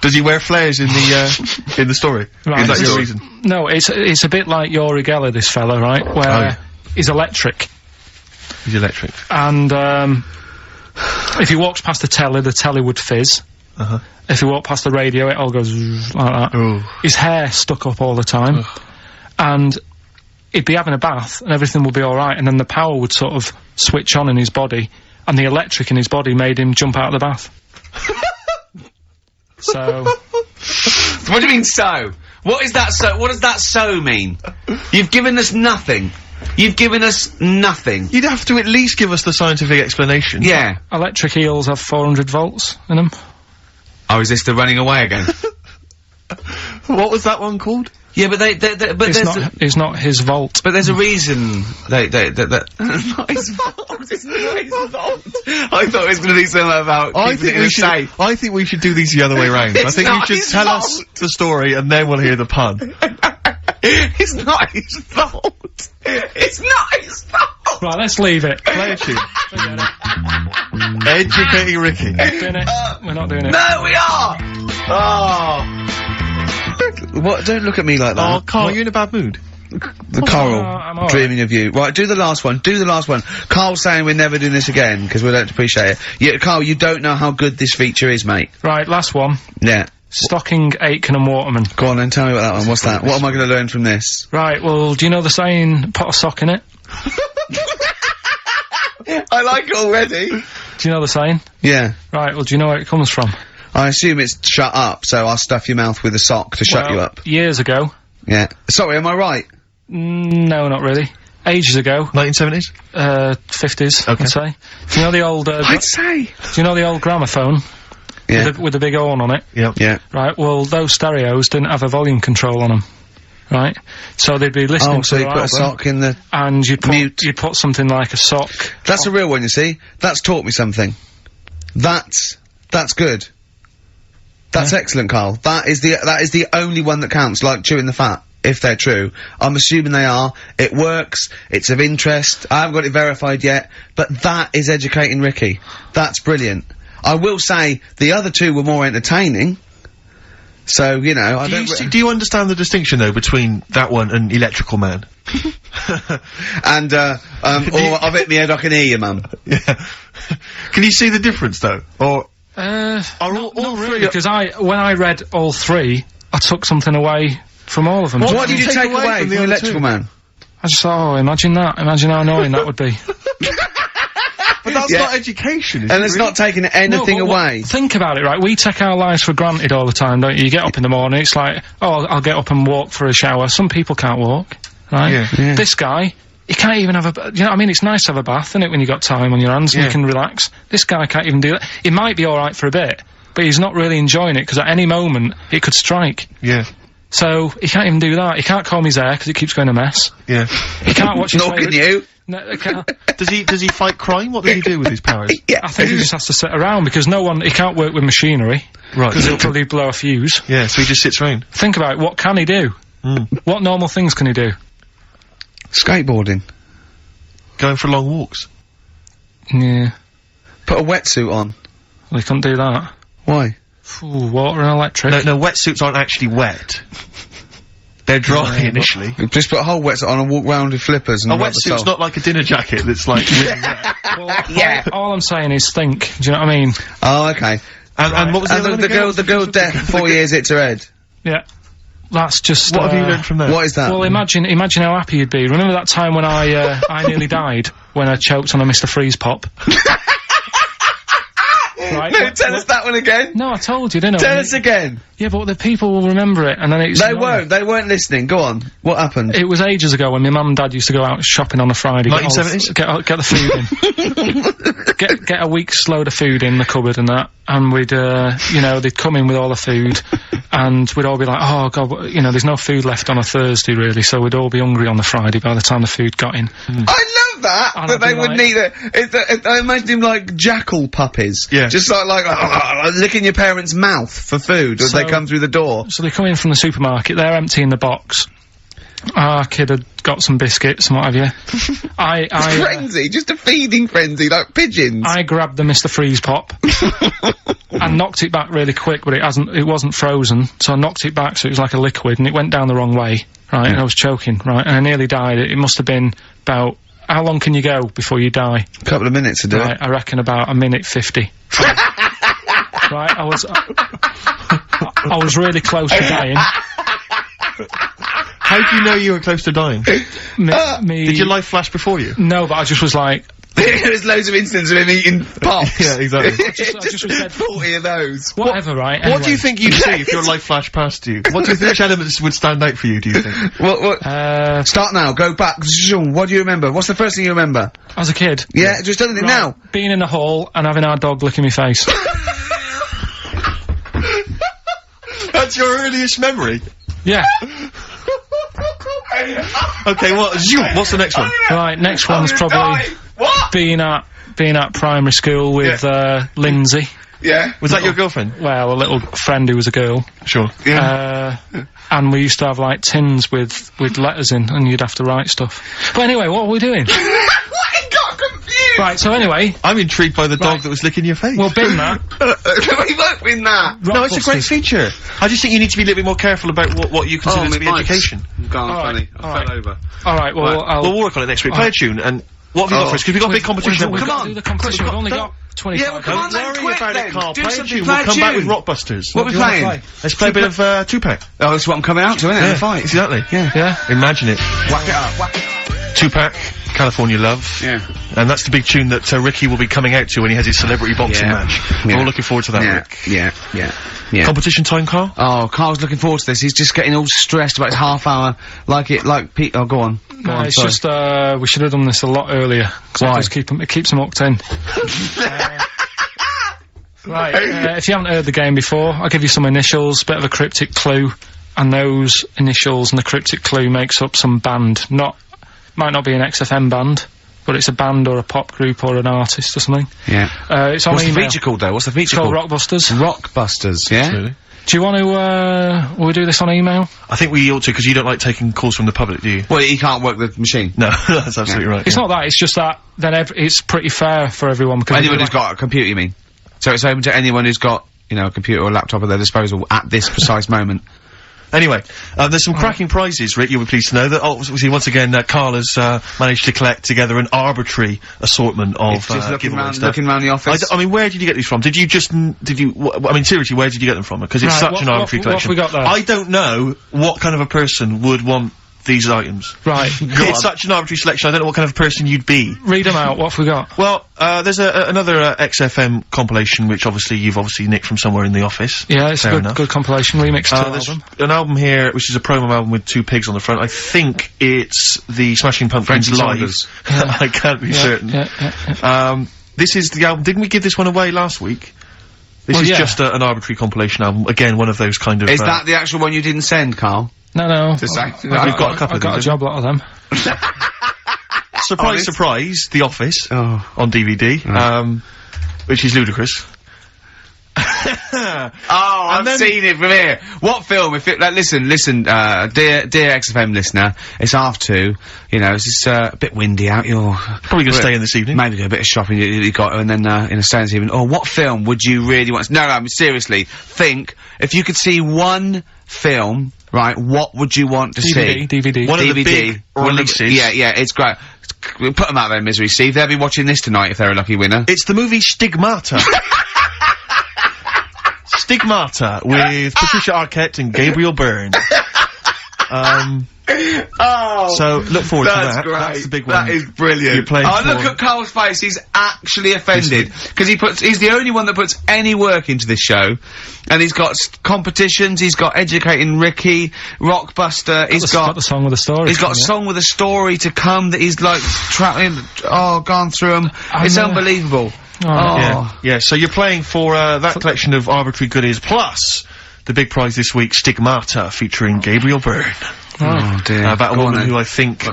does he wear flares in the story? Right, is that your reason? No, it's a bit like Yuri Geller, this fella, right? Where he's electric. He's electric. And, if he walks past the telly would fizz. If he walked past the radio, it all goes like that. Ooh. His hair stuck up all the time. And he'd be having a bath and everything would be alright, and then the power would sort of switch on in his body, and the electric in his body made him jump out of the bath. So... What do you mean, so? What is that so? What does that so mean? You've given us nothing. You've given us nothing. You'd have to at least give us the scientific explanation. Yeah. Electric eels have 400 volts in them. Oh, is this the running away again? What was that one called? Yeah, but it's not his vault. But there's a reason that not his fault. It's not his fault. I thought it was going to be something about. I think we should do these the other way round. I think you should tell us the story and then we'll hear the pun. It's not his fault. It's not his fault. Right, let's leave it. Play a tune. Educating Ricky. We're not doing it. No, we are. Oh. What? Don't look at me like that. Oh, Karl, you're in a bad mood. Coral, dreaming of you. Right, do the last one. Do the last one. Carl's saying we're never doing this again because we don't appreciate it. Yeah, Karl, you don't know how good this feature is, mate. Right, last one. Yeah. Stocking, Aitken and Waterman. Go on then, tell me about that one. What's that? What am I going to learn from this? Right, well, do you know the saying, put a sock in it? I like it already. Do you know the saying? Yeah. Right, well, do you know where it comes from? I assume it's shut up, so I'll stuff your mouth with a sock to shut you up. Years ago. Yeah. Sorry, am I right? No, not really. Ages ago. 1970s? 50s, okay. I'd say. Do you know the old, I'd say! Do you know the old gramophone? Yeah. With the big horn on it? Yep. Yeah. Right, well, those stereos didn't have a volume control on them. Right? So they'd be listening to so you put a sock in the... And you'd put something like a sock... That's a real one, you see? That's taught me something. That's good. That's excellent, Karl. That is the only one that counts, like chewing the fat, if they're true. I'm assuming they are. It works. It's of interest. I haven't got it verified yet, but that is educating Ricky. That's brilliant. I will say, the other two were more entertaining, So, you know, I don't... Do you understand the distinction, though, between that one and Electrical Man? And, or I've hit me head, I can hear you, Mum. Yeah. Can you see the difference, though? Or... not really, because when I read all three, I took something away from all of them. What did you take away from the Electrical Man? I just thought, oh, imagine that. Imagine how annoying that would be. But that's not education, is it? And it's not taking anything away. Think about it, right? We take our lives for granted all the time, don't you? You get up in the morning, it's like, oh, I'll get up and walk for a shower. Some people can't walk, right? Yeah. This guy, he can't even have you know what I mean? It's nice to have a bath, isn't it, when you got time on your hands and you can relax. This guy can't even do that. He might be alright for a bit, but he's not really enjoying it, because at any moment, it could strike. Yeah. So, he can't even do that. He can't comb his hair, because it keeps going a mess. Yeah. He can't watch his Nor can you. No, he can't. Does he fight crime? What does he do with his powers? I think he just has to sit around, because he can't work with machinery. Right. Because he'll probably blow a fuse. Yeah, so he just sits around. Think about it, what can he do? What normal things can he do? Skateboarding. Going for long walks. Yeah. Put a wetsuit on. Well, he couldn't do that. Why? Ooh, water and electric. No, wetsuits aren't actually wet. They're dry initially. Just put a whole wetsuit on and walk round with flippers and A wetsuit's not like a dinner jacket that's like really wet. Well, all I'm saying is think. Do you know what I mean? Oh, okay. And what was the other one again? The girl deaf, 4 years hits her head. Yeah. That's just. What have you learned from that? What is that? Well, imagine how happy you'd be. Remember that time when I nearly died when I choked on a Mr. Freeze pop? Right, no, tell us that one again. No, I told you, didn't I? Tell us again. Yeah, but the people will remember it, and then it's... They weren't listening. Go on. What happened? It was ages ago when my mum and dad used to go out shopping on a Friday. 1970s? Get the food in. get a week's load of food in the cupboard and that, and we'd, you know, they'd come in with all the food, and we'd all be like, oh god, you know, there's no food left on a Thursday really, so we'd all be hungry on the Friday by the time the food got in. I love that! And That they would need it. I imagine him like jackal puppies. Yeah. Just like licking your parents' mouth for food as they come through the door. So they come in from the supermarket, they're emptying the box. Our kid had got some biscuits and what have you. Frenzy, just a feeding frenzy, like pigeons. I grabbed the Mr. Freeze pop and knocked it back really quick, but it wasn't frozen, so I knocked it back so it was like a liquid, and it went down the wrong way, right, and I was choking, right, and I nearly died. It must have been about, how long can you go before you die? A couple of minutes to do it. I reckon about 1:50. Right, I was really close to dying. How do you know you were close to dying? Did your life flash before you? No, but I just was like... There's loads of instances of him eating pops. Yeah, exactly. I just was dead. 40 of those. Whatever, right? What do you think you'd see if your life flashed past you? What do you think, which elements would stand out for you, do you think? Start now, go back. What do you remember? What's the first thing you remember? As a kid? Yeah, just anything now. Being in the hall and having our dog licking my face. That's your earliest memory? Yeah. Okay, what's the next one? Right, next one's probably being at primary school with Lindsay. Yeah. Was that your girlfriend? Well, a little friend who was a girl. Sure. Yeah. And we used to have like tins with letters in, and you'd have to write stuff. But anyway, what were we doing? I got confused. Right, so anyway, I'm intrigued by the dog that was licking your face. well, bin that. We won't win that. No, it's a great feature. I just think you need to be a little bit more careful about what you consider to be education. Gone, Alright, funny. I fell over. Alright, well, We'll work on it next week. Play a tune, and what have you got for us? Because we've got a big competition. We've Come got on. to do the competition. We've only got 25 Yeah, well, come on Don't then, worry quick about then. it, Carl. Do Play a something, tune. play We'll a come back with tune. Rockbusters. What we playing? Let's play a bit of Tupac. Oh, that's what I'm coming out to, isn't it? The fight. Exactly. Yeah. Imagine it. Whack it up, whack it up. Tupac, California Love. Yeah. And that's the big tune that Ricky will be coming out to when he has his celebrity boxing match. We're all looking forward to that, Rick. Yeah. Competition time, Carl? Oh, Carl's looking forward to this. He's just getting all stressed about his half hour. Pete. Oh, go on. No, it's just, we should have done this a lot earlier. Why? It keeps them hooked in. Right, if you haven't heard the game before, I'll give you some initials, bit of a cryptic clue, and those initials and the cryptic clue makes up some band. Might not be an XFM band, but it's a band or a pop group or an artist or something. Yeah. It's on What's email. the feature called, though? What's the feature It's called? called Rockbusters. Rockbusters, yeah? Absolutely. Do you want to, will we do this on email? I think we ought to, because you don't like taking calls from the public, do you? Well, he can't work the machine. No, that's absolutely right. It's not that, it's just that, then it's pretty fair for everyone, because... Anyone who's got a computer, you mean? So it's open to anyone who's got you know, a computer or laptop at their disposal at this precise moment. Anyway, there's some cracking prizes, Rick, you'll be pleased to know that, obviously, once again, Karl has, managed to collect together an arbitrary assortment of, Just looking giveaway stuff. looking round the office. I mean, where did you get these from? Did you, I mean, seriously, where did you get them from? Because it's such an arbitrary collection. What have we got there? I don't know what kind of a person would want these items. Right. It's such an arbitrary selection, I don't know what kind of person you'd be. Read them out, what have we got? Well, there's another XFM compilation, which you've obviously nicked from somewhere in the office. Yeah, it's a good compilation remix to there's album. an album here, which is a promo album with 2 pigs on the front. I think it's the Smashing Pumpkins Live. I can't be certain. This is the album. Didn't we give this one away last week? This is just an arbitrary compilation album. Again, one of those kind of... Is that the actual one you didn't send, Carl? No. To say? We've got a couple of these. I've got a job lot of them. Surprise, surprise, The Office on DVD, which is ludicrous. I've seen it from here. What film? If it, listen, dear XFM listener, it's 2:30. You know, it's a bit windy out. You're probably gonna stay in this evening. Maybe do a bit of shopping. You got to, and then stay in this evening. Or what film would you really want? No, I mean, seriously, think if you could see one film. Right, what would you want to see? DVD. One of the big releases. Yeah, it's great. Put them out of their misery, Steve. They'll be watching this tonight if they're a lucky winner. It's the movie Stigmata. Stigmata with Patricia Arquette and Gabriel Byrne. So look forward to that. Great. That's the big one. That is brilliant. You're playing look at Carl's face. He's actually offended because he's the only one that puts any work into this show, and he's got competitions. He's got Educating Ricky, Rockbuster. He's got the song with a story. He's got a song with a story to come that he's like gone through them. It's unbelievable. Yeah. So you're playing for that collection of arbitrary goodies plus the big prize this week, Stigmata, featuring Gabriel Byrne. Oh dear. About a woman who I think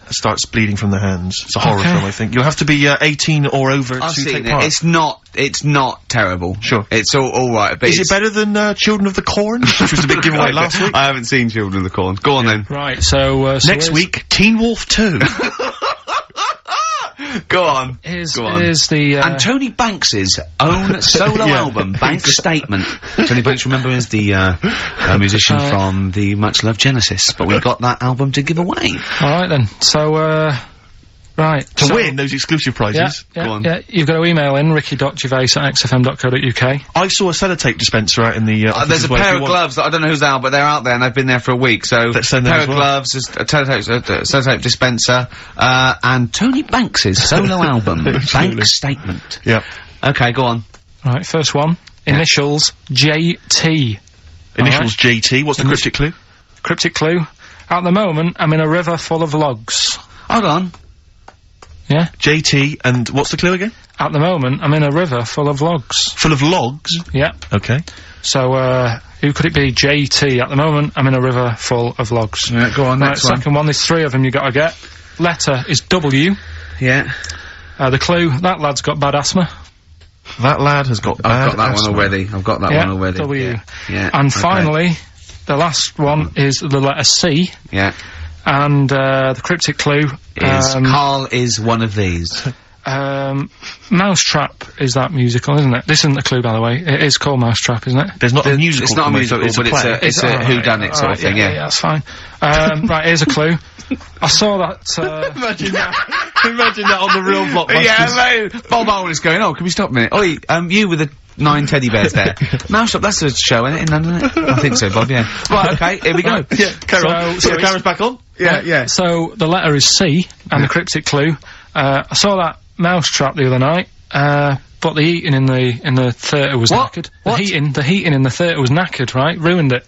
starts bleeding from the hands. It's a horror film, I think. You'll have to be 18 or over to take part. It's not terrible. Sure. It's all right. But is it better than Children of the Corn, which was a big giveaway last week? I haven't seen Children of the Corn. Go on then. Right. So next week, Teen Wolf 2. Go on. Here's the and Tony Banks's own solo album, Bank Statement. Tony Banks, remember, is the musician from the much loved Genesis, but we've got that album to give away. All right then. So right to win those exclusive prizes. Go on. Yeah, you've got to email in ricky.gervais@xfm.co.uk. I saw a sellotape dispenser out in the. There's a pair of gloves that I don't know who's out, but they're out there and they've been there for a week. So let's send a pair of gloves, a sellotape dispenser, and Tony Banks's solo album, Bank Statement. Yeah. Okay, go on. Right, first one. Initials JT. Initials JT. What's the cryptic clue? Cryptic clue. At the moment, I'm in a river full of logs. Hold on. Yeah? JT, and what's the clue again? At the moment, I'm in a river full of logs. Full of logs? Yeah. Okay. So, who could it be? JT. At the moment, I'm in a river full of logs. Yeah, go on, next one. Second one, there's 3 of them you gotta get. Letter is W. Yeah. The clue, that lad's got bad asthma. That lad has got bad I've got that asthma. one already. I've got that one already. W. Yeah. And finally, the last one is the letter C. Yeah. And, the cryptic clue is Karl is one of these. Mousetrap is that musical, isn't it? This isn't a clue, by the way. It is called Mousetrap, isn't it? There's not a musical. It's not a musical, but it's a whodunit sort of thing, yeah. Yeah, that's fine. Right, here's a clue. I saw that, Imagine that on the real Blockbusters. Yeah, Bob Owen is going, can we stop a minute? Oi, you with the 9 teddy bears there. Mousetrap, that's a show, isn't it, in London, isn't it? I think so, Bob, yeah. Right, okay, here we go. Yeah, carry on. So the camera's back on? Yeah. So, the letter is C, and the cryptic clue, I saw that Mousetrap the other night, but the heating in the theatre was knackered. What? The heating in the theatre was knackered, right? Ruined it.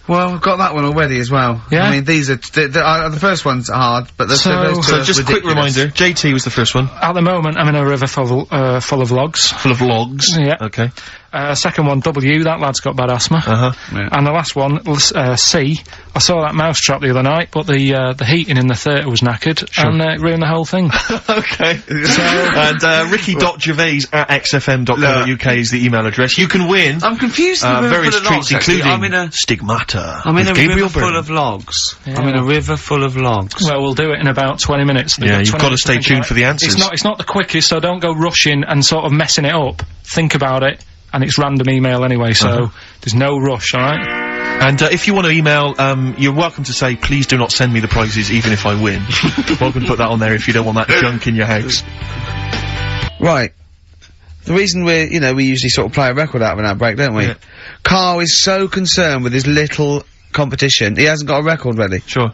Well, we've got that one already as well. Yeah. I mean, these are, the first one's hard, but the first two So just a quick reminder, JT was the first one. At the moment, I'm in a river full of logs. Full of logs? Yeah. Okay. Second one, W, that lad's got bad asthma. Yeah. And the last one, C, I saw that Mousetrap the other night, but the heating in the theatre was knackered, and it ruined the whole thing. Okay. And ricky.gervais@xfm.co.uk is the email address. You can win. I'm confused. Various treats, including I'm in a Stigmata. I'm in a Gabriel river Byrne. full of logs. Yeah. I'm in a river full of logs. Well, we'll do it in about 20 minutes. Yeah, you've got to stay tuned for the answers. It's not the quickest, so don't go rushing and sort of messing it up. Think about it. and it's random email anyway, so there's no rush, alright? And if you want to email, you're welcome to say, please do not send me the prizes even if I win. Welcome to put that on there if you don't want that junk in your house. Right. The reason we usually sort of play a record out of an ad break, don't we? Yeah. Carl is so concerned with his little competition, he hasn't got a record ready. Sure.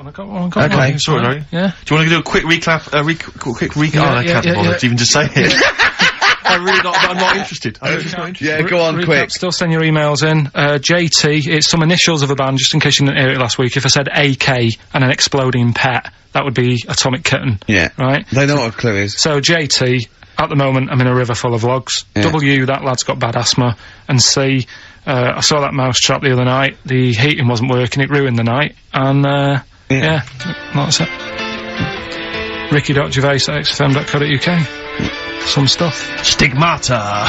I got one. Okay. Sorry, Larry. Yeah. Do you want to do a quick recap, quick recap? I can't bother to even just say it. I'm not interested. I'm just not interested. Yeah, go on, Recap, quick. Still send your emails in. JT, it's some initials of a band, just in case you didn't hear it last week. If I said AK and an exploding pet, that would be Atomic Kitten. Yeah. Right? They know what a clue is. So JT, at the moment, I'm in a river full of logs. Yeah. W, that lad's got bad asthma. And C, I saw that mouse trap the other night. The heating wasn't working, it ruined the night. And, yeah, that's it. Ricky.Gervais at XFM.co.uk. Some stuff. Stigmata.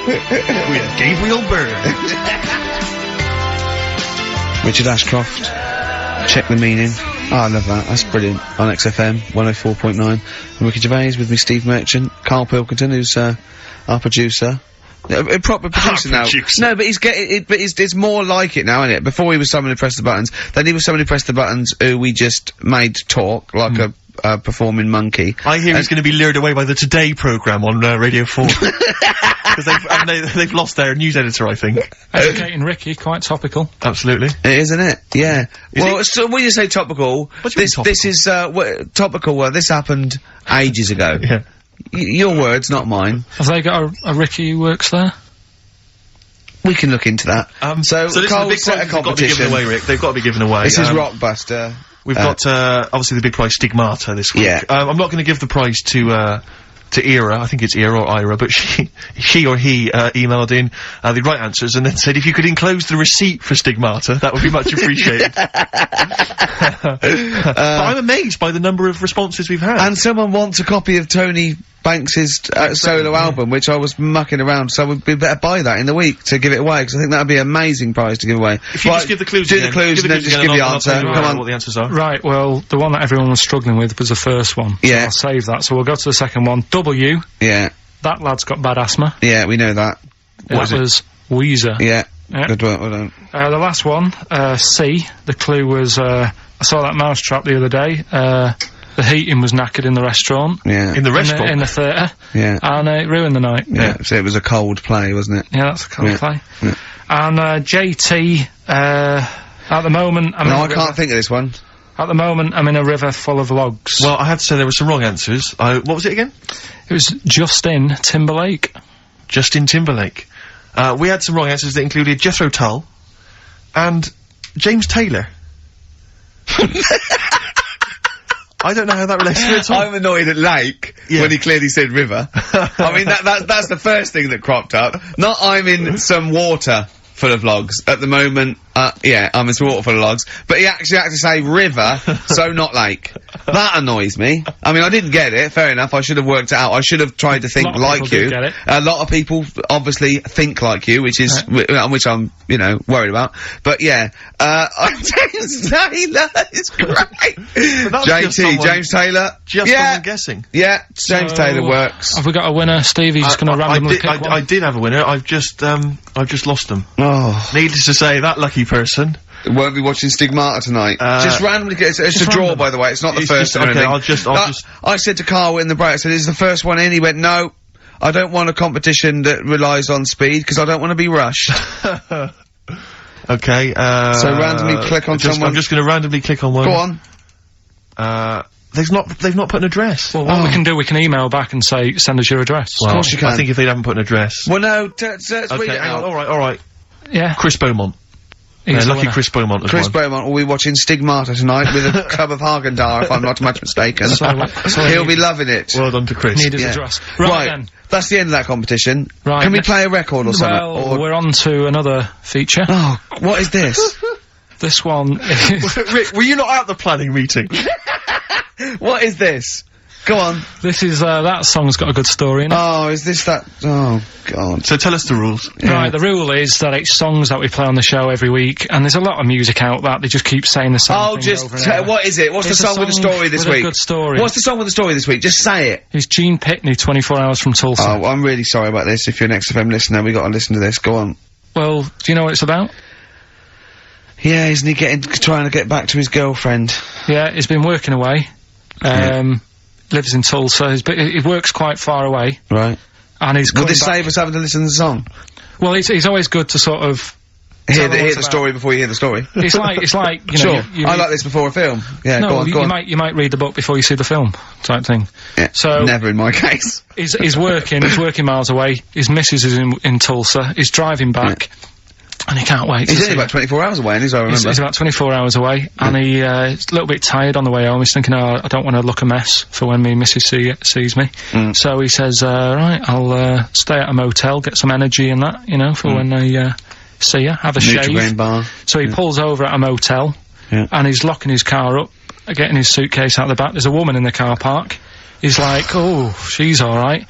With Gabriel Byrne. Richard Ashcroft. Check the meaning. Oh, I love that. That's brilliant. On XFM 104.9. And Ricky Gervais with me, Steve Merchant. Karl Pilkington, who's our producer. A proper producer now. No, but he's getting but it's more like it now, isn't it? Before he was someone who pressed the buttons, then he was someone who pressed the buttons who we just made talk like a performing monkey. I hear he's going to be lured away by the Today programme on Radio 4. Because they've lost their news editor, I think. Educating Ricky, quite topical. Absolutely. It is, isn't it? Yeah. Is so when you say topical, What do you mean topical? this is topical. Well, this happened ages ago. Yeah. Your words, not mine. Have they got a Ricky who works there? We can look into that. So this is the Carl big set a prize they've got to be given competition. away, Rick. They've got to be given away. This is Rockbuster. We've got, obviously the big prize Stigmata this week. Yeah. I'm not gonna give the prize to Ira, I think it's Ira or Ira, but she or he, emailed in, the right answers and then said if you could enclose the receipt for Stigmata, that would be much appreciated. But I'm amazed by the number of responses we've had. And someone wants a copy of Tony Banks's solo album, which I was mucking around, so we better buy that in the week to give it away, because I think that'd be an amazing prize to give away. If you just give the clues do again. the clues and then just give the answer. Come Come on. on. What the answers are. Right, well, the one that everyone was struggling with was the first one. Yeah. So I'll save that. So we'll go to the second one. W, Yeah, that lad's got bad asthma. yeah, we know that. That was Weezer. Yeah. Yeah. Good work, well done. The last one, C, the clue was, I saw that mouse trap the other day. The heating was knackered in the restaurant. Yeah. In the restaurant? In the theatre. Yeah. And it ruined the night. Yeah, so it was a cold play, wasn't it? Yeah, that's a cold Yeah. play. Yeah. And, JT, at the moment, I'm in No, a I river- can't think of this one. At the moment, I'm in a river full of logs. Well, I had to say there were some wrong answers. What was it again? It was Justin Timberlake. Justin Timberlake. We had some wrong answers that included Jethro Tull and James Taylor. I don't know how that relates to it at all. I'm annoyed at Lake when he clearly said river. I mean, that's the first thing that cropped up. Not I'm in some water full of logs at the moment. Yeah, I'm in some water full of logs. But he actually had to say river, so not lake. That annoys me. I mean, I didn't get it. Fair enough. I should have worked it out. I should have tried to think lot of like people you. did get it. A lot of people obviously think like you, which is which I'm, worried about. But yeah, James Taylor is great. that's just someone- James Taylor. Just yeah, someone guessing. yeah. James So, Taylor works. Have we got a winner, Steve? He's just going to randomly pick one. I did have a winner. I've just lost them. Oh, Needless to say, that lucky person. won't be watching Stigmata tonight. Just randomly get it's a draw, random. by the way. It's not the It's first just- or okay, anything. I said to Carl in the break, I said, "Is the first one in?" He went, "No, I don't want a competition that relies on speed because I don't want to be rushed." Okay. So randomly click on someone. I'm just going to randomly click on one. Go on. They've not put an address. Well, what we can do, we can email back and say, send us your address. Well, Of course you can. I think if they haven't put an address. Well, no, tweet Okay, it hang on. out. All right. Yeah. Chris Beaumont. He's the Lucky winner. Chris Beaumont as Chris well. Beaumont will be watching Stigmata tonight with a club of Haagen-Dazs, if I'm not much mistaken. So He'll be loving it. Well done to Chris. Need his Yeah. address. Right, then. that's the end of that competition. Right, Can we next- play a record or something? Well, Or we're on to another feature. oh, what is this? This one is... Rick, were you not at the planning meeting? What is this? Go on. This is, that song's got a good story in it. Oh, is this that? Oh, God. So tell us the rules. Right, the rule is that it's songs that we play on the show every week, and there's a lot of music out that they just keep saying the same thing over and over. What is it? What's the song with the story this week? A good story. What's the song with the story this week? Just say it. It's Gene Pitney, 24 Hours from Tulsa. Oh, I'm really sorry about this. If you're an XFM listener, we gotta listen to this. Go on. Well, do you know what it's about? Yeah, isn't he trying to get back to his girlfriend? Yeah, he's been working away. Lives in Tulsa. He works quite far away. Right. And he's Would this save us having to listen to the song? Well, it's always good to sort of hear the story before you hear the story. It's like you know. Sure. I like this before a film. Yeah. No, go on. you might read the book before you see the film, type thing. Yeah. So never in my case. He's working miles away. His missus is in Tulsa. He's driving back. Yeah. And he can't wait. He's only about 24 hours away, as I remember. He's about 24 hours away, and he's a little bit tired on the way home. He's thinking, oh, I don't want to look a mess for when me missus sees me. So he says, right, I'll stay at a motel, get some energy and that, you know, for when I see her, have a shave. Bar. So he pulls over at a motel, and he's locking his car up, getting his suitcase out the back. There's a woman in the car park. He's like, oh, she's alright.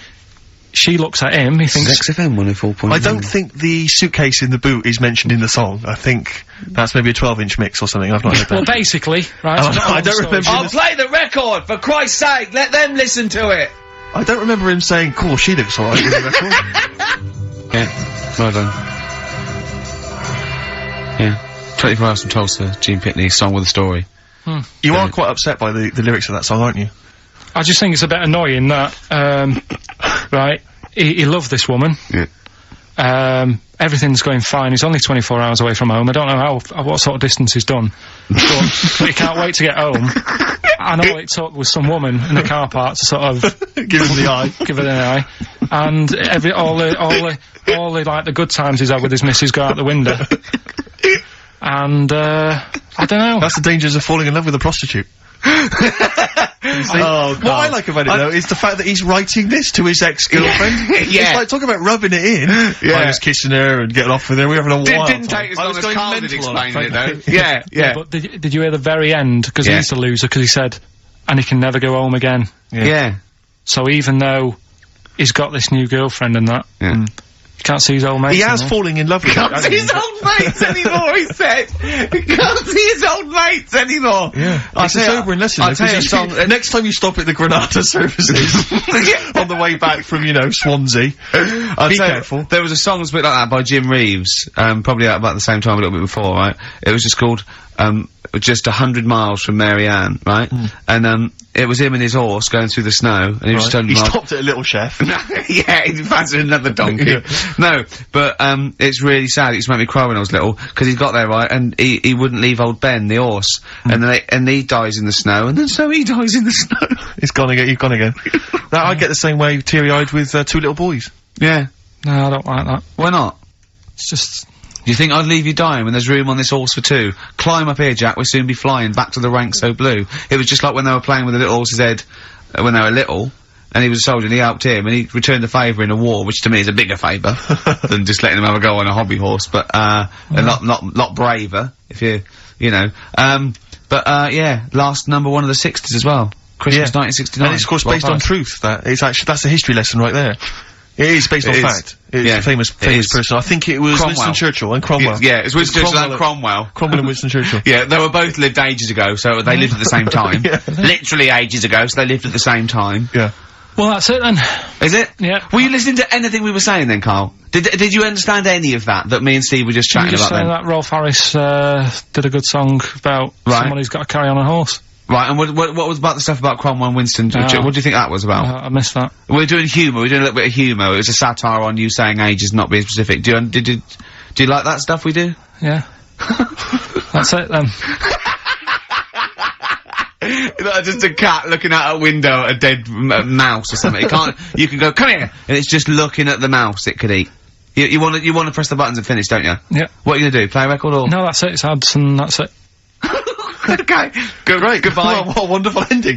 She looks at him, he thinks... XFM 104.9. I don't think the suitcase in the boot is mentioned in the song. I think that's maybe a 12-inch mix or something. I've not heard that. Well, basically, right... I don't remember... I'll play the record, for Christ's sake! Let them listen to it! I don't remember him saying, cool, she looks alright in the record. Yeah, well done. Yeah. 24 Hours from Tulsa, Gene Pitney, song with a story. You are quite upset by the lyrics of that song, aren't you? I just think it's a bit annoying that, right, he loved this woman. Yeah. Everything's going fine. He's only 24 hours away from home. I don't know what sort of distance he's done. but he can't wait to get home. And all it took was some woman in the car park to sort of... give him the eye. Give her the eye. And all the, like, the good times he's had with his missus go out the window. And, I don't know. That's the dangers of falling in love with a prostitute. What I like about it though is the fact that he's writing this to his ex-girlfriend. Yeah. It's like talking about rubbing it in. I was kissing her and getting off with her. We were having a while. Didn't take as long as Karl did explain it though. Yeah. But did you hear the very end? Because he's the loser. Because he said, and he can never go home again. Yeah. So even though he's got this new girlfriend and that, he can't see his old mates. He has falling in love with her. Can't see his old mates anymore, he said. He can't see his old mates anymore. Yeah. It's a sobering lesson. I'll tell you next time you stop at the Granada services on the way back from, you know, Swansea, be careful. There was a song that's a bit like that by Jim Reeves, probably about the same time, a little bit before, right? It was just called, just 100 miles from Mary Ann, right? And, it was him and his horse going through the snow, and he was just 100 miles. He stopped at a Little Chef. Yeah, he fancied another donkey. No, but, it's really sad. It used to make me cry when I was little, because he got there, right, and he wouldn't leave old Ben, the horse. And he dies in the snow, and then so he dies in the snow. He's gone again, I get the same way, teary-eyed with, two little boys. Yeah. No, I don't like that. Why not? It's just... Do you think I'd leave you dying when there's room on this horse for two? Climb up here, Jack, we'll soon be flying back to the ranks so blue. It was just like when they were playing with the little horse's head, when they were little, and he was a soldier and he helped him, and he returned the favour in a war, which to me is a bigger favour than just letting him have a go on a hobby horse, but, a lot braver, if you know. Yeah, last number one of the 60s as well. Christmas 1969. And it's of course based on truth, that's a history lesson right there. It is based on fact. It's a famous person. I think it was Cromwell. Winston Churchill and Cromwell. Yeah, it's Winston Churchill and Cromwell. Cromwell and Winston Churchill. Yeah, they were both lived ages ago, so they lived at the same time. Literally ages ago, so they lived at the same time. Yeah. Well, that's it then. Is it? Yeah. Were you listening to anything we were saying then, Karl? Did you understand any of that me and Steve were just chatting about then? That Rolf Harris, did a good song about someone who's got to carry on a horse. Right, and what was about the stuff about Cromwell and Winston? What do you think that was about? I missed that. We're doing humour, we're doing a little bit of humour. It was a satire on you saying ages not being specific. Do you like that stuff we do? Yeah. That's it then. Just a cat looking out a window at a dead mouse or something. You can go, come here! And it's just looking at the mouse it could eat. You wanna press the buttons and finish, don't you? Yeah. What are you gonna do? Play a record or? No, that's it, it's ads and that's it. Okay. Great. Goodbye. What a wonderful ending.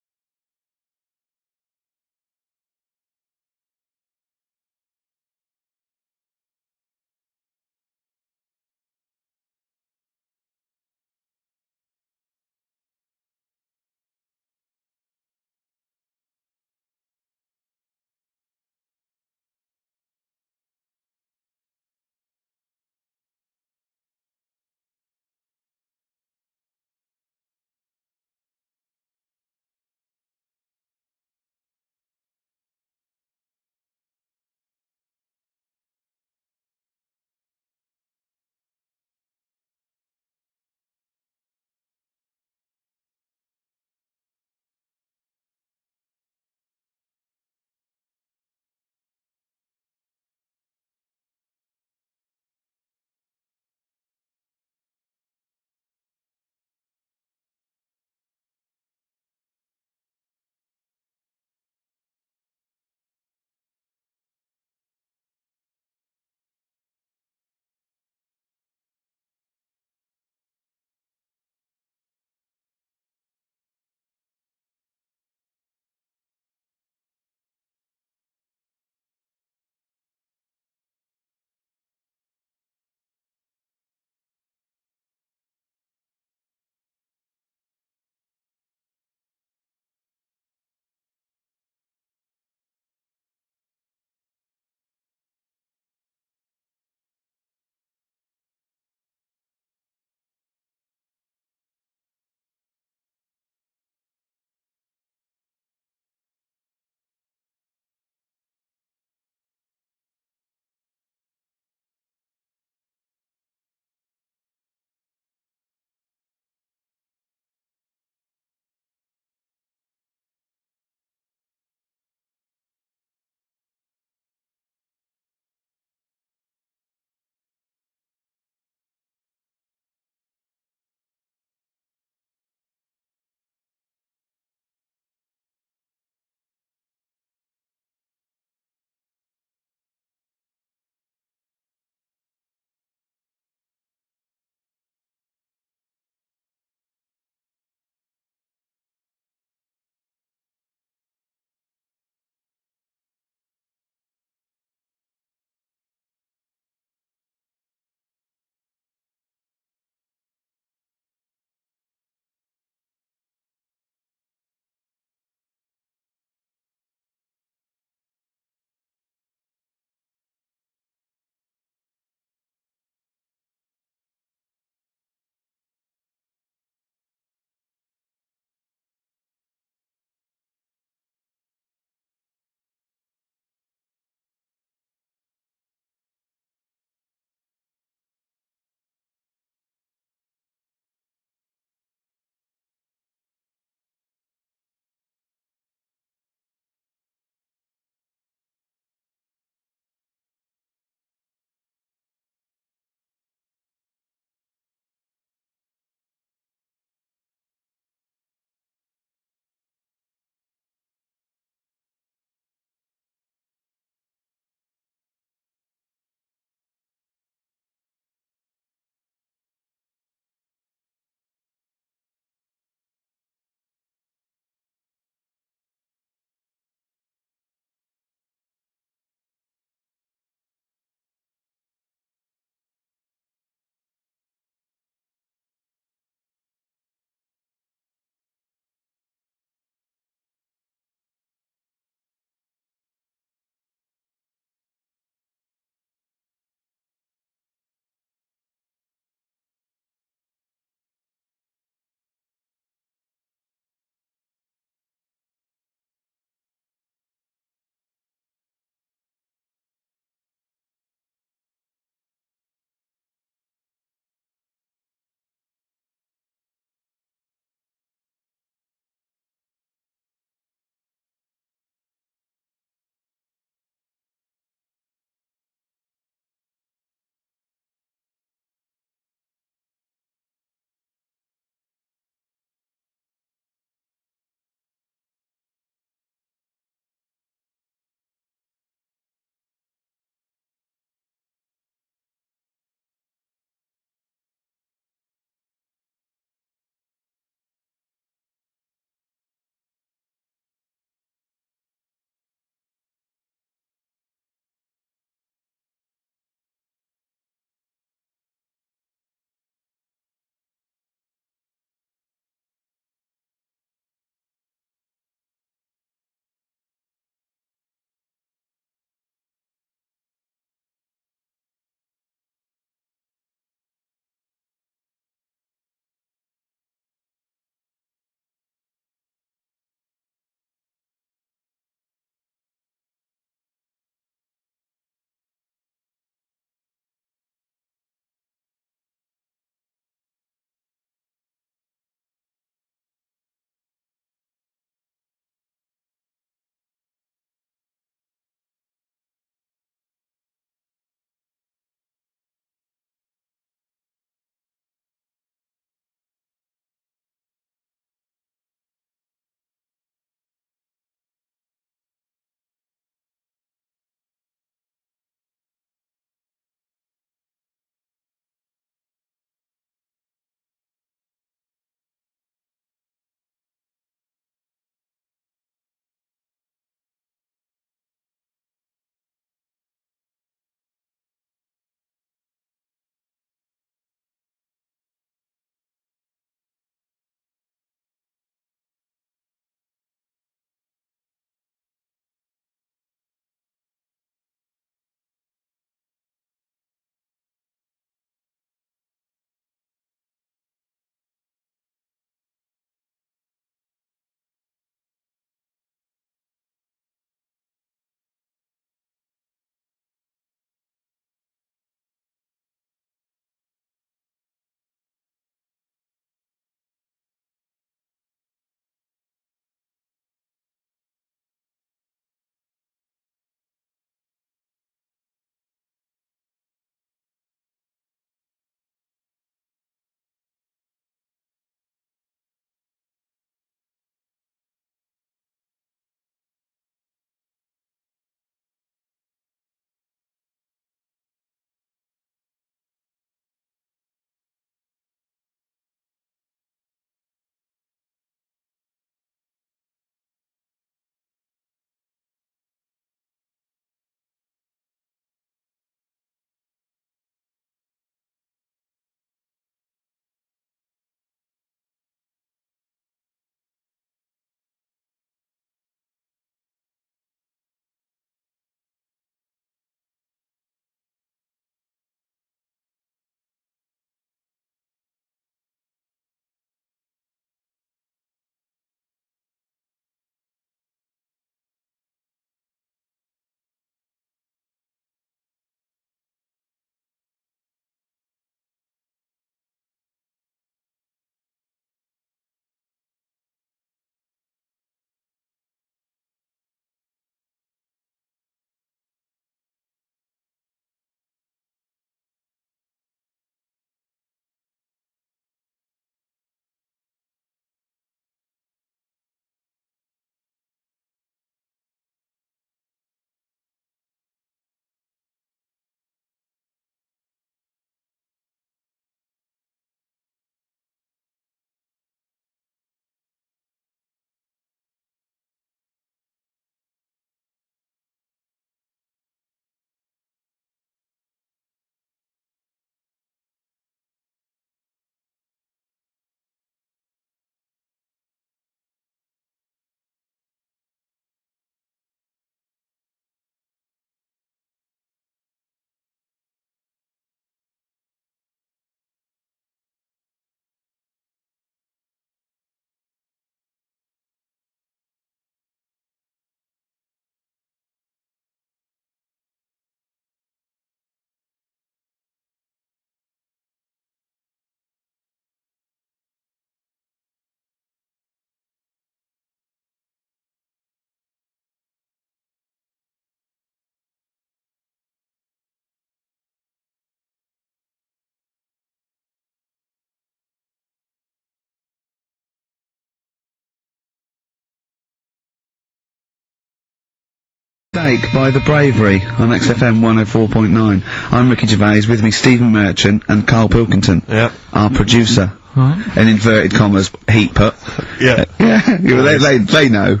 Mistake by The Bravery on XFM 104.9. I'm Ricky Gervais, with me Stephen Merchant and Karl Pilkington. Yeah. Our producer. Right. In inverted commas, heat put. Yeah. They know.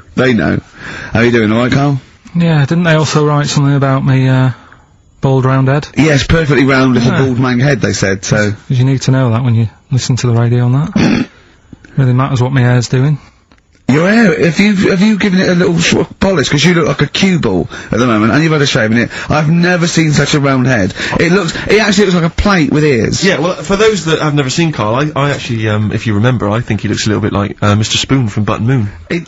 How you doing, alright, Karl? Yeah, didn't they also write something about me, bald round head? Yes, perfectly round little bald man head, they said, so. 'Cause you need to know that when you listen to the radio on that. Really matters what my hair's doing. Your hair, have you given it a little polish? Because you look like a cue ball at the moment, and you've had a shave in it. I've never seen such a round head. It actually looks like a plate with ears. Yeah, well, for those that have never seen Karl, I actually, if you remember, I think he looks a little bit like, Mr. Spoon from Button Moon. He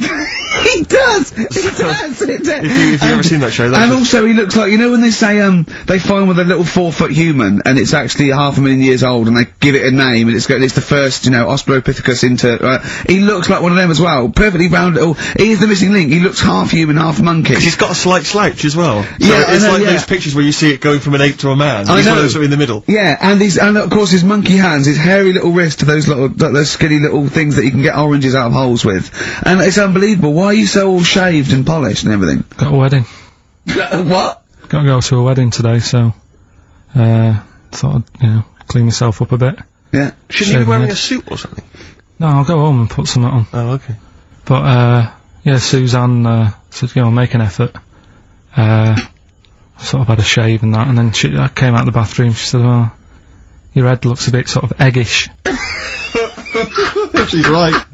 does! If you've ever seen that show, that's and also he looks like, you know when they say, they find with a little 4-foot human, and it's actually 500,000 years old, and they give it a name, and it's the first, Australopithecus into, he looks like one of them as well. Perfectly round little, he is the missing link, he looks half human, half monkey. 'Cause he's got a slight slouch as well. So yeah, it's like those pictures where you see it going from an ape to a man. I He's know. one of those in the middle. Yeah, and of course his monkey hands, his hairy little wrist to those those skinny little things that you can get oranges out of holes with. And it's unbelievable. Why are you so all shaved and polished and everything? Got a wedding. What? Got to go to a wedding today, so, thought I'd, clean myself up a bit. Yeah. Shouldn't you be wearing a suit or something? No, I'll go home and put something on. Oh, okay. But, yeah, Suzanne, said, make an effort. I sort of had a shave and that, and then I came out of the bathroom, she said, "Oh, your head looks a bit sort of eggish." She's right.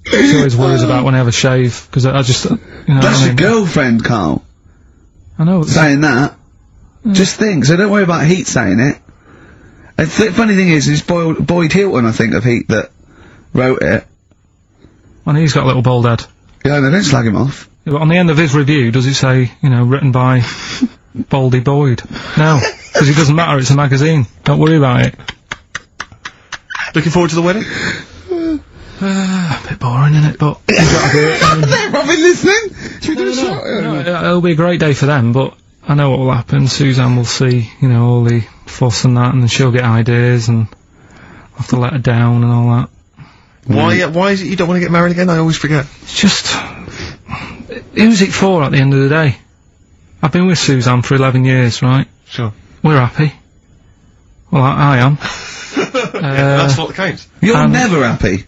She always worries about when I have a shave, because I just, That's your girlfriend, Karl. I know. Saying that. Just think, so don't worry about Heat saying it. And the funny thing is, it's Boyd Hilton, I think, of Heat that wrote it. And he's got a little bald head. Yeah, no, don't slag him off. Yeah, but on the end of his review, does it say, written by Baldy Boyd? No, because it doesn't matter, it's a magazine. Don't worry about it. Looking forward to the wedding? A bit boring, innit? But you've got to do it. They've probably listening! Should we do a shot? No, it'll be a great day for them, but I know what will happen. Suzanne will see, all the fuss and that, and then she'll get ideas, and I'll have to let her down and all that. Why is it you don't want to get married again? I always forget. It's just, who's it for at the end of the day? I've been with Suzanne for 11 years, right? Sure. We're happy. Well, I am. That's what counts. You're never happy.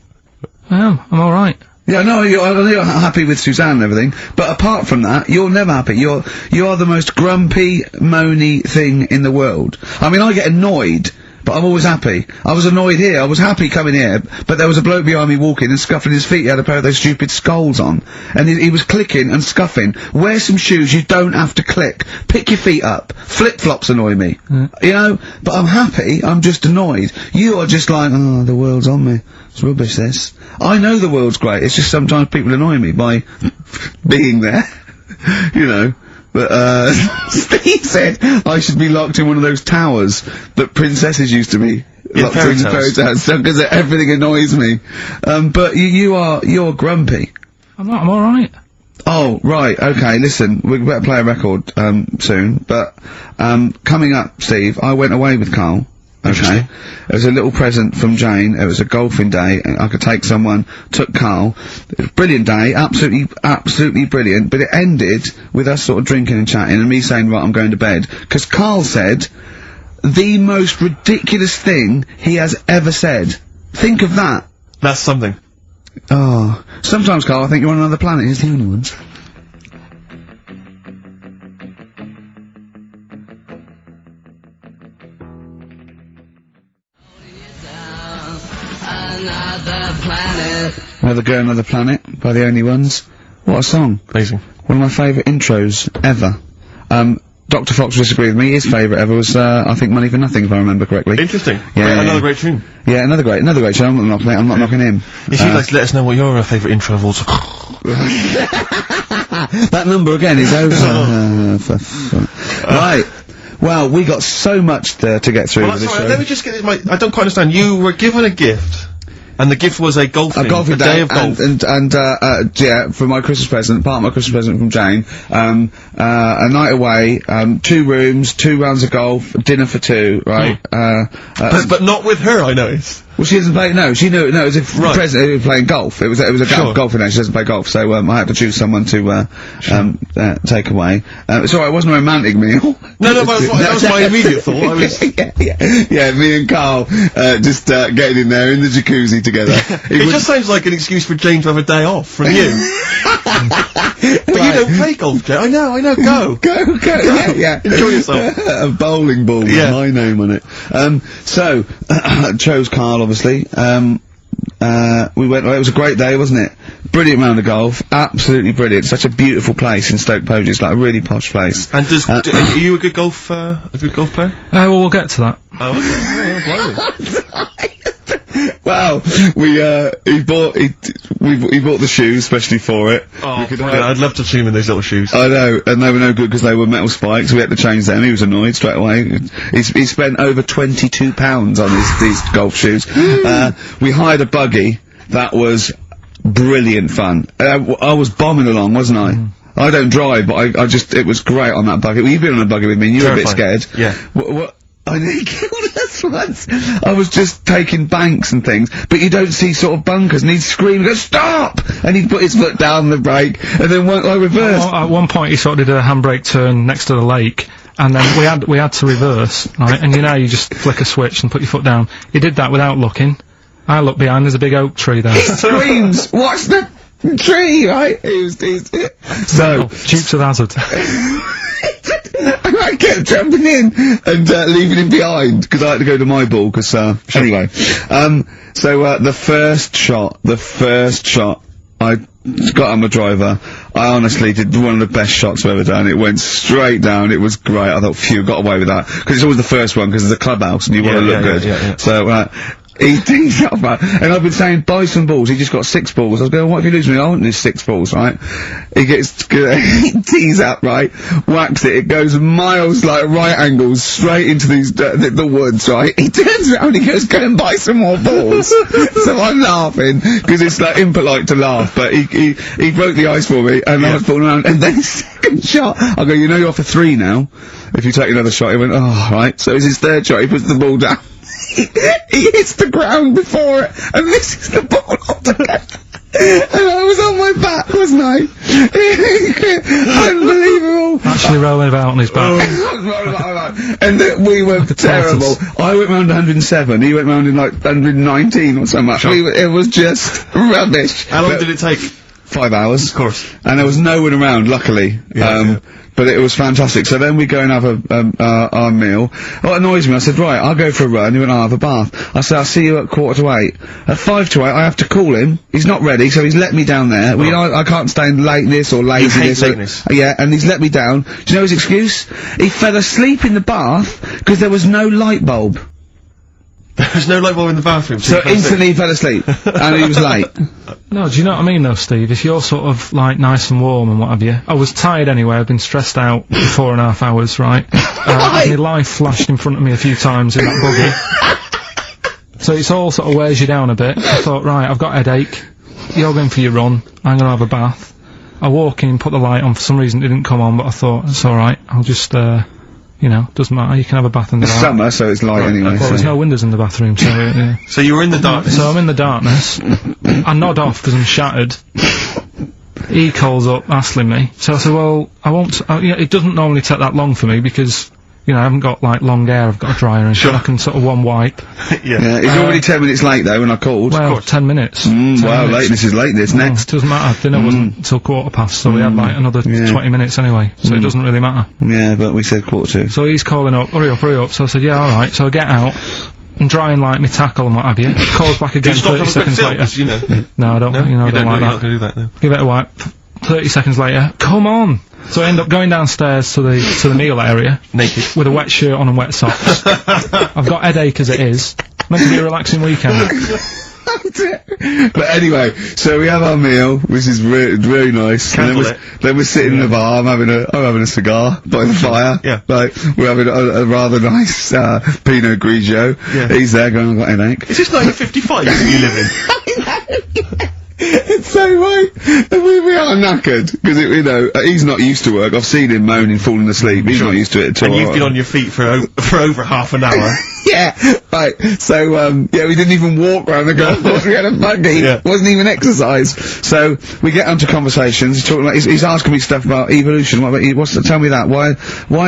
I am. I'm alright. Yeah, no, you're happy with Suzanne and everything, but apart from that, you're never happy. You are the most grumpy, moany thing in the world. I mean, I get annoyed, but I'm always happy. I was annoyed here, I was happy coming here, but there was a bloke behind me walking and scuffing his feet. He had a pair of those stupid skulls on, and he was clicking and scuffing. Wear some shoes, you don't have to click. Pick your feet up. Flip-flops annoy me. But I'm happy, I'm just annoyed. You are just like, oh, the world's on me. It's rubbish, this. I know the world's great, it's just sometimes people annoy me by being there. But, Steve said I should be locked in one of those towers that princesses used to be locked in fairy tales, because everything annoys me. But you're grumpy. I'm not, I'm alright. Oh, right, okay, listen, we better play a record, soon, but, coming up, Steve, I went away with Karl. Okay. It was a little present from Jane. It was a golfing day, and I could take someone. Took Karl. It was a brilliant day, absolutely brilliant. But it ended with us sort of drinking and chatting, and me saying, "Right, I'm going to bed." Because Karl said the most ridiculous thing he has ever said. Think of that. That's something. Oh, sometimes, Karl, I think you're on another planet. He's the only one. Another Girl, Another Planet by the Only Ones. What a song. Amazing. One of my favourite intros ever. Dr. Fox disagreed with me. His favourite ever was, I think, Money for Nothing, if I remember correctly. Interesting. Yeah. Another great tune. Yeah, another great tune. I'm not knocking him. If you'd like to let us know what your favourite intro of all time. That number again is over. Right. Well, we got so much to get through with this show. Let me just get this, I don't quite understand. You were given a gift. And the gift was a golfing day of golf. And for my Christmas present, part of my Christmas present from Jane, a night away, 2 rooms, 2 rounds of golf, dinner for 2, right? But not with her, I noticed. Well, she doesn't play. No, she knew. No, it was a president who was playing golf. It was a golfing night. She doesn't play golf, so I had to choose someone to take away. It's alright. It wasn't a romantic meal. No, but that was my immediate thought. I was. Yeah. Me and Carl just getting in there in the jacuzzi together. It just sounds like an excuse for Jane to have a day off from you. But you don't play golf, Jane. I know. Go. Yeah. Enjoy yourself. A bowling ball with my name on it. So chose Carl, obviously. We went. It was a great day, wasn't it? Brilliant round of golf. Absolutely brilliant. Such a beautiful place in Stoke Poges. It's like a really posh place. And are you a good golf player? Well, we'll get to that. Oh, okay. Well, he bought the shoes especially for it. Oh, I'd love to see him in those little shoes. I know, and they were no good because they were metal spikes. We had to change them. He was annoyed straight away. He spent over £22 on these golf shoes. We hired a buggy that was brilliant fun. I was bombing along, wasn't I? I don't drive, but it was great on that buggy. Well, you've been on a buggy with me, and you were a bit scared. Yeah. What? I nearly killed us once. I was just taking banks and things, but you don't see sort of bunkers, and he'd scream, go, stop! And he'd put his foot down the brake, and then I reversed. At one point he sort of did a handbrake turn next to the lake, and then we had to reverse, right? And you just flick a switch and put your foot down. He did that without looking. I looked behind, there's a big oak tree there. He screams, watch the tree, right? So, Dukes of Hazzard. I kept jumping in and leaving him behind because I had to go to my ball. Anyway, so the first shot, I got on the driver. I honestly did one of the best shots I've ever done. It went straight down. It was great. I thought, phew, got away with that because it's always the first one because it's a clubhouse and you want to look good. Yeah. So. He's up, right? And I've been saying, buy some balls. He just got 6 balls. I was going, what if you lose me? I want these 6 balls, right? He tees up, right? Whacks it. It goes miles, like, right angles, straight into these, the woods, right? He turns around, he goes, go and buy some more balls. So I'm laughing, because it's, like, impolite to laugh, but he broke the ice for me, and I was falling around, and then his second shot, I go, you're off for 3 now. If you take another shot, he went, oh, right. So it's his third shot, he puts the ball down. He hits the ground before it, and misses the ball altogether. And I was on my back, wasn't I? Unbelievable. Actually rolling about on his back. And we were terrible. I went round 107, he went round in like 119 or something. Sure. It was just rubbish. How long did it take? 5 hours. Of course. And there was no one around, luckily. But it was fantastic. So then we go and have our meal. What annoys me, I said, right, I'll go for a run. He went, I'll have a bath. I said, I'll see you at 7:45. At 7:55, I have to call him. He's not ready, so he's let me down there. I can't stand lateness or laziness. You hate lateness. Yeah, and he's let me down. Do you know his excuse? He fell asleep in the bath because there was no light bulb. There's no light bulb in the bathroom. So instantly he fell asleep. And he was late. No, do you know what I mean though, Steve? If you're sort of, like, nice and warm and what have you. I was tired anyway, I've been stressed out for 4.5 hours, right? My life flashed in front of me a few times in that buggy. So it's all sort of wears you down a bit. I thought, right, I've got a headache. You're going for your run. I'm gonna have a bath. I walk in, put the light on, for some reason it didn't come on, but I thought, it's alright, I'll just, doesn't matter, you can have a bath in the dark. It's summer, so it's light anyway. Well, there's no windows in the bathroom, so, yeah. So you were in the darkness? So I'm in the darkness. I nod off because I'm shattered. He calls up, asking me. So I said, well, I won't, it doesn't normally take that long for me because, I haven't got, like, long hair, I've got a dryer and sure. I can sort of one wipe. Yeah, it's already 10 minutes late though when I called. Well, 10 minutes. 10 wow, minutes. Lateness is lateness, next. Doesn't matter, dinner wasn't until 15:15, so we had, like, another 20 minutes anyway, so it doesn't really matter. Yeah, but we said 1:45. So he's calling up, hurry up, so I said, yeah, alright, so I get out, and drying, like, my tackle and what have you, calls back again 30 seconds later. No, I don't, I don't like that. You're not gonna do that, no. Give it a wipe. 30 seconds later, come on! So I end up going downstairs to the meal area. Naked. With a wet shirt on and wet socks. I've got headache as it is. Meant to be a relaxing weekend. But anyway, so we have our meal, which is very nice. And then we're sitting in the bar, I'm having a cigar by the fire. Yeah. Like, we're having a rather nice, Pinot Grigio. Yeah. He's there going, I've got a headache. Is this 1955 that you live in? It's so right. We are knackered because he's not used to work. I've seen him moaning, falling asleep. He's not used to it at all. And you've been on your feet for over half an hour. Yeah, right. So, we didn't even walk around the golf course. We had a buggy. Yeah. Wasn't even exercise. So, we get onto conversations. He's talking he's asking me stuff about evolution. Tell me that. Why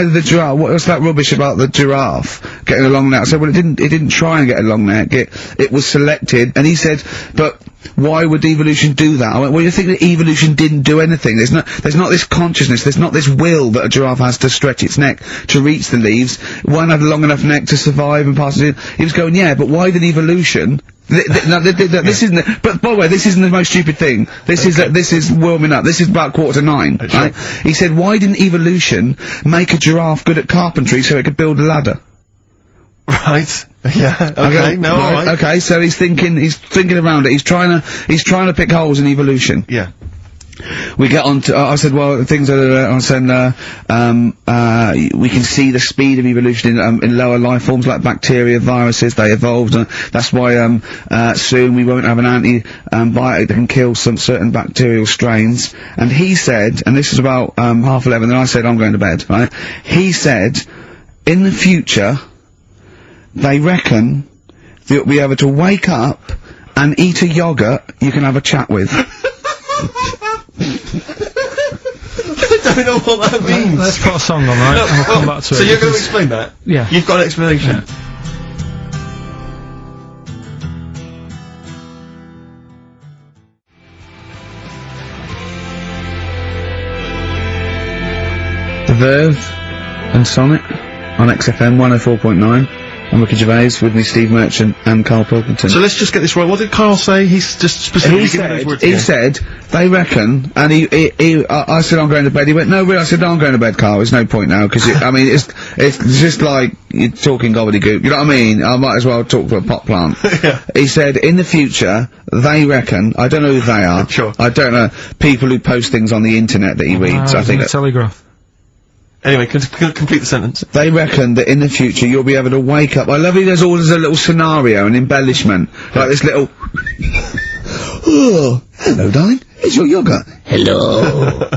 the giraffe? What's that rubbish about the giraffe getting a long neck? I said, well, it didn't try and get a long neck. It was selected. And he said, but why would evolution do that? I went, well, you think that evolution didn't do anything. There's not this consciousness, there's not this will that a giraffe has to stretch its neck to reach the leaves. One had a long enough neck to survive and pass it in. He was going, yeah, but why did evolution... this isn't. But by the way, this isn't the most stupid thing. This is warming up. This is about 8:45. Right? He said, why didn't evolution make a giraffe good at carpentry so it could build a ladder? Right. Yeah. Okay. No. All right. Okay. So he's thinking around it. He's trying to pick holes in evolution. Yeah. We get on to, I said, well, things are, I said, we can see the speed of evolution in lower life forms like bacteria, viruses, they evolved, and that's why, soon we won't have an antibiotic that can kill some certain bacterial strains. And he said, and this was about, 11:30, and I said, I'm going to bed, right? He said, in the future, they reckon that you'll be able to wake up and eat a yogurt you can have a chat with. I don't know what that means. Let's put a song on, right? No, and we'll come back to it. So you're going to explain that? Yeah. You've got an explanation? Yeah. The Verve and Sonic on XFM 104.9. I'm Ricky Gervais, with me Steve Merchant and Karl Pilkington. So let's just get this right. What did Carl say? He's just specifically giving those words He said, they reckon, and I said I'm going to bed, he went, no, really, I said, no, I'm going to bed, Carl, there's no point now, because I mean, it's just like, you're talking gobbledygook, you know what I mean? I might as well talk to a pot plant. Yeah. He said, in the future, they reckon, I don't know who they are, Sure. I don't know, people who post things on the internet that he reads, I think. The Telegraph. Anyway, complete the sentence. They reckon that in the future you'll be able to wake up. I love it. There's always a little scenario, an embellishment, like this little. Oh, hello, darling. It's your yogurt. Hello.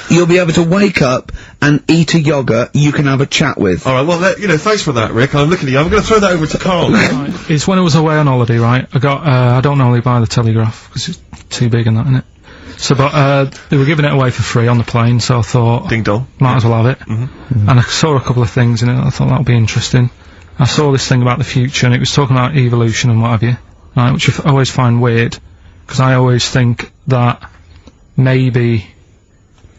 You'll be able to wake up and eat a yogurt you can have a chat with. All right. Well, thanks for that, Rick. I'm looking at you. I'm going to throw that over to Carl. Right. It's when I was away on holiday, right? I don't normally buy the Telegraph because it's too big and that, innit? So, but, they were giving it away for free on the plane, so I thought... Ding dong. Might as well have it. And I saw a couple of things in it, I thought that would be interesting. I saw this thing about the future, and it was talking about evolution and what have you, right, which I always find weird, because I always think that maybe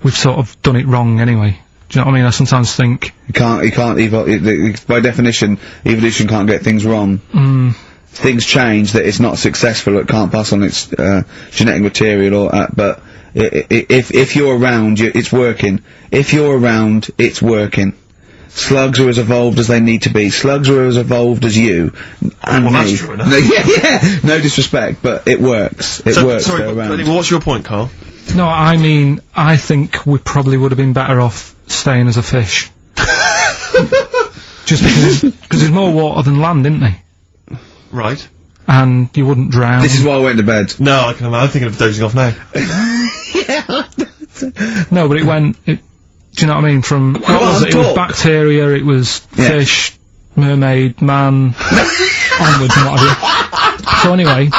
we've sort of done it wrong anyway. Do you know what I mean? I sometimes think... You can't evolve, by definition, evolution can't get things wrong. Things change, that it's not successful, it can't pass on its genetic material, or but if you're around, it's working. If you're around, it's working. Slugs are as evolved as they need to be. Slugs are as evolved as you and me. That's true enough. Yeah. No disrespect, but it works. It works. Sorry, what's your point, Carl? No, I mean, I think we probably would have been better off staying as a fish. Just because there's more water than land, isn't there? Right. And you wouldn't drown. This is why I went to bed. No, I'm thinking of dozing off now. No, but do you know what I mean? From, what was it? It was bacteria, it was fish, mermaid, man, onwards and what have you. So anyway.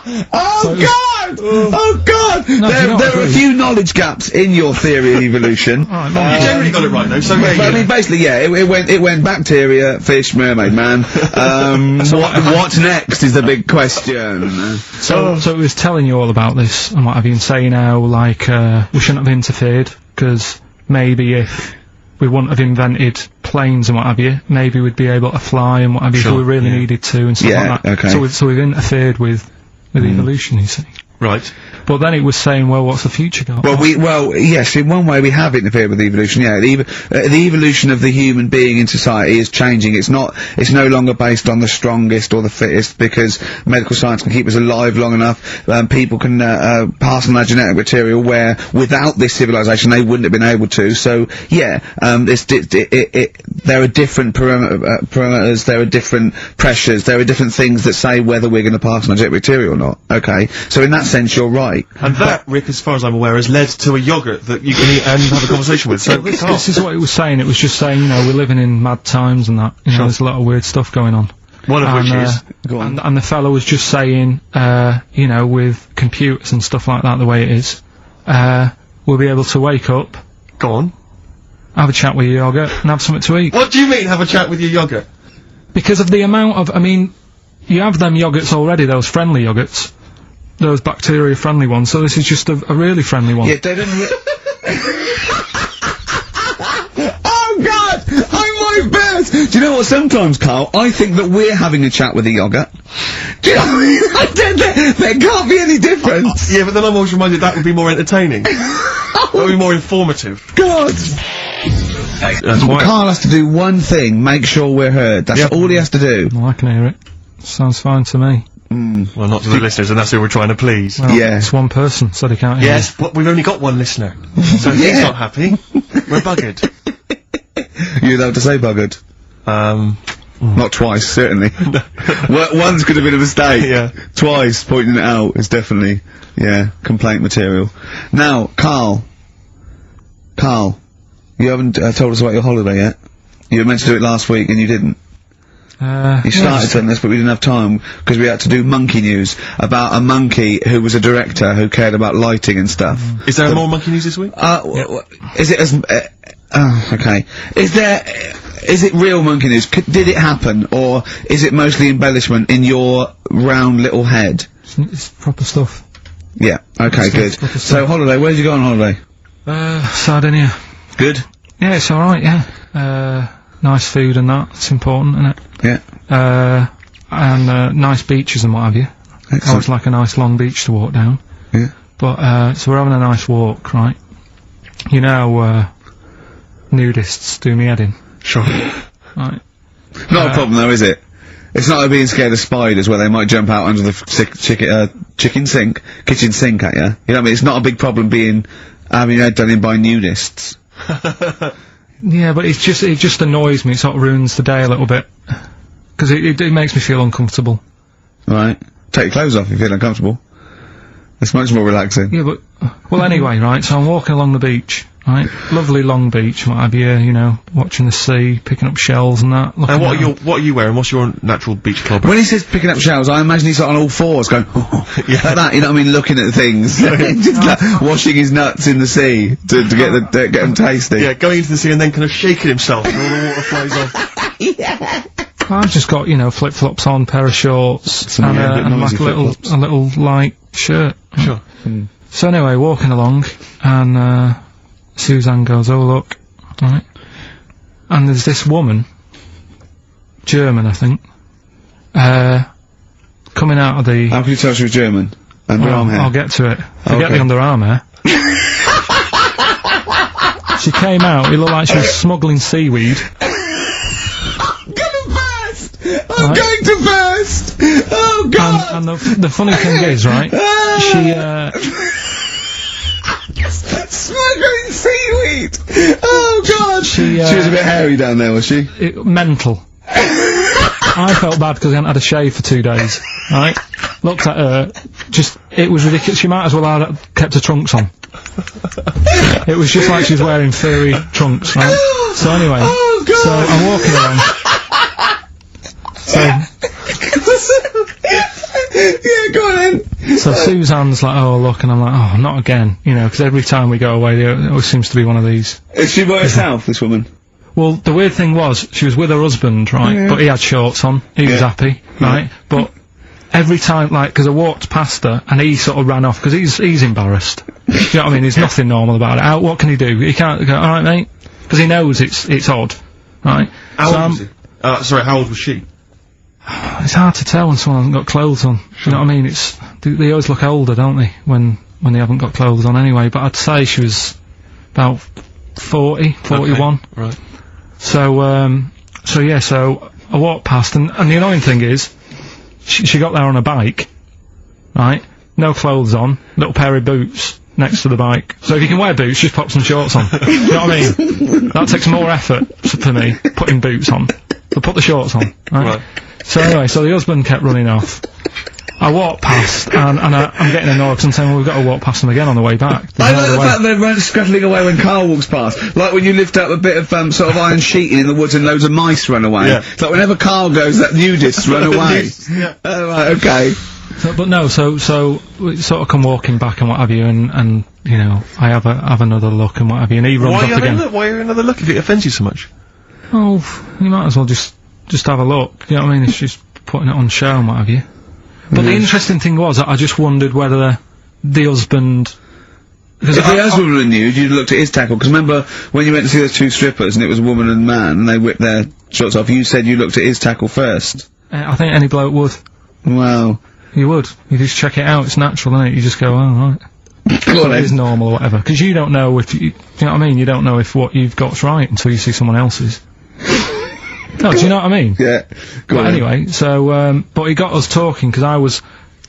Oh God! No, there are a few knowledge gaps in your theory of evolution. You generally got it right though, so I mean, basically, yeah, it went bacteria, fish, mermaid, man. What's next is the big question. So it was telling you all about this and what have you, and saying how, like, we shouldn't have interfered, because maybe if we wouldn't have invented planes and what have you, maybe we'd be able to fly and what have you, if we really needed to and stuff like that. Okay. So we've interfered with evolution, you see. Right. But then it was saying, well, what's the future got? Well, yes, in one way we have interfered with evolution, yeah. The evolution of the human being in society is changing. It's no longer based on the strongest or the fittest, because medical science can keep us alive long enough. People can pass on their genetic material where, without this civilization, they wouldn't have been able to. So, yeah, there are different parameters, there are different pressures, there are different things that say whether we're going to pass on our genetic material or not. Okay, so in that sense, you're right. And that, Rick, as far as I'm aware, has led to a yogurt that you can eat and have a conversation with. So this is what it was saying. It was just saying, you know, we're living in mad times and that. You know, there's a lot of weird stuff going on. One of which is... Go on. And the fellow was just saying, you know, with computers and stuff like that, the way it is, we'll be able to wake up... Go on. Have a chat with your yogurt and have something to eat. What do you mean, have a chat with your yogurt? Because of the amount of... I mean, you have them yogurts already, those friendly yogurts. Those bacteria-friendly ones, so this is just a really friendly one. Yeah, they don't... Oh, God! I might burst! Do you know what, sometimes, Carl, I think that we're having a chat with a yogurt. Do you know what I mean? There can't be any difference. Yeah, but then I'm always reminded that would be more entertaining. That would be more informative. God! That's why... Carl has to do one thing, make sure we're heard. That's all he has to do. Well, I can hear it. Sounds fine to me. Well, not to the listeners, and that's who we're trying to please. Well, it's one person, so they can't hear. Yes, but we've only got one listener. So he's not happy. We're buggered. You're allowed to say buggered. Not twice, certainly. Once could have been a mistake. Yeah. Twice, pointing it out is definitely, complaint material. Now, Carl, you haven't told us about your holiday yet. You were meant to do it last week and you didn't. You started on this, but we didn't have time, because we had to do monkey news about a monkey who was a director who cared about lighting and stuff. Is there more monkey news this week? Is it as... okay. Is it real monkey news? Did it happen, or is it mostly embellishment in your round little head? It's proper stuff. Yeah, okay, good. So, holiday, where did you go on holiday? Sardinia. Good? Yeah, it's alright, yeah. Nice food and that, it's important, isn't it? Yeah. And nice beaches and what have you. Excellent. Always like a nice long beach to walk down. Yeah. But, so we're having a nice walk, right? You know, nudists do me head in. Sure. Right. Not a problem though, is it? It's not like being scared of spiders where they might jump out under the kitchen sink at you. You know what I mean? It's not a big problem having your head done in by nudists. Yeah, but it just annoys me. It sort of ruins the day a little bit. Because it makes me feel uncomfortable. Right. Take your clothes off if you feel uncomfortable. It's much more relaxing. Yeah, but... Well, anyway, right, so I'm walking along the beach, right? Lovely long beach, what have you know, watching the sea, picking up shells and that. And what are you wearing? What's your natural beach club? When he says picking up shells, I imagine he's on all fours going, like that, you know what I mean, looking at things. Just like washing his nuts in the sea to get them tasty. Yeah, going into the sea and then kind of shaking himself and all the water flies off. Yeah. I've just got, you know, flip-flops on, pair of shorts, and like a little light shirt. Sure. So anyway, walking along, and, Suzanne goes, oh look, right, and there's this woman, German, I think, coming out of the... How can you tell she was German? Underarm hair? I'll get to it. Forget the underarm hair. She came out, it looked like she was smuggling seaweed. I'm going to burst! Oh, God! And the funny thing is, right, smuggling seaweed! Oh, God! She was a bit hairy down there, was she? Mental. I felt bad because I hadn't had a shave for 2 days, right? Looked at her, it was ridiculous. She might as well have kept her trunks on. It was just like she was wearing furry trunks, right? So anyway, so I'm walking along. Yeah, go on then. So Suzanne's like, oh look, and I'm like, oh, not again, you know, because every time we go away, there always seems to be one of these. Is she by herself, this woman? Well, the weird thing was, she was with her husband, right, but he had shorts on, he was happy, right, but every time, like, because I walked past her, and he sort of ran off, because he's embarrassed. You know what I mean? There's nothing normal about it. What can he do? He can't go, alright mate, because he knows it's odd, right? How old was he? Sorry, how old was she? It's hard to tell when someone hasn't got clothes on. You know what I mean? They always look older, don't they? When when they haven't got clothes on anyway, but I'd say she was about 40, 41. Okay, right. So I walked past, and the annoying thing is, she got there on a bike, right? No clothes on, little pair of boots next to the bike. So if you can wear boots, just pop some shorts on. You know what I mean? That takes more effort for me, putting boots on. But put the shorts on, right? So anyway, so the husband kept running off. I walked past, and I'm getting annoyed because I'm saying, well, we've got to walk past them again on the way back. I like the fact they're scuttling away when Carl walks past. Like when you lift up a bit of, sort of iron sheeting in the woods and loads of mice run away. Yeah. It's like whenever Carl goes, that nudists run away. Yeah. Oh, right, okay. So we sort of come walking back and what have you, and you know, I have another look and what have you, and he runs off again. Why are you another look if it offends you so much? Oh, you might as well just have a look, you know what I mean? It's just putting it on show and what have you. But the interesting thing was, I just wondered whether the husband... If the husband were nude, you'd looked at his tackle, because remember when you went to see those two strippers and it was a woman and man, and they whipped their shorts off, you said you looked at his tackle first. I think any bloke would. Well... You would. You just check it out, it's natural, isn't it? You just go, oh, right. Well, it is normal or whatever. Because you don't know if you know what I mean? You don't know if what you've got's right until you see someone else's. No, do you know what I mean? Yeah. But anyway, so, but he got us talking, because I was,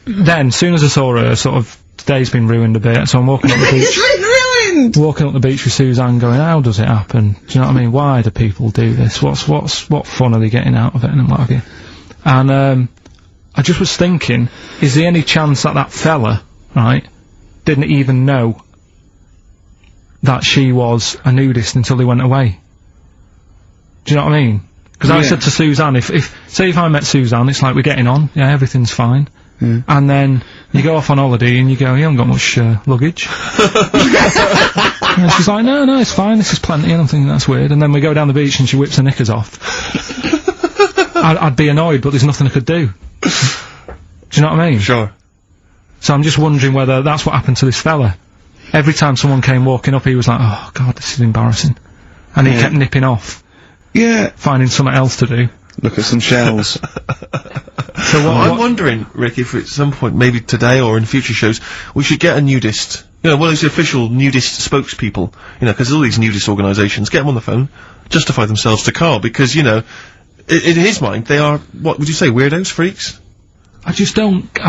then, as soon as I saw her, sort of, today's been ruined a bit, so I'm walking up the beach. It's been ruined! Walking up the beach with Suzanne going, how does it happen? Do you know what I mean? Why do people do this? What fun are they getting out of it, and what have you? And, I just was thinking, is there any chance that fella, right, didn't even know that she was a nudist until they went away? Do you know what I mean? Because I said to Suzanne, say if I met Suzanne, it's like we're getting on, yeah, everything's fine. Yeah. And then you go off on holiday and you go, you haven't got much luggage. And she's like, no, it's fine, this is plenty, and I'm thinking that's weird. And then we go down the beach and she whips her knickers off. I'd be annoyed, but there's nothing I could do. Do you know what I mean? Sure. So I'm just wondering whether that's what happened to this fella. Every time someone came walking up, he was like, oh god, this is embarrassing. And he kept nipping off. Yeah. Finding something else to do. Look at some shells. So I'm wondering, Rick, if at some point, maybe today or in future shows, we should get a nudist, you know, one of those official nudist spokespeople, you know, because all these nudist organisations, get them on the phone, justify themselves to Carl, because, you know, in his mind, they are, what would you say, weirdos, freaks? I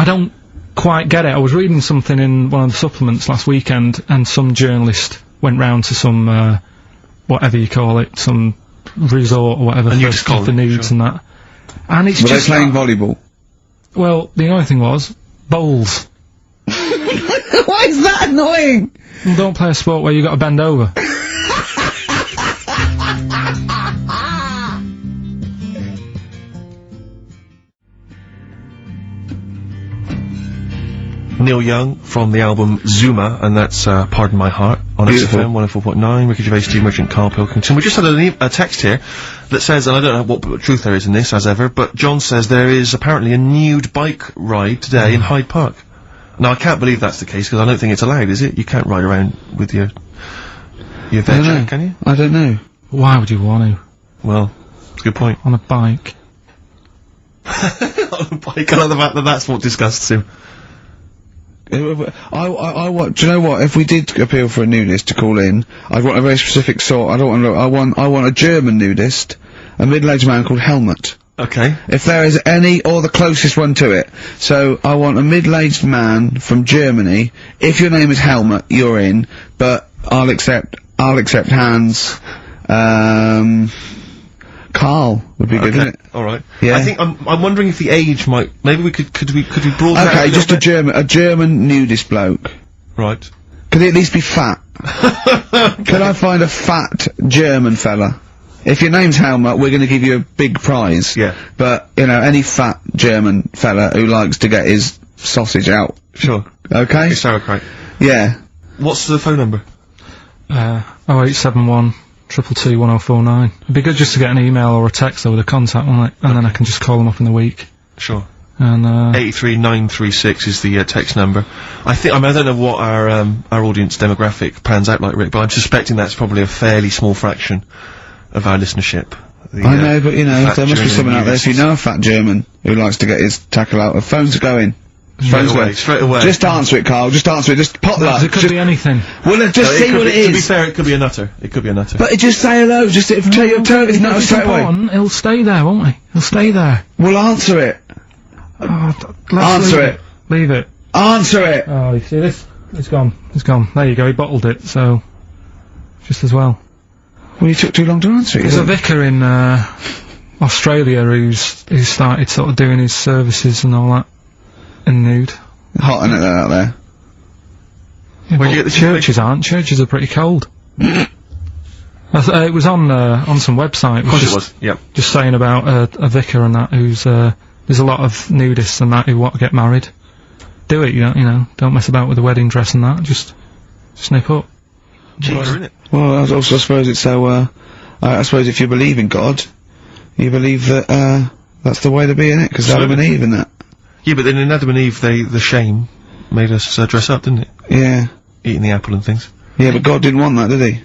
don't quite get it. I was reading something in one of the supplements last weekend, and some journalist went round to some, whatever you call it, some resort or whatever, for nudes and that. And it's Were just... they playing volleyball? Well, the annoying thing was, bowls. Why is that annoying? Well, don't play a sport where you got to bend over. Neil Young from the album Zuma, and that's Pardon My Heart on XFM 104.9. Ricky Gervais, Steve Merchant, Karl Pilkington. We just had a text here that says, and I don't know what truth there is in this, as ever, but John says there is apparently a nude bike ride today in Hyde Park. Now, I can't believe that's the case, because I don't think it's allowed, is it? You can't ride around with your veg, can you? I don't know. Why would you want to? Well, it's a good point. On a bike. On a bike, I like the fact that that's what disgusts him. Do you know what? If we did appeal for a nudist to call in, I'd want a very specific sort. I don't want I want a German nudist, a middle-aged man called Helmut. Okay. If there is any, or the closest one to it. So, I want a middle-aged man from Germany. If your name is Helmut, you're in, but I'll accept hands, Carl would be good, wouldn't it? Alright. Yeah. I think, I'm wondering if the age might, maybe we could we broaden that Okay, just a German nudist bloke. Right. Could he at least be fat? Could I find a fat German fella? If your name's Helmut, we're gonna give you a big prize. Yeah. But, you know, any fat German fella who likes to get his sausage out. Sure. Okay? It's sauerkraut. Yeah. What's the phone number? 0871 222 1049. It'd be good just to get an email or a text over the contact, wouldn't it? And then I can just call them up in the week. Sure. And 83936 is the text number. I don't know what our audience demographic pans out like, Rick, but I'm suspecting that's probably a fairly small fraction of our listenership. I know, but you know, there must be someone out there, if you know a fat German who likes to get his tackle out, the phones are going. Straight away. Just answer it, Carl. Just answer it. Just pop that. It could be anything. Well, just see what it is. To be fair, it could be a nutter. It could be a nutter. But just say hello. Just tell you it's not straight away. He'll stay there, won't he? He'll stay there. Well, answer it. Answer it. Leave it. Answer it. Oh, you see this? It's gone. It's gone. There you go. He bottled it. So, just as well. Well, you took too long to answer it. There's a vicar in Australia who's started sort of doing his services and all that in nude. Hot isn't it out there? Yeah, well, the churches aren't. Churches are pretty cold. It was on some website. Of course it was. Yep. Just saying about a vicar and that who's there's a lot of nudists and that who want to get married. Do it, you know. Don't mess about with the wedding dress and that. Just snip up. Isn't it? Well, I suppose it's so. I suppose if you believe in God, you believe that that's the way to be in it, because Adam and Eve and that. Yeah, but then in Adam and Eve, the shame made us dress up, didn't it? Yeah. Eating the apple and things. Yeah, but God didn't want that, did he?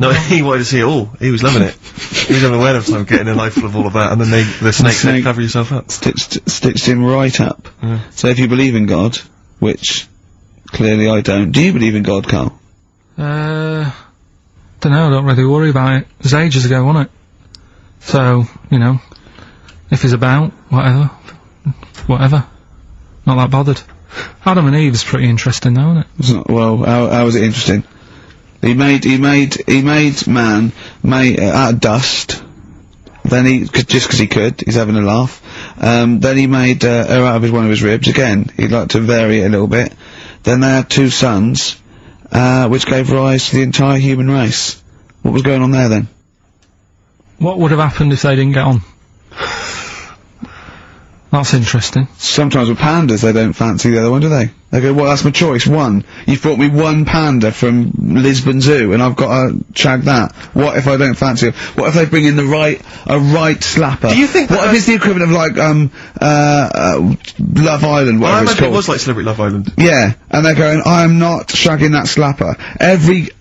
No, he wanted to see it all. He was loving it. He was having a whale of time getting a life full of all of that, and then the snake said, cover yourself up. Stitched him right up. Yeah. So if you believe in God, which clearly I don't, do you believe in God, Carl? Dunno, I don't really worry about it. It was ages ago, wasn't it? So, you know, if he's about, whatever. Not that bothered. Adam and Eve is pretty interesting though, isn't it? It's not, well, how is it interesting? He made man out of dust. Then just 'cause he could, he's having a laugh. Then he made her out of one of his ribs. Again, he'd like to vary it a little bit. Then they had 2 sons, which gave rise to the entire human race. What was going on there then? What would have happened if they didn't get on? That's interesting. Sometimes with pandas, they don't fancy the other one, do they? They go, well, that's my choice, one. You've brought me one panda from Lisbon Zoo, and I've got to shag that. What if I don't fancy it? What if they bring in a right slapper? Do you think what if it's the equivalent of, like, Love Island, whatever it's called? It was like Celebrity Love Island. Yeah, and they're going, I'm not shagging that slapper.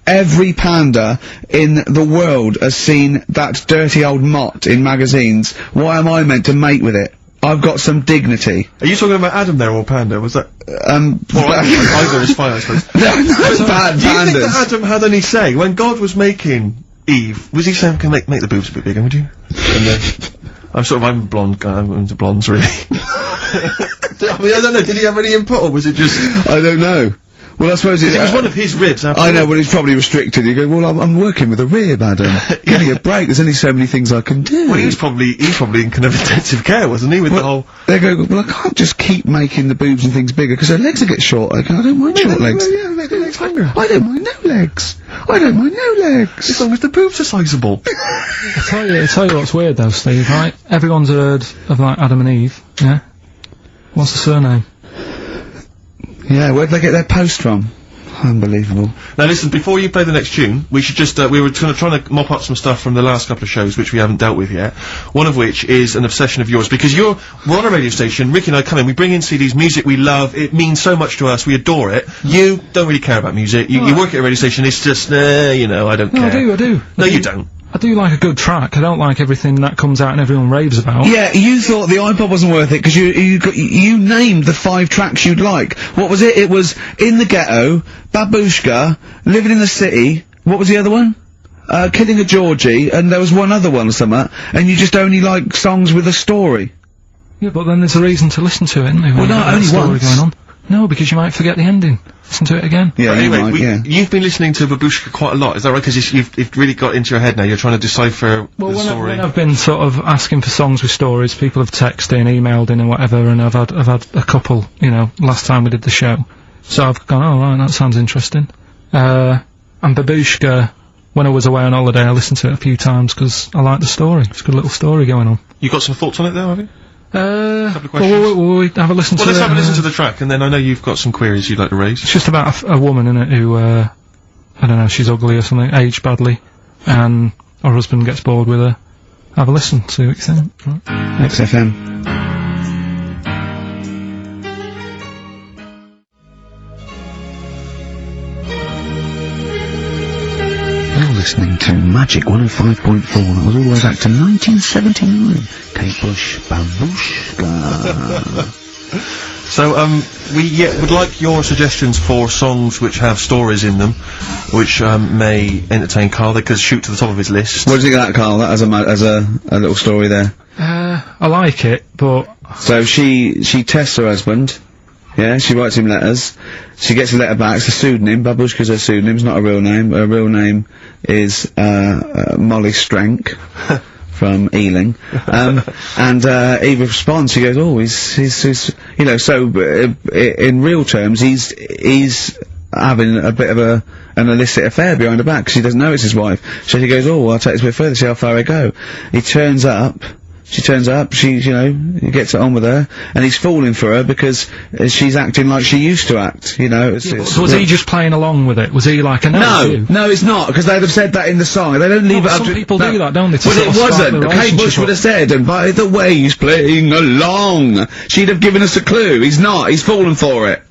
Every panda in the world has seen that dirty old mott in magazines. Why am I meant to mate with it? I've got some dignity. Are you talking about Adam there, or Panda? Was that? Either is fine, I suppose. No, bad pandas. Do you think that Adam had any say when God was making Eve? Was he saying, "Can make the boobs a bit bigger, would you?" And then I'm a blonde guy. I'm into blondes, really. I mean, I don't know. Did he have any input, or was it just? I don't know. Well, I suppose it was one of his ribs. I know, but he's probably restricted. You go, well, I'm working with a rib, Adam. Give me a break. There's only so many things I can do. Well, he's probably in kind of intensive care, wasn't he? With the whole. They go, well, I can't just keep making the boobs and things bigger because their legs will get shorter. I don't mind short legs. Yeah, make the legs longer. I don't mind no legs. I don't mind no legs. As long as the boobs are sizable. I tell you what's weird though, Steve. Right? Everyone's heard of like Adam and Eve. Yeah. What's the surname? Yeah. Where'd they get their post from? Unbelievable. Now listen, before you play the next tune, we should just, we were trying to mop up some stuff from the last couple of shows which we haven't dealt with yet. One of which is an obsession of yours, because we're on a radio station, Ricky and I come in, we bring in CDs, music we love, it means so much to us, we adore it. You don't really care about music, you work at a radio station, it's just, you know, I don't care. I do. No, you don't. I do like a good track. I don't like everything that comes out and everyone raves about. Yeah, you thought the iPod wasn't worth it because you named the 5 tracks you'd like. What was it? It was In the Ghetto, Babushka, Living in the City. What was the other one? Killing a Georgie, and there was one other one or something. And you just only like songs with a story. Yeah, but then there's a reason to listen to it, isn't there? Well, no, only once. Going on. No, because you might forget the ending. Listen to it again. Yeah, anyway, you've been listening to Babushka quite a lot, is that right? Because you've really got into your head now, you're trying to decipher the story. When I've been sort of asking for songs with stories, people have texted in, emailed in and whatever, and I've had a couple, you know, last time we did the show. So I've gone, oh right, that sounds interesting. And Babushka, when I was away on holiday, I listened to it a few times because I like the story. It's a good little story going on. You got some thoughts on it there, have you? A couple of questions. We'll have a listen to it. Let's have a listen to the track, and then I know you've got some queries you'd like to raise. It's just about a woman, innit, who, I don't know, she's ugly or something, aged badly, and her husband gets bored with her. Have a listen, see what you think. Right. XFM. Listening to Magic 105.4. That was all the way back to 1979. Kate Bush, Babushka. So, we would like your suggestions for songs which have stories in them, which, may entertain Karl. They could shoot to the top of his list. What do you think of that, Karl? That as a little story there. I like it, but... So she tests her husband. Yeah, she writes him letters. She gets a letter back. It's a pseudonym. Babushka's her pseudonym. It's not a real name. Her real name is, Molly Strank. From Ealing. And he responds, he goes, oh, he's, you know, so, in real terms, he's having a bit of an illicit affair behind her back, because he doesn't know it's his wife. So he goes, oh, I'll take this a bit further, see how far I go. He turns up, she turns up, he gets it on with her, and he's falling for her because she's acting like she used to act, you know. So was he just playing along with it? Was he like, No, it's not, because they'd have said that in the song. They don't leave it up to... Some people do that, don't they? Well, it wasn't. Kate Bush would have said, and by the way, he's playing along. She'd have given us a clue. He's not. He's fallen for it.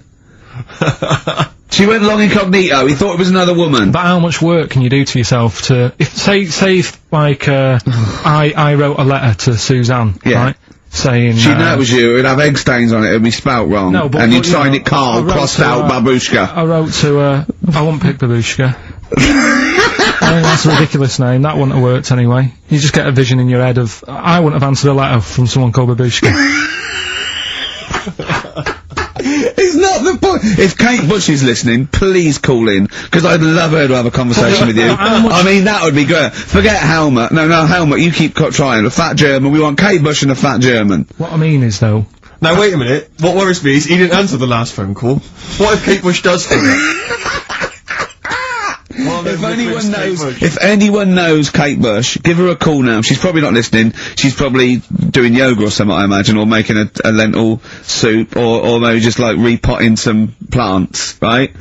She went along incognito. He thought it was another woman. But how much work can you do to yourself to... Say if, like, I wrote a letter to Suzanne, right? Saying... She'd know it was you. It'd have egg stains on it. It'd be spelt wrong. No, but... And you'd sign it Karl, crossed out Babushka. I wrote to, I won't pick Babushka. I mean, that's a ridiculous name. That wouldn't have worked anyway. You just get a vision in your head of... I wouldn't have answered a letter from someone called Babushka. It's not the point. If Kate Bush is listening, please call in, because I'd love her to have a conversation with you. I mean, that would be good. Forget Helmut. No, Helmut, you keep trying. A fat German. We want Kate Bush and a fat German. What I mean is, though... Now, wait a minute. What worries me is he didn't answer the last phone call. What if Kate Bush does for it? If anyone knows Kate Bush, give her a call now. She's probably not listening. She's probably doing yoga or something, I imagine, or making a lentil soup, or maybe just like repotting some plants, right?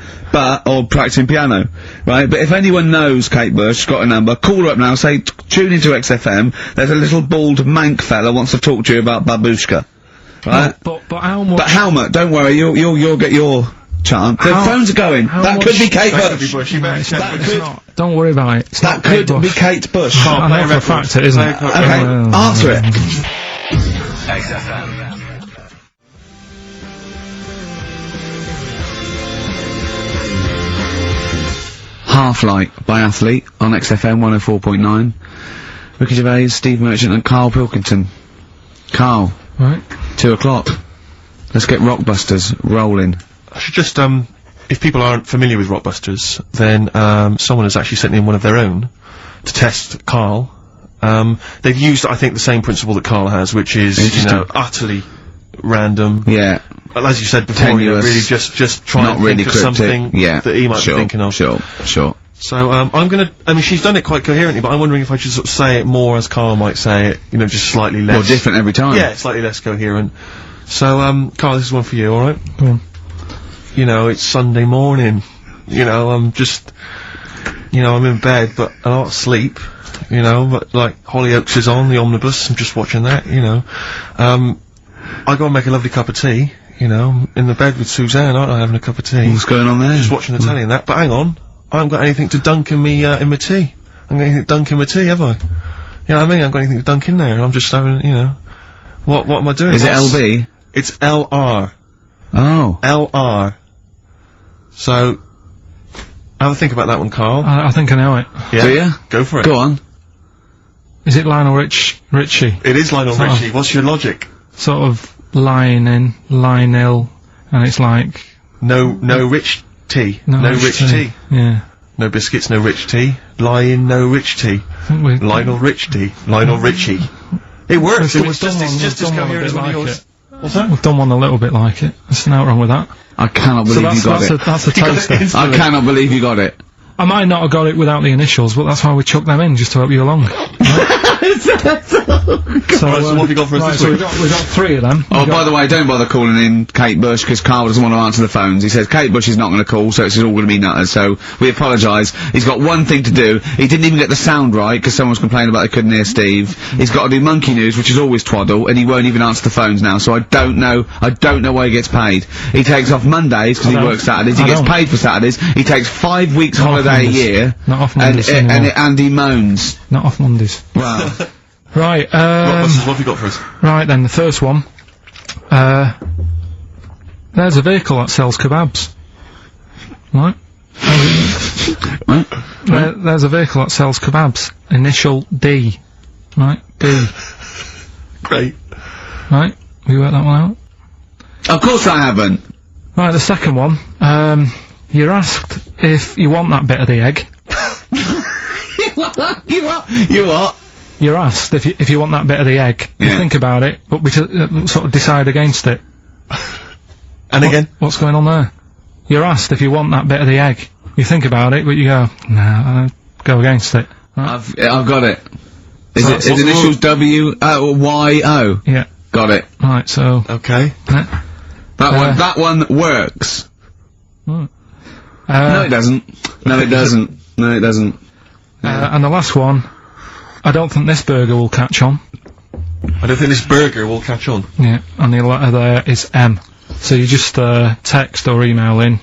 Or practicing piano, right? But if anyone knows Kate Bush, got a number, call her up now, say, tune into XFM, there's a little bald mank fella wants to talk to you about Babushka. Right? But how much... But Helmut, don't worry, you'll get your chance. The phones are going. That could be Kate Bush. Don't worry about it. That could be Kate Bush. I know for a fact it isn't. Okay, answer it. XFM. Half Light by Athlete on XFM 104.9. Ricky Gervais, Steve Merchant and Karl Pilkington. Karl. Right. 2 o'clock. Let's get Rockbusters rolling. I should just, if people aren't familiar with Rockbusters, then, someone has actually sent in one of their own to test Karl. They've used, I think, the same principle that Karl has, which is, you know, utterly random. Yeah. But as you said before, you know, really just try and think of something that he might be thinking of. Sure. So, I mean, she's done it quite coherently, but I'm wondering if I should sort of say it more as Karl might say it, you know, just slightly less... More different every time. Yeah, slightly less coherent. So, Karl, this is one for you, alright? Go on. You know, it's Sunday morning. You know, I'm just... You know, I'm in bed, but I don't sleep. You know, but, like, Hollyoaks is on, the omnibus, I'm just watching that, you know. I go and make a lovely cup of tea, you know, in the bed with Suzanne, aren't I, having a cup of tea. What's going on there? Just watching the telly and that, but hang on. I haven't got anything to dunk in me, in my tea. I haven't got anything to dunk in my tea, have I? You know what I mean? I haven't got anything to dunk in there, I'm just having, you know... What am I doing? Is it LB? It's LR. Oh. LR. So, have a think about that one, Karl. I think I know it. Yeah? Do you? Go for it. Go on. Is it Lionel Richie? It is Lionel Richie. What's your logic? Sort of Lionel, and it's like... No rich tea. No rich tea. Yeah. No biscuits, no rich tea. Lion, no rich tea. Lionel Rich tea. Lionel Richie. It works. It's just as coherent as one of yours. What's that? We've done one a little bit like it. There's nothing wrong with that. I cannot believe you got it. That's a toaster. I cannot believe you got it. I might not have got it without the initials, but that's why we chucked them in, just to help you along. So what have you got for us this week? So we've got 3 of them. Oh, by the way, don't bother calling in Kate Bush, because Karl doesn't want to answer the phones. He says Kate Bush is not going to call, so it's all going to be nutters, so we apologise. He's got one thing to do. He didn't even get the sound right, because someone was complaining about they couldn't hear Steve. He's got to do Monkey News, which is always twaddle, and he won't even answer the phones now, so I don't know why he gets paid. He takes off Mondays, because he works Saturdays. He gets paid for Saturdays. He takes 5 weeks holiday a year. Not off Mondays and he moans. Not off Mondays. Wow. What Right, have you got for us? Right then, the first one. There's a vehicle that sells kebabs. Right? There's a vehicle that sells kebabs. Initial D. Right? D. Great. Right? Have you worked that one out? Of course I haven't. Right, the second one. You're asked if you want that bit of the egg. You what? You're asked if you want that bit of the egg. Yeah. You think about it, but we sort of decide against it. And again? What's going on there? You're asked if you want that bit of the egg. You think about it, but you go, nah, go against it. Right? I've got it. Is initials W-Y-O? Yeah. Got it. Right, so... Okay. That one works. Right. No, it doesn't. No, it doesn't. No, it doesn't. And the last one, I don't think this burger will catch on. I don't think this burger will catch on. Yeah, and the letter there is M. So you just text or email in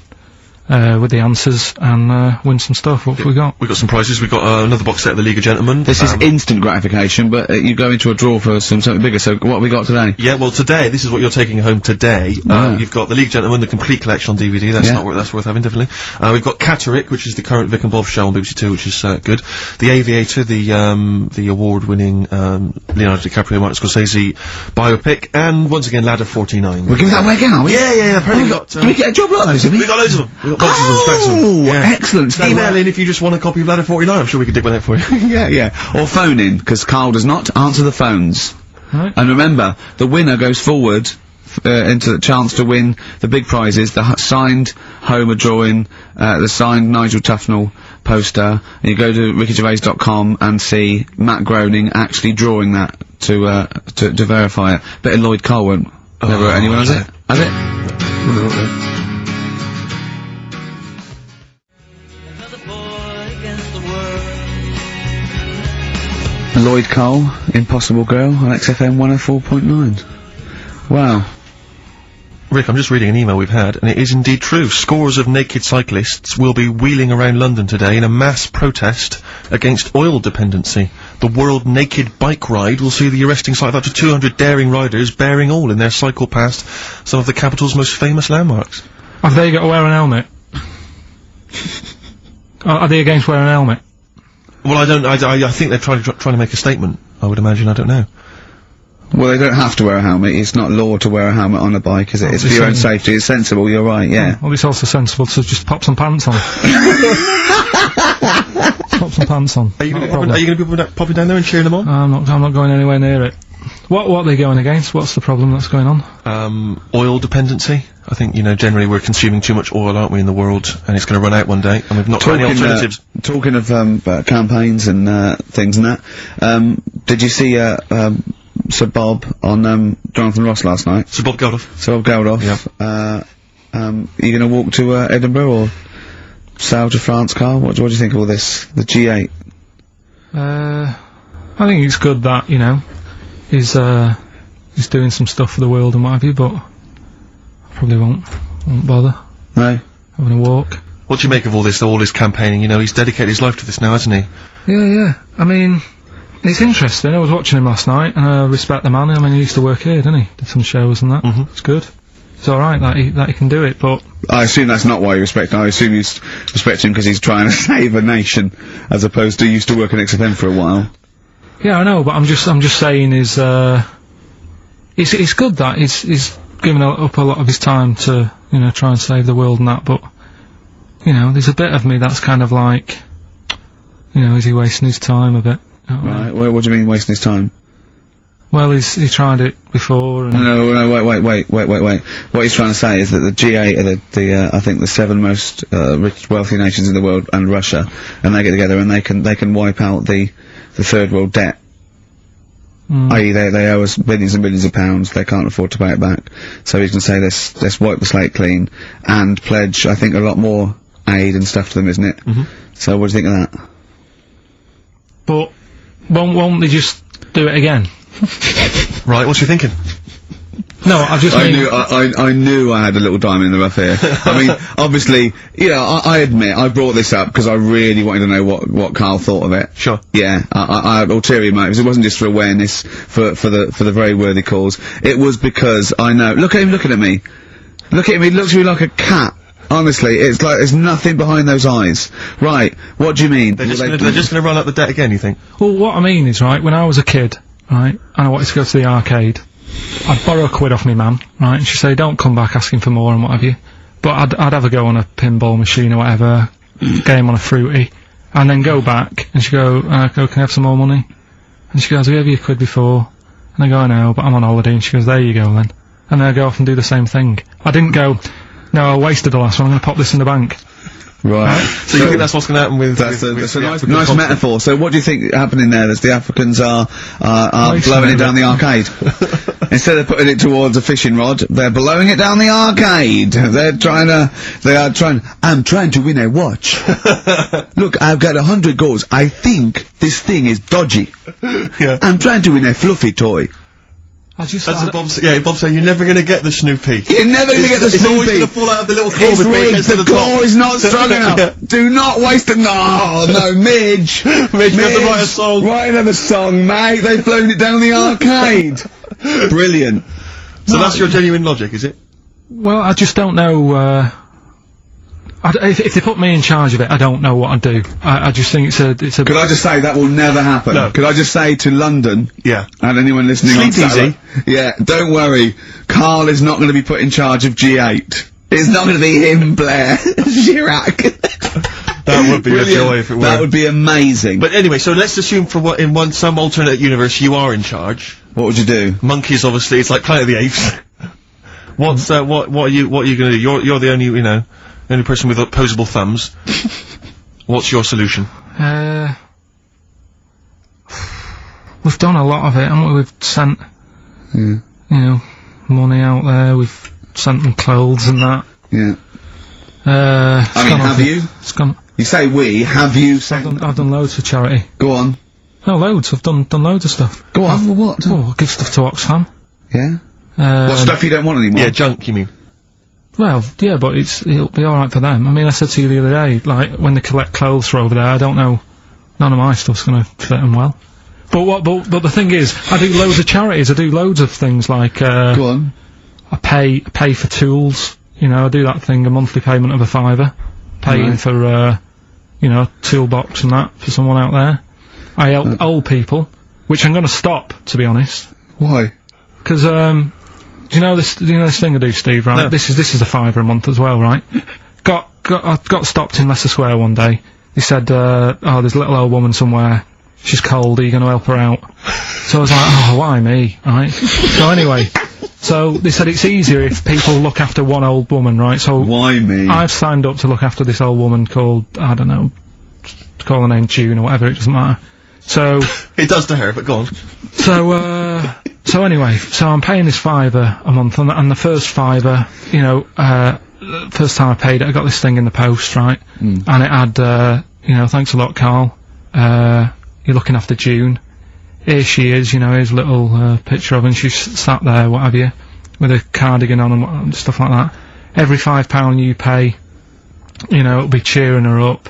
with the answers and win some stuff. What have we got? We've got some prizes. We've got another box set of the League of Gentlemen. This is instant gratification, but you go into a draw for something bigger, so what have we got today? Yeah, well today, this is what you're taking home today. You've got the League of Gentlemen, the complete collection on DVD, that's worth having, definitely. We've got Catterick, which is the current Vic and Bob show on BBC Two, which is good. The Aviator, the award-winning Leonardo DiCaprio, Martin Scorsese biopic, and once again Ladder 49. We're giving that away again, are we? Yeah, apparently we got... Did we get a job like those, we got loads of them. We got boxes of them, stacks of them. Yeah. Excellent. So, email in if you just want a copy of Ladder 49, I'm sure we could dig one out for you. yeah. Or phone in, because Carl does not answer the phones. Right. And remember, the winner goes forward into the chance to win the big prizes, the signed Homer drawing, the signed Nigel Tufnell poster, and you go to rickygervais.com and see Matt Groening actually drawing that to verify it. Bit of Lloyd Cole won't never anyone has it? Has it? Lloyd Cole, Impossible Girl, on XFM 104.9. Wow. Rick, I'm just reading an email we've had, and it is indeed true. Scores of naked cyclists will be wheeling around London today in a mass protest against oil dependency. The World Naked Bike Ride will see the arresting sight of up to 200 daring riders bearing all in their cycle past some of the capital's most famous landmarks. Have they got to wear an helmet? Are they against wearing an helmet? Well, I think they're trying to make a statement, I would imagine, I don't know. Well, they don't have to wear a helmet. It's not law to wear a helmet on a bike, is it? It's for your own safety. It's sensible, you're right, yeah. Well, it's also sensible to just pop some pants on. Pop some pants on. Are you going to be popping down there and cheering them on? I'm not going anywhere near it. What are they going against? What's the problem that's going on? Oil dependency. I think, generally we're consuming too much oil, aren't we, in the world, and it's going to run out one day, and we've not got any alternatives. Talking of campaigns and things and that, did you see Sir Bob on Jonathan Ross last night? Sir Bob Geldof. Sir Bob Geldof. Yeah. Are you going to walk to Edinburgh or sail to France, Carl? What do you think of all this? The G8? I think it's good that, he's doing some stuff for the world and what have you, but I probably won't bother. No? Having a walk. What do you make of all this campaigning? He's dedicated his life to this now, hasn't he? Yeah. I mean, it's interesting. I was watching him last night, and I respect the man. I mean, he used to work here, didn't he? Did some shows and that. Mm-hmm. It's good. It's alright that he can do it, but... I assume that's not why you respect him. I assume you respect him because he's trying to save a nation, as opposed to used to work in XFM for a while. Yeah, I know, but I'm just saying it's good that he's given up a lot of his time to, try and save the world and that, but, there's a bit of me that's kind of like, is he wasting his time a bit? Right, what do you mean wasting his time? Well, he tried it before and... No, wait. What he's trying to say is that the G8 are I think the 7 most, wealthy nations in the world, and Russia, and they get together and they can wipe out the third world debt. I.e. they owe us billions and billions of pounds, they can't afford to pay it back. So he's gonna say let's wipe the slate clean, and pledge, I think, a lot more aid and stuff to them, isn't it? Mm-hmm. So what do you think of that? But, won't they just do it again? Right, what's you thinking? No, I knew I had a little diamond in the rough here. I mean, obviously, I admit, I brought this up because I really wanted to know what Carl thought of it. Sure. Yeah, I had ulterior motives. It wasn't just for awareness, for the very worthy cause. It was because I know, look at him looking at me. Look at him, he looks to me like a cat. Honestly, it's like there's nothing behind those eyes. Right, what do you mean? They're just gonna run up the debt again, you think? Well, what I mean is, right, when I was a kid, right, and I wanted to go to the arcade, I'd borrow £1 off my mum, right, and she'd say, don't come back asking for more and what have you. But I'd have a go on a pinball machine or whatever, game on a fruity, and then go back, and she'd go, can I have some more money? And she goes, have you ever your £1 before? And I go, no, but I'm on holiday, and she goes, there you go then. And then I go off and do the same thing. I didn't go, no, I wasted the last one, I'm gonna pop this in the bank. Right. So you think that's what's gonna happen with... That's a nice metaphor. So what do you think happening there? Is the Africans are blowing it down the arcade? Instead of putting it towards a fishing rod, they're blowing it down the arcade. I'm trying to win a watch. Look, I've got 100 goals. I think this thing is dodgy. Yeah. I'm trying to win a fluffy toy. That's what Bob's saying, you're never gonna get the Snoopy. You're never gonna get the Snoopy. It's always gonna fall out of the little claw It's before it rigged, gets to the the top. claw is not strong enough. Yeah. Do not waste it. No, Midge. Midge, you have to write a song. Write another song, mate. They've flown it down the arcade. Brilliant. So that's your genuine logic, is it? Well, I just don't know, if they put me in charge of it, I don't know what I'd do. I just think it's a... Could I just say that will never happen? No. Could I just say to London, Yeah. and anyone listening on Sleep Saturday, yeah, don't worry, Karl is not going to be put in charge of G8. It's not going to be him, Blair Chirac. That would be a joy if it were. That would be amazing. But anyway, so let's assume in some alternate universe you are in charge. What would you do? Monkeys, obviously, it's like Planet of the Apes. What are you gonna do? You're the only person with opposable thumbs. What's your solution? We've done a lot of it, haven't we? We've sent, you know, money out there, we've sent them clothes and that. Yeah. I mean, have you? It's gone. You say we, have you sent... I've done loads for charity. Go on. No, loads, I've done loads of stuff. Go on. For what? Oh, I give stuff to Oxfam. Yeah? What stuff you don't want anymore? Yeah, junk, you mean? Well, yeah, but it'll be alright for them. I mean, I said to you the other day, like, when they collect clothes for over there, I don't know, none of my stuff's gonna fit them well. But the thing is, I do loads of charities, I do loads of things like, Go on. I pay for tools, you know, I do that thing, a monthly payment of £5, paying for, you know, toolbox and that for someone out there. I help old people, which I'm gonna stop, to be honest. Why? Because, do you know this thing I do, Steve, right? No. This is a £5 a month as well, right? I got stopped in Leicester Square one day. He said, oh, there's a little old woman somewhere. She's cold, are you gonna help her out? So I was like, oh, why me? Right? So anyway, so they said it's easier if people look after one old woman, right? So why me? I've signed up to look after this old woman called, I don't know, call her name June or whatever, it doesn't matter. So... It does to her, but go on. So anyway, so I'm paying this £5 a month, and the first £5, you know, first time I paid it, I got this thing in the post, right? And it had, you know, thanks a lot, Karl, you're looking after June. Here she is, you know, here's a little, picture of her, and she's sat there, what have you, with a cardigan on and stuff like that. Every £5 you pay, you know, it'll be cheering her up,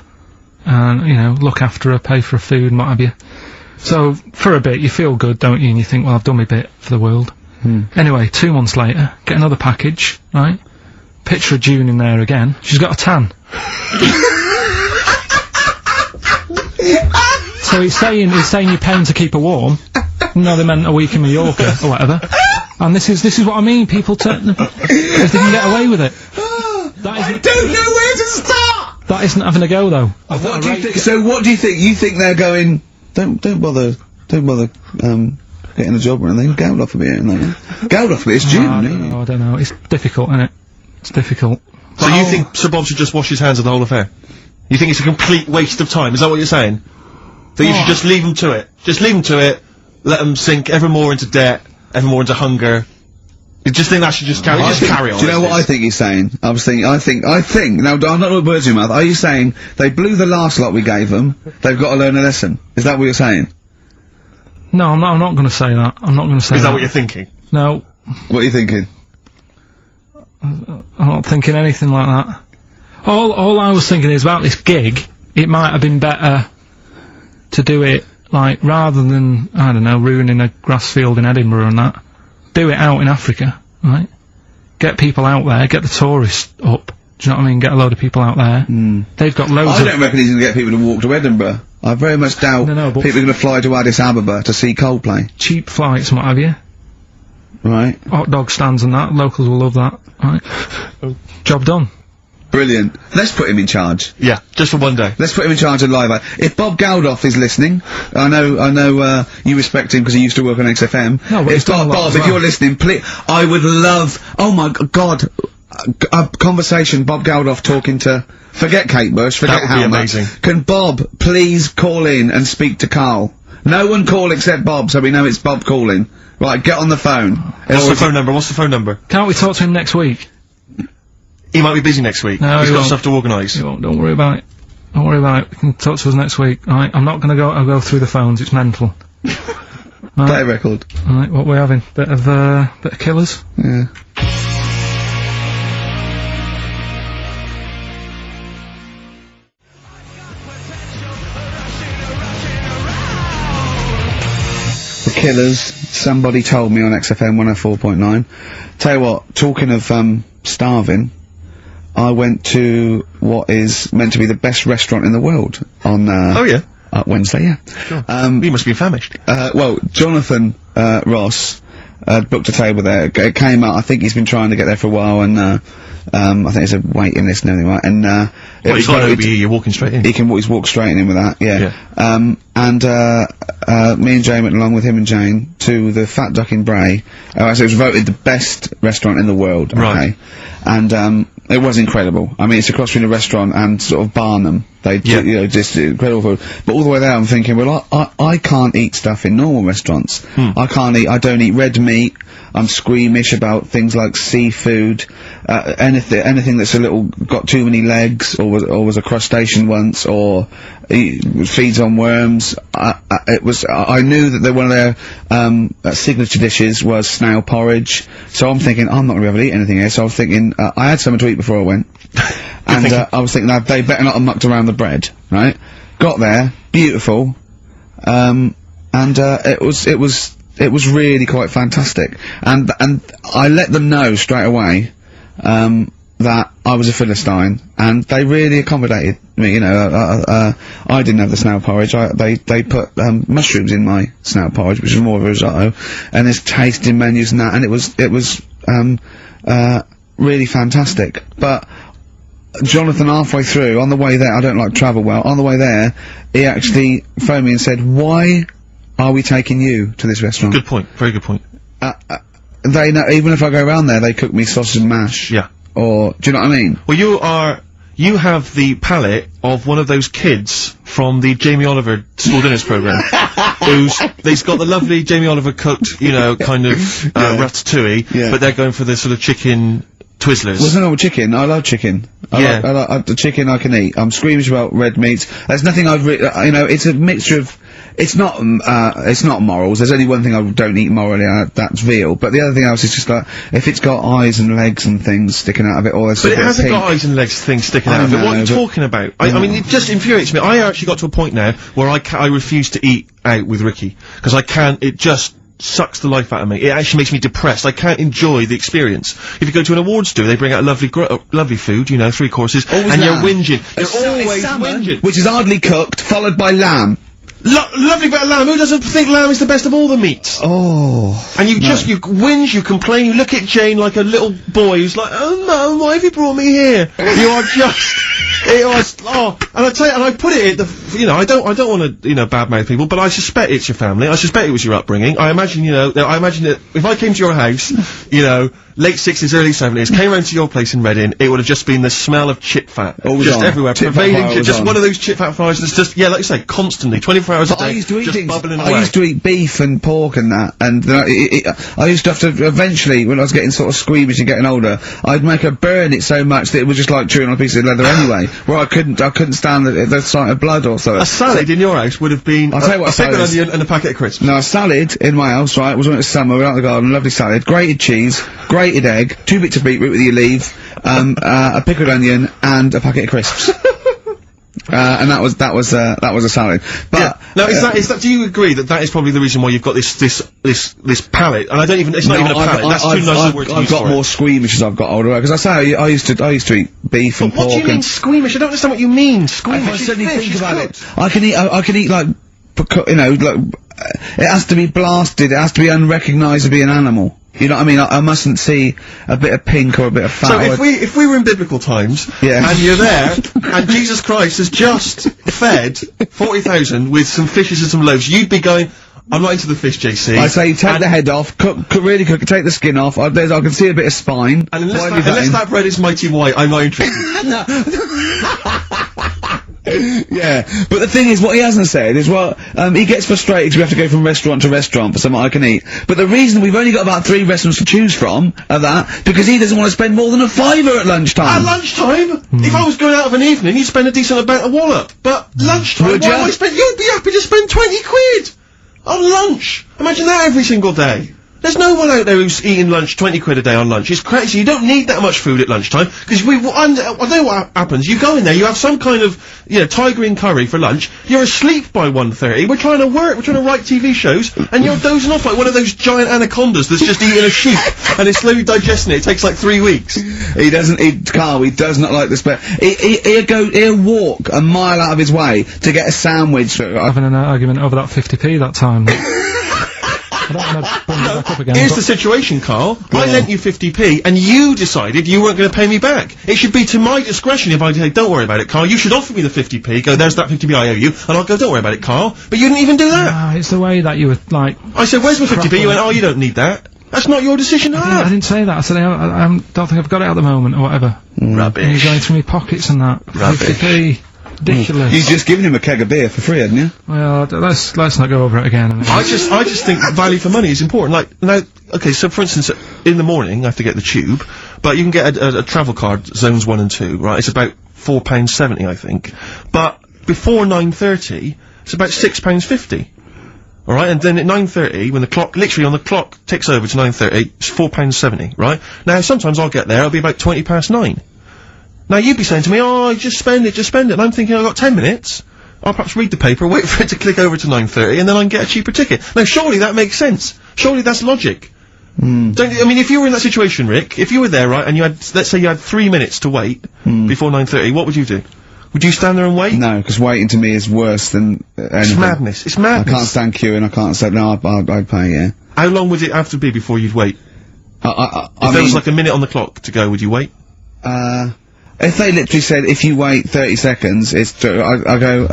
and, you know, look after her, pay for her food and what have you. So, for a bit, you feel good, don't you? And you think, well, I've done my bit for the world. Anyway, 2 months later, get another package, right? Picture of June in there again. She's got a tan. So he's saying you're paying to keep her warm. No, they meant a week in Mallorca, or whatever. And this is what I mean, people turn... because they can get away with it. I don't know where to start! That isn't having a go, though. What do you think? So what do you think? You think they're going... Don't bother, getting a job or anything. Go off a bit, Go off a bit, it's June, I don't know, it's difficult, isn't it? It's difficult. So you think Sir Bob should just wash his hands of the whole affair? You think it's a complete waste of time, is that what you're saying? That you should just leave them to it? Just leave them to it, let them sink ever more into debt, ever more into hunger. You just think that should just carry on? Do you know what I think he's saying? I think, now, I'm not putting words in your mouth, are you saying they blew the last lot we gave them, they've got to learn a lesson? Is that what you're saying? No, I'm not gonna say that. I'm not gonna say that. Is that what you're thinking? No. What are you thinking? I'm not thinking anything like that. All I was thinking is about this gig, it might have been better to do it, like, rather than, I don't know, ruining a grass field in Edinburgh and that, do it out in Africa, right? get people out there, get the tourists up. Do you know what I mean? Get a load of people out there. They've got loads I don't reckon he's gonna get people to walk to Edinburgh. I very much doubt but people are gonna fly to Addis Ababa to see Coldplay. cheap flights and what have you. Right. Hot dog stands and that. Locals will love that. Right. Job done. Brilliant. Let's put him in charge. Yeah, just for one day. Let's put him in charge of Live Aid. If Bob Geldof is listening, I know, you respect him because he used to work on XFM. No, but he's done a lot Bob, as if well. you're listening, please, I would love, oh my God, a conversation, Bob Geldof talking to, forget Kate Bush, forget That would be Helmer. amazing. Can Bob please call in and speak to Carl? No one call except Bob, so we know it's Bob calling. Right, get on the phone. What's the phone number? What's the phone number? Can't we talk to him next week? He might be busy next week. No, He's he got won't. stuff to organise. You won't, don't worry about it. Don't worry about it. You can talk to us next week. Alright, I'm not gonna I'll go through the phones, it's mental. Play a record. Alright, what we're having? Bit of Killers? Yeah. The Killers, somebody told me on XFM 104.9. Tell you what, talking of, starving, I went to what is meant to be the best restaurant in the world on, Oh yeah. Wednesday, yeah. Sure. You must be famished. Well, Jonathan, Ross, booked a table there. It came out, I think he's been trying to get there for a while, and, I think there's a waiting list and everything, right? And, Well, you can't be here, you're walking straight in. he can he's walked straight in with that, yeah. Me and Jane went along with him and Jane to the Fat Duck in Bray. So it was voted the best restaurant in the world, Right. okay? And, it was incredible. I mean, it's across between a restaurant and sort of Barnum. They, you know, just incredible food. But all the way there, I'm thinking, well, I can't eat stuff in normal restaurants. I don't eat red meat. I'm squeamish about things like seafood, anything that's got too many legs, or was a crustacean once, or feeds on worms. I knew that one of their signature dishes was snail porridge, so I'm thinking I'm not gonna be able to eat anything here. So I was thinking I had something to eat before I went, and I was thinking they better not have mucked around the bread, right? Got there, beautiful, and it was really quite fantastic, and I let them know straight away that I was a Philistine, and they really accommodated me. You know, I didn't have the snail porridge. They put mushrooms in my snail porridge, which is more of a risotto, and there's tasting menus and that, and it was really fantastic. But Jonathan, halfway through, on the way there, I don't like travel well. On the way there, he actually phoned me and said, "Why are we taking you to this restaurant?" Good point. Very good point. They know, even if I go around there, they cook me sausage and mash. Yeah. Or, do you know what I mean? Well, you have the palate of one of those kids from the Jamie Oliver school dinners programme. He's got the lovely Jamie Oliver cooked, you know, kind of, ratatouille, but they're going for the sort of chicken Twizzlers. Well, there's nothing wrong with chicken. I love chicken. I like the chicken I can eat. I'm squeamish about red meats. There's nothing I've you know, it's a mixture of, it's not morals. There's only one thing I don't eat morally, that's veal. But the other thing else is just like, if it's got eyes and legs and things sticking out of it, or there's But it hasn't got eyes and legs things sticking out of it. What are you talking about? I mean, it just infuriates me. I actually got to a point now where I refuse to eat out with Ricky. Because I can't, it just sucks the life out of me. It actually makes me depressed. I can't enjoy the experience. If you go to an awards do, they bring out lovely food, you know, 3 courses, and you're whinging. You're always whinging. Which is hardly cooked, followed by lamb. Lovely bit of lamb. Who doesn't think lamb is the best of all the meats? Oh. And you whinge, you complain, you look at Jane like a little boy who's like, "Oh no, why have you brought me here?" You are just, it was, and I tell you, and I put it at the, you know, I don't want to, you know, badmouth people, but I suspect it's your family, I suspect it was your upbringing, I imagine that if I came to your house, you know, late 60s, early 70s, came round to your place in Reading, it would have just been the smell of chip fat. Just everywhere, pervading, just one of those chip fat fires that's just, yeah, like you say, constantly, 24 hours a day, I used to eat just things. bubbling I away. used to eat beef and pork and that, and I used to have to, eventually, when I was getting sort of squeamish and getting older, I'd make her burn it so much that it was just like chewing on a piece of leather anyway, where I couldn't stand the sight of blood or so. A salad in your house would have been I'll tell you what a pickled onion and a packet of crisps. No, a salad in my house, right, was when it was summer, we were out in the garden, lovely salad, grated cheese, grated egg, 2 bits of beetroot with your leaf, a pickled onion, and a packet of crisps. and that was a salad. But yeah. Now, is that? Do you agree that is probably the reason why you've got this palate? And I don't even. It's not even a palate. That's too nice a word to use I've got more squeamish as I've got older. Because I say I used to eat beef and pork. What do you mean squeamish? I don't understand what you mean. Squeamish. If I suddenly think about it, I can eat like, you know, like it has to be blasted. It has to be unrecognisably an animal. You know what I mean? I mustn't see a bit of pink or a bit of fat. So if we were in biblical times, and you're there, and Jesus Christ has just fed 40,000 with some fishes and some loaves, you'd be going, I'm not into the fish, JC. I say take the head off, really cook it, take the skin off. I can see a bit of spine. And unless that bread is mighty white, I'm not interested. Yeah, but the thing is, what he hasn't said is, well, he gets frustrated because we have to go from restaurant to restaurant for something I can eat. But the reason we've only got about 3 restaurants to choose from are that, because he doesn't want to spend more than a £5 at lunchtime. At lunchtime? If I was going out of an evening, you'd spend a decent amount of wallop. But lunchtime, you'd be happy to spend 20 quid on lunch. Imagine that every single day. There's no one out there who's eating lunch 20 quid a day on lunch. It's crazy. You don't need that much food at lunchtime, because I know what happens. You go in there, you have some kind of, you know, Thai green curry for lunch, you're asleep by 1:30, we're trying to work, we're trying to write TV shows, and you're dozing off like one of those giant anacondas that's just eating a sheep, and it's slowly digesting it. It takes like 3 weeks. He does not like this, but he'll walk a mile out of his way to get a sandwich. Having an argument over that 50p that time. I don't want to bring it back up again. Here's the situation, Carl. I lent you 50p, and you decided you weren't going to pay me back. It should be to my discretion if I say, don't worry about it, Carl. You should offer me the 50p, go, there's that 50p I owe you, and I'll go, don't worry about it, Carl. But you didn't even do that. No, it's the way that you were, like... I said, where's my 50p? You went, oh, you don't need that. That's not your decision to have. I didn't say that. I said, I don't think I've got it at the moment, or whatever. Rubbish. And you're going through my pockets and that. Rubbish. 50p. Ridiculous. You've just given him a keg of beer for free, hadn't you? Well, let's not go over it again. I mean. I just think value for money is important. Like, now, okay, so for instance, in the morning I have to get the tube, but you can get a travel card, zones 1 and 2, right? It's about £4.70, I think. But before 9:30, it's about £6.50. Alright, and then at 9:30, when the clock, literally on the clock ticks over to 9:30, it's £4.70, right? Now, sometimes I'll get there, it'll be about 9:20. Now, you'd be saying to me, oh, just spend it, and I'm thinking, I've got 10 minutes. I'll perhaps read the paper, wait for it to click over to 9:30, and then I can get a cheaper ticket. Now, surely that makes sense. Surely that's logic. I mean, if you were in that situation, Rick, if you were there, right, and you had, let's say you had 3 minutes to wait before 9:30, what would you do? Would you stand there and wait? No, because waiting to me is worse than anything. It's madness. It's madness. I can't stand queuing, I can't say, no, I'd pay, yeah. How long would it have to be before you'd wait? If there was like a minute on the clock to go, would you wait? If they literally said, if you wait 30 seconds, I go,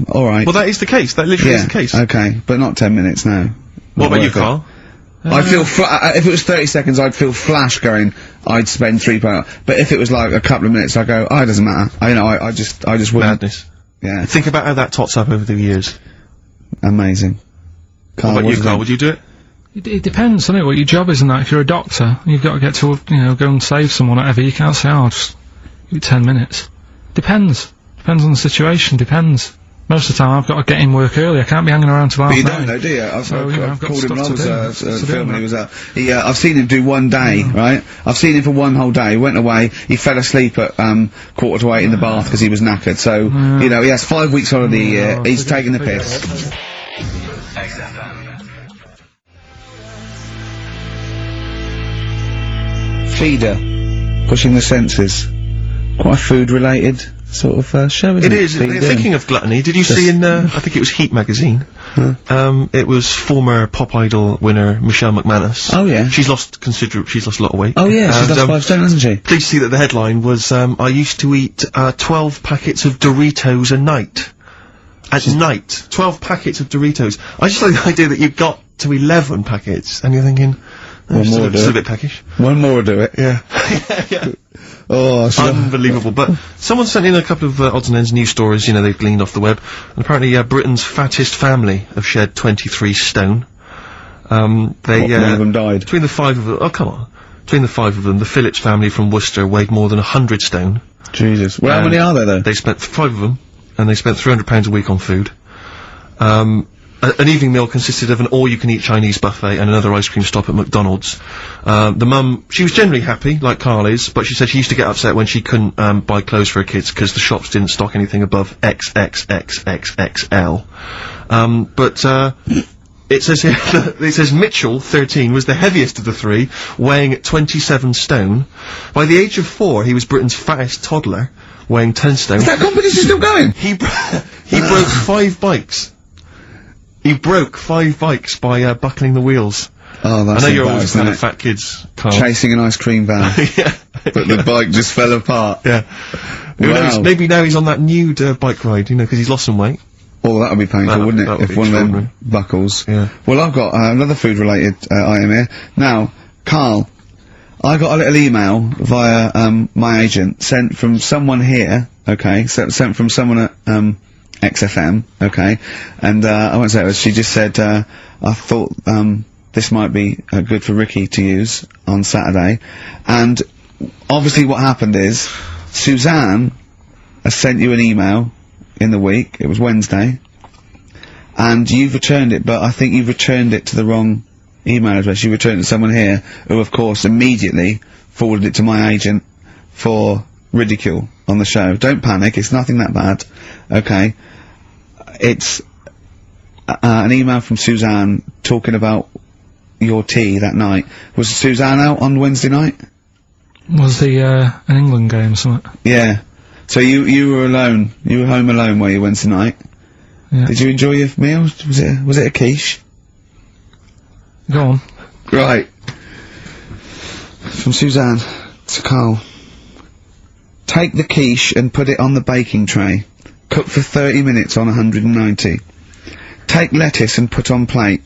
alright. Well, that is the case. That literally is the case. Okay, but not 10 minutes now. What about you, Carl? I'd feel, if it was 30 seconds, I'd feel flash going, I'd spend £3. But if it was like a couple of minutes, I'd go, oh, it doesn't matter. I just wouldn't. Madness. Yeah. Think about how that tots up over the years. Amazing. Carl, what about you, Carl? Would you do it? It depends, doesn't it, what your job is and that. If you're a doctor, you've got to get to, you know, go and save someone or whatever. You can't say, oh, just 10 minutes. Depends. Depends on the situation, depends. Most of the time I've got to get in work early, I can't be hanging around till half 9. But you don't know, do you? I've called him when I was filming, he was I've seen him do one day, right? I've seen him for one whole day, he went away, he fell asleep at 7:45 in the bath because he was knackered, so, you know, he has 5 weeks holiday a year, he's taking the piss. XFM. Feeder. Pushing the senses. Quite a food-related sort of show, isn't it? It is. Thinking of gluttony, did you see in, I think it was Heat magazine, it was former Pop Idol winner Michelle McManus. Oh yeah. She's lost a lot of weight. Oh yeah, she's lost 5 stone, hasn't she? Please see that the headline was, I used to eat, 12 packets of Doritos a night. At night. 12 packets of Doritos. I just like the idea that you got to 11 packets, and you're thinking, one more it's a bit peckish. One more will do it. Yeah. Yeah. Oh, unbelievable. But someone sent in a couple of odds and ends news stories, you know, they've gleaned off the web. And apparently, Britain's fattest family have shed 23 stone. None of them died. Between the 5 of them, oh come on. Between the 5 of them, the Phillips family from Worcester weighed more than 100 stone. Jesus. Well, how many are there, though? They spent 5 of them, and they spent £300 a week on food. an evening meal consisted of an all-you-can-eat Chinese buffet and another ice cream stop at McDonald's. The mum, she was generally happy, like Karl is, but she said she used to get upset when she couldn't buy clothes for her kids because the shops didn't stock anything above XXXXXL. It says here, it says Mitchell, 13, was the heaviest of the three, weighing 27 stone. By the age of 4, he was Britain's fattest toddler, weighing 10 stone. Is that competition still going? He broke 5 bikes. He broke 5 bikes by buckling the wheels. Oh, that's I know you're always embarrassing, kind of fat kids, Karl. Chasing an ice cream van. Yeah. But the bike just fell apart. Yeah. Who knows? Maybe now he's on that nude bike ride, you know, because he's lost some weight. Oh, that would be painful, wouldn't it? If one of them buckles. Yeah. Well, I've got another food-related item here. Now, Karl, I got a little email via my agent, sent from someone here, okay, sent from someone at XFM, okay, and I won't say it was, she just said, I thought this might be good for Ricky to use on Saturday, and obviously what happened is, Suzanne has sent you an email in the week, it was Wednesday, and you've returned it, but I think you've returned it to the wrong email address. You returned it to someone here, who of course immediately forwarded it to my agent for ridicule on the show. Don't panic, it's nothing that bad, okay? It's an email from Suzanne talking about your tea that night. Was Suzanne out on Wednesday night? Was the, an England game or something? Yeah. So you were alone. You were home alone, were you, Wednesday night? Yeah. Did you enjoy your meal? Was it a quiche? Go on. Right. From Suzanne to Karl. Take the quiche and put it on the baking tray. Cook for 30 minutes on 190. Take lettuce and put on plate.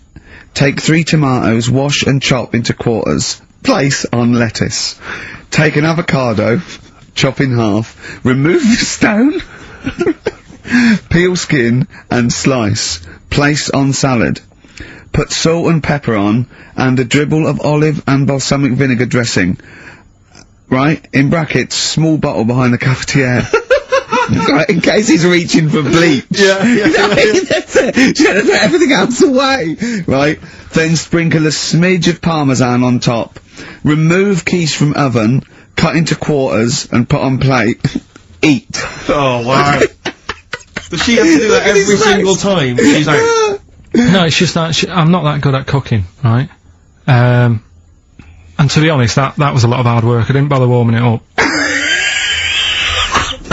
Take 3 tomatoes, wash and chop into quarters. Place on lettuce. Take an avocado, chop in half, remove the stone, peel skin and slice, place on salad, put salt and pepper on, and a dribble of olive and balsamic vinegar dressing, right, in brackets, small bottle behind the cafetiere. Right, in case he's reaching for bleach. Yeah. That's it. Trying to throw everything else away. Right, then sprinkle a smidge of parmesan on top. Remove quiche from oven, cut into quarters, and put on plate. Eat. Oh, wow. Does she have to do that every single time? She's like... No, it's just that I'm not that good at cooking, right? And to be honest, that was a lot of hard work. I didn't bother warming it up.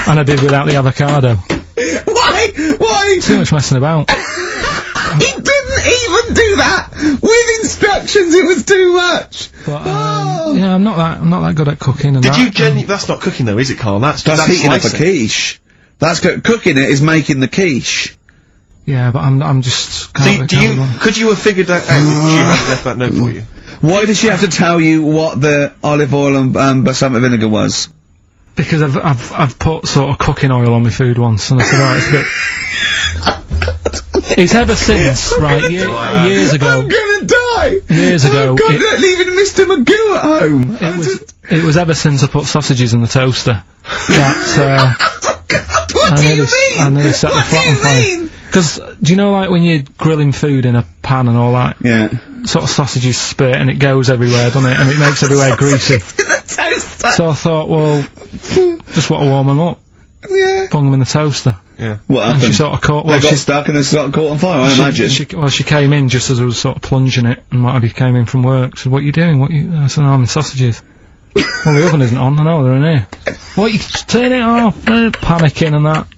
And I did without the avocado. Why? Too much messing about. He didn't even do that! With instructions, it was too much! But, yeah, I'm not that good at cooking and that's not cooking though, is it, Karl? That's heating up a slicing. quiche. That's cooking it is making the quiche. Yeah, but I'm just... Could you have figured that out if she had left that note for you? Why did she have to tell you what the olive oil and balsamic vinegar was? Because I've put sort of cooking oil on my food once, and I said, right, it's a bit... It's ever since, right, years ago... I'm gonna die! Years ago... Oh God, they're leaving Mr. Magoo at home! It was ever since I put sausages in the toaster. That, what do you mean? I nearly set the flat on fire. Because, do you know, like, when you're grilling food in a pan and all that? Yeah. Sort of sausages spit and it goes everywhere, doesn't it? And it makes everywhere greasy. So I thought, well, just want to warm them up. Yeah. Bung them in the toaster. Yeah. What happened? And she sort of caught... Well, they got stuck and they sort of caught on fire, I imagine. She came in just as I was sort of plunging it, and what have you, came in from work. Said, what are you doing? I said, no, I'm in sausages. Well, the oven isn't on. I know, they're in here. What, you turn it off? Panicking and that.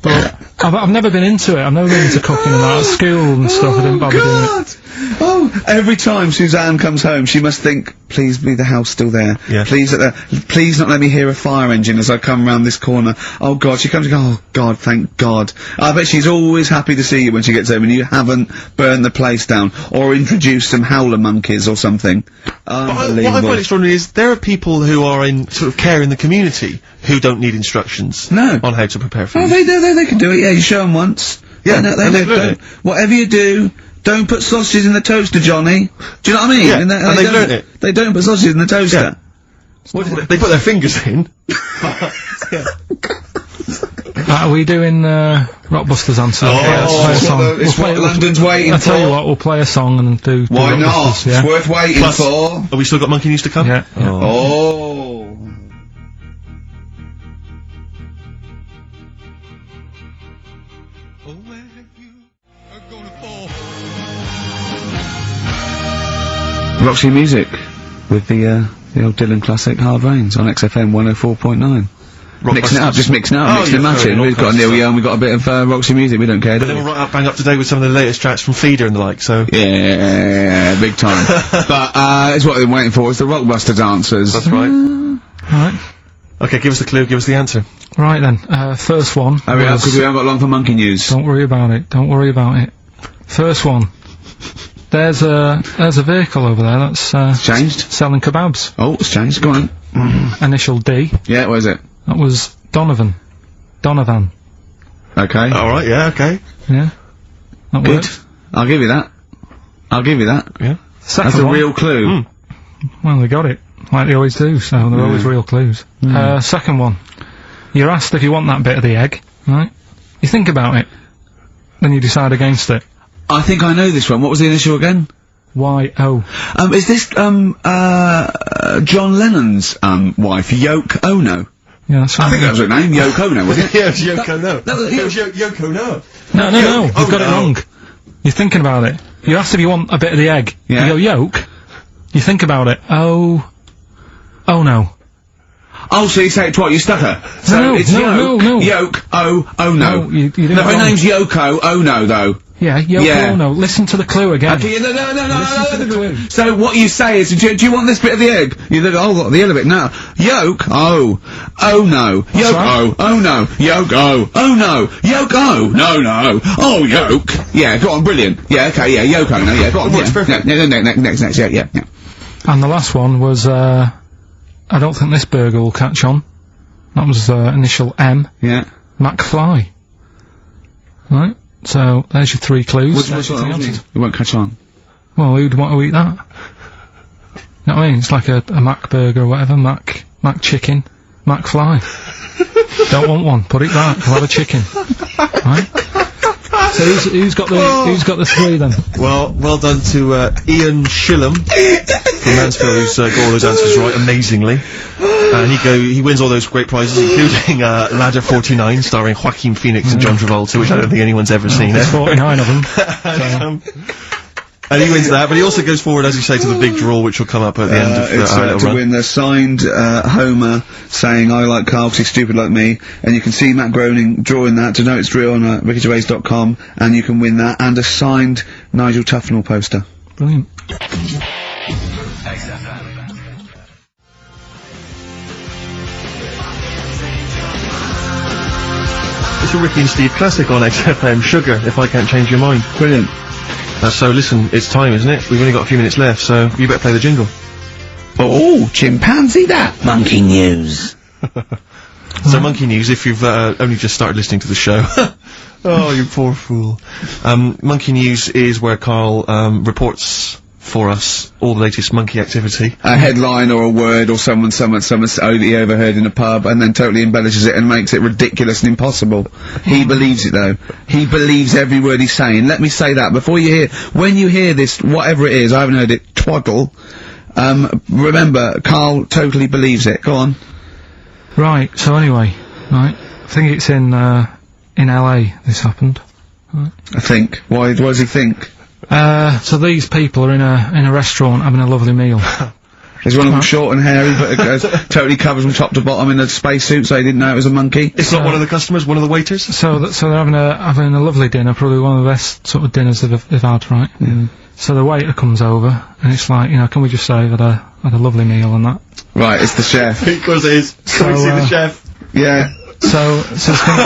But I've never been into it. I've never been into cooking and that. At school and stuff, I didn't bother doing it. Oh, every time Suzanne comes home, she must think, please be the house still there. Yeah. Please not let me hear a fire engine as I come round this corner. Oh God, she comes and goes, oh God, thank God. I bet she's always happy to see you when she gets home and you haven't burned the place down or introduced some howler monkeys or something. Unbelievable. What I find extraordinary is there are people who are in sort of care in the community who don't need instructions on how to prepare food. Oh, they can do it, yeah, you show them once. Yeah, they learn it. Whatever you do, don't put sausages in the toaster, Johnny. Do you know what I mean? Yeah, and they've learned it. They don't put sausages in the toaster. Yeah. What, they put their fingers in. I Are we doing, Rockbusters answer? It's what London's waiting for. I'll tell you what, we'll play a song and do Why not? Yeah? It's worth waiting for. Have we still got Monkey News to come? Yeah. Oh. Roxy Music with the old Dylan classic Hard Rains on XFM 104.9. Mixing it up, just mixing it up, mixing and matching. We've got Neil Young, we've got a bit of Roxy Music, we don't care, do we? But then we'll bang up to date with some of the latest tracks from Feeder and the like, so... Yeah, big time. But, it's what they're waiting for, it's the Rockbusters answers. That's right. Right. Okay, give us the clue, give us the answer. Right then, first one. Hurry up, because we haven't got long for Monkey News. Don't worry about it, don't worry about it. First one. There's a vehicle over there that's, changed? Selling kebabs. Oh, it's changed, go on. Initial D. Yeah, what is it? That was Donovan. Okay. Alright, yeah, okay. Yeah. That Good. worked. I'll give you that. Yeah. Second That's a one. real clue. Well, they got it. Like they always do, so they're always real clues. Second one. You're asked if you want that bit of the egg, right? You think about it. Then you decide against it. I think I know this one. What was the initial again? Y-O. Is this, John Lennon's, wife, Yoko Ono? Yeah, that's right. I think that was her name, Yoko Ono, was it? Yeah, it was Yoko No. That was Yoko No. No, you've got it wrong. You're thinking about it. You're asked if you want a bit of the egg. Yeah. You go, yolk. You think about it. Oh no. Oh, so you say it twice, you stutter. So No, it's no. Yoke, oh no. No, you do it No, her wrong. name's Yoko Ono, though. Yeah, Yoko Ono. Listen to the clue again. Okay, no. Listen to the clue. So what you say is, do you want this bit of the egg? You think, oh, the other bit, no. Yolk, oh no. Yolk, right. oh no. Yolk, oh no. Yolk, oh, no. Oh, yolk. Yeah, go on, brilliant. Yeah, okay, yeah, Yoko, no, yeah, go on. Works perfect. Next, yeah. And the last one was, I don't think this burger will catch on. That was, initial M. Yeah. McFly. Right? So, there's your three clues. Which one? It won't catch on. Well, who'd want to eat that? You know what I mean? It's like a Mac burger or whatever. Mac chicken. McFly. Don't want one. Put it back. We'll have a chicken. Right? So who's got the three then? Well done to Ian Shillham from Mansfield, who's got all those answers right amazingly. He wins all those great prizes, including Ladder 49, starring Joaquin Phoenix and John Travolta, which I don't think anyone's ever seen. There's 49 of them. And he wins that, but he also goes forward, as you say, to the big draw, which will come up at the end of it's our little to run. win the signed Homer saying I like Carl 'cause he's stupid like me, and you can see Matt Groening drawing that to know it's real on rickygervais.com, and you can win that and a signed Nigel Tufnell poster. Brilliant. It's a Ricky and Steve classic on XFM, Sugar, If I Can't Change Your Mind. Brilliant. So listen, it's time, isn't it? We've only got a few minutes left, so you better play the jingle. Oh, chimpanzee that! Monkey News. So Monkey News, if you've only just started listening to the show. Oh, you poor fool. Monkey News is where Carl reports for us all the latest monkey activity. A headline or a word or someone he overheard in a pub and then totally embellishes it and makes it ridiculous and impossible. He believes it though. He believes every word he's saying. Let me say that before when you hear this, whatever it is, I haven't heard it, twaddle, remember, Carl totally believes it. Go on. Right, so anyway, right, I think it's in LA this happened. Right. I think. Why does he think? So these people are in a restaurant having a lovely meal. Is one of them short and hairy, but totally covers from top to bottom in a spacesuit, so he didn't know it was a monkey? It's not one of the customers, one of the waiters? So they're having a lovely dinner, probably one of the best sort of dinners they've had, right? Mm. So the waiter comes over, and it's like, can we just say I've had a lovely meal and that? Right, it's the chef. Of course it is. Can we see the chef? Yeah. So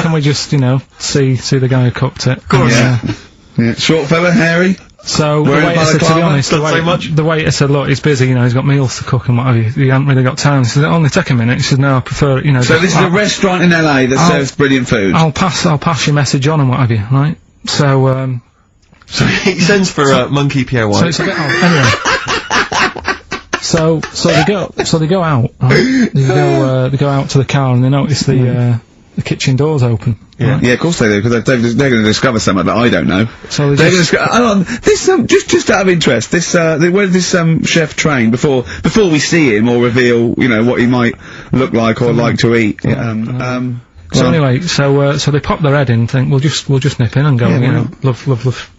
can we just, see the guy who cooked it? Of course. Yeah. Short fella, hairy? So the waiter said, to be honest, the waiter said, look, he's busy, he's got meals to cook and what have you. He hasn't really got time. He said, only take a minute. He said, no, I prefer, So this is a restaurant in LA that serves brilliant food. I'll pass your message on and what have you, right? So, so he sends for, Monkey Pierre White. So it's a bit odd. Anyway. So they go out, right? They go out to the car and they notice the the kitchen door's open. Yeah. Yeah, of course they do, because they're going to discover something that I don't know. So They're going to this just out of interest, this where did this chef train before we see him or reveal, you know, what he might look like or like to eat? So anyway, so they pop their head in and think, we'll just nip in and go, you know, love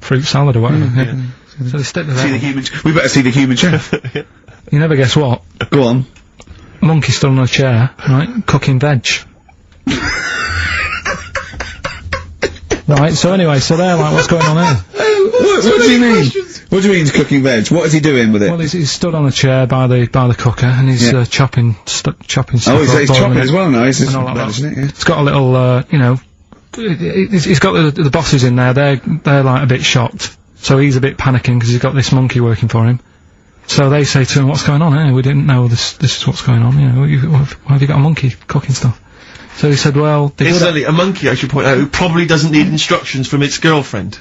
fruit salad or whatever. So they stick their head in. We better see the human chef. You never guess what? Go on. Monkey stood on a chair, right, cooking veg. Right, so anyway, so they're like, what's going on here? What do you mean? What do you mean he's cooking veg? What is he doing with it? Well, he's stood on a chair by the cooker, and he's chopping stuff. Oh, he's chopping as well now. He's and all like that. Isn't it? Yeah. It's got a little, you know, he's got the bosses in there. They're like a bit shocked, so he's a bit panicking because he's got this monkey working for him. So they say to him, "What's going on here? We didn't know this is what's going on. You know, why have you got a monkey cooking stuff?" So he said, "Well, incidentally, a monkey, I should point out, who probably doesn't need instructions from its girlfriend."